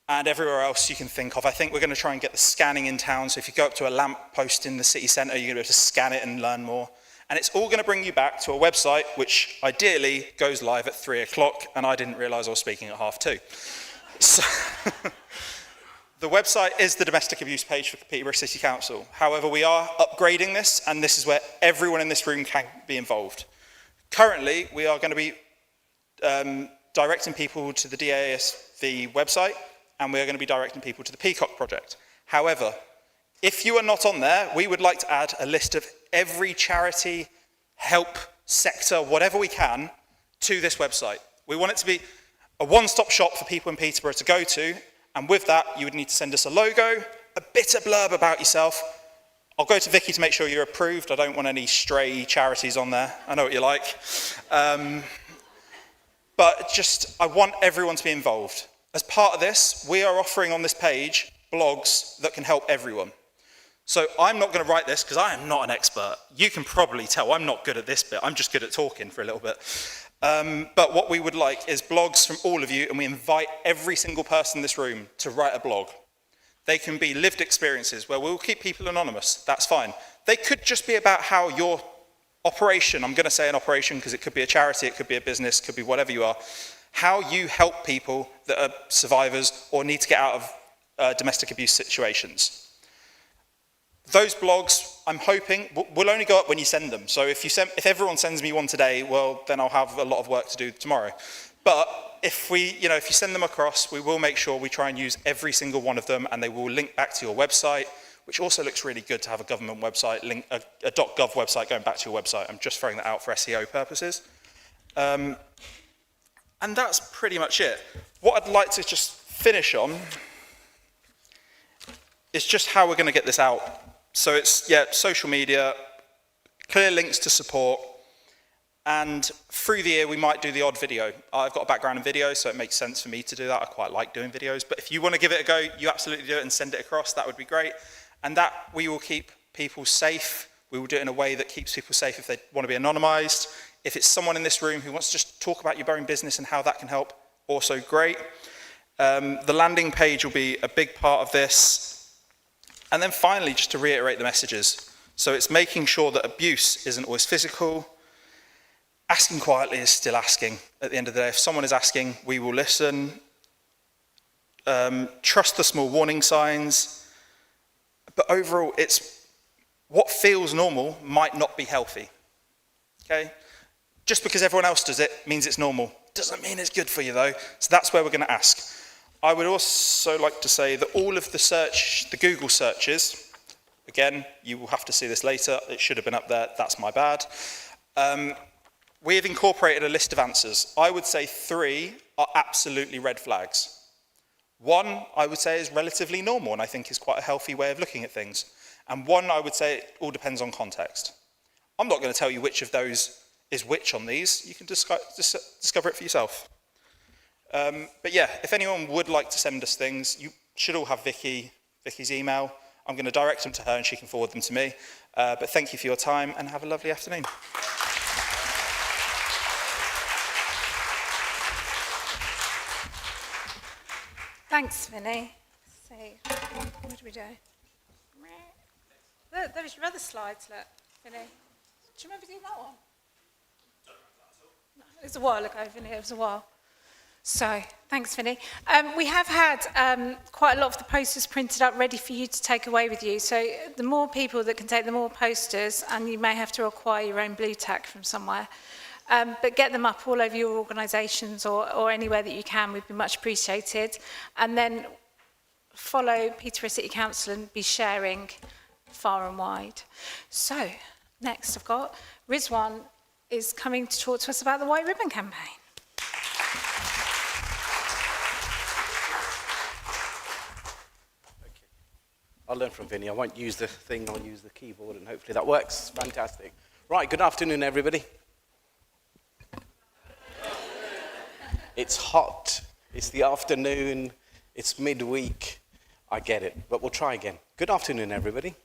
S4: and everywhere else you can think of. I think we're going to try and get the scanning in town. So if you go up to a lamp post in the city centre, you're going to be able to scan it and learn more. And it's all going to bring you back to a website, which ideally goes live at 3 o'clock, and I didn't realise I was speaking at 2:30. So the website is the domestic abuse page for Peterborough City Council. However, we are upgrading this, and this is where everyone in this room can be involved. Currently, we are going to be directing people to the DASV website, and we are going to be directing people to the Peacock project. However, if you are not on there, we would like to add a list of every charity, help, sector, whatever we can, to this website. We want it to be a one-stop shop for people in Peterborough to go to, And with that, you would need to send us a logo, a bit of blurb about yourself. I'll go to Vicky to make sure you're approved. I don't want any stray charities on there. I know what you like. But I want everyone to be involved. As part of this, we are offering on this page blogs that can help everyone. So I'm not going to write this because I am not an expert. You can probably tell I'm not good at this bit. I'm just good at talking for a little bit. But what we would like is blogs from all of you, and we invite every single person in this room to write a blog. They can be lived experiences where we'll keep people anonymous. That's fine. They could just be about how your operation, I'm going to say an operation because it could be a charity, it could be a business, it could be whatever you are, how you help people that are survivors or need to get out of domestic abuse situations. Those blogs, I'm hoping, will only go up when you send them. So if everyone sends me one today, well, then I'll have a lot of work to do tomorrow. But if you send them across, we will make sure we try and use every single one of them, and they will link back to your website, which also looks really good to have a government website, a .gov website going back to your website. I'm just throwing that out for SEO purposes. And that's pretty much it. What I'd like to just finish on is just how we're going to get this out. So it's, social media, clear links to support, and through the year we might do the odd video. I've got a background in video, so it makes sense for me to do that. I quite like doing videos, but if you want to give it a go, you absolutely do it and send it across. That would be great. And that we will keep people safe. We will do it in a way that keeps people safe if they want to be anonymized. If it's someone in this room who wants to just talk about your own business and how that can help, also great. The landing page will be a big part of this. And then finally, just to reiterate the messages. So it's making sure that abuse isn't always physical. Asking quietly is still asking. At the end of the day, if someone is asking, we will listen. Trust the small warning signs. But overall, it's what feels normal might not be healthy. Okay? Just because everyone else does it means it's normal. Doesn't mean it's good for you though. So that's where we're going to ask. I would also like to say that all of the Google searches, again, you will have to see this later. It should have been up there. That's my bad. We have incorporated a list of answers. I would say 3 are absolutely red flags. 1, I would say, is relatively normal and I think is quite a healthy way of looking at things. And 1, I would say, it all depends on context. I'm not going to tell you which of those is which on these. You can discover it for yourself. But yeah, if anyone would like to send us things, you should all have Vicky's email. I'm going to direct them to her and she can forward them to me. But thank you for your time and have a lovely afternoon.
S1: Thanks, Vinny. So, what do we do? There was your other slides, look, Vinny. Do you remember doing that one? No, it was a while ago, Vinny, it was a while. So, thanks, Vinny. We have had quite a lot of the posters printed up ready for you to take away with you. So the more people that can take the more posters, and you may have to acquire your own blue tack from somewhere. But get them up all over your organisations or anywhere that you can would be much appreciated. And then follow Peterborough City Council and be sharing far and wide. So, next I've got Rizwan is coming to talk to us about the White Ribbon Campaign.
S5: I'll learn from Vinny. I won't use the thing, I'll use the keyboard and hopefully that works. Fantastic. Right, good afternoon, everybody. It's hot, it's the afternoon, it's midweek. I get it, but we'll try again. Good afternoon, everybody.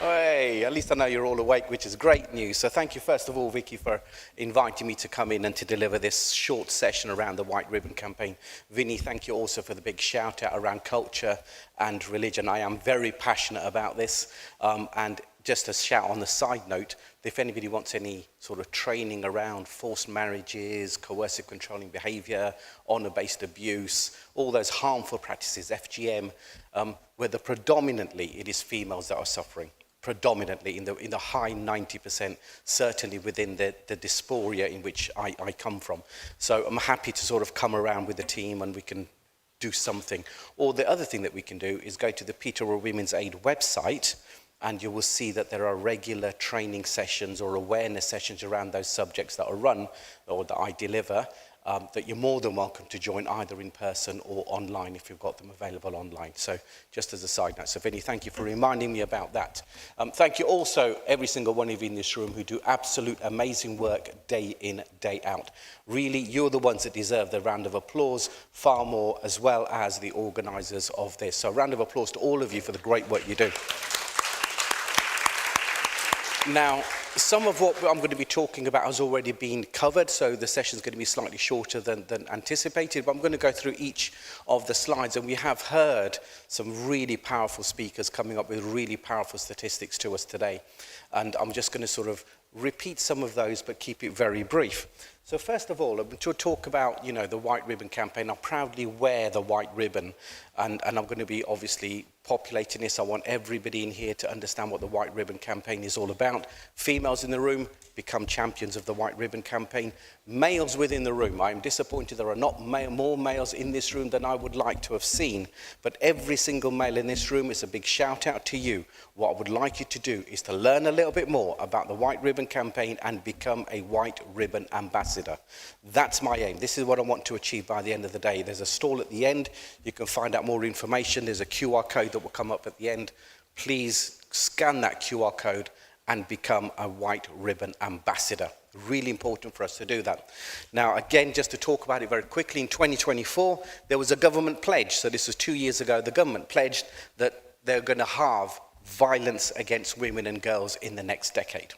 S5: Hey, at least I know you're all awake, which is great news. So thank you, first of all, Vicky, for inviting me to come in and to deliver this short session around the White Ribbon Campaign. Vinny, thank you also for the big shout out around culture and religion. I am very passionate about this. And just a shout on the side note, if anybody wants any sort of training around forced marriages, coercive controlling behaviour, honour-based abuse, all those harmful practices, FGM, whether predominantly it is females that are suffering. Predominantly in the high 90%, certainly within the dysphoria in which I come from. So I'm happy to sort of come around with the team and we can do something. Or the other thing that we can do is go to the Peterborough Women's Aid website and you will see that there are regular training sessions or awareness sessions around those subjects that are run or that I deliver. that you're more than welcome to join either in person or online if you've got them available online. So just as a side note, so Vinny, thank you for reminding me about that. Thank you also, every single one of you in this room who do absolute amazing work day in, day out. Really, you're the ones that deserve the round of applause far more, as well as the organisers of this. So a round of applause to all of you for the great work you do. Now, some of what I'm going to be talking about has already been covered, so the session is going to be slightly shorter than anticipated, but I'm going to go through each of the slides, and we have heard some really powerful speakers coming up with really powerful statistics to us today. And I'm just going to sort of repeat some of those, but keep it very brief. So first of all, I'm going to talk about, you know, the White Ribbon campaign. I proudly wear the white ribbon, and I'm going to be obviously populating this. I want everybody in here to understand what the White Ribbon campaign is all about. Females in the room become champions of the White Ribbon campaign. Males within the room, I am disappointed there are not more males in this room than I would like to have seen, but every single male in this room, is a big shout out to you. What I would like you to do is to learn a little bit more about the White Ribbon campaign and become a White Ribbon ambassador. That's my aim. This is what I want to achieve by the end of the day. There's a stall at the end. You can find out more information. There's a QR code that will come up at the end. Please scan that QR code and become a White Ribbon ambassador. Really important for us to do that. Now, again, just to talk about it very quickly, in 2024, there was a government pledge. So this was 2 years ago. The government pledged that they're going to halve violence against women and girls in the next decade.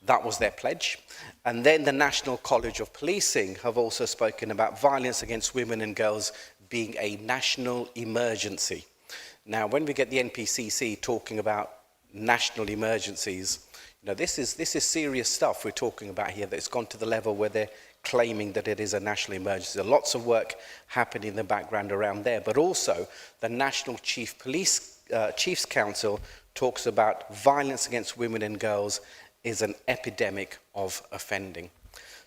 S5: That was their pledge. And then the National College of Policing have also spoken about violence against women and girls being a national emergency. Now, when we get the NPCC talking about national emergencies, you know, this is serious stuff we're talking about here, that's gone to the level where they're claiming that it is a national emergency. There's lots of work happening in the background around there, but also the National Chiefs Council talks about violence against women and girls is an epidemic of offending.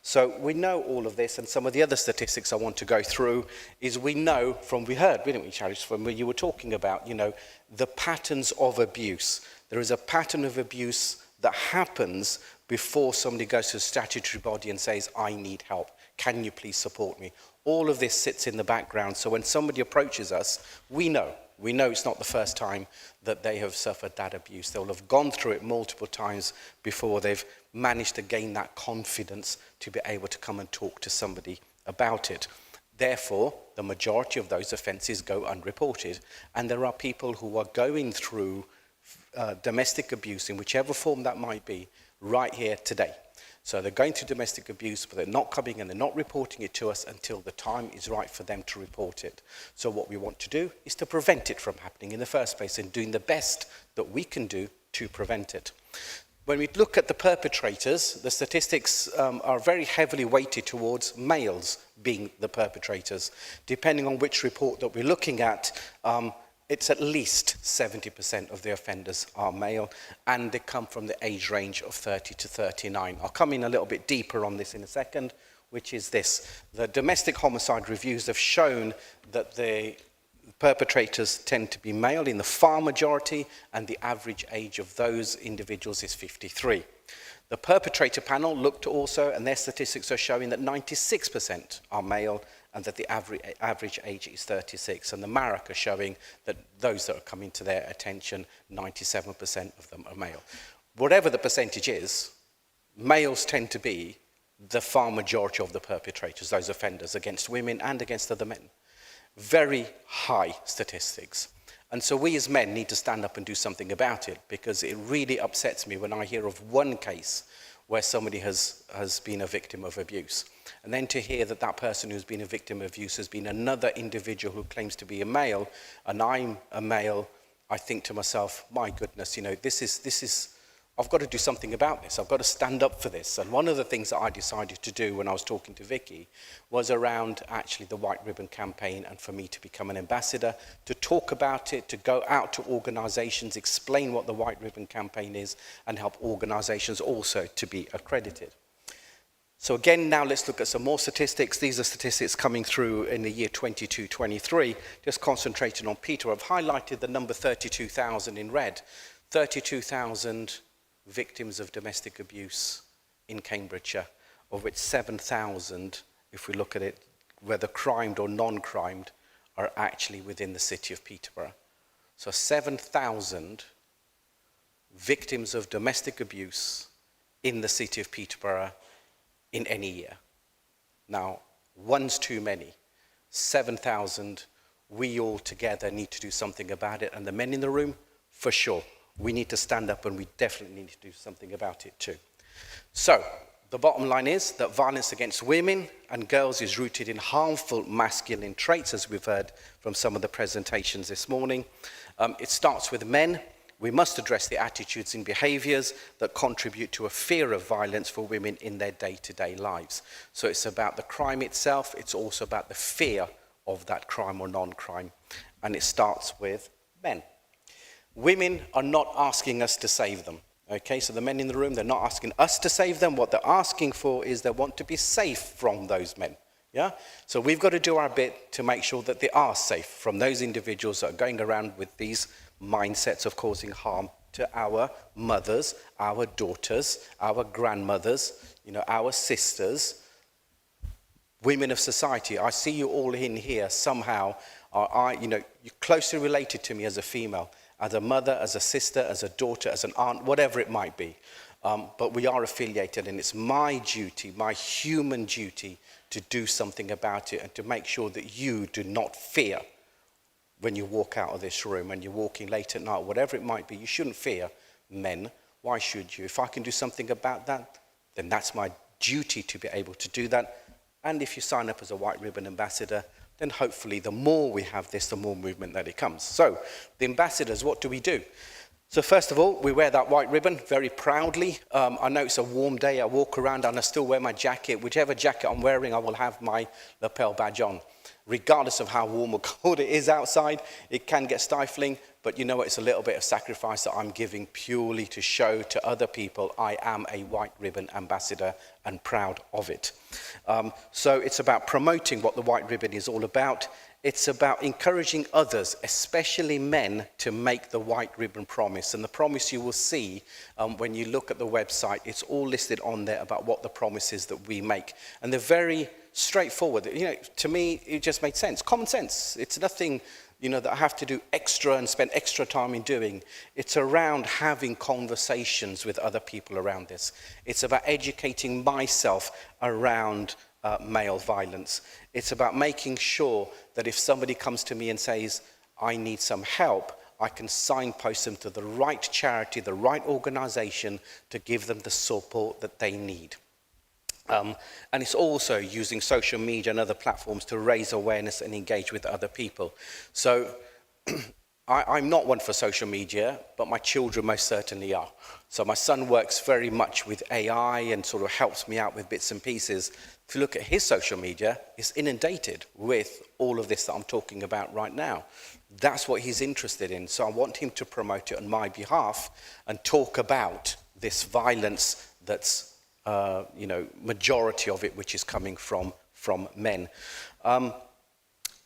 S5: So we know all of this, and some of the other statistics I want to go through is we know from, we heard, didn't we, Charish, from where you were talking about, you know, the patterns of abuse. There is a pattern of abuse that happens before somebody goes to a statutory body and says, I need help. Can you please support me? All of this sits in the background, so when somebody approaches us, we know it's not the first time that they have suffered that abuse. They'll have gone through it multiple times before they've managed to gain that confidence to be able to come and talk to somebody about it. Therefore, the majority of those offences go unreported, and there are people who are going through domestic abuse in whichever form that might be right here today. So they're going through domestic abuse, but they're not coming and they're not reporting it to us until the time is right for them to report it. So what we want to do is to prevent it from happening in the first place and doing the best that we can do to prevent it. When we look at the perpetrators, the statistics are very heavily weighted towards males being the perpetrators. Depending on which report that we're looking at, it's at least 70% of the offenders are male, and they come from the age range of 30 to 39. I'll come in a little bit deeper on this in a second, which is this. The domestic homicide reviews have shown that the perpetrators tend to be male in the far majority, and the average age of those individuals is 53. The perpetrator panel looked also, and their statistics are showing that 96% are male, and that the average age is 36. And the MARAC are showing that those that are coming to their attention, 97% of them are male. Whatever the percentage is, males tend to be the far majority of the perpetrators, those offenders against women and against other men. Very high statistics. And so we as men need to stand up and do something about it, because it really upsets me when I hear of one case where somebody has been a victim of abuse. And then to hear that that person who's been a victim of abuse has been another individual who claims to be a male, and I'm a male, I think to myself, my goodness, you know, this is, I've got to do something about this. I've got to stand up for this. And one of the things that I decided to do when I was talking to Vicky was around actually the White Ribbon campaign, and for me to become an ambassador, to talk about it, to go out to organisations, explain what the White Ribbon campaign is, and help organisations also to be accredited. So again, now let's look at some more statistics. These are statistics coming through in the year 22-23, just concentrating on Peter. I've highlighted the number 32,000 in red. 32,000 victims of domestic abuse in Cambridgeshire, of which 7,000 if we look at it, whether crimed or non-crimed, are actually within the city of Peterborough. So 7,000 victims of domestic abuse in the city of Peterborough in any year. Now, one's too many. 7,000, we all together need to do something about it. And the men in the room, for sure, we need to stand up, and we definitely need to do something about it too. So, the bottom line is that violence against women and girls is rooted in harmful masculine traits, as we've heard from some of the presentations this morning. It starts with men. We must address the attitudes and behaviours that contribute to a fear of violence for women in their day-to-day lives. So it's about the crime itself, it's also about the fear of that crime or non-crime, and it starts with men. Women are not asking us to save them. Okay, so the men in the room, they're not asking us to save them. What they're asking for is they want to be safe from those men. Yeah? So we've got to do our bit to make sure that they are safe from those individuals that are going around with these mindsets of causing harm to our mothers, our daughters, our grandmothers, our sisters, women of society. I see you all in here somehow you're closely related to me as a female, as a mother, as a sister, as a daughter, as an aunt, whatever it might be. But we are affiliated, and it's my duty, my human duty, to do something about it and to make sure that you do not fear when you walk out of this room, and you're walking late at night, whatever it might be. You shouldn't fear men. Why should you? If I can do something about that, then that's my duty to be able to do that. And if you sign up as a White Ribbon Ambassador, then hopefully the more we have this, the more movement that it comes. So, the ambassadors, what do we do? So first of all, we wear that white ribbon very proudly. I know it's a warm day, I walk around and I still wear my jacket. Whichever jacket I'm wearing, I will have my lapel badge on. Regardless of how warm or cold it is outside, it can get stifling, but you know what, it's a little bit of sacrifice that I'm giving purely to show to other people I am a White Ribbon Ambassador and proud of it. So it's about promoting what the White Ribbon is all about. It's about encouraging others, especially men, to make the White Ribbon promise. And the promise you will see when you look at the website, it's all listed on there about what the promise is that we make. And they're very straightforward. To me, it just made sense. Common sense. It's nothing, that I have to do extra and spend extra time in doing. It's around having conversations with other people around this. It's about educating myself around male violence. It's about making sure that if somebody comes to me and says, I need some help, I can signpost them to the right charity, the right organisation to give them the support that they need. And it's also using social media and other platforms to raise awareness and engage with other people. So I'm not one for social media, but my children most certainly are. So my son works very much with AI and sort of helps me out with bits and pieces. If you look at his social media, it's inundated with all of this that I'm talking about right now. That's what he's interested in. So I want him to promote it on my behalf and talk about this violence that's majority of it which is coming from men.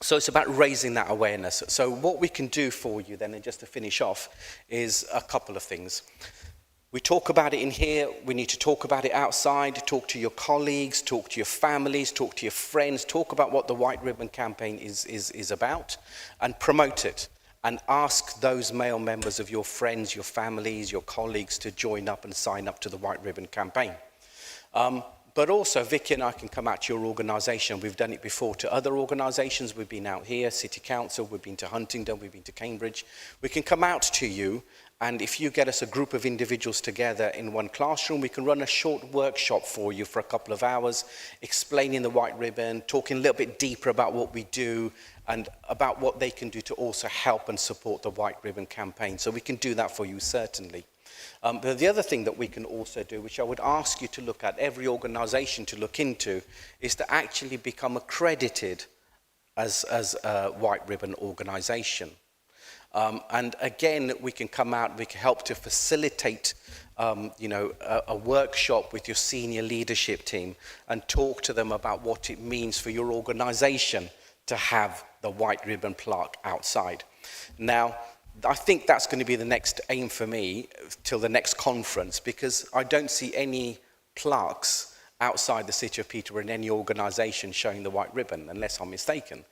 S5: So it's about raising that awareness. So what we can do for you then, and just to finish off, is a couple of things. We talk about it in here, we need to talk about it outside, talk to your colleagues, talk to your families, talk to your friends, talk about what the White Ribbon Campaign is about, and promote it. And ask those male members of your friends, your families, your colleagues to join up and sign up to the White Ribbon Campaign. But also, Vicky and I can come out to your organisation. We've done it before to other organisations. We've been out here, City Council, we've been to Huntingdon, we've been to Cambridge. We can come out to you, and if you get us a group of individuals together in one classroom, we can run a short workshop for you for a couple of hours, explaining the White Ribbon, talking a little bit deeper about what we do, and about what they can do to also help and support the White Ribbon Campaign. So we can do that for you, certainly. But the other thing that we can also do, which I would ask you to look at, every organisation to look into, is to actually become accredited as a White Ribbon organisation. And again, we can come out, we can help to facilitate a workshop with your senior leadership team and talk to them about what it means for your organisation to have the White Ribbon plaque outside. Now, I think that's going to be the next aim for me till the next conference, because I don't see any plaques outside the city of Peterborough in any organisation showing the white ribbon, unless I'm mistaken.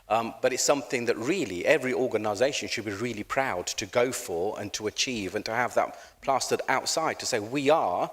S5: But it's something that really every organisation should be really proud to go for and to achieve, and to have that plastered outside to say we are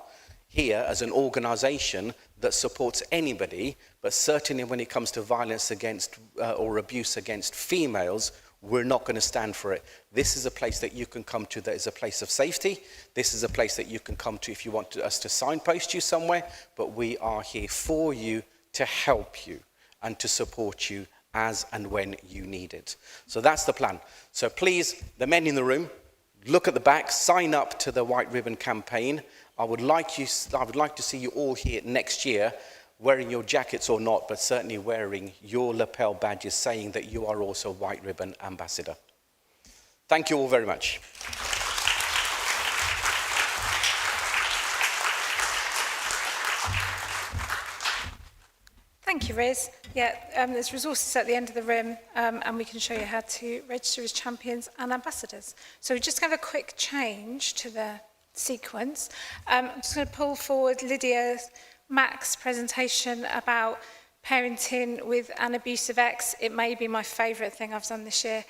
S5: here as an organisation that supports anybody, but certainly when it comes to violence against or abuse against females, we're not going to stand for it. This is a place that you can come to that is a place of safety. This is a place that you can come to if you want us to signpost you somewhere, but we are here for you, to help you and to support you as and when you need it. So that's the plan. So please, the men in the room, look at the back, sign up to the White Ribbon campaign. I would like to see you all here next year, wearing your jackets or not, but certainly wearing your lapel badges saying that you are also White Ribbon Ambassador. Thank you all very much.
S1: Thank you, Riz. Yeah, there's resources at the end of the room, and we can show you how to register as champions and ambassadors. So we just have a quick change to the sequence. I'm just going to pull forward Lydia Mack's presentation about parenting with an abusive ex. It may be my favourite thing I've done this year,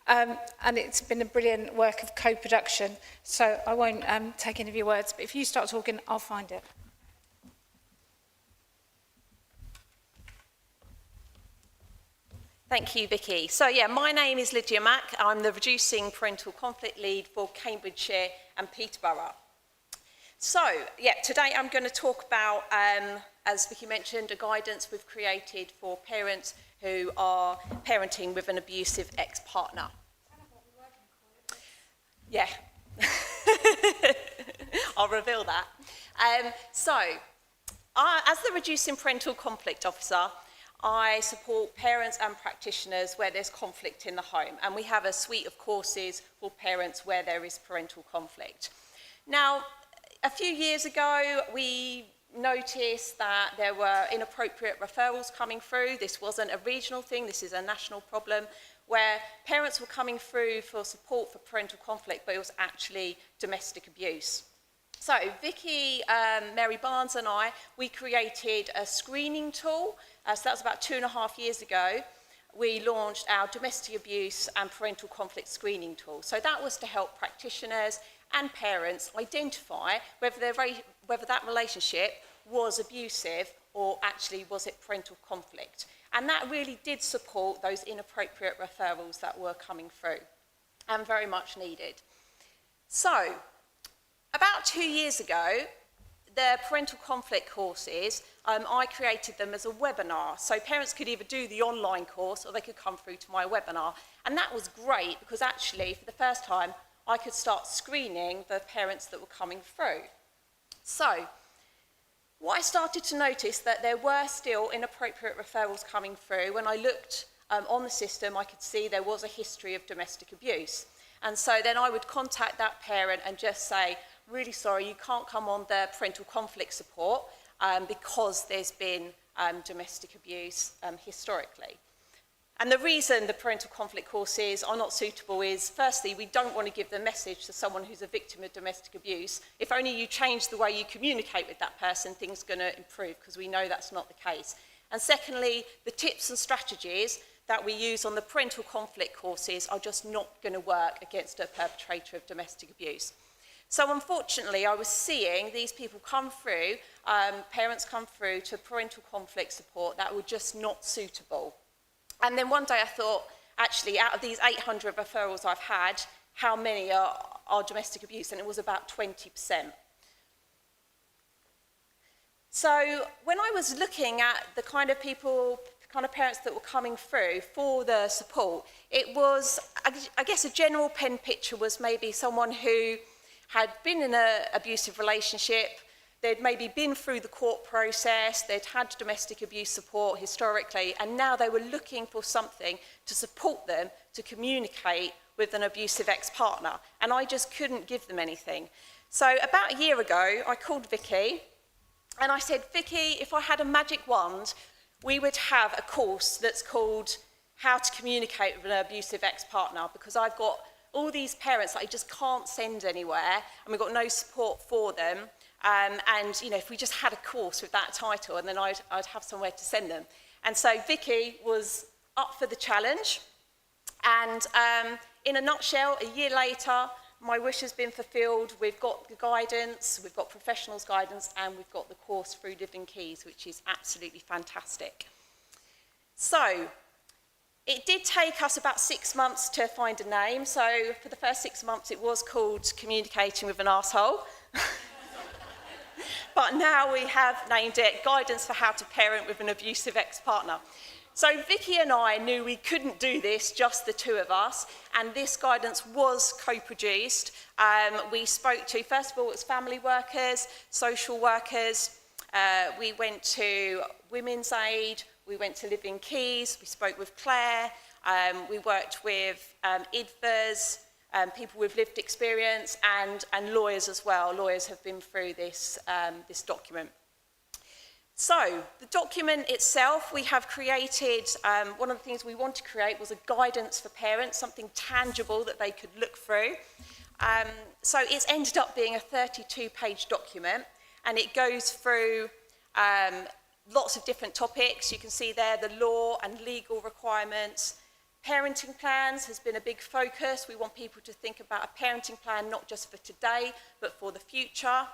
S1: and it's been a brilliant work of co-production. So I won't take any of your words, but if you start talking, I'll find it.
S6: Thank you, Vicky. So yeah, my name is Lydia Mack. I'm the Reducing Parental Conflict Lead for Cambridgeshire and Peterborough. So yeah, today I'm going to talk about, as Vicky mentioned, a guidance we've created for parents who are parenting with an abusive ex-partner. Yeah, I'll reveal that. As the Reducing Parental Conflict Officer, I support parents and practitioners where there's conflict in the home, and we have a suite of courses for parents where there is parental conflict. Now, a few years ago, we noticed that there were inappropriate referrals coming through. This wasn't a regional thing, this is a national problem, where parents were coming through for support for parental conflict, but it was actually domestic abuse. So Vicky, Mary Barnes and I, we created a screening tool. So that was about 2.5 years ago. We launched our domestic abuse and parental conflict screening tool. So that was to help practitioners and parents identify whether that relationship was abusive or actually was it parental conflict. And that really did support those inappropriate referrals that were coming through, and very much needed. So, about 2 years ago, the parental conflict courses, I created them as a webinar. So parents could either do the online course or they could come through to my webinar. And that was great because actually, for the first time, I could start screening the parents that were coming through. So, what I started to notice that there were still inappropriate referrals coming through. When I looked on the system, I could see there was a history of domestic abuse. And so then I would contact that parent and just say, really sorry, you can't come on the parental conflict support because there's been domestic abuse historically. And the reason the parental conflict courses are not suitable is, firstly, we don't want to give the message to someone who's a victim of domestic abuse. If only you change the way you communicate with that person, things are going to improve, because we know that's not the case. And secondly, the tips and strategies that we use on the parental conflict courses are just not going to work against a perpetrator of domestic abuse. So unfortunately, I was seeing these people come through, parents come through to parental conflict support that were just not suitable. And then one day I thought, actually, out of these 800 referrals I've had, how many are domestic abuse? And it was about 20%. So when I was looking at the kind of people, kind of parents that were coming through for the support, it was, I guess a general pen picture was maybe someone who had been in an abusive relationship, they'd maybe been through the court process, they'd had domestic abuse support historically, and now they were looking for something to support them to communicate with an abusive ex-partner. And I just couldn't give them anything. So about a year ago, I called Vicky, and I said, Vicky, if I had a magic wand, we would have a course that's called How to Communicate with an Abusive Ex-Partner, because I've got all these parents that I just can't send anywhere, and we've got no support for them. And, you know, if we just had a course with that title, and then I'd have somewhere to send them. And so Vicky was up for the challenge. And in a nutshell, a year later, my wish has been fulfilled. We've got the guidance, we've got professionals' guidance, and we've got the course through Living Keys, which is absolutely fantastic. So, it did take us about 6 months to find a name. So, for the first 6 months, it was called Communicating with an Arsehole. But now we have named it Guidance for How to Parent with an Abusive Ex-Partner. So Vicky and I knew we couldn't do this, just the two of us, and this guidance was co-produced. We spoke to, first of all, it was family workers, social workers, we went to Women's Aid, we went to Living Keys, we spoke with Claire, we worked with IDVAs, people with lived experience, and lawyers as well. Lawyers have been through this, this document. So, the document itself, we have created, one of the things we wanted to create was a guidance for parents, something tangible that they could look through. So it's ended up being a 32-page document, and it goes through lots of different topics. You can see there the law and legal requirements. Parenting plans has been a big focus. We want people to think about a parenting plan not just for today, but for the future.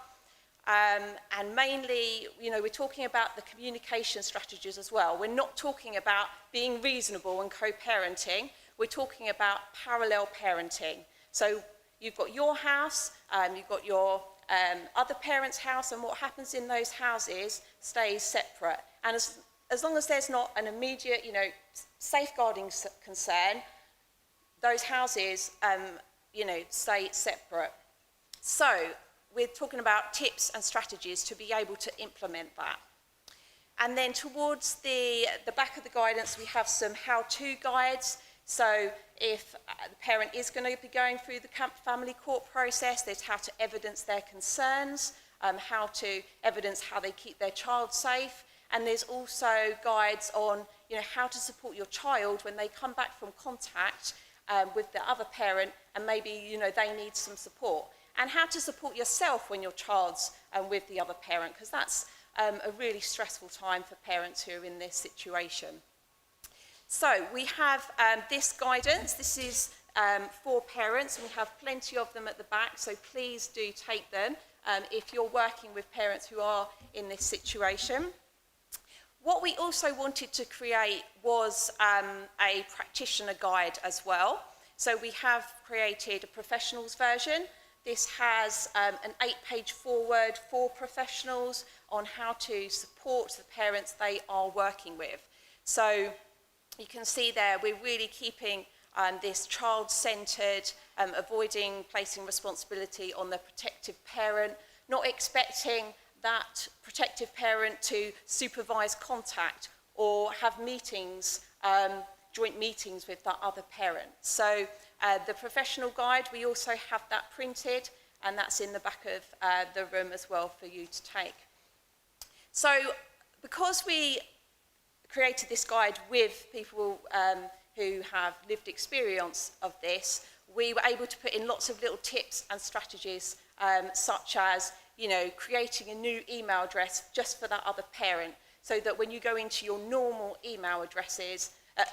S6: And mainly, you know, we're talking about the communication strategies as well. We're not talking about being reasonable and co-parenting. We're talking about parallel parenting. So you've got your house, you've got your other parent's house, and what happens in those houses stays separate. And as long as there's not an immediate, you know, safeguarding concern, those houses, you know, stay separate. So we're talking about tips and strategies to be able to implement that. And then towards the back of the guidance, we have some how-to guides. So if the parent is going to be going through the family court process, there's how to evidence their concerns, how to evidence how they keep their child safe. And there's also guides on, you know, how to support your child when they come back from contact with the other parent, and maybe, you know, they need some support. And how to support yourself when your child's with the other parent, because that's a really stressful time for parents who are in this situation. So we have this guidance. This is for parents, and we have plenty of them at the back, so please do take them if you're working with parents who are in this situation. What we also wanted to create was a practitioner guide as well. So we have created a professionals version. This has an 8-page foreword for professionals on how to support the parents they are working with. So you can see there we're really keeping this child-centred, avoiding placing responsibility on the protective parent, not expecting that protective parent to supervise contact or have meetings, joint meetings with that other parent. So the professional guide, we also have that printed, and that's in the back of the room as well for you to take. So because we created this guide with people who have lived experience of this, we were able to put in lots of little tips and strategies, such as, you know, creating a new email address just for that other parent, so that when you go into your normal email addresses,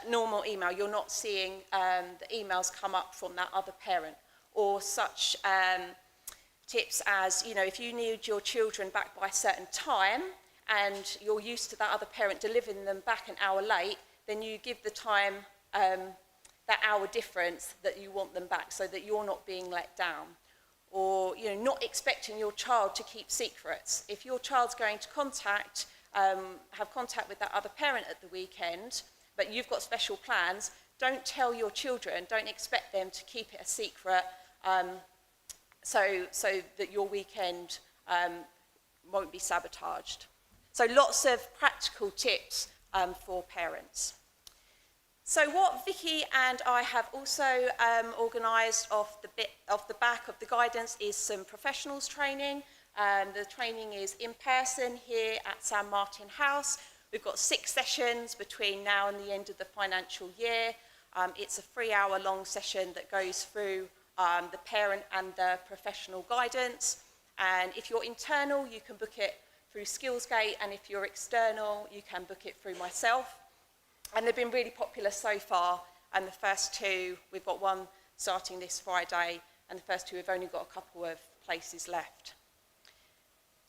S6: normal email, you're not seeing the emails come up from that other parent. Or such tips as, you know, if you need your children back by a certain time and you're used to that other parent delivering them back an hour late, then you give the time, that hour difference that you want them back, so that you're not being let down. Or, you know, not expecting your child to keep secrets. If your child's going to have contact with that other parent at the weekend, but you've got special plans, don't tell your children, don't expect them to keep it a secret, so that your weekend won't be sabotaged. So lots of practical tips for parents. So what Vicky and I have also organised off the back of the guidance is some professionals training. The training is in person here at San Martin House. We've got 6 sessions between now and the end of the financial year. It's a 3-hour-long session that goes through the parent and the professional guidance. And if you're internal, you can book it through SkillsGate, and if you're external, you can book it through myself. And they've been really popular so far, and the first two, we've got one starting this Friday, and the first two have only got a couple of places left.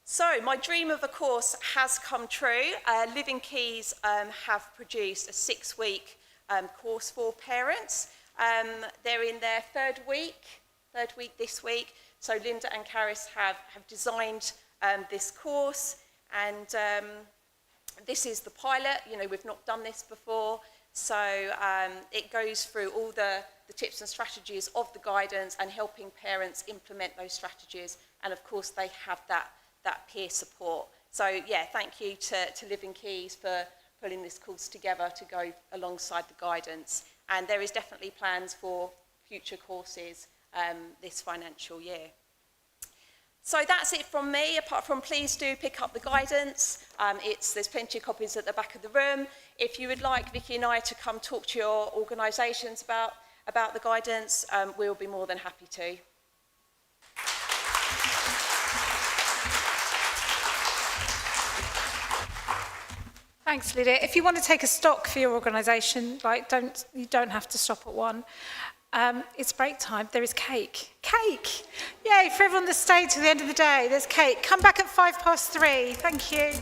S6: So my dream of a course has come true. Living Keys have produced a 6-week course for parents. They're in their third week this week. So Linda and Caris have designed this course, and this is the pilot. You know, we've not done this before. So it goes through all the tips and strategies of the guidance and helping parents implement those strategies. And of course, they have that peer support. So yeah, thank you to Living Keys for putting this course together to go alongside the guidance. And there is definitely plans for future courses this financial year. So that's it from me, apart from please do pick up the guidance. There's plenty of copies at the back of the room. If you would like Vicky and I to come talk to your organisations about the guidance, we'll be more than happy to.
S1: Thanks, Lydia. If you want to take a stock for your organisation, you don't have to stop at one. It's break time. There is cake. Cake! Yay, for everyone that stayed till the end of the day, there's cake. Come back at 3:05. Thank you.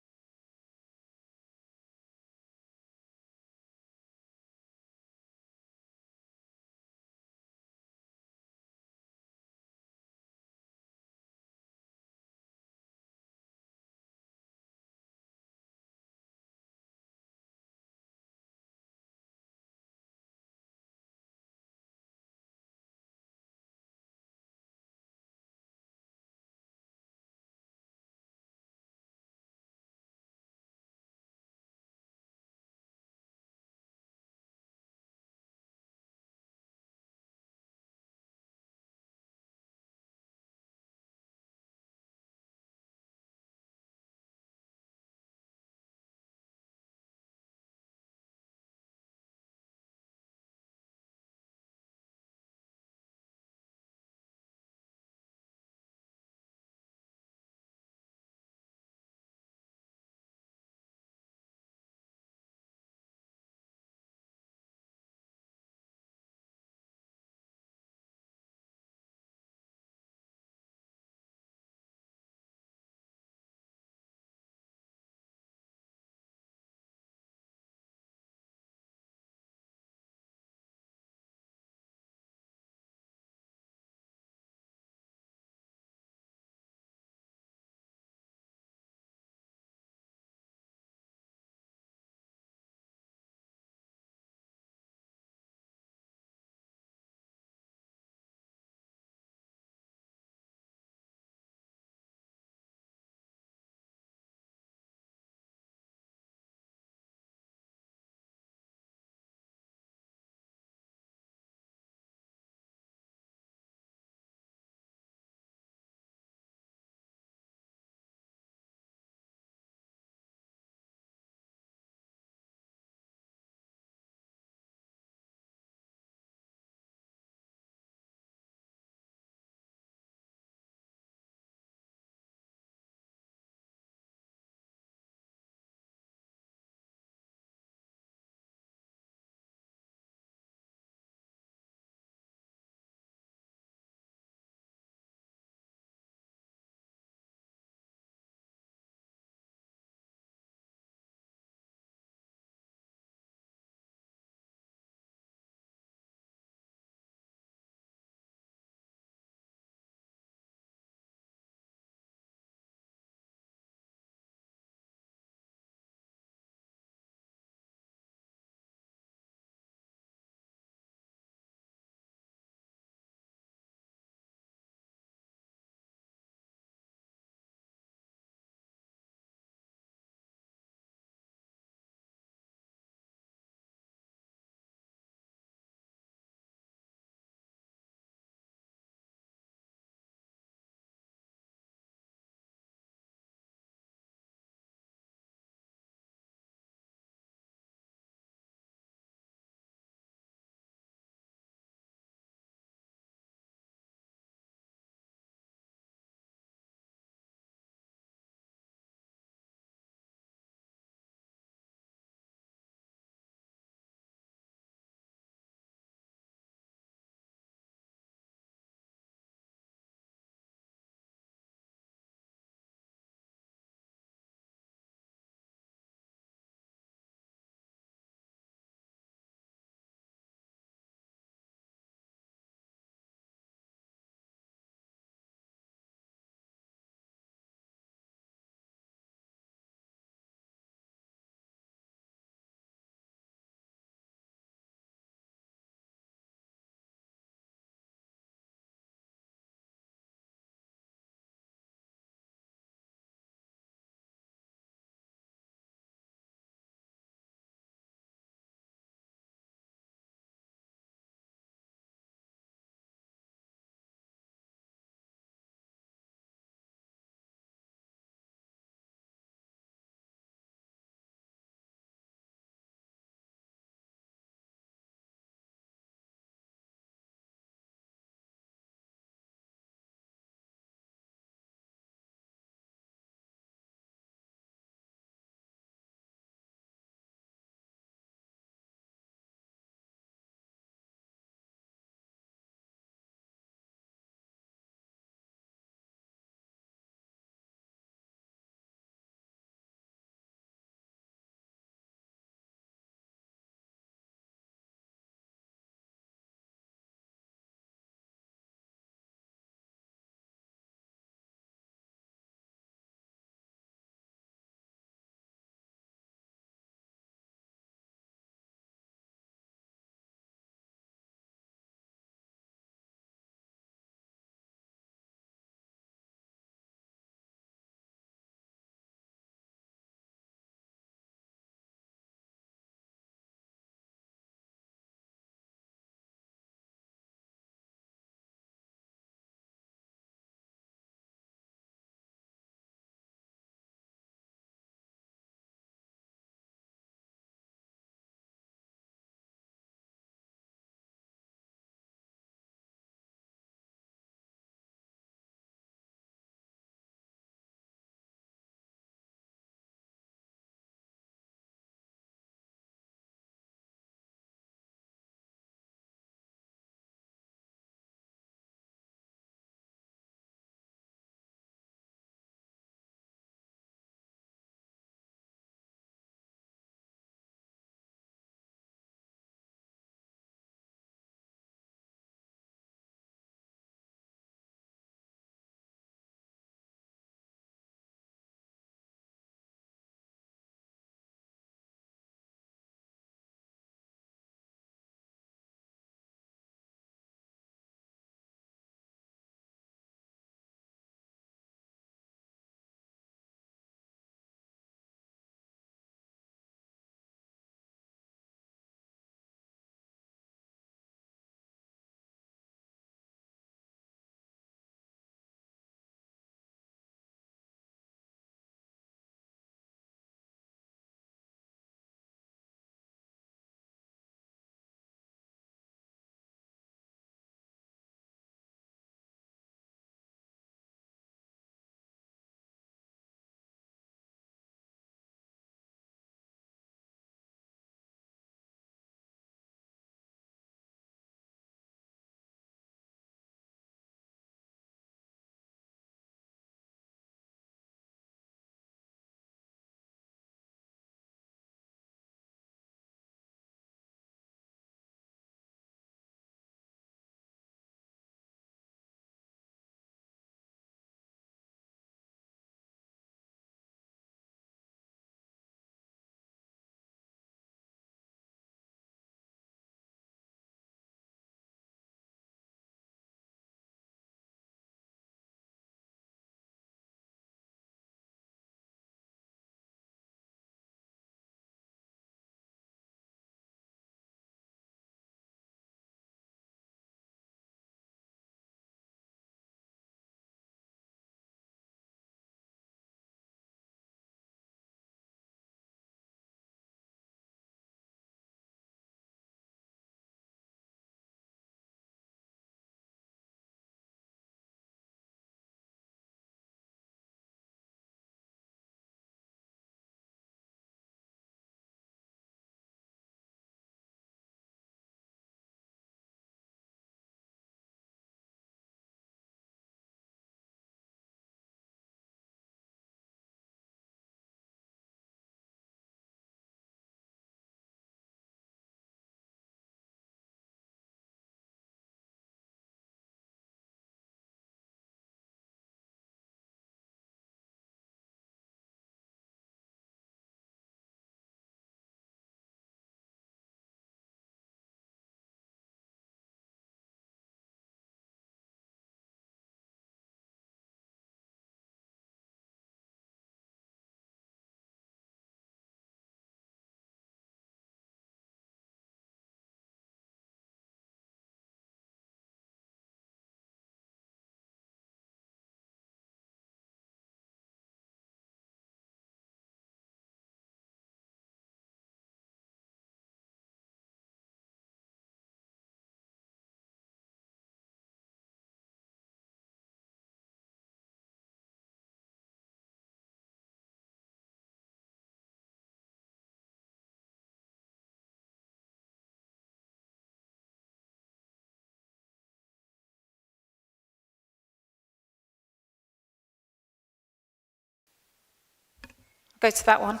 S1: Go to that one.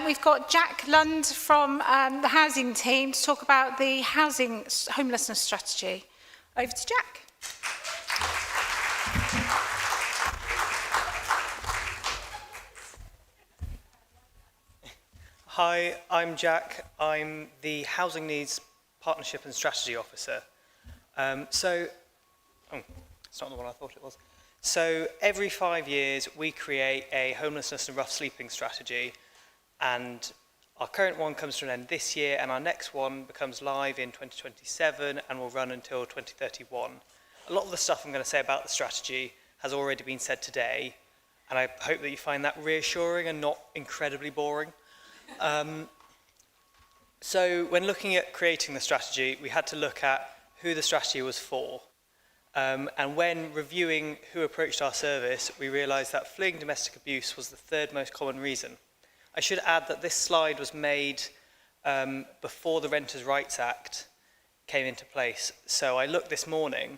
S1: We've got Jack Lund from the housing team to talk about the homelessness strategy. Over to Jack.
S7: Hi, I'm Jack. I'm the Housing Needs Partnership and Strategy Officer. It's not the one I thought it was. So every 5 years we create a homelessness and rough sleeping strategy, and our current one comes to an end this year, and our next one becomes live in 2027 and will run until 2031. A lot of the stuff I'm going to say about the strategy has already been said today, and I hope that you find that reassuring and not incredibly boring. So when looking at creating the strategy, we had to look at who the strategy was for. And when reviewing who approached our service, we realised that fleeing domestic abuse was the third most common reason. I should add that this slide was made before the Renters' Rights Act came into place. So I looked this morning,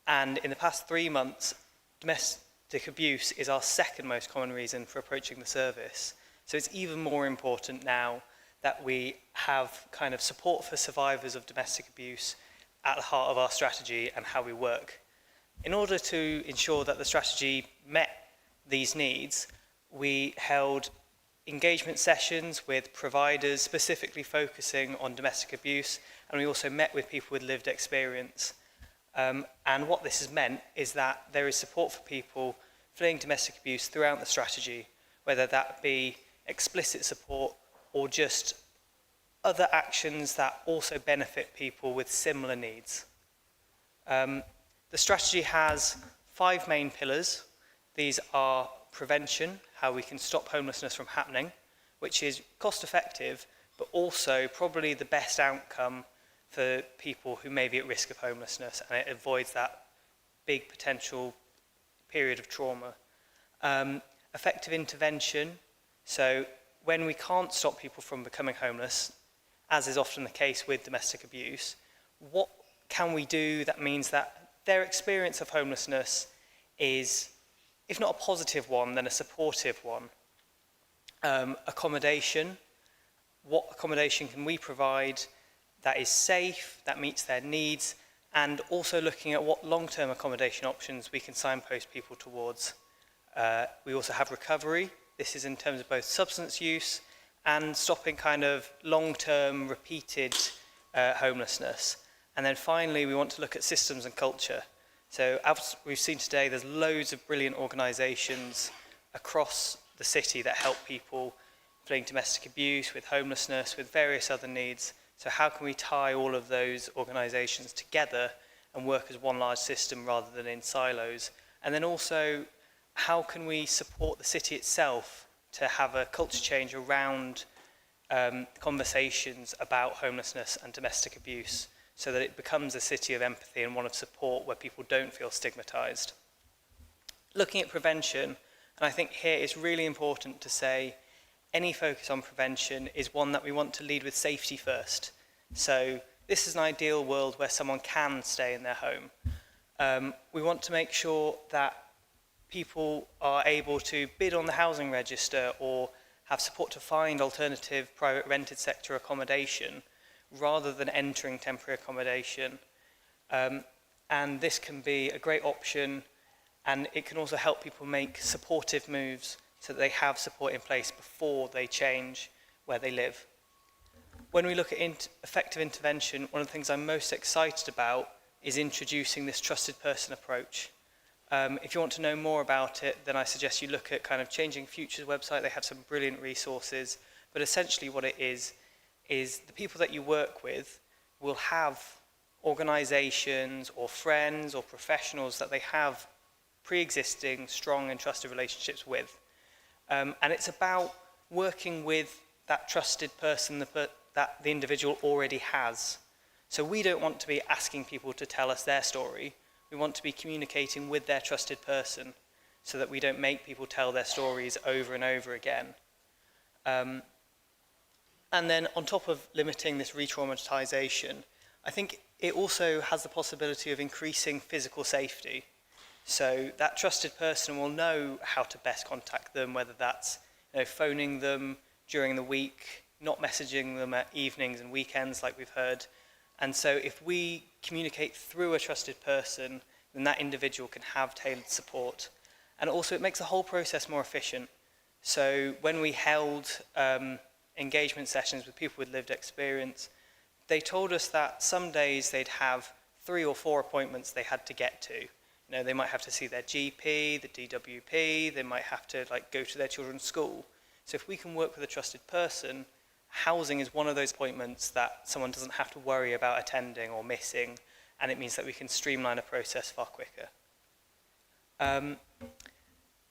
S7: and in the past 3 months, domestic abuse is our second most common reason for approaching the service. So it's even more important now that we have kind of support for survivors of domestic abuse at the heart of our strategy and how we work. In order to ensure that the strategy met these needs, we held engagement sessions with providers specifically focusing on domestic abuse, and we also met with people with lived experience. And what this has meant is that there is support for people fleeing domestic abuse throughout the strategy, whether that be explicit support or just other actions that also benefit people with similar needs. The strategy has 5 main pillars. These are prevention, how we can stop homelessness from happening, which is cost effective, but also probably the best outcome for people who may be at risk of homelessness, and it avoids that big potential period of trauma. Effective intervention, so when we can't stop people from becoming homeless, as is often the case with domestic abuse, what can we do that means that their experience of homelessness is, if not a positive one, then a supportive one? Accommodation. What accommodation can we provide that is safe, that meets their needs, and also looking at what long-term accommodation options we can signpost people towards. We also have recovery. This is in terms of both substance use and stopping kind of long-term repeated homelessness. And then finally, we want to look at systems and culture. So as we've seen today, there's loads of brilliant organisations across the city that help people fleeing domestic abuse, with homelessness, with various other needs. So how can we tie all of those organisations together and work as one large system rather than in silos? And then also, how can we support the city itself to have a culture change around conversations about homelessness and domestic abuse, so that it becomes a city of empathy and one of support where people don't feel stigmatised. Looking at prevention, and I think here it's really important to say any focus on prevention is one that we want to lead with safety first. So this is an ideal world where someone can stay in their home. We want to make sure that people are able to bid on the housing register or have support to find alternative private rented sector accommodation rather than entering temporary accommodation. And this can be a great option, and it can also help people make supportive moves so that they have support in place before they change where they live. When we look at effective intervention, one of the things I'm most excited about is introducing this trusted person approach. If you want to know more about it, then I suggest you look at kind of Changing Futures website. They have some brilliant resources, but essentially what it is the people that you work with will have organisations or friends or professionals that they have pre-existing strong and trusted relationships with. And it's about working with that trusted person that the individual already has. So we don't want to be asking people to tell us their story. We want to be communicating with their trusted person so that we don't make people tell their stories over and over again. And then on top of limiting this re-traumatization, I think it also has the possibility of increasing physical safety. So that trusted person will know how to best contact them, whether that's phoning them during the week, not messaging them at evenings and weekends like we've heard. And so if we communicate through a trusted person, then that individual can have tailored support. And also it makes the whole process more efficient. So when we held engagement sessions with people with lived experience, they told us that some days they'd have 3 or 4 appointments they had to get to. They might have to see their GP, the DWP, they might have to go to their children's school. So if we can work with a trusted person, housing is one of those appointments that someone doesn't have to worry about attending or missing, and it means that we can streamline a process far quicker.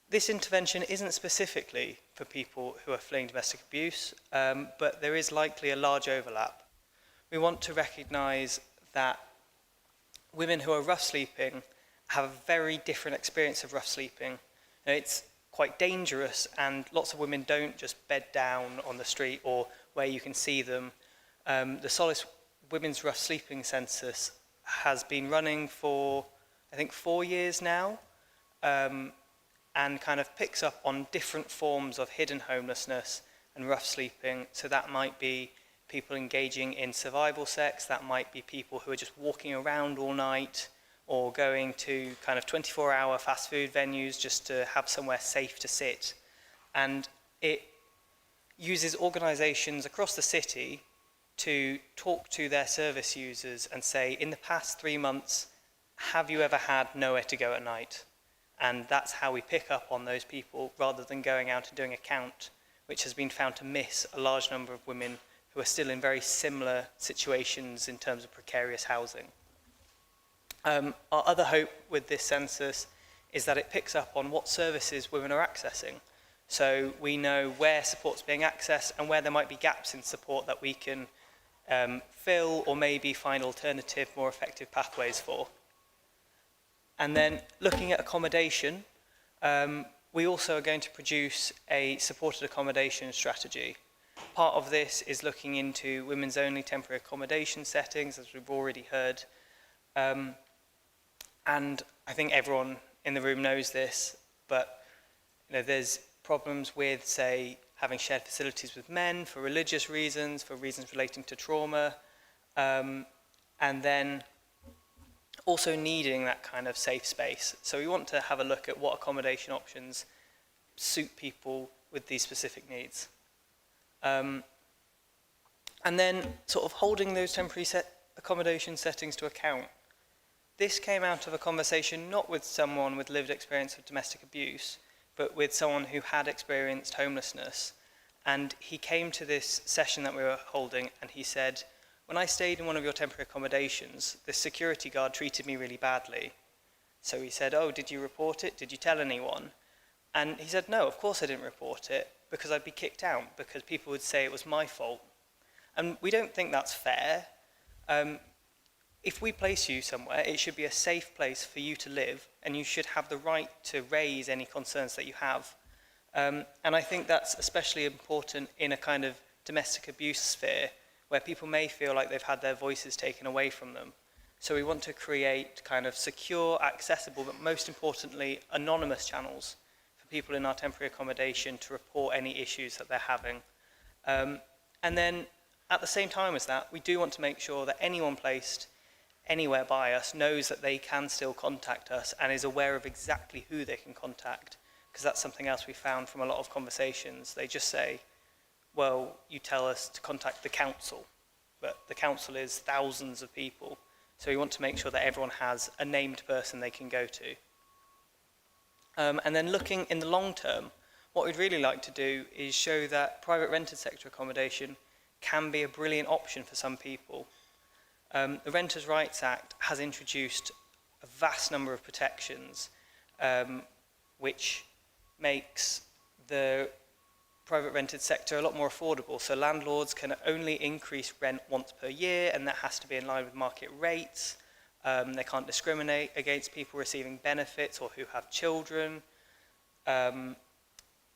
S7: This intervention isn't specifically for people who are fleeing domestic abuse, but there is likely a large overlap. We want to recognise that women who are rough sleeping have a very different experience of rough sleeping. It's quite dangerous, and lots of women don't just bed down on the street or where you can see them. The Solace Women's Rough Sleeping Census has been running for, I think, 4 years now, and kind of picks up on different forms of hidden homelessness and rough sleeping. So that might be people engaging in survival sex, that might be people who are just walking around all night, or going to kind of 24-hour fast food venues just to have somewhere safe to sit. And it uses organisations across the city to talk to their service users and say, in the past 3 months, have you ever had nowhere to go at night? And that's how we pick up on those people, rather than going out and doing a count, which has been found to miss a large number of women who are still in very similar situations in terms of precarious housing. Our other hope with this census is that it picks up on what services women are accessing. So we know where support's being accessed and where there might be gaps in support that we can fill, or maybe find alternative, more effective pathways for. And then looking at accommodation, we also are going to produce a supported accommodation strategy. Part of this is looking into women's only temporary accommodation settings, as we've already heard. And I think everyone in the room knows this, but there's problems with, say, having shared facilities with men for religious reasons, for reasons relating to trauma, and then also needing that kind of safe space. So we want to have a look at what accommodation options suit people with these specific needs. And then sort of holding those temporary accommodation settings to account. This came out of a conversation not with someone with lived experience of domestic abuse, but with someone who had experienced homelessness. And he came to this session that we were holding and he said, when I stayed in one of your temporary accommodations, the security guard treated me really badly. So he said, oh, did you report it? Did you tell anyone? And he said, no, of course I didn't report it, because I'd be kicked out, because people would say it was my fault. And we don't think that's fair. If we place you somewhere, it should be a safe place for you to live, and you should have the right to raise any concerns that you have. And I think that's especially important in a kind of domestic abuse sphere, where people may feel like they've had their voices taken away from them. So we want to create kind of secure, accessible, but most importantly, anonymous channels for people in our temporary accommodation to report any issues that they're having. And then at the same time as that, we do want to make sure that anyone placed anywhere by us knows that they can still contact us and is aware of exactly who they can contact, because that's something else we found from a lot of conversations. They just say, well, you tell us to contact the council, but the council is thousands of people. So we want to make sure that everyone has a named person they can go to. And then looking in the long term, what we'd really like to do is show that private rented sector accommodation can be a brilliant option for some people. The Renters' Rights Act has introduced a vast number of protections, which makes the private rented sector a lot more affordable. So landlords can only increase rent once per year, and that has to be in line with market rates. They can't discriminate against people receiving benefits or who have children. And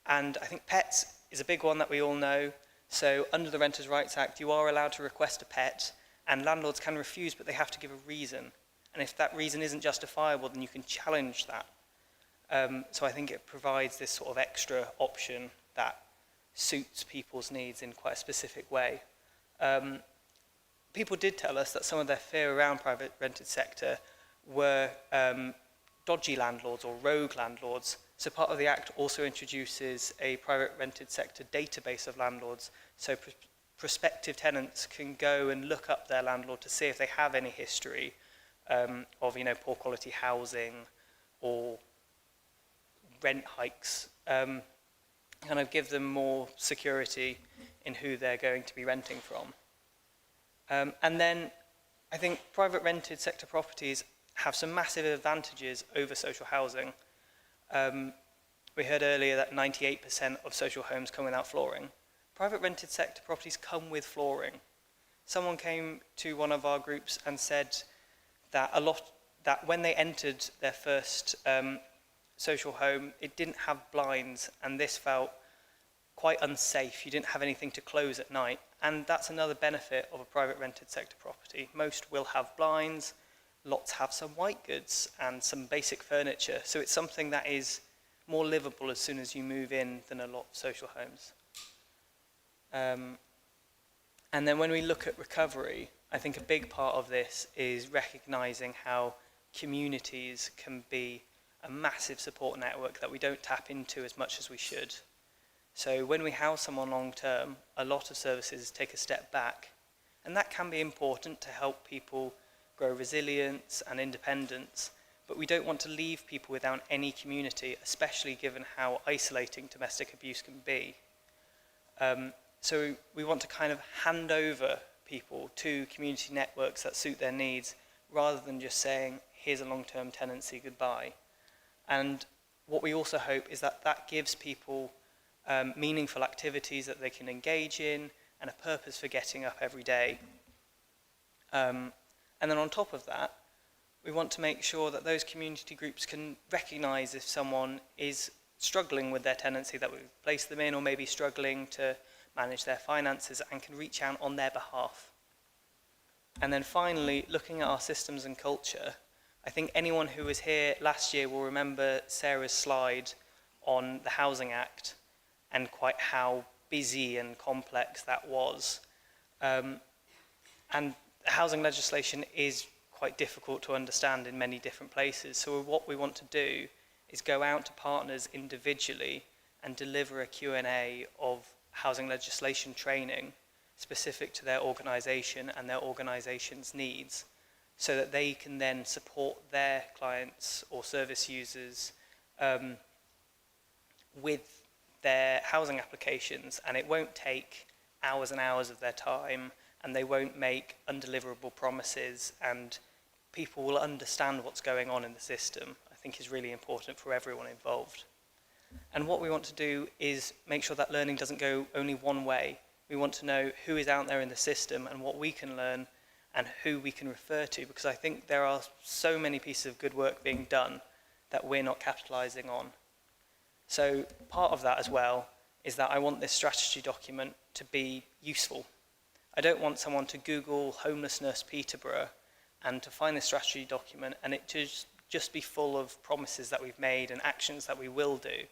S7: I think pets is a big one that we all know. So under the Renters' Rights Act, you are allowed to request a pet, and landlords can refuse, but they have to give a reason. And if that reason isn't justifiable, then you can challenge that. So I think it provides this sort of extra option that suits people's needs in quite a specific way. People did tell us that some of their fear around private rented sector were dodgy landlords or rogue landlords. So part of the Act also introduces a private rented sector database of landlords, so prospective tenants can go and look up their landlord to see if they have any history of, poor quality housing or rent hikes, kind of give them more security in who they're going to be renting from. And then I think private rented sector properties have some massive advantages over social housing. We heard earlier that 98% of social homes come without flooring. Private rented sector properties come with flooring. Someone came to one of our groups and said that that when they entered their first social home, it didn't have blinds, and this felt quite unsafe. You didn't have anything to close at night, and that's another benefit of a private rented sector property. Most will have blinds, lots have some white goods and some basic furniture, so it's something that is more livable as soon as you move in than a lot of social homes. And then when we look at recovery, I think a big part of this is recognising how communities can be a massive support network that we don't tap into as much as we should. So when we house someone long term, a lot of services take a step back, and that can be important to help people grow resilience and independence, but we don't want to leave people without any community, especially given how isolating domestic abuse can be. So we want to kind of hand over people to community networks that suit their needs, rather than just saying, here's a long-term tenancy, goodbye. And what we also hope is that that gives people meaningful activities that they can engage in and a purpose for getting up every day. And then on top of that, we want to make sure that those community groups can recognise if someone is struggling with their tenancy that we've placed them in, or maybe struggling to manage their finances, and can reach out on their behalf. And then finally, looking at our systems and culture, I think anyone who was here last year will remember Sarah's slide on the Housing Act and quite how busy and complex that was. And housing legislation is quite difficult to understand in many different places. So what we want to do is go out to partners individually and deliver a Q&A of housing legislation training specific to their organisation and their organisation's needs, so that they can then support their clients or service users with their housing applications, and it won't take hours and hours of their time, and they won't make undeliverable promises, and people will understand what's going on in the system. I think is really important for everyone involved. And what we want to do is make sure that learning doesn't go only one way. We want to know who is out there in the system and what we can learn and who we can refer to, because I think there are so many pieces of good work being done that we're not capitalising on. So part of that as well is that I want this strategy document to be useful. I don't want someone to Google homelessness Peterborough and to find this strategy document and it to just be full of promises that we've made and actions that we will do.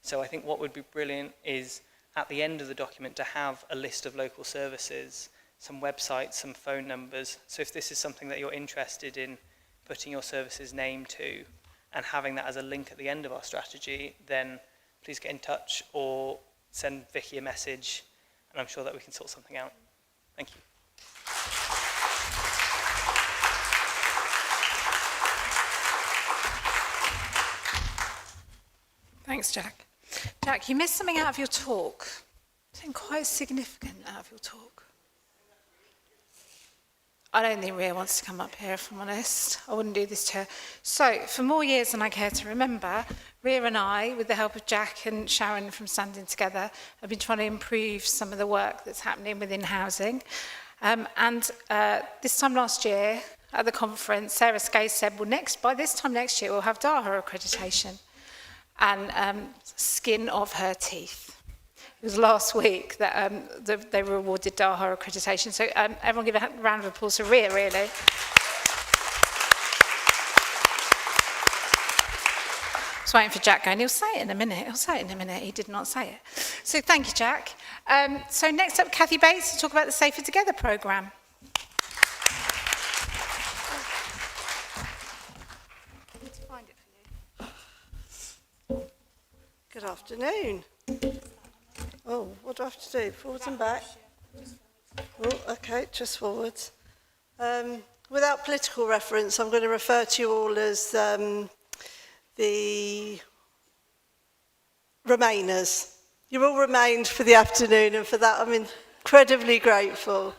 S7: So I think what would be brilliant is at the end of the document to have a list of local services, some websites, some phone numbers. So if this is something that you're interested in putting your service's name to and having that as a link at the end of our strategy, then please get in touch or send Vicky a message, and I'm sure that we can sort something out. Thank you.
S1: Thanks, Jack. Jack, you missed something out of your talk. Something quite significant out of your talk. I don't think Rhea wants to come up here, if I'm honest. I wouldn't do this to her. So, for more years than I care to remember, Rhea and I, with the help of Jack and Sharon from Standing Together, have been trying to improve some of the work that's happening within housing. This time last year, at the conference, Sarah Skase said, well, by this time next year, we'll have DAHA accreditation. And skin of her teeth. It was last week that they were awarded DAHA accreditation. So everyone give a round of applause for Rhea, really. I was waiting for Jack going, he'll say it in a minute, He did not say it. So thank you, Jack. So next up, Kathy Bates to talk about the Safer Together programme.
S8: Good afternoon. Oh, what do I have to do? Forwards and back? Oh, okay, just forwards. Without political reference, I'm going to refer to you all as the Remainers. You've all remained for the afternoon, and for that I'm incredibly grateful.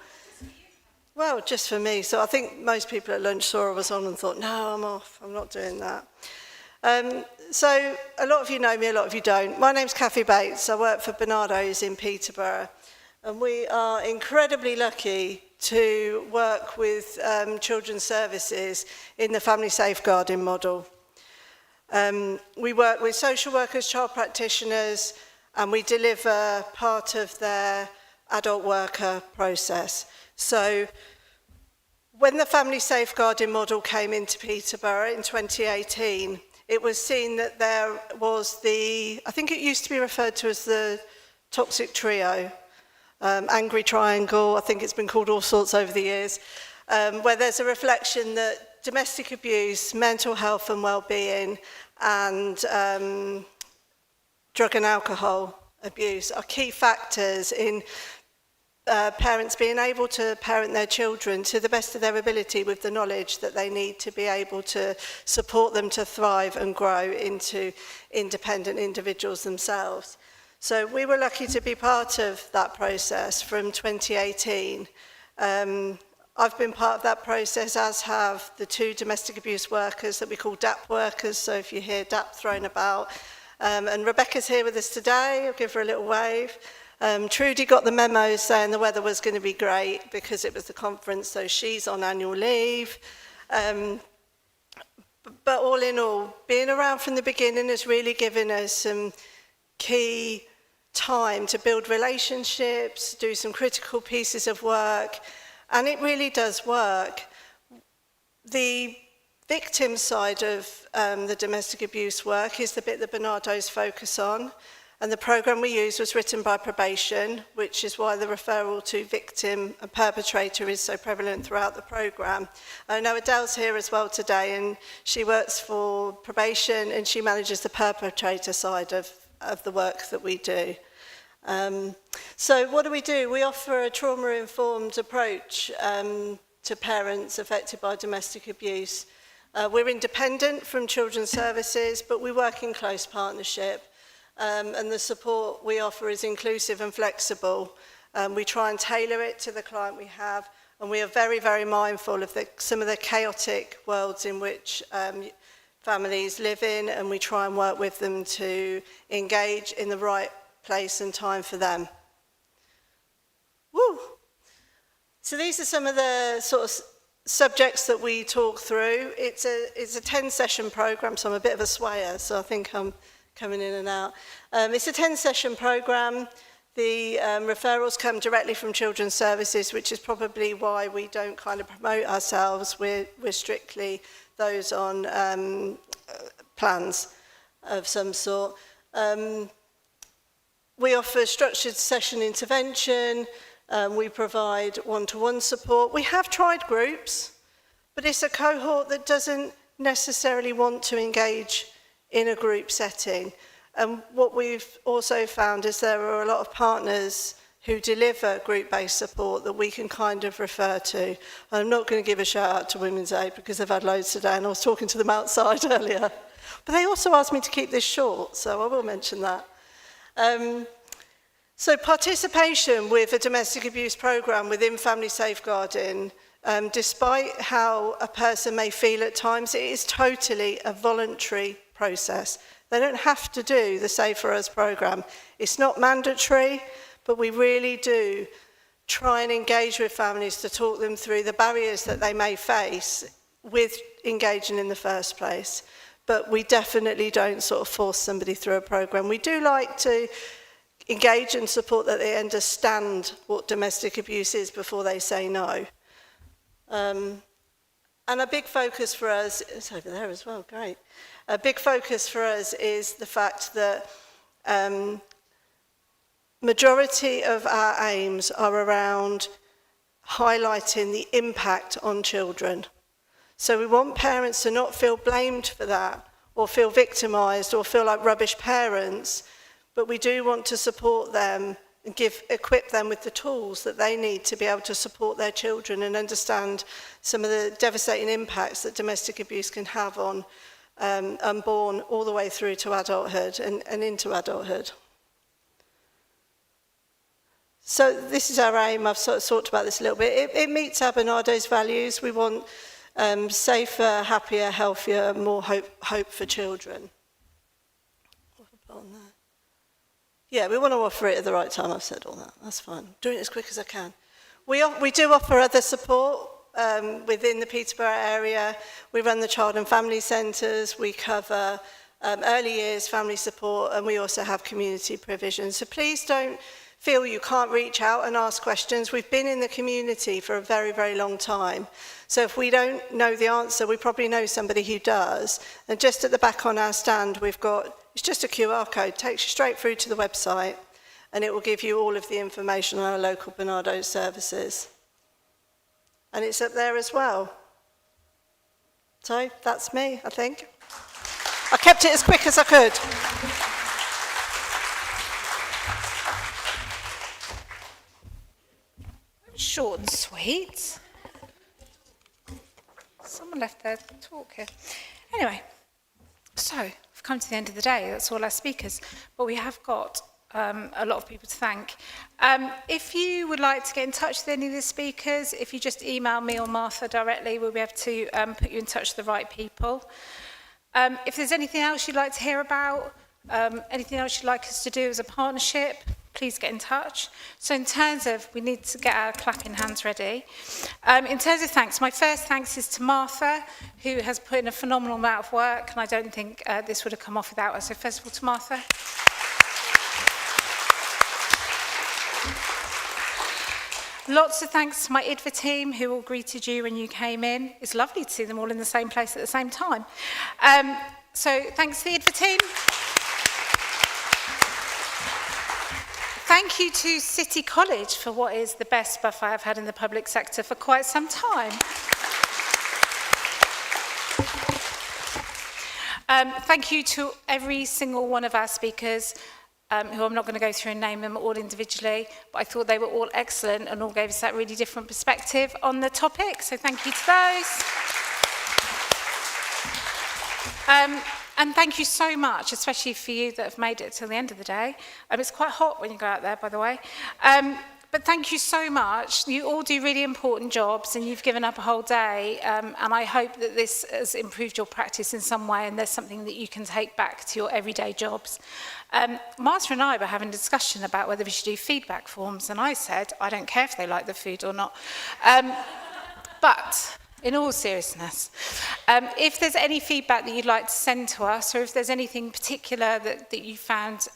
S8: Well, just for me. So I think most people at lunch saw I was on and thought, no, I'm off. I'm not doing that. So a lot of you know me, a lot of you don't. My name's Kathy Bates. I work for Bernardo's in Peterborough. And we are incredibly lucky to work with children's services in the family safeguarding model. We work with social workers, child practitioners, and we deliver part of their adult worker process. So when the family safeguarding model came into Peterborough in 2018, it was seen that there was I think it used to be referred to as the toxic trio, angry triangle, I think it's been called all sorts over the years, where there's a reflection that domestic abuse, mental health and well-being, and drug and alcohol abuse are key factors in parents being able to parent their children to the best of their ability with the knowledge that they need to be able to support them to thrive and grow into independent individuals themselves. So we were lucky to be part of that process from 2018. I've been part of that process, as have the 2 domestic abuse workers that we call DAP workers, so if you hear DAP thrown about. And Rebecca's here with us today, I'll give her a little wave. Trudy got the memo saying the weather was going to be great because it was the conference, so she's on annual leave. But all in all, being around from the beginning has really given us some key time to build relationships, do some critical pieces of work, and it really does work. The victim side of the domestic abuse work is the bit that Bernardo's focus on. And the programme we used was written by probation, which is why the referral to victim and perpetrator is so prevalent throughout the programme. I know Adele's here as well today, and she works for probation and she manages the perpetrator side of the work that we do. So what do? We offer a trauma-informed approach to parents affected by domestic abuse. We're independent from children's services, but we work in close partnership. And the support we offer is inclusive and flexible. We try and tailor it to the client we have, and we are very, very mindful of some of the chaotic worlds in which families live in, and we try and work with them to engage in the right place and time for them. Woo! So these are some of the sort of subjects that we talk through. It's a 10-session programme, so I'm a bit of a swayer, so I think I'm coming in and out. It's a 10-session programme. The referrals come directly from Children's Services, which is probably why we don't kind of promote ourselves. We're strictly those on plans of some sort. We offer structured session intervention. We provide one-to-one support. We have tried groups, but it's a cohort that doesn't necessarily want to engage in a group setting. And what we've also found is there are a lot of partners who deliver group-based support that we can kind of refer to. I'm not going to give a shout out to Women's Aid because they've had loads today, and I was talking to them outside earlier. But they also asked me to keep this short, so I will mention that. So participation with a domestic abuse programme within family safeguarding, despite how a person may feel at times, it is totally a voluntary process. They don't have to do the Safe for Us programme. It's not mandatory, but we really do try and engage with families to talk them through the barriers that they may face with engaging in the first place. But we definitely don't sort of force somebody through a programme. We do like to engage and support that they understand what domestic abuse is before they say no. And a big focus for us, it's over there as well, great. A big focus for us is the fact that majority of our aims are around highlighting the impact on children. So we want parents to not feel blamed for that, or feel victimised, or feel like rubbish parents, but we do want to support them and equip them with the tools that they need to be able to support their children and understand some of the devastating impacts that domestic abuse can have on unborn all the way through to adulthood and into adulthood. So this is our aim. I've sort of talked about this a little bit. It meets our Bernardo's values. We want safer, happier, healthier, more hope for children. What have I put on there? Yeah, we want to offer it at the right time. I've said all that. That's fine. I'm doing it as quick as I can. We do offer other support within the Peterborough area. We run the child and family centres. We cover early years family support, and we also have community provision. So please don't feel you can't reach out and ask questions. We've been in the community for a very, very long time. So if we don't know the answer, we probably know somebody who does. And just at the back on our stand, we've got, it's just a QR code, takes you straight through to the website, and it will give you all of the information on our local Bernardo's services. And it's up there as well. So that's me, I think. I kept it as quick as I could.
S1: Short and sweet. Someone left their talk here. Anyway, so we've come to the end of the day. That's all our speakers. But we have got a lot of people to thank. If you would like to get in touch with any of the speakers, if you just email me or Martha directly, we'll be able to put you in touch with the right people. If there's anything else you'd like to hear about, anything else you'd like us to do as a partnership, please get in touch. So in terms of, we need to get our clapping hands ready. In terms of thanks, my first thanks is to Martha, who has put in a phenomenal amount of work, and I don't think this would have come off without her. So first of all, to Martha. Lots of thanks to my IDVA team, who all greeted you when you came in. It's lovely to see them all in the same place at the same time. So thanks to the IDVA team. Thank you to City College for what is the best buffet I've had in the public sector for quite some time. Thank you to every single one of our speakers, who I'm not going to go through and name them all individually, but I thought they were all excellent and all gave us that really different perspective on the topic, so thank you to those. And thank you so much, especially for you that have made it till the end of the day. It's quite hot when you go out there, by the way. But thank you so much. You all do really important jobs, and you've given up a whole day. And I hope that this has improved your practice in some way, and there's something that you can take back to your everyday jobs. Martha and I were having a discussion about whether we should do feedback forms, and I said, I don't care if they like the food or not. But in all seriousness, if there's any feedback that you'd like to send to us, or if there's anything particular that you found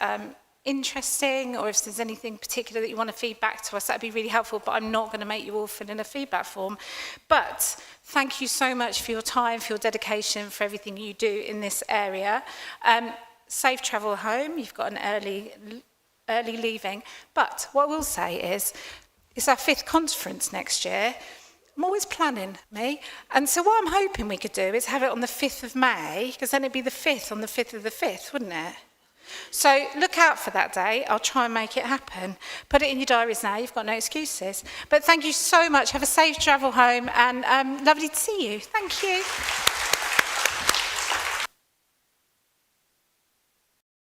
S1: interesting, or if there's anything particular that you want to feed back to us, that'd be really helpful, but I'm not going to make you all fill in a feedback form. But thank you so much for your time, for your dedication, for everything you do in this area. Safe travel home. You've got an early leaving. But what I will say is, it's our 5th conference next year. I'm always planning, me. And so what I'm hoping we could do is have it on the 5th of May, because then it'd be the 5th on the 5th of the 5th, wouldn't it? So look out for that day. I'll try and make it happen. Put it in your diaries now. You've got no excuses. But thank you so much. Have a safe travel home, and lovely to see you. Thank you.